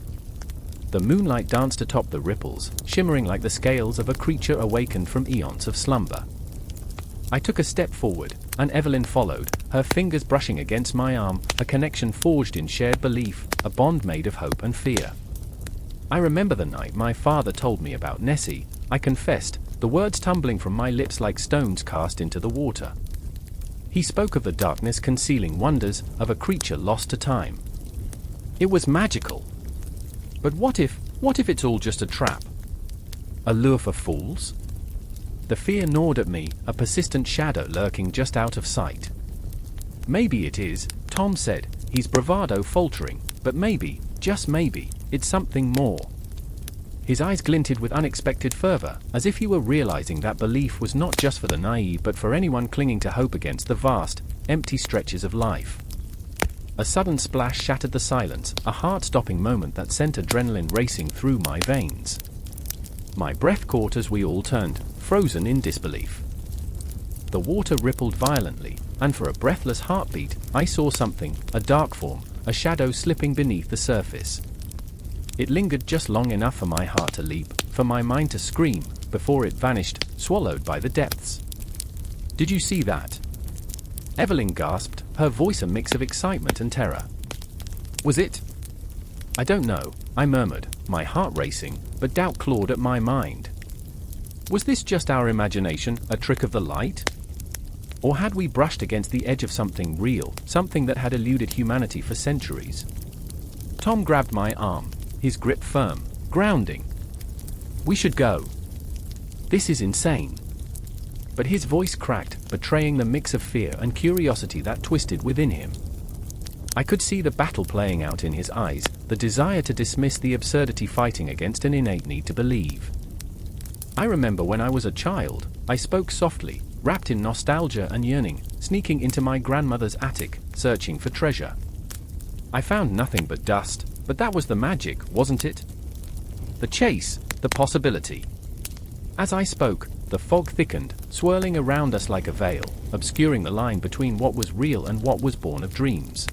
The moonlight danced atop the ripples, shimmering like the scales of a creature awakened from eons of slumber. I took a step forward, and Evelyn followed, her fingers brushing against my arm, a connection forged in shared belief, a bond made of hope and fear. I remember the night my father told me about Nessie, I confessed, the words tumbling from my lips like stones cast into the water. He spoke of the darkness concealing wonders, of a creature lost to time. It was magical. But what if it's all just a trap? A lure for fools? The fear gnawed at me, a persistent shadow lurking just out of sight. Maybe it is, Tom said, his bravado faltering, but maybe, just maybe, it's something more. His eyes glinted with unexpected fervor, as if he were realizing that belief was not just for the naive but for anyone clinging to hope against the vast, empty stretches of life. A sudden splash shattered the silence, a heart-stopping moment that sent adrenaline racing through my veins. My breath caught as we all turned, frozen in disbelief. The water rippled violently, and for a breathless heartbeat, I saw something, a dark form, a shadow slipping beneath the surface. It lingered just long enough for my heart to leap, for my mind to scream, before it vanished, swallowed by the depths. Did you see that? Evelyn gasped, her voice a mix of excitement and terror. Was it? I don't know, I murmured, my heart racing, but doubt clawed at my mind. Was this just our imagination, a trick of the light? Or had we brushed against the edge of something real, something that had eluded humanity for centuries? Tom grabbed my arm, his grip firm, grounding. We should go. This is insane. but his voice cracked, betraying the mix of fear and curiosity that twisted within him. I could see the battle playing out in his eyes, the desire to dismiss the absurdity fighting against an innate need to believe. I remember when I was a child, I spoke softly, wrapped in nostalgia and yearning, sneaking into my grandmother's attic, searching for treasure. I found nothing but dust, but that was the magic, wasn't it? The chase, the possibility. As I spoke, the fog thickened, swirling around us like a veil, obscuring the line between what was real and what was born of dreams.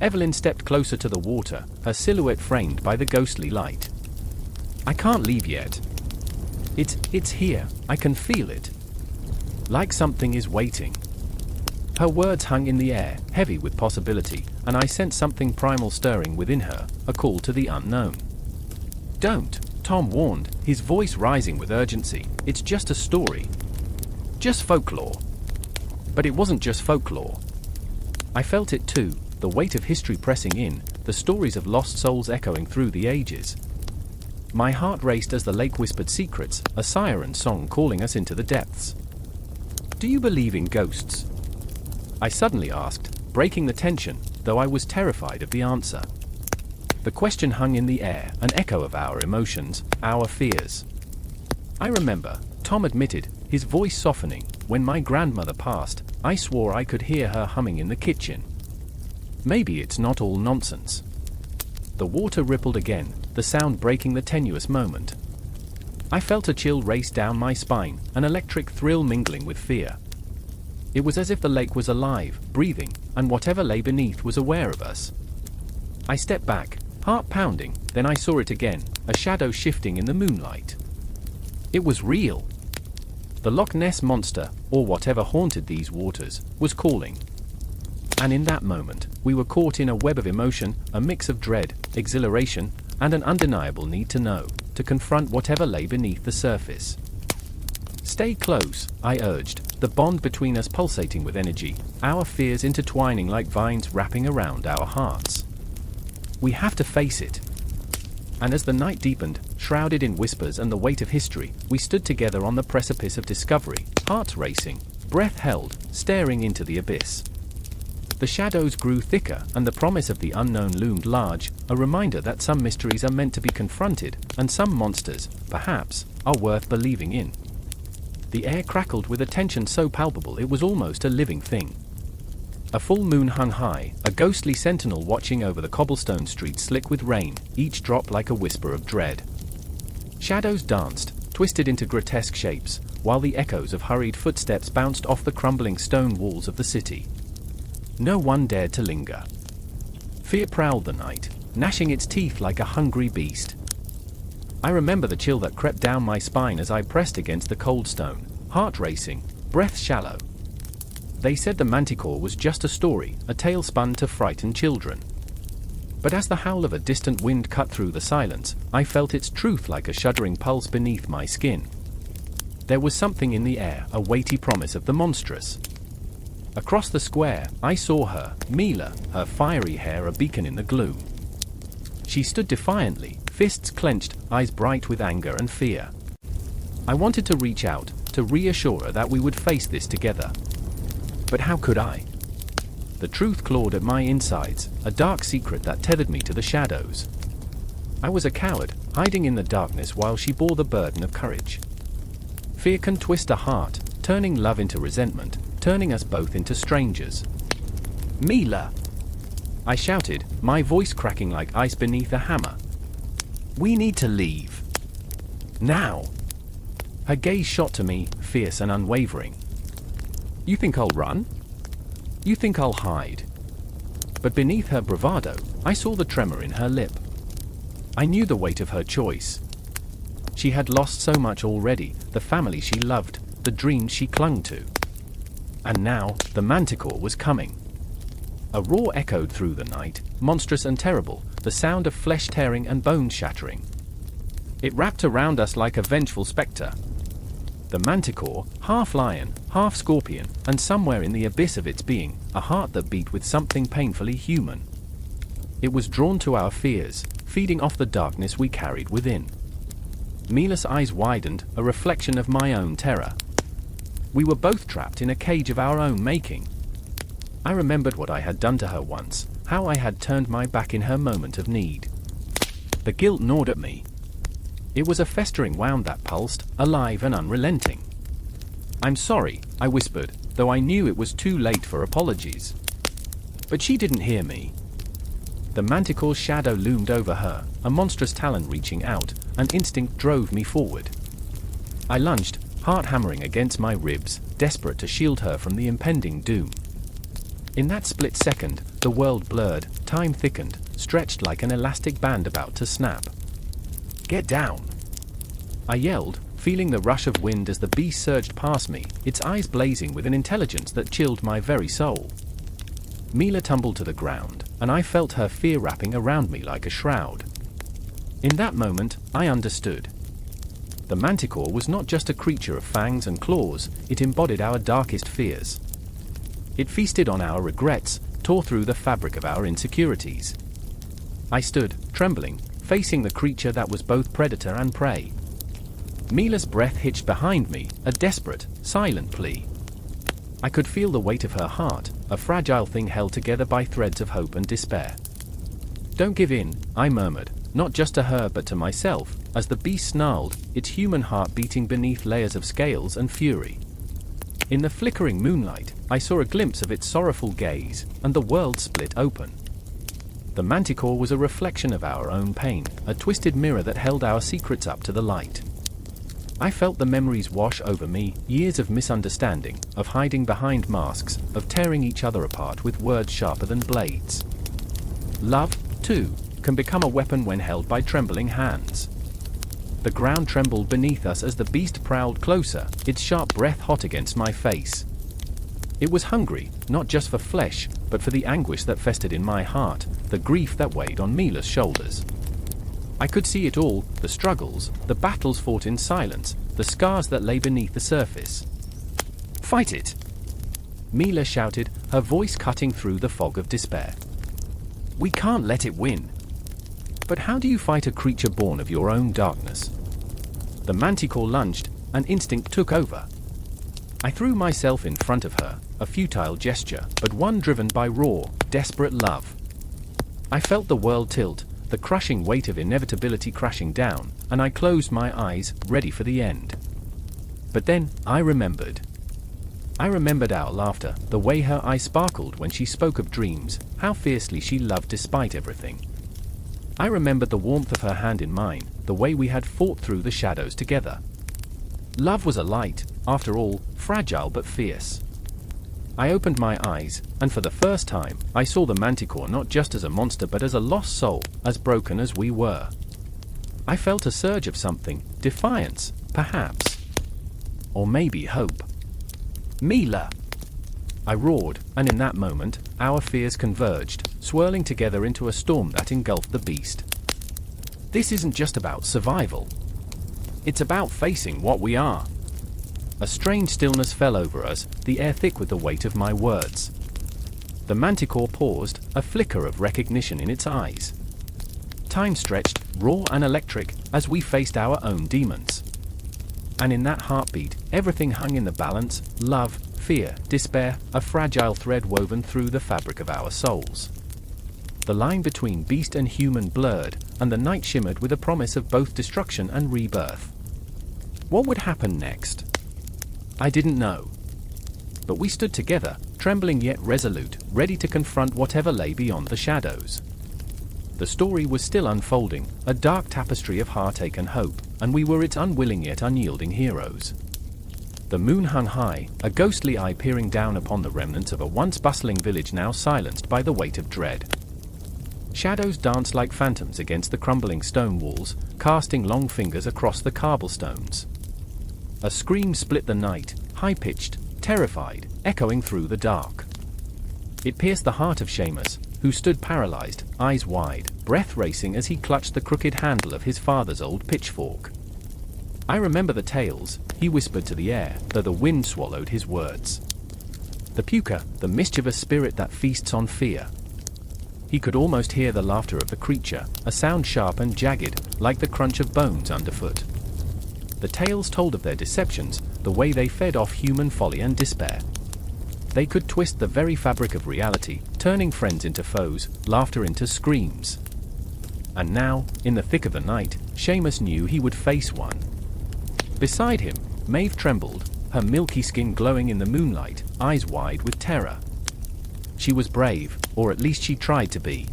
Evelyn stepped closer to the water, her silhouette framed by the ghostly light. I can't leave yet. It's here, I can feel it. Like something is waiting. Her words hung in the air, heavy with possibility, and I sensed something primal stirring within her, a call to the unknown. Don't, Tom warned, his voice rising with urgency. It's just a story. Just folklore. But it wasn't just folklore. I felt it too, the weight of history pressing in, the stories of lost souls echoing through the ages. My heart raced as the lake whispered secrets, a siren song calling us into the depths. Do you believe in ghosts? I suddenly asked, breaking the tension, though I was terrified of the answer. The question hung in the air, an echo of our emotions, our fears. I remember, Tom admitted, his voice softening, when my grandmother passed, I swore I could hear her humming in the kitchen. Maybe it's not all nonsense. The water rippled again, the sound breaking the tenuous moment. I felt a chill race down my spine, an electric thrill mingling with fear. It was as if the lake was alive, breathing, and whatever lay beneath was aware of us. I stepped back, heart pounding, then I saw it again, a shadow shifting in the moonlight. It was real. The Loch Ness monster, or whatever haunted these waters, was calling. And in that moment, we were caught in a web of emotion, a mix of dread, exhilaration, and an undeniable need to know, to confront whatever lay beneath the surface. Stay close, I urged, the bond between us pulsating with energy, our fears intertwining like vines wrapping around our hearts. We have to face it. And as the night deepened, shrouded in whispers and the weight of history, we stood together on the precipice of discovery, hearts racing, breath held, staring into the abyss. The shadows grew thicker, and the promise of the unknown loomed large, a reminder that some mysteries are meant to be confronted, and some monsters, perhaps, are worth believing in. The air crackled with a tension so palpable it was almost a living thing. A full moon hung high, a ghostly sentinel watching over the cobblestone streets slick with rain, each drop like a whisper of dread. Shadows danced, twisted into grotesque shapes, while the echoes of hurried footsteps bounced off the crumbling stone walls of the city. No one dared to linger. Fear prowled the night, gnashing its teeth like a hungry beast. I remember the chill that crept down my spine as I pressed against the cold stone, heart racing, breath shallow. They said the manticore was just a story, a tale spun to frighten children. But as the howl of a distant wind cut through the silence, I felt its truth like a shuddering pulse beneath my skin. There was something in the air, a weighty promise of the monstrous. Across the square, I saw her, Mila, her fiery hair a beacon in the gloom. She stood defiantly, fists clenched, eyes bright with anger and fear. I wanted to reach out, to reassure her that we would face this together. But how could I? The truth clawed at my insides, a dark secret that tethered me to the shadows. I was a coward, hiding in the darkness while she bore the burden of courage. Fear can twist a heart, turning love into resentment, turning us both into strangers. Mila! I shouted, my voice cracking like ice beneath a hammer. We need to leave. Now! Her gaze shot to me, fierce and unwavering. You think I'll run? You think I'll hide? But beneath her bravado, I saw the tremor in her lip. I knew the weight of her choice. She had lost so much already, the family she loved, the dreams she clung to. And now, the manticore was coming. A roar echoed through the night, monstrous and terrible, the sound of flesh tearing and bones shattering. It wrapped around us like a vengeful spectre. The manticore, half lion, half scorpion, and somewhere in the abyss of its being, a heart that beat with something painfully human. It was drawn to our fears, feeding off the darkness we carried within. Mila's eyes widened, a reflection of my own terror. We were both trapped in a cage of our own making. I remembered what I had done to her once, how I had turned my back in her moment of need. The guilt gnawed at me. It was a festering wound that pulsed, alive and unrelenting. "I'm sorry," I whispered, though I knew it was too late for apologies. But she didn't hear me. The manticore's shadow loomed over her, a monstrous talon reaching out, and instinct drove me forward. I lunged, heart hammering against my ribs, desperate to shield her from the impending doom. In that split second, the world blurred, time thickened, stretched like an elastic band about to snap. "Get down!" I yelled, feeling the rush of wind as the beast surged past me, its eyes blazing with an intelligence that chilled my very soul. Mila tumbled to the ground, and I felt her fear wrapping around me like a shroud. In that moment, I understood. The manticore was not just a creature of fangs and claws, it embodied our darkest fears. It feasted on our regrets, tore through the fabric of our insecurities. I stood, trembling, facing the creature that was both predator and prey. Mila's breath hitched behind me, a desperate, silent plea. I could feel the weight of her heart, a fragile thing held together by threads of hope and despair. "Don't give in," I murmured, not just to her but to myself, as the beast snarled, its human heart beating beneath layers of scales and fury. In the flickering moonlight, I saw a glimpse of its sorrowful gaze, and the world split open. The manticore was a reflection of our own pain, a twisted mirror that held our secrets up to the light. I felt the memories wash over me, years of misunderstanding, of hiding behind masks, of tearing each other apart with words sharper than blades. Love, too, can become a weapon when held by trembling hands. The ground trembled beneath us as the beast prowled closer, its sharp breath hot against my face. It was hungry, not just for flesh, but for the anguish that festered in my heart, the grief that weighed on Mila's shoulders. I could see it all, the struggles, the battles fought in silence, the scars that lay beneath the surface. "Fight it!" Mila shouted, her voice cutting through the fog of despair. "We can't let it win." But how do you fight a creature born of your own darkness? The manticore lunged, and instinct took over. I threw myself in front of her, a futile gesture, but one driven by raw, desperate love. I felt the world tilt, the crushing weight of inevitability crashing down, and I closed my eyes, ready for the end. But then, I remembered. I remembered our laughter, the way her eyes sparkled when she spoke of dreams, how fiercely she loved despite everything. I remembered the warmth of her hand in mine, the way we had fought through the shadows together. Love was a light, after all, fragile but fierce. I opened my eyes, and for the first time, I saw the manticore not just as a monster but as a lost soul, as broken as we were. I felt a surge of something, defiance, perhaps. Or maybe hope. "Mila!" I roared, and in that moment, our fears converged, swirling together into a storm that engulfed the beast. This isn't just about survival. It's about facing what we are. A strange stillness fell over us, the air thick with the weight of my words. The manticore paused, a flicker of recognition in its eyes. Time stretched, raw and electric, as we faced our own demons. And in that heartbeat, everything hung in the balance: love, fear, despair, a fragile thread woven through the fabric of our souls. The line between beast and human blurred, and the night shimmered with a promise of both destruction and rebirth. What would happen next? I didn't know. But we stood together, trembling yet resolute, ready to confront whatever lay beyond the shadows. The story was still unfolding, a dark tapestry of heartache and hope, and we were its unwilling yet unyielding heroes. The moon hung high, a ghostly eye peering down upon the remnants of a once bustling village now silenced by the weight of dread. Shadows danced like phantoms against the crumbling stone walls, casting long fingers across the cobblestones. A scream split the night, high-pitched, terrified, echoing through the dark. It pierced the heart of Seamus, who stood paralyzed, eyes wide, breath racing as he clutched the crooked handle of his father's old pitchfork. "I remember the tales," he whispered to the air, though the wind swallowed his words. "The puka, the mischievous spirit that feasts on fear." He could almost hear the laughter of the creature, a sound sharp and jagged, like the crunch of bones underfoot. The tales told of their deceptions, the way they fed off human folly and despair. They could twist the very fabric of reality, turning friends into foes, laughter into screams. And now, in the thick of the night, Seamus knew he would face one. Beside him, Maeve trembled, her milky skin glowing in the moonlight, eyes wide with terror. She was brave, or at least she tried to be.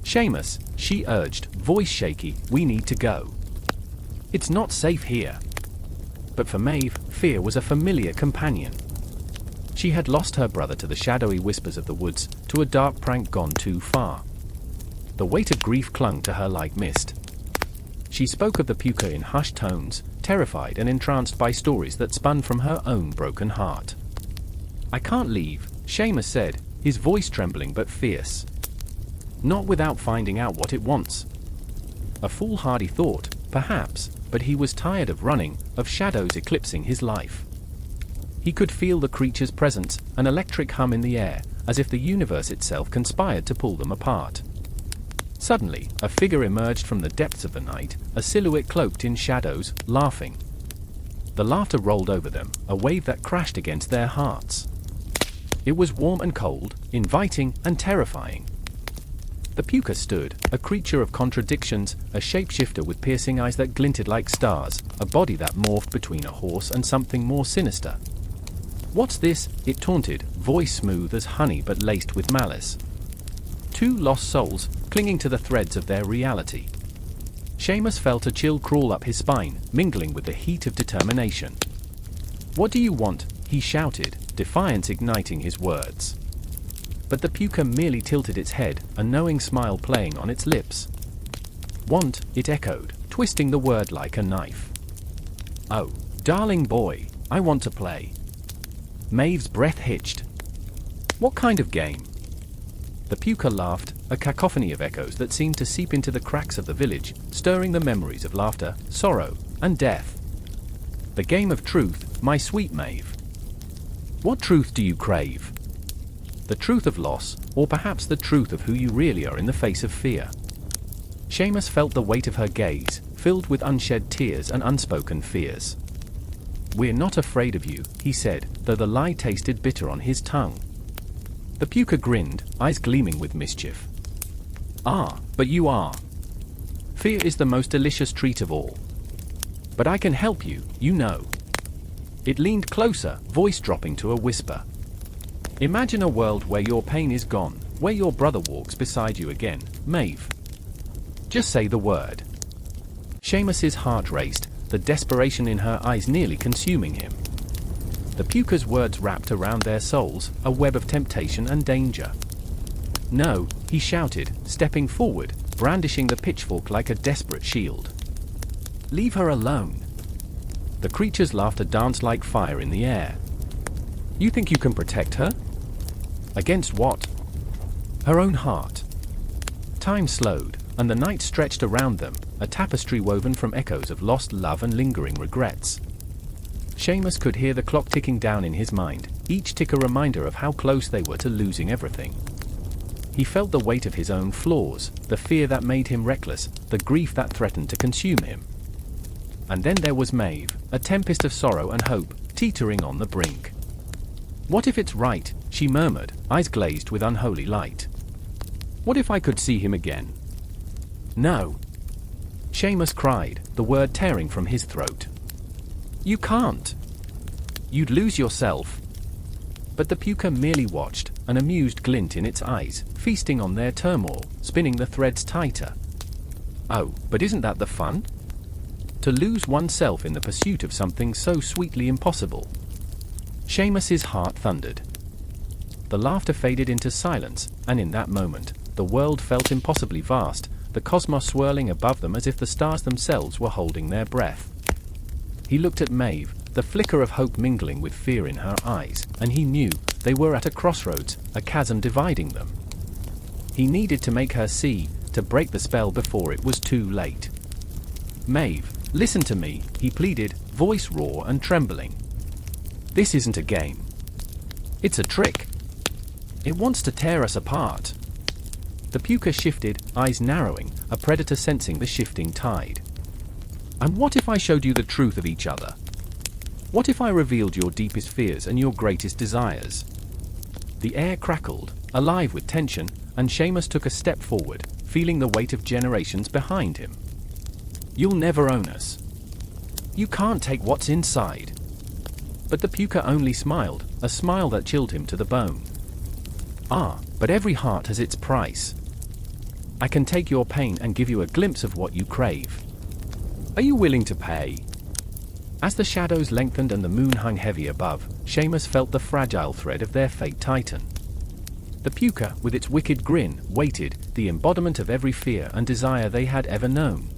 "Seamus," she urged, voice shaky, "we need to go. It's not safe here." But for Maeve, fear was a familiar companion. She had lost her brother to the shadowy whispers of the woods, to a dark prank gone too far. The weight of grief clung to her like mist. She spoke of the Puka in hushed tones, terrified and entranced by stories that spun from her own broken heart. "I can't leave," Seamus said, his voice trembling but fierce. "Not without finding out what it wants." A foolhardy thought, perhaps, but he was tired of running, of shadows eclipsing his life. He could feel the creature's presence, an electric hum in the air, as if the universe itself conspired to pull them apart. Suddenly, a figure emerged from the depths of the night, a silhouette cloaked in shadows, laughing. The laughter rolled over them, a wave that crashed against their hearts. It was warm and cold, inviting and terrifying. The Puka stood, a creature of contradictions, a shapeshifter with piercing eyes that glinted like stars, a body that morphed between a horse and something more sinister. "What's this?" it taunted, voice smooth as honey but laced with malice. Two lost souls, clinging to the threads of their reality. Seamus felt a chill crawl up his spine, mingling with the heat of determination. "What do you want?" he shouted, defiance igniting his words. But the Puka merely tilted its head, a knowing smile playing on its lips. "Want," it echoed, twisting the word like a knife. "Oh, darling boy, I want to play." Maeve's breath hitched. "What kind of game?" The Puka laughed, a cacophony of echoes that seemed to seep into the cracks of the village, stirring the memories of laughter, sorrow, and death. "The game of truth, my sweet Maeve." "What truth do you crave?" "The truth of loss, or perhaps the truth of who you really are in the face of fear." Seamus felt the weight of her gaze, filled with unshed tears and unspoken fears. "We're not afraid of you," he said, though the lie tasted bitter on his tongue. The Puka grinned, eyes gleaming with mischief. "Ah, but you are. Fear is the most delicious treat of all. But I can help you, you know." It leaned closer, voice dropping to a whisper. "Imagine a world where your pain is gone, where your brother walks beside you again, Maeve. Just say the word." Seamus's heart raced, the desperation in her eyes nearly consuming him. The Puka's words wrapped around their souls, a web of temptation and danger. "No," he shouted, stepping forward, brandishing the pitchfork like a desperate shield. "Leave her alone." The creature's laughter danced like fire in the air. "You think you can protect her?" "Against what?" "Her own heart." Time slowed, and the night stretched around them, a tapestry woven from echoes of lost love and lingering regrets. Seamus could hear the clock ticking down in his mind, each tick a reminder of how close they were to losing everything. He felt the weight of his own flaws, the fear that made him reckless, the grief that threatened to consume him. And then there was Maeve, a tempest of sorrow and hope, teetering on the brink. "What if it's right?" she murmured, eyes glazed with unholy light. "What if I could see him again?" "No!" Seamus cried, the word tearing from his throat. "You can't. You'd lose yourself." But the Puka merely watched, an amused glint in its eyes, feasting on their turmoil, spinning the threads tighter. "Oh, but isn't that the fun? To lose oneself in the pursuit of something so sweetly impossible." Seamus's heart thundered. The laughter faded into silence, and in that moment, the world felt impossibly vast, the cosmos swirling above them as if the stars themselves were holding their breath. He looked at Maeve, the flicker of hope mingling with fear in her eyes, and he knew they were at a crossroads, a chasm dividing them. He needed to make her see, to break the spell before it was too late. "Maeve, listen to me," he pleaded, voice raw and trembling. "This isn't a game. It's a trick. It wants to tear us apart." The Puka shifted, eyes narrowing, a predator sensing the shifting tide. "And what if I showed you the truth of each other?" What if I revealed your deepest fears and your greatest desires? The air crackled, alive with tension, and Seamus took a step forward, feeling the weight of generations behind him. You'll never own us. You can't take what's inside. But the puker only smiled, a smile that chilled him to the bone. Ah, but every heart has its price. I can take your pain and give you a glimpse of what you crave. Are you willing to pay? As the shadows lengthened and the moon hung heavy above, Seamus felt the fragile thread of their fate tighten. The puker, with its wicked grin, waited, the embodiment of every fear and desire they had ever known.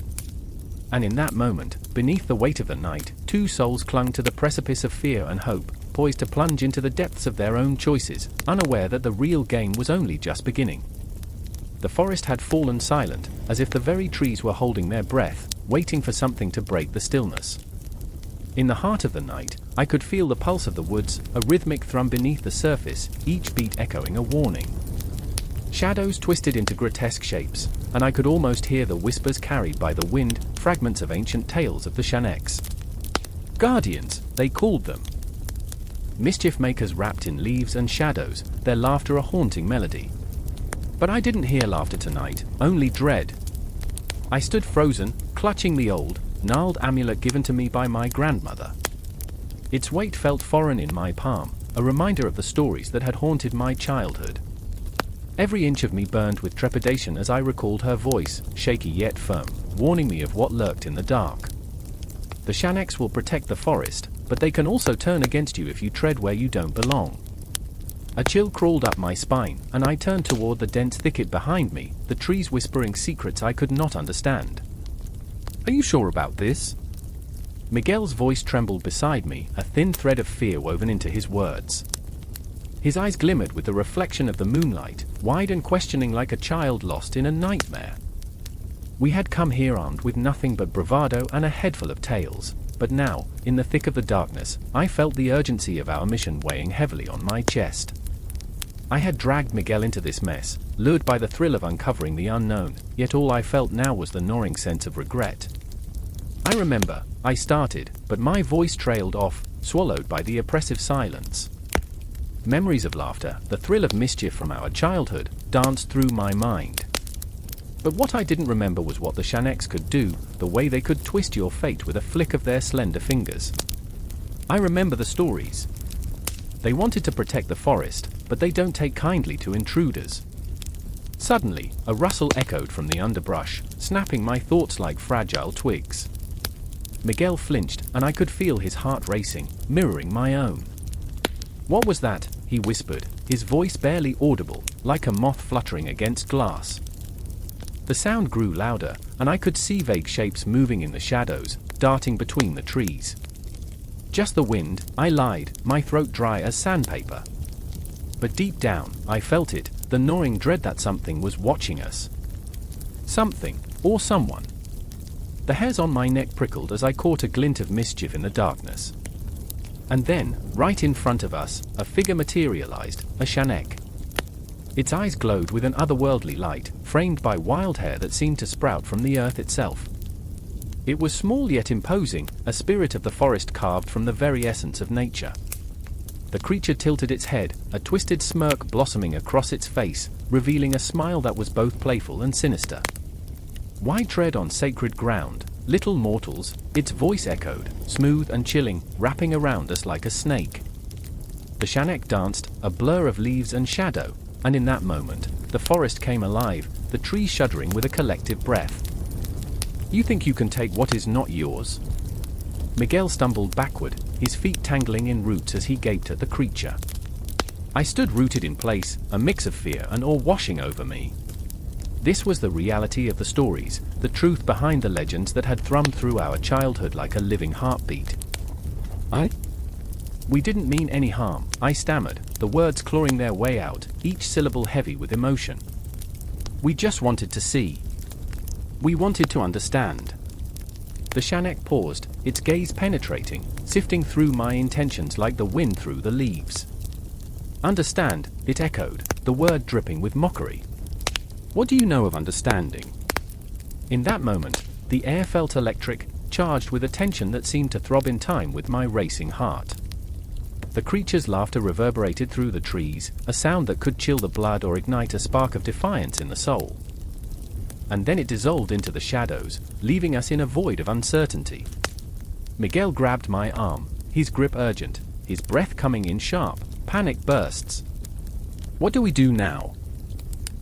And in that moment, beneath the weight of the night, two souls clung to the precipice of fear and hope, poised to plunge into the depths of their own choices, unaware that the real game was only just beginning. The forest had fallen silent, as if the very trees were holding their breath, waiting for something to break the stillness. In the heart of the night, I could feel the pulse of the woods, a rhythmic thrum beneath the surface, each beat echoing a warning. Shadows twisted into grotesque shapes, and I could almost hear the whispers carried by the wind, fragments of ancient tales of the Shaneks. Guardians, they called them. Mischief makers wrapped in leaves and shadows, their laughter a haunting melody. But I didn't hear laughter tonight, only dread. I stood frozen, clutching the old, gnarled amulet given to me by my grandmother. Its weight felt foreign in my palm, a reminder of the stories that had haunted my childhood. Every inch of me burned with trepidation as I recalled her voice, shaky yet firm, warning me of what lurked in the dark. The Shaneks will protect the forest, but they can also turn against you if you tread where you don't belong. A chill crawled up my spine, and I turned toward the dense thicket behind me, the trees whispering secrets I could not understand. Are you sure about this? Miguel's voice trembled beside me, a thin thread of fear woven into his words. His eyes glimmered with the reflection of the moonlight, wide and questioning like a child lost in a nightmare. We had come here armed with nothing but bravado and a head full of tales, but now, in the thick of the darkness, I felt the urgency of our mission weighing heavily on my chest. I had dragged Miguel into this mess, lured by the thrill of uncovering the unknown, yet all I felt now was the gnawing sense of regret. I remember, I started, but my voice trailed off, swallowed by the oppressive silence. Memories of laughter, the thrill of mischief from our childhood, danced through my mind. But what I didn't remember was what the Shaneks could do, the way they could twist your fate with a flick of their slender fingers. I remember the stories. They wanted to protect the forest, but they don't take kindly to intruders. Suddenly, a rustle echoed from the underbrush, snapping my thoughts like fragile twigs. Miguel flinched, and I could feel his heart racing, mirroring my own. What was that? He whispered, his voice barely audible, like a moth fluttering against glass. The sound grew louder, and I could see vague shapes moving in the shadows, darting between the trees. Just the wind, I lied, my throat dry as sandpaper. But deep down, I felt it, the gnawing dread that something was watching us. Something, or someone. The hairs on my neck prickled as I caught a glint of mischief in the darkness. And then, right in front of us, a figure materialized, a Shanek. Its eyes glowed with an otherworldly light, framed by wild hair that seemed to sprout from the earth itself. It was small yet imposing, a spirit of the forest carved from the very essence of nature. The creature tilted its head, a twisted smirk blossoming across its face, revealing a smile that was both playful and sinister. Why tread on sacred ground, little mortals? Its voice echoed, smooth and chilling, wrapping around us like a snake. The Shanek danced, a blur of leaves and shadow, and in that moment, the forest came alive, the trees shuddering with a collective breath. You think you can take what is not yours? Miguel stumbled backward, his feet tangling in roots as he gaped at the creature. I stood rooted in place, a mix of fear and awe washing over me. This was the reality of the stories, the truth behind the legends that had thrummed through our childhood like a living heartbeat. We didn't mean any harm, I stammered, the words clawing their way out, each syllable heavy with emotion. We just wanted to see. We wanted to understand. The Shanek paused, its gaze penetrating, sifting through my intentions like the wind through the leaves. Understand, it echoed, the word dripping with mockery. What do you know of understanding? In that moment, the air felt electric, charged with a tension that seemed to throb in time with my racing heart. The creature's laughter reverberated through the trees, a sound that could chill the blood or ignite a spark of defiance in the soul. And then it dissolved into the shadows, leaving us in a void of uncertainty. Miguel grabbed my arm, his grip urgent, his breath coming in sharp, panic bursts. What do we do now?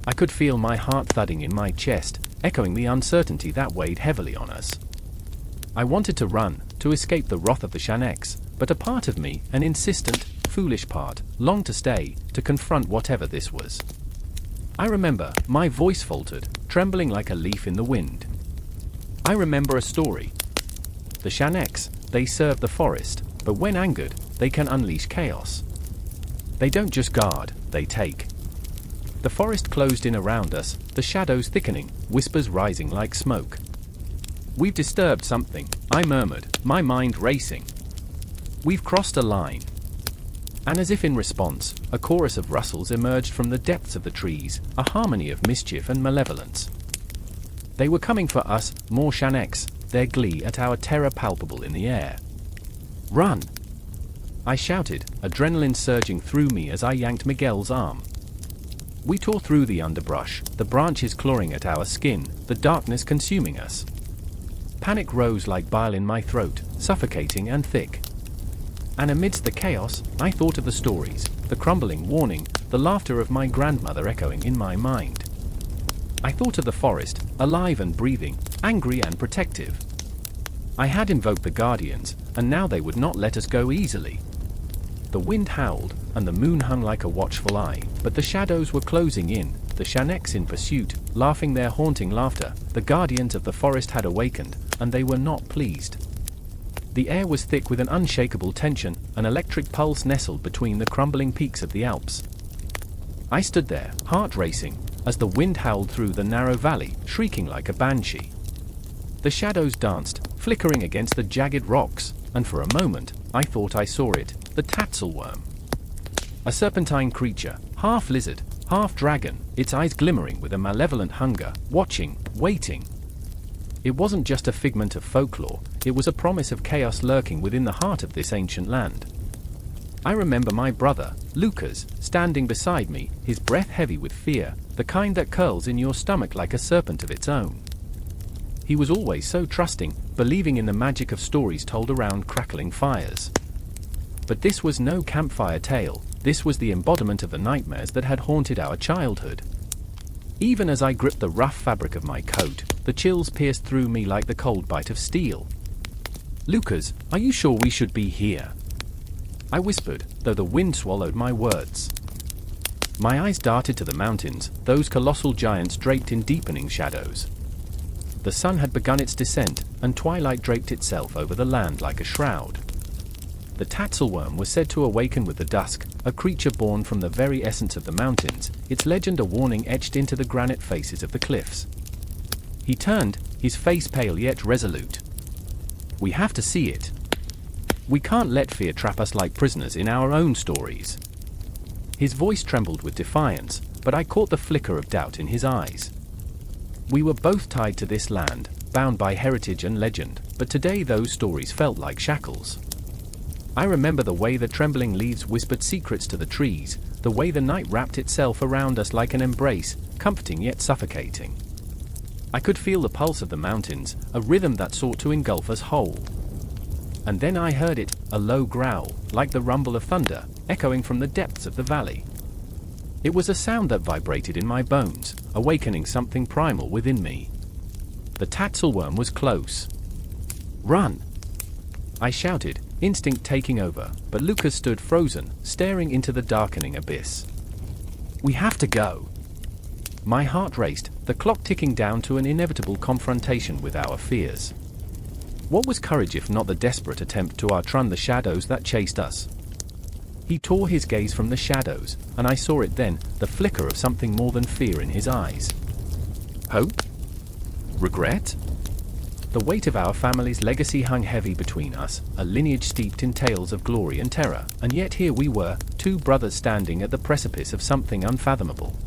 I could feel my heart thudding in my chest, echoing the uncertainty that weighed heavily on us. I wanted to run, to escape the wrath of the Shaneks, but a part of me, an insistent, foolish part, longed to stay, to confront whatever this was. I remember, my voice faltered, trembling like a leaf in the wind. I remember a story. The Shaneks, they serve the forest, but when angered, they can unleash chaos. They don't just guard, they take. The forest closed in around us, the shadows thickening, whispers rising like smoke. We've disturbed something, I murmured, my mind racing. We've crossed a line. And as if in response, a chorus of rustles emerged from the depths of the trees, a harmony of mischief and malevolence. They were coming for us, more Shaneks, their glee at our terror palpable in the air. Run! I shouted, adrenaline surging through me as I yanked Miguel's arm. We tore through the underbrush, the branches clawing at our skin, the darkness consuming us. Panic rose like bile in my throat, suffocating and thick. And amidst the chaos, I thought of the stories, the crumbling warning, the laughter of my grandmother echoing in my mind. I thought of the forest, alive and breathing, angry and protective. I had invoked the guardians, and now they would not let us go easily. The wind howled, and the moon hung like a watchful eye, but the shadows were closing in, the Shaneks in pursuit, laughing their haunting laughter. The guardians of the forest had awakened, and they were not pleased. The air was thick with an unshakable tension, an electric pulse nestled between the crumbling peaks of the Alps. I stood there, heart racing, as the wind howled through the narrow valley, shrieking like a banshee. The shadows danced, flickering against the jagged rocks, and for a moment, I thought I saw it, the Tatzelworm. A serpentine creature, half lizard, half dragon, its eyes glimmering with a malevolent hunger, watching, waiting. It wasn't just a figment of folklore, it was a promise of chaos lurking within the heart of this ancient land. I remember my brother, Lucas, standing beside me, his breath heavy with fear, the kind that curls in your stomach like a serpent of its own. He was always so trusting, believing in the magic of stories told around crackling fires. But this was no campfire tale, this was the embodiment of the nightmares that had haunted our childhood. Even as I gripped the rough fabric of my coat, the chills pierced through me like the cold bite of steel. Lucas, are you sure we should be here? I whispered, though the wind swallowed my words. My eyes darted to the mountains, those colossal giants draped in deepening shadows. The sun had begun its descent, and twilight draped itself over the land like a shroud. The Tatzelworm was said to awaken with the dusk, a creature born from the very essence of the mountains, its legend a warning etched into the granite faces of the cliffs. He turned, his face pale yet resolute. We have to see it. We can't let fear trap us like prisoners in our own stories. His voice trembled with defiance, but I caught the flicker of doubt in his eyes. We were both tied to this land, bound by heritage and legend, but today those stories felt like shackles. I remember the way the trembling leaves whispered secrets to the trees, the way the night wrapped itself around us like an embrace, comforting yet suffocating. I could feel the pulse of the mountains, a rhythm that sought to engulf us whole. And then I heard it, a low growl, like the rumble of thunder, echoing from the depths of the valley. It was a sound that vibrated in my bones, awakening something primal within me. The Tatzelworm was close. Run! I shouted, instinct taking over, but Lucas stood frozen, staring into the darkening abyss. We have to go. My heart raced, the clock ticking down to an inevitable confrontation with our fears. What was courage if not the desperate attempt to outrun the shadows that chased us? He tore his gaze from the shadows, and I saw it then, the flicker of something more than fear in his eyes. Hope? Regret? The weight of our family's legacy hung heavy between us, a lineage steeped in tales of glory and terror, and yet here we were, two brothers standing at the precipice of something unfathomable.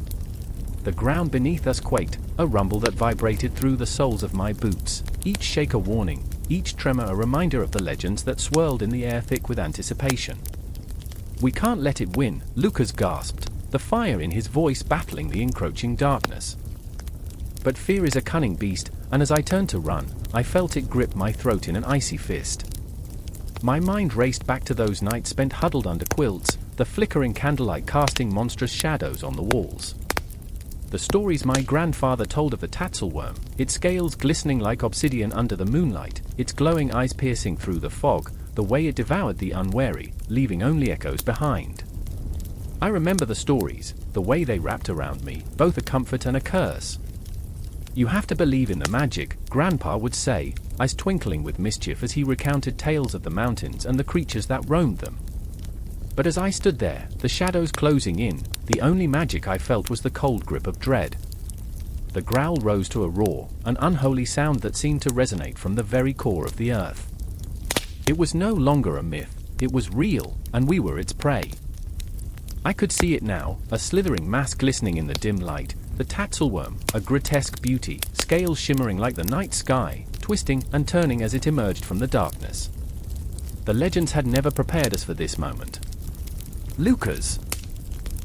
The ground beneath us quaked, a rumble that vibrated through the soles of my boots, each shake a warning, each tremor a reminder of the legends that swirled in the air thick with anticipation. "We can't let it win," Lucas gasped, the fire in his voice battling the encroaching darkness. But fear is a cunning beast, and as I turned to run, I felt it grip my throat in an icy fist. My mind raced back to those nights spent huddled under quilts, the flickering candlelight casting monstrous shadows on the walls. The stories my grandfather told of the tatzelworm, its scales glistening like obsidian under the moonlight, its glowing eyes piercing through the fog, the way it devoured the unwary, leaving only echoes behind. I remember the stories, the way they wrapped around me, both a comfort and a curse. "You have to believe in the magic," Grandpa would say, eyes twinkling with mischief as he recounted tales of the mountains and the creatures that roamed them. But as I stood there, the shadows closing in, the only magic I felt was the cold grip of dread. The growl rose to a roar, an unholy sound that seemed to resonate from the very core of the earth. It was no longer a myth, it was real, and we were its prey. I could see it now, a slithering mass glistening in the dim light, the tatzelworm, a grotesque beauty, scales shimmering like the night sky, twisting and turning as it emerged from the darkness. The legends had never prepared us for this moment. "Lucas!"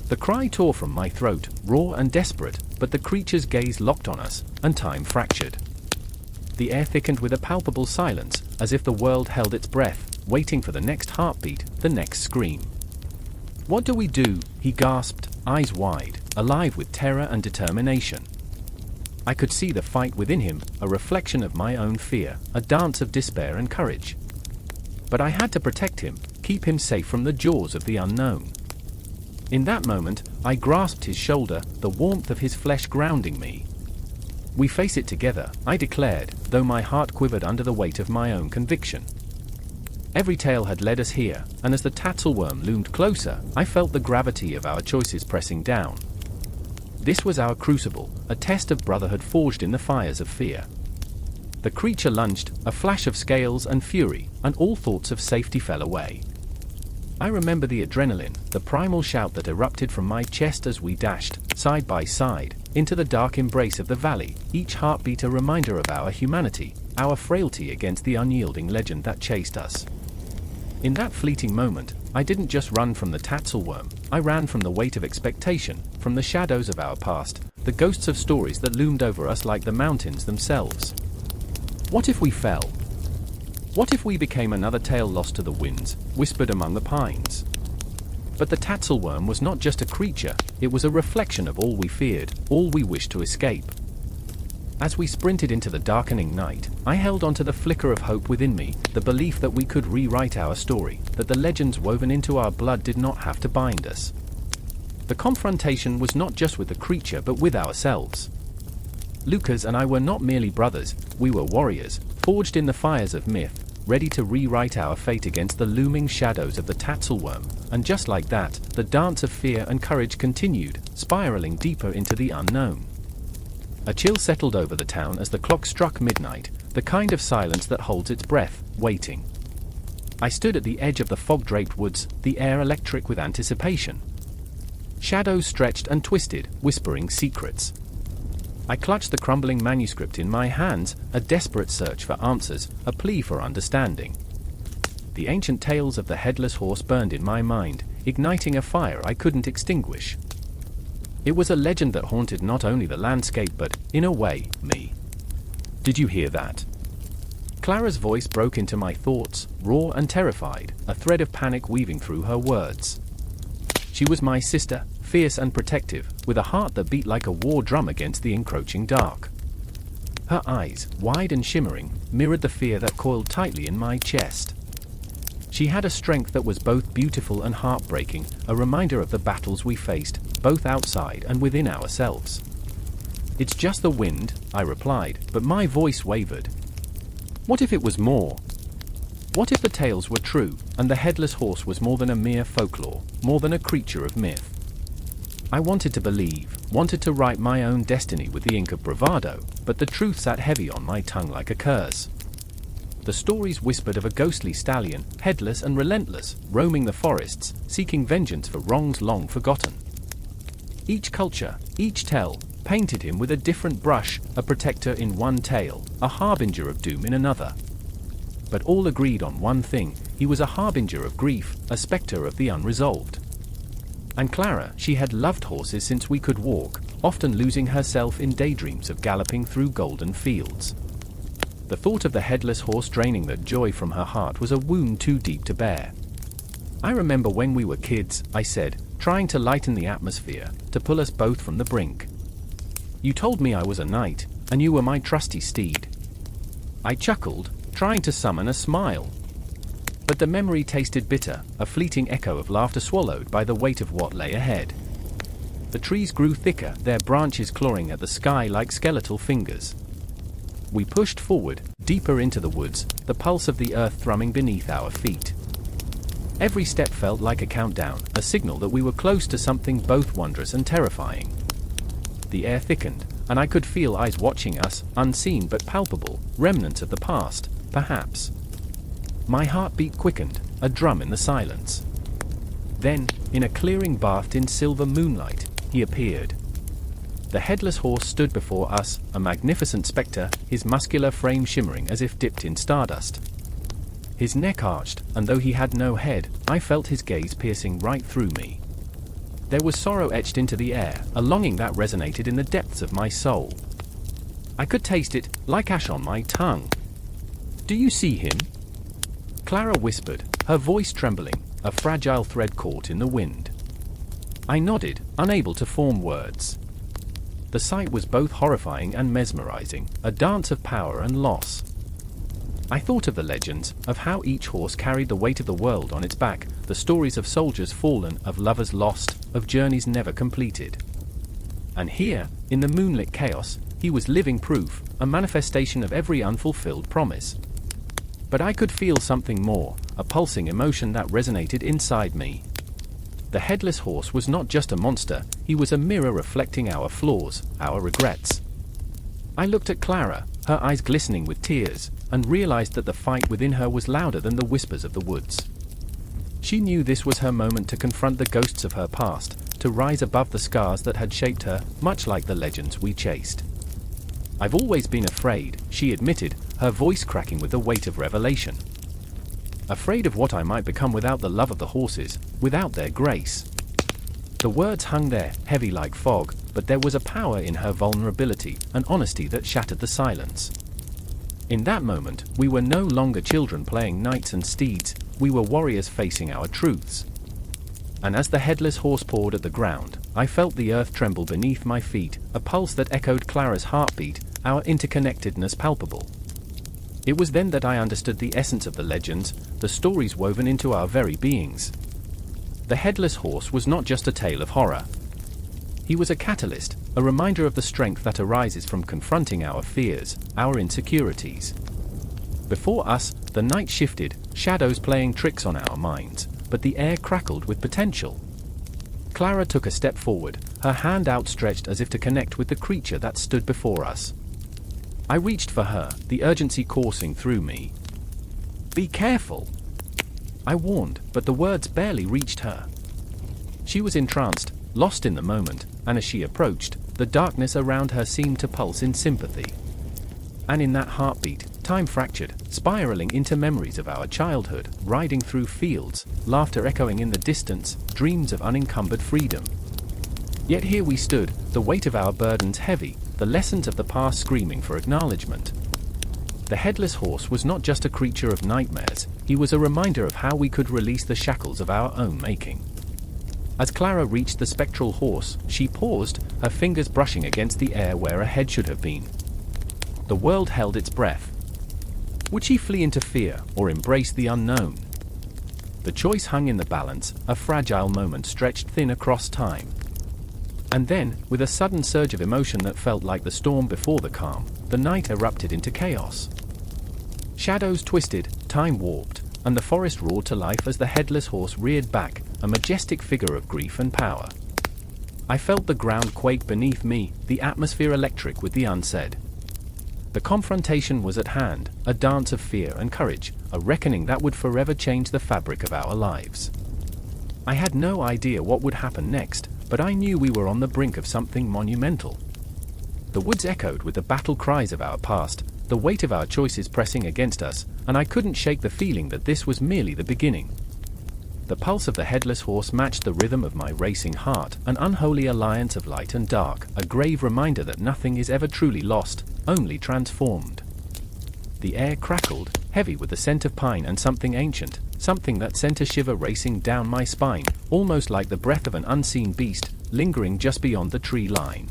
The cry tore from my throat, raw and desperate, but the creature's gaze locked on us, and time fractured. The air thickened with a palpable silence, as if the world held its breath, waiting for the next heartbeat, the next scream. "What do we do?" he gasped, eyes wide, alive with terror and determination. I could see the fight within him, a reflection of my own fear, a dance of despair and courage. But I had to protect him, keep him safe from the jaws of the unknown. In that moment, I grasped his shoulder, the warmth of his flesh grounding me. "We face it together," I declared, though my heart quivered under the weight of my own conviction. Every tale had led us here, and as the tatzelworm loomed closer, I felt the gravity of our choices pressing down. This was our crucible, a test of brotherhood forged in the fires of fear. The creature lunged, a flash of scales and fury, and all thoughts of safety fell away. I remember the adrenaline, the primal shout that erupted from my chest as we dashed, side by side, into the dark embrace of the valley, each heartbeat a reminder of our humanity, our frailty against the unyielding legend that chased us. In that fleeting moment, I didn't just run from the tatzelworm, I ran from the weight of expectation, from the shadows of our past, the ghosts of stories that loomed over us like the mountains themselves. What if we fell? What if we became another tale lost to the winds, whispered among the pines? But the tatzelworm was not just a creature, it was a reflection of all we feared, all we wished to escape. As we sprinted into the darkening night, I held onto the flicker of hope within me, the belief that we could rewrite our story, that the legends woven into our blood did not have to bind us. The confrontation was not just with the creature but with ourselves. Lucas and I were not merely brothers, we were warriors, forged in the fires of myth, ready to rewrite our fate against the looming shadows of the tatzelworm, and just like that, the dance of fear and courage continued, spiraling deeper into the unknown. A chill settled over the town as the clock struck midnight, the kind of silence that holds its breath, waiting. I stood at the edge of the fog-draped woods, the air electric with anticipation. Shadows stretched and twisted, whispering secrets. I clutched the crumbling manuscript in my hands, a desperate search for answers, a plea for understanding. The ancient tales of the headless horse burned in my mind, igniting a fire I couldn't extinguish. It was a legend that haunted not only the landscape but, in a way, me. "Did you hear that?" Clara's voice broke into my thoughts, raw and terrified, a thread of panic weaving through her words. She was my sister, fierce and protective, with a heart that beat like a war drum against the encroaching dark. Her eyes, wide and shimmering, mirrored the fear that coiled tightly in my chest. She had a strength that was both beautiful and heartbreaking, a reminder of the battles we faced, both outside and within ourselves. "It's just the wind," I replied, but my voice wavered. What if it was more? What if the tales were true, and the headless horse was more than a mere folklore, more than a creature of myth? I wanted to believe, wanted to write my own destiny with the ink of bravado, but the truth sat heavy on my tongue like a curse. The stories whispered of a ghostly stallion, headless and relentless, roaming the forests, seeking vengeance for wrongs long forgotten. Each culture, each tale, painted him with a different brush, a protector in one tale, a harbinger of doom in another. but all agreed on one thing: he was a harbinger of grief, a spectre of the unresolved. And Clara, she had loved horses since we could walk, often losing herself in daydreams of galloping through golden fields. The thought of the headless horse draining the joy from her heart was a wound too deep to bear. "I remember when we were kids," I said, trying to lighten the atmosphere, to pull us both from the brink. "You told me I was a knight, and you were my trusty steed." I chuckled, trying to summon a smile. But the memory tasted bitter, a fleeting echo of laughter swallowed by the weight of what lay ahead. The trees grew thicker, their branches clawing at the sky like skeletal fingers. We pushed forward, deeper into the woods, the pulse of the earth thrumming beneath our feet. Every step felt like a countdown, a signal that we were close to something both wondrous and terrifying. The air thickened, and I could feel eyes watching us, unseen but palpable, remnants of the past, perhaps. My heartbeat quickened, a drum in the silence. Then, in a clearing bathed in silver moonlight, he appeared. The headless horse stood before us, a magnificent spectre, his muscular frame shimmering as if dipped in stardust. His neck arched, and though he had no head, I felt his gaze piercing right through me. There was sorrow etched into the air, a longing that resonated in the depths of my soul. I could taste it, like ash on my tongue. "Do you see him?" Clara whispered, her voice trembling, a fragile thread caught in the wind. I nodded, unable to form words. The sight was both horrifying and mesmerizing, a dance of power and loss. I thought of the legends, of how each horse carried the weight of the world on its back, the stories of soldiers fallen, of lovers lost, of journeys never completed. And here, in the moonlit chaos, he was living proof, a manifestation of every unfulfilled promise. But I could feel something more, a pulsing emotion that resonated inside me. The headless horse was not just a monster, he was a mirror reflecting our flaws, our regrets. I looked at Clara, her eyes glistening with tears, and realized that the fight within her was louder than the whispers of the woods. She knew this was her moment to confront the ghosts of her past, to rise above the scars that had shaped her, much like the legends we chased. "I've always been afraid," she admitted, her voice cracking with the weight of revelation. "Afraid of what I might become without the love of the horses, without their grace." The words hung there, heavy like fog, but there was a power in her vulnerability, an honesty that shattered the silence. In that moment, we were no longer children playing knights and steeds, we were warriors facing our truths. And as the headless horse pawed at the ground, I felt the earth tremble beneath my feet, a pulse that echoed Clara's heartbeat, our interconnectedness palpable. It was then that I understood the essence of the legends, the stories woven into our very beings. The headless horse was not just a tale of horror. He was a catalyst, a reminder of the strength that arises from confronting our fears, our insecurities. Before us, the night shifted, shadows playing tricks on our minds, but the air crackled with potential. Clara took a step forward, her hand outstretched as if to connect with the creature that stood before us. I reached for her, the urgency coursing through me. "Be careful," I warned, but the words barely reached her. She was entranced, lost in the moment, and as she approached, the darkness around her seemed to pulse in sympathy. And in that heartbeat, time fractured, spiraling into memories of our childhood, riding through fields, laughter echoing in the distance, dreams of unencumbered freedom. Yet here we stood, the weight of our burdens heavy, the lessons of the past screaming for acknowledgement. The headless horse was not just a creature of nightmares, he was a reminder of how we could release the shackles of our own making. As Clara reached the spectral horse, she paused, her fingers brushing against the air where a head should have been. The world held its breath. Would she flee into fear, or embrace the unknown? The choice hung in the balance, a fragile moment stretched thin across time. And then, with a sudden surge of emotion that felt like the storm before the calm, the night erupted into chaos. Shadows twisted, time warped, and the forest roared to life as the headless horse reared back, a majestic figure of grief and power. I felt the ground quake beneath me, the atmosphere electric with the unsaid. The confrontation was at hand, a dance of fear and courage, a reckoning that would forever change the fabric of our lives. I had no idea what would happen next, but I knew we were on the brink of something monumental. The woods echoed with the battle cries of our past, the weight of our choices pressing against us, and I couldn't shake the feeling that this was merely the beginning. The pulse of the headless horse matched the rhythm of my racing heart, an unholy alliance of light and dark, a grave reminder that nothing is ever truly lost, only transformed. The air crackled, heavy with the scent of pine and something ancient, something that sent a shiver racing down my spine, almost like the breath of an unseen beast, lingering just beyond the tree line.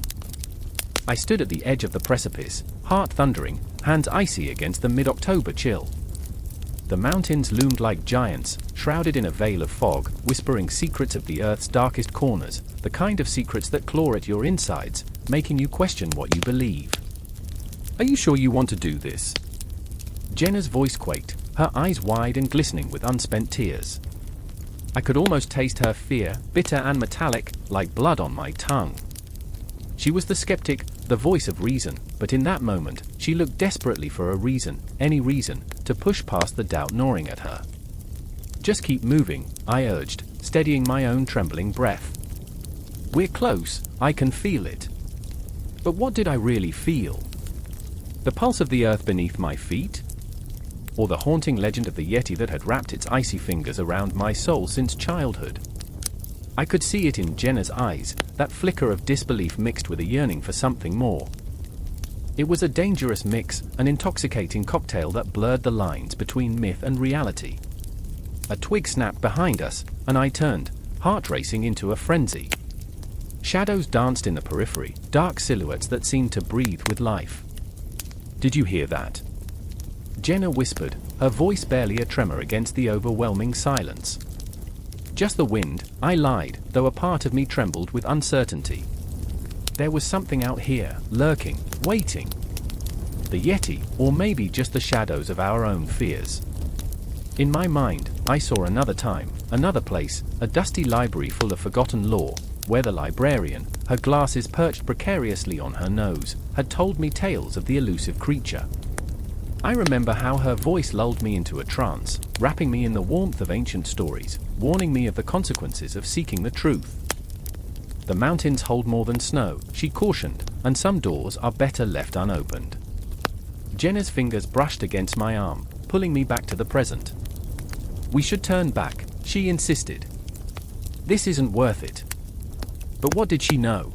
I stood at the edge of the precipice, heart thundering, hands icy against the mid-October chill. The mountains loomed like giants, shrouded in a veil of fog, whispering secrets of the earth's darkest corners, the kind of secrets that claw at your insides, making you question what you believe. "Are you sure you want to do this?" Jenna's voice quaked, her eyes wide and glistening with unspent tears. I could almost taste her fear, bitter and metallic, like blood on my tongue. She was the skeptic, the voice of reason, but in that moment, she looked desperately for a reason, any reason, to push past the doubt gnawing at her. "Just keep moving," I urged, steadying my own trembling breath. "We're close, I can feel it." But what did I really feel? The pulse of the earth beneath my feet? Or the haunting legend of the Yeti that had wrapped its icy fingers around my soul since childhood? I could see it in Jenna's eyes, that flicker of disbelief mixed with a yearning for something more. It was a dangerous mix, an intoxicating cocktail that blurred the lines between myth and reality. A twig snapped behind us, and I turned, heart racing into a frenzy. Shadows danced in the periphery, dark silhouettes that seemed to breathe with life. "Did you hear that?" Jenna whispered, her voice barely a tremor against the overwhelming silence. "Just the wind," I lied, though a part of me trembled with uncertainty. There was something out here, lurking, waiting. The Yeti, or maybe just the shadows of our own fears. In my mind, I saw another time, another place, a dusty library full of forgotten lore, where the librarian, her glasses perched precariously on her nose, had told me tales of the elusive creature. I remember how her voice lulled me into a trance, wrapping me in the warmth of ancient stories, warning me of the consequences of seeking the truth. "The mountains hold more than snow," she cautioned, "and some doors are better left unopened." Jenna's fingers brushed against my arm, pulling me back to the present. "We should turn back," she insisted. "This isn't worth it." But what did she know?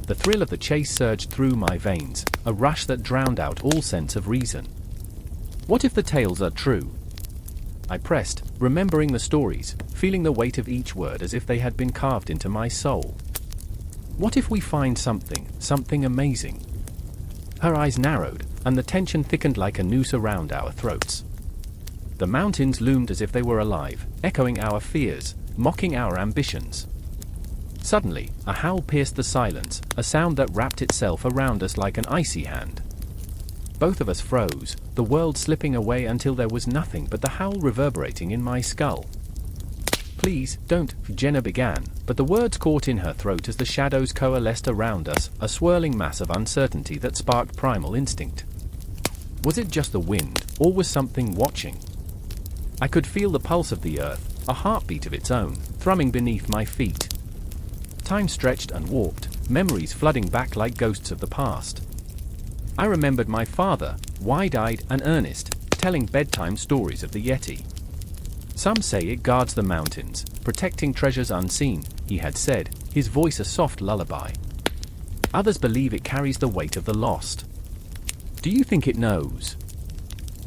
The thrill of the chase surged through my veins, a rush that drowned out all sense of reason. What if the tales are true? I pressed, remembering the stories, feeling the weight of each word as if they had been carved into my soul. What if we find something amazing? Her eyes narrowed, and the tension thickened like a noose around our throats. The mountains loomed as if they were alive, echoing our fears, mocking our ambitions. Suddenly, a howl pierced the silence, a sound that wrapped itself around us like an icy hand. Both of us froze, the world slipping away until there was nothing but the howl reverberating in my skull. "Please, don't," Jenna began, but the words caught in her throat as the shadows coalesced around us, a swirling mass of uncertainty that sparked primal instinct. Was it just the wind, or was something watching? I could feel the pulse of the earth, a heartbeat of its own, thrumming beneath my feet. Time stretched and warped, memories flooding back like ghosts of the past. I remembered my father, wide-eyed and earnest, telling bedtime stories of the Yeti. "Some say it guards the mountains, protecting treasures unseen," he had said, his voice a soft lullaby. "Others believe it carries the weight of the lost. Do you think it knows?"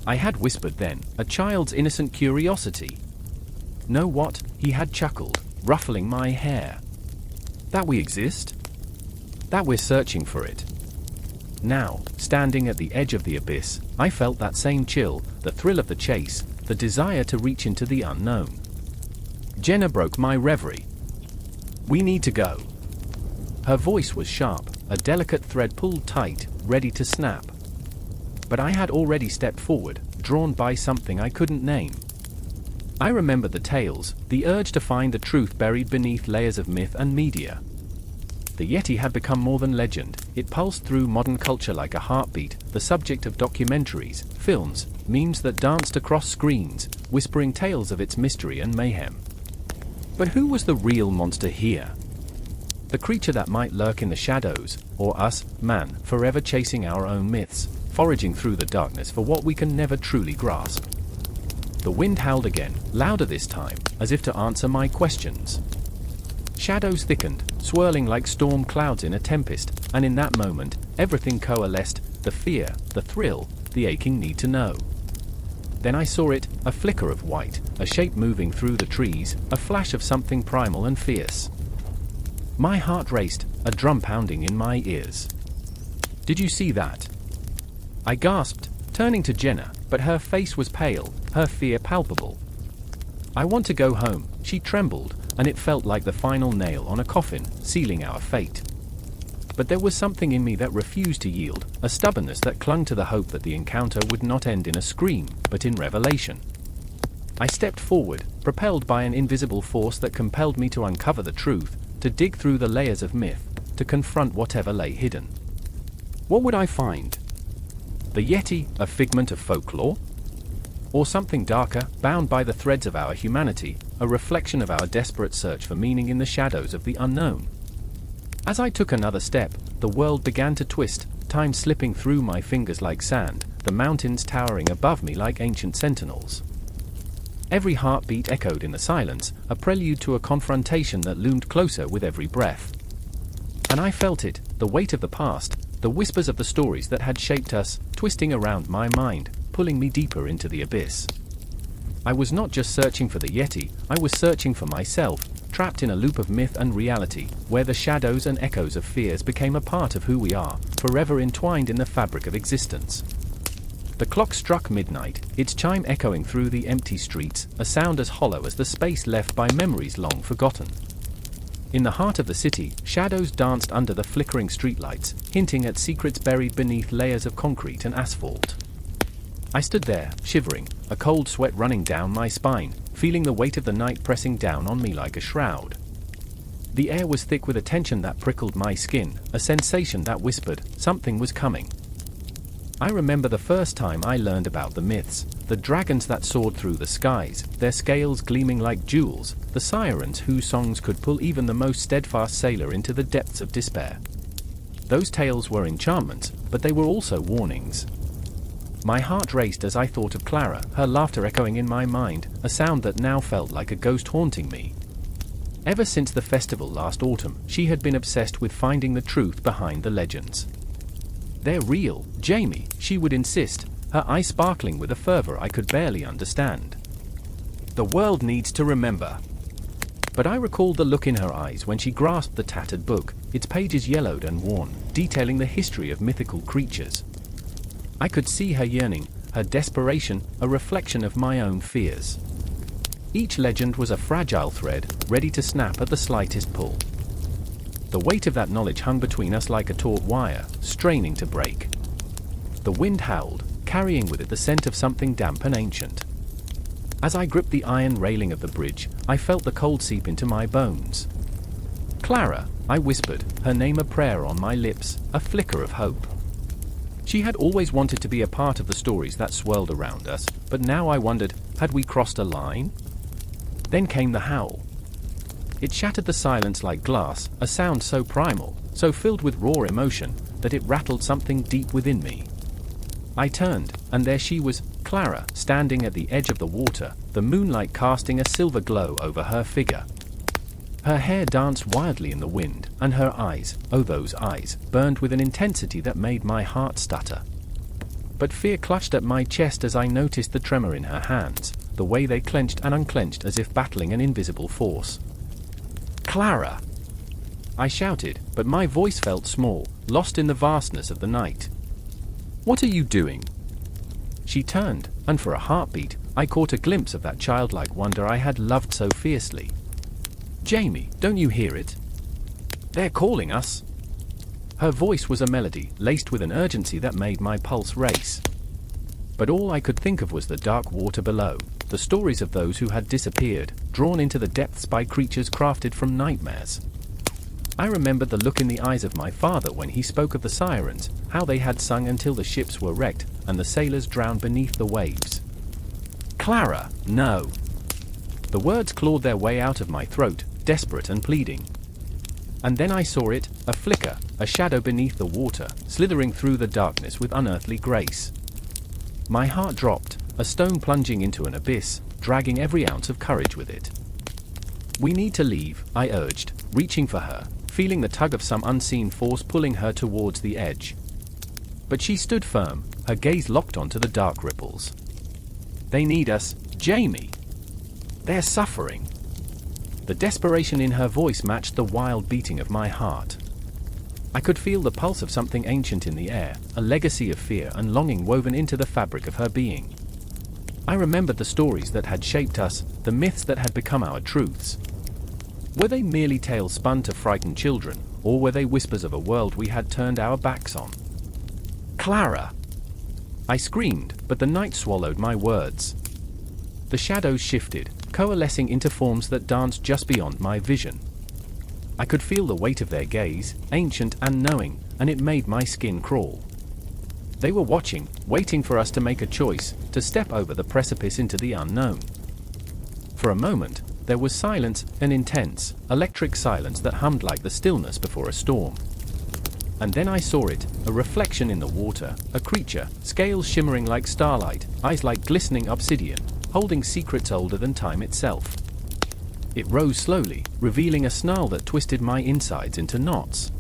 I had whispered then, a child's innocent curiosity. "Know what?" he had chuckled, ruffling my hair. "That we exist? That we're searching for it." Now, standing at the edge of the abyss, I felt that same chill, the thrill of the chase, the desire to reach into the unknown. Jenna broke my reverie. "We need to go." Her voice was sharp, a delicate thread pulled tight, ready to snap. But I had already stepped forward, drawn by something I couldn't name. I remembered the tales, the urge to find the truth buried beneath layers of myth and media. The Yeti had become more than legend, it pulsed through modern culture like a heartbeat, the subject of documentaries, films, memes that danced across screens, whispering tales of its mystery and mayhem. But who was the real monster here? The creature that might lurk in the shadows, or us, man, forever chasing our own myths, foraging through the darkness for what we can never truly grasp. The wind howled again, louder this time, as if to answer my questions. Shadows thickened, swirling like storm clouds in a tempest, and in that moment, everything coalesced: the fear, the thrill, the aching need to know. Then I saw it, a flicker of white, a shape moving through the trees, a flash of something primal and fierce. My heart raced, a drum pounding in my ears. "Did you see that?" I gasped, turning to Jenna, but her face was pale, her fear palpable. "I want to go home," she trembled, and it felt like the final nail on a coffin, sealing our fate. But there was something in me that refused to yield, a stubbornness that clung to the hope that the encounter would not end in a scream, but in revelation. I stepped forward, propelled by an invisible force that compelled me to uncover the truth, to dig through the layers of myth, to confront whatever lay hidden. What would I find? The Yeti, a figment of folklore? Or something darker, bound by the threads of our humanity, a reflection of our desperate search for meaning in the shadows of the unknown? As I took another step, the world began to twist, time slipping through my fingers like sand, the mountains towering above me like ancient sentinels. Every heartbeat echoed in the silence, a prelude to a confrontation that loomed closer with every breath. And I felt it, the weight of the past, the whispers of the stories that had shaped us, twisting around my mind, pulling me deeper into the abyss. I was not just searching for the Yeti, I was searching for myself, trapped in a loop of myth and reality, where the shadows and echoes of fears became a part of who we are, forever entwined in the fabric of existence. The clock struck midnight, its chime echoing through the empty streets, a sound as hollow as the space left by memories long forgotten. In the heart of the city, shadows danced under the flickering streetlights, hinting at secrets buried beneath layers of concrete and asphalt. I stood there, shivering, a cold sweat running down my spine, feeling the weight of the night pressing down on me like a shroud. The air was thick with a tension that prickled my skin, a sensation that whispered, something was coming. I remember the first time I learned about the myths, the dragons that soared through the skies, their scales gleaming like jewels, the sirens whose songs could pull even the most steadfast sailor into the depths of despair. Those tales were enchantments, but they were also warnings. My heart raced as I thought of Clara, her laughter echoing in my mind, a sound that now felt like a ghost haunting me. Ever since the festival last autumn, she had been obsessed with finding the truth behind the legends. "They're real, Jamie," she would insist, her eyes sparkling with a fervor I could barely understand. "The world needs to remember." But I recalled the look in her eyes when she grasped the tattered book, its pages yellowed and worn, detailing the history of mythical creatures. I could see her yearning, her desperation, a reflection of my own fears. Each legend was a fragile thread, ready to snap at the slightest pull. The weight of that knowledge hung between us like a taut wire, straining to break. The wind howled, carrying with it the scent of something damp and ancient. As I gripped the iron railing of the bridge, I felt the cold seep into my bones. "Clara," I whispered, her name a prayer on my lips, a flicker of hope. She had always wanted to be a part of the stories that swirled around us, but now I wondered, had we crossed a line? Then came the howl. It shattered the silence like glass, a sound so primal, so filled with raw emotion, that it rattled something deep within me. I turned, and there she was, Clara, standing at the edge of the water, the moonlight casting a silver glow over her figure. Her hair danced wildly in the wind, and her eyes, oh those eyes, burned with an intensity that made my heart stutter. But fear clutched at my chest as I noticed the tremor in her hands, the way they clenched and unclenched as if battling an invisible force. "Clara!" I shouted, but my voice felt small, lost in the vastness of the night. "What are you doing?" She turned, and for a heartbeat, I caught a glimpse of that childlike wonder I had loved so fiercely. "Jamie, don't you hear it? They're calling us." Her voice was a melody, laced with an urgency that made my pulse race. But all I could think of was the dark water below, the stories of those who had disappeared, drawn into the depths by creatures crafted from nightmares. I remembered the look in the eyes of my father when he spoke of the sirens, how they had sung until the ships were wrecked, and the sailors drowned beneath the waves. "Clara, no!" The words clawed their way out of my throat, desperate and pleading. And then I saw it, a flicker, a shadow beneath the water, slithering through the darkness with unearthly grace. My heart dropped, a stone plunging into an abyss, dragging every ounce of courage with it. "We need to leave," I urged, reaching for her, feeling the tug of some unseen force pulling her towards the edge. But she stood firm, her gaze locked onto the dark ripples. "They need us, Jamie. They're suffering." The desperation in her voice matched the wild beating of my heart. I could feel the pulse of something ancient in the air, a legacy of fear and longing woven into the fabric of her being. I remembered the stories that had shaped us, the myths that had become our truths. Were they merely tales spun to frighten children, or were they whispers of a world we had turned our backs on? "Clara!" I screamed, but the night swallowed my words. The shadows shifted, coalescing into forms that danced just beyond my vision. I could feel the weight of their gaze, ancient and knowing, and it made my skin crawl. They were watching, waiting for us to make a choice, to step over the precipice into the unknown. For a moment, there was silence, an intense, electric silence that hummed like the stillness before a storm. And then I saw it, a reflection in the water, a creature, scales shimmering like starlight, eyes like glistening obsidian, holding secrets older than time itself. It rose slowly, revealing a snarl that twisted my insides into knots.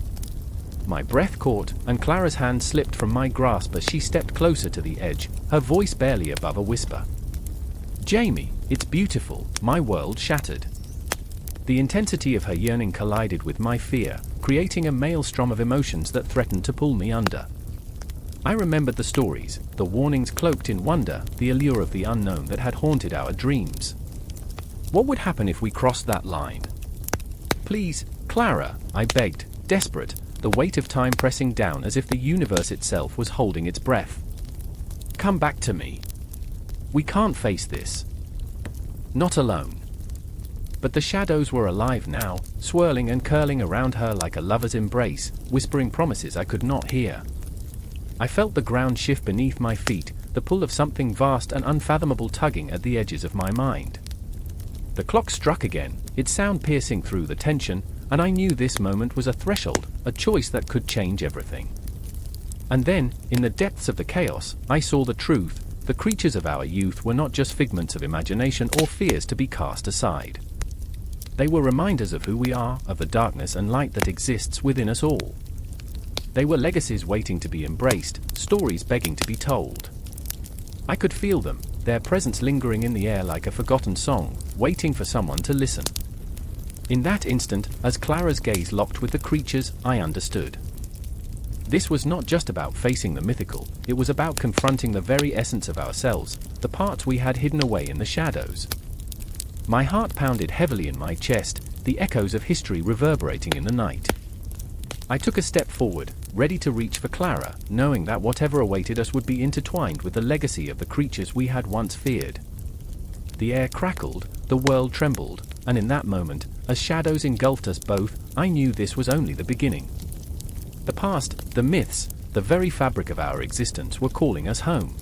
My breath caught, and Clara's hand slipped from my grasp as she stepped closer to the edge, her voice barely above a whisper. "Jamie, it's beautiful," my world shattered. The intensity of her yearning collided with my fear, creating a maelstrom of emotions that threatened to pull me under. I remembered the stories, the warnings cloaked in wonder, the allure of the unknown that had haunted our dreams. What would happen if we crossed that line? "Please, Clara," I begged, desperate, the weight of time pressing down as if the universe itself was holding its breath. "Come back to me. We can't face this. Not alone." But the shadows were alive now, swirling and curling around her like a lover's embrace, whispering promises I could not hear. I felt the ground shift beneath my feet, the pull of something vast and unfathomable tugging at the edges of my mind. The clock struck again, its sound piercing through the tension, and I knew this moment was a threshold, a choice that could change everything. And then, in the depths of the chaos, I saw the truth. The creatures of our youth were not just figments of imagination or fears to be cast aside. They were reminders of who we are, of the darkness and light that exists within us all. They were legacies waiting to be embraced, stories begging to be told. I could feel them, their presence lingering in the air like a forgotten song, waiting for someone to listen. In that instant, as Clara's gaze locked with the creatures, I understood. This was not just about facing the mythical, it was about confronting the very essence of ourselves, the parts we had hidden away in the shadows. My heart pounded heavily in my chest, the echoes of history reverberating in the night. I took a step forward, ready to reach for Clara, knowing that whatever awaited us would be intertwined with the legacy of the creatures we had once feared. The air crackled, the world trembled, and in that moment, as shadows engulfed us both, I knew this was only the beginning. The past, the myths, the very fabric of our existence were calling us home.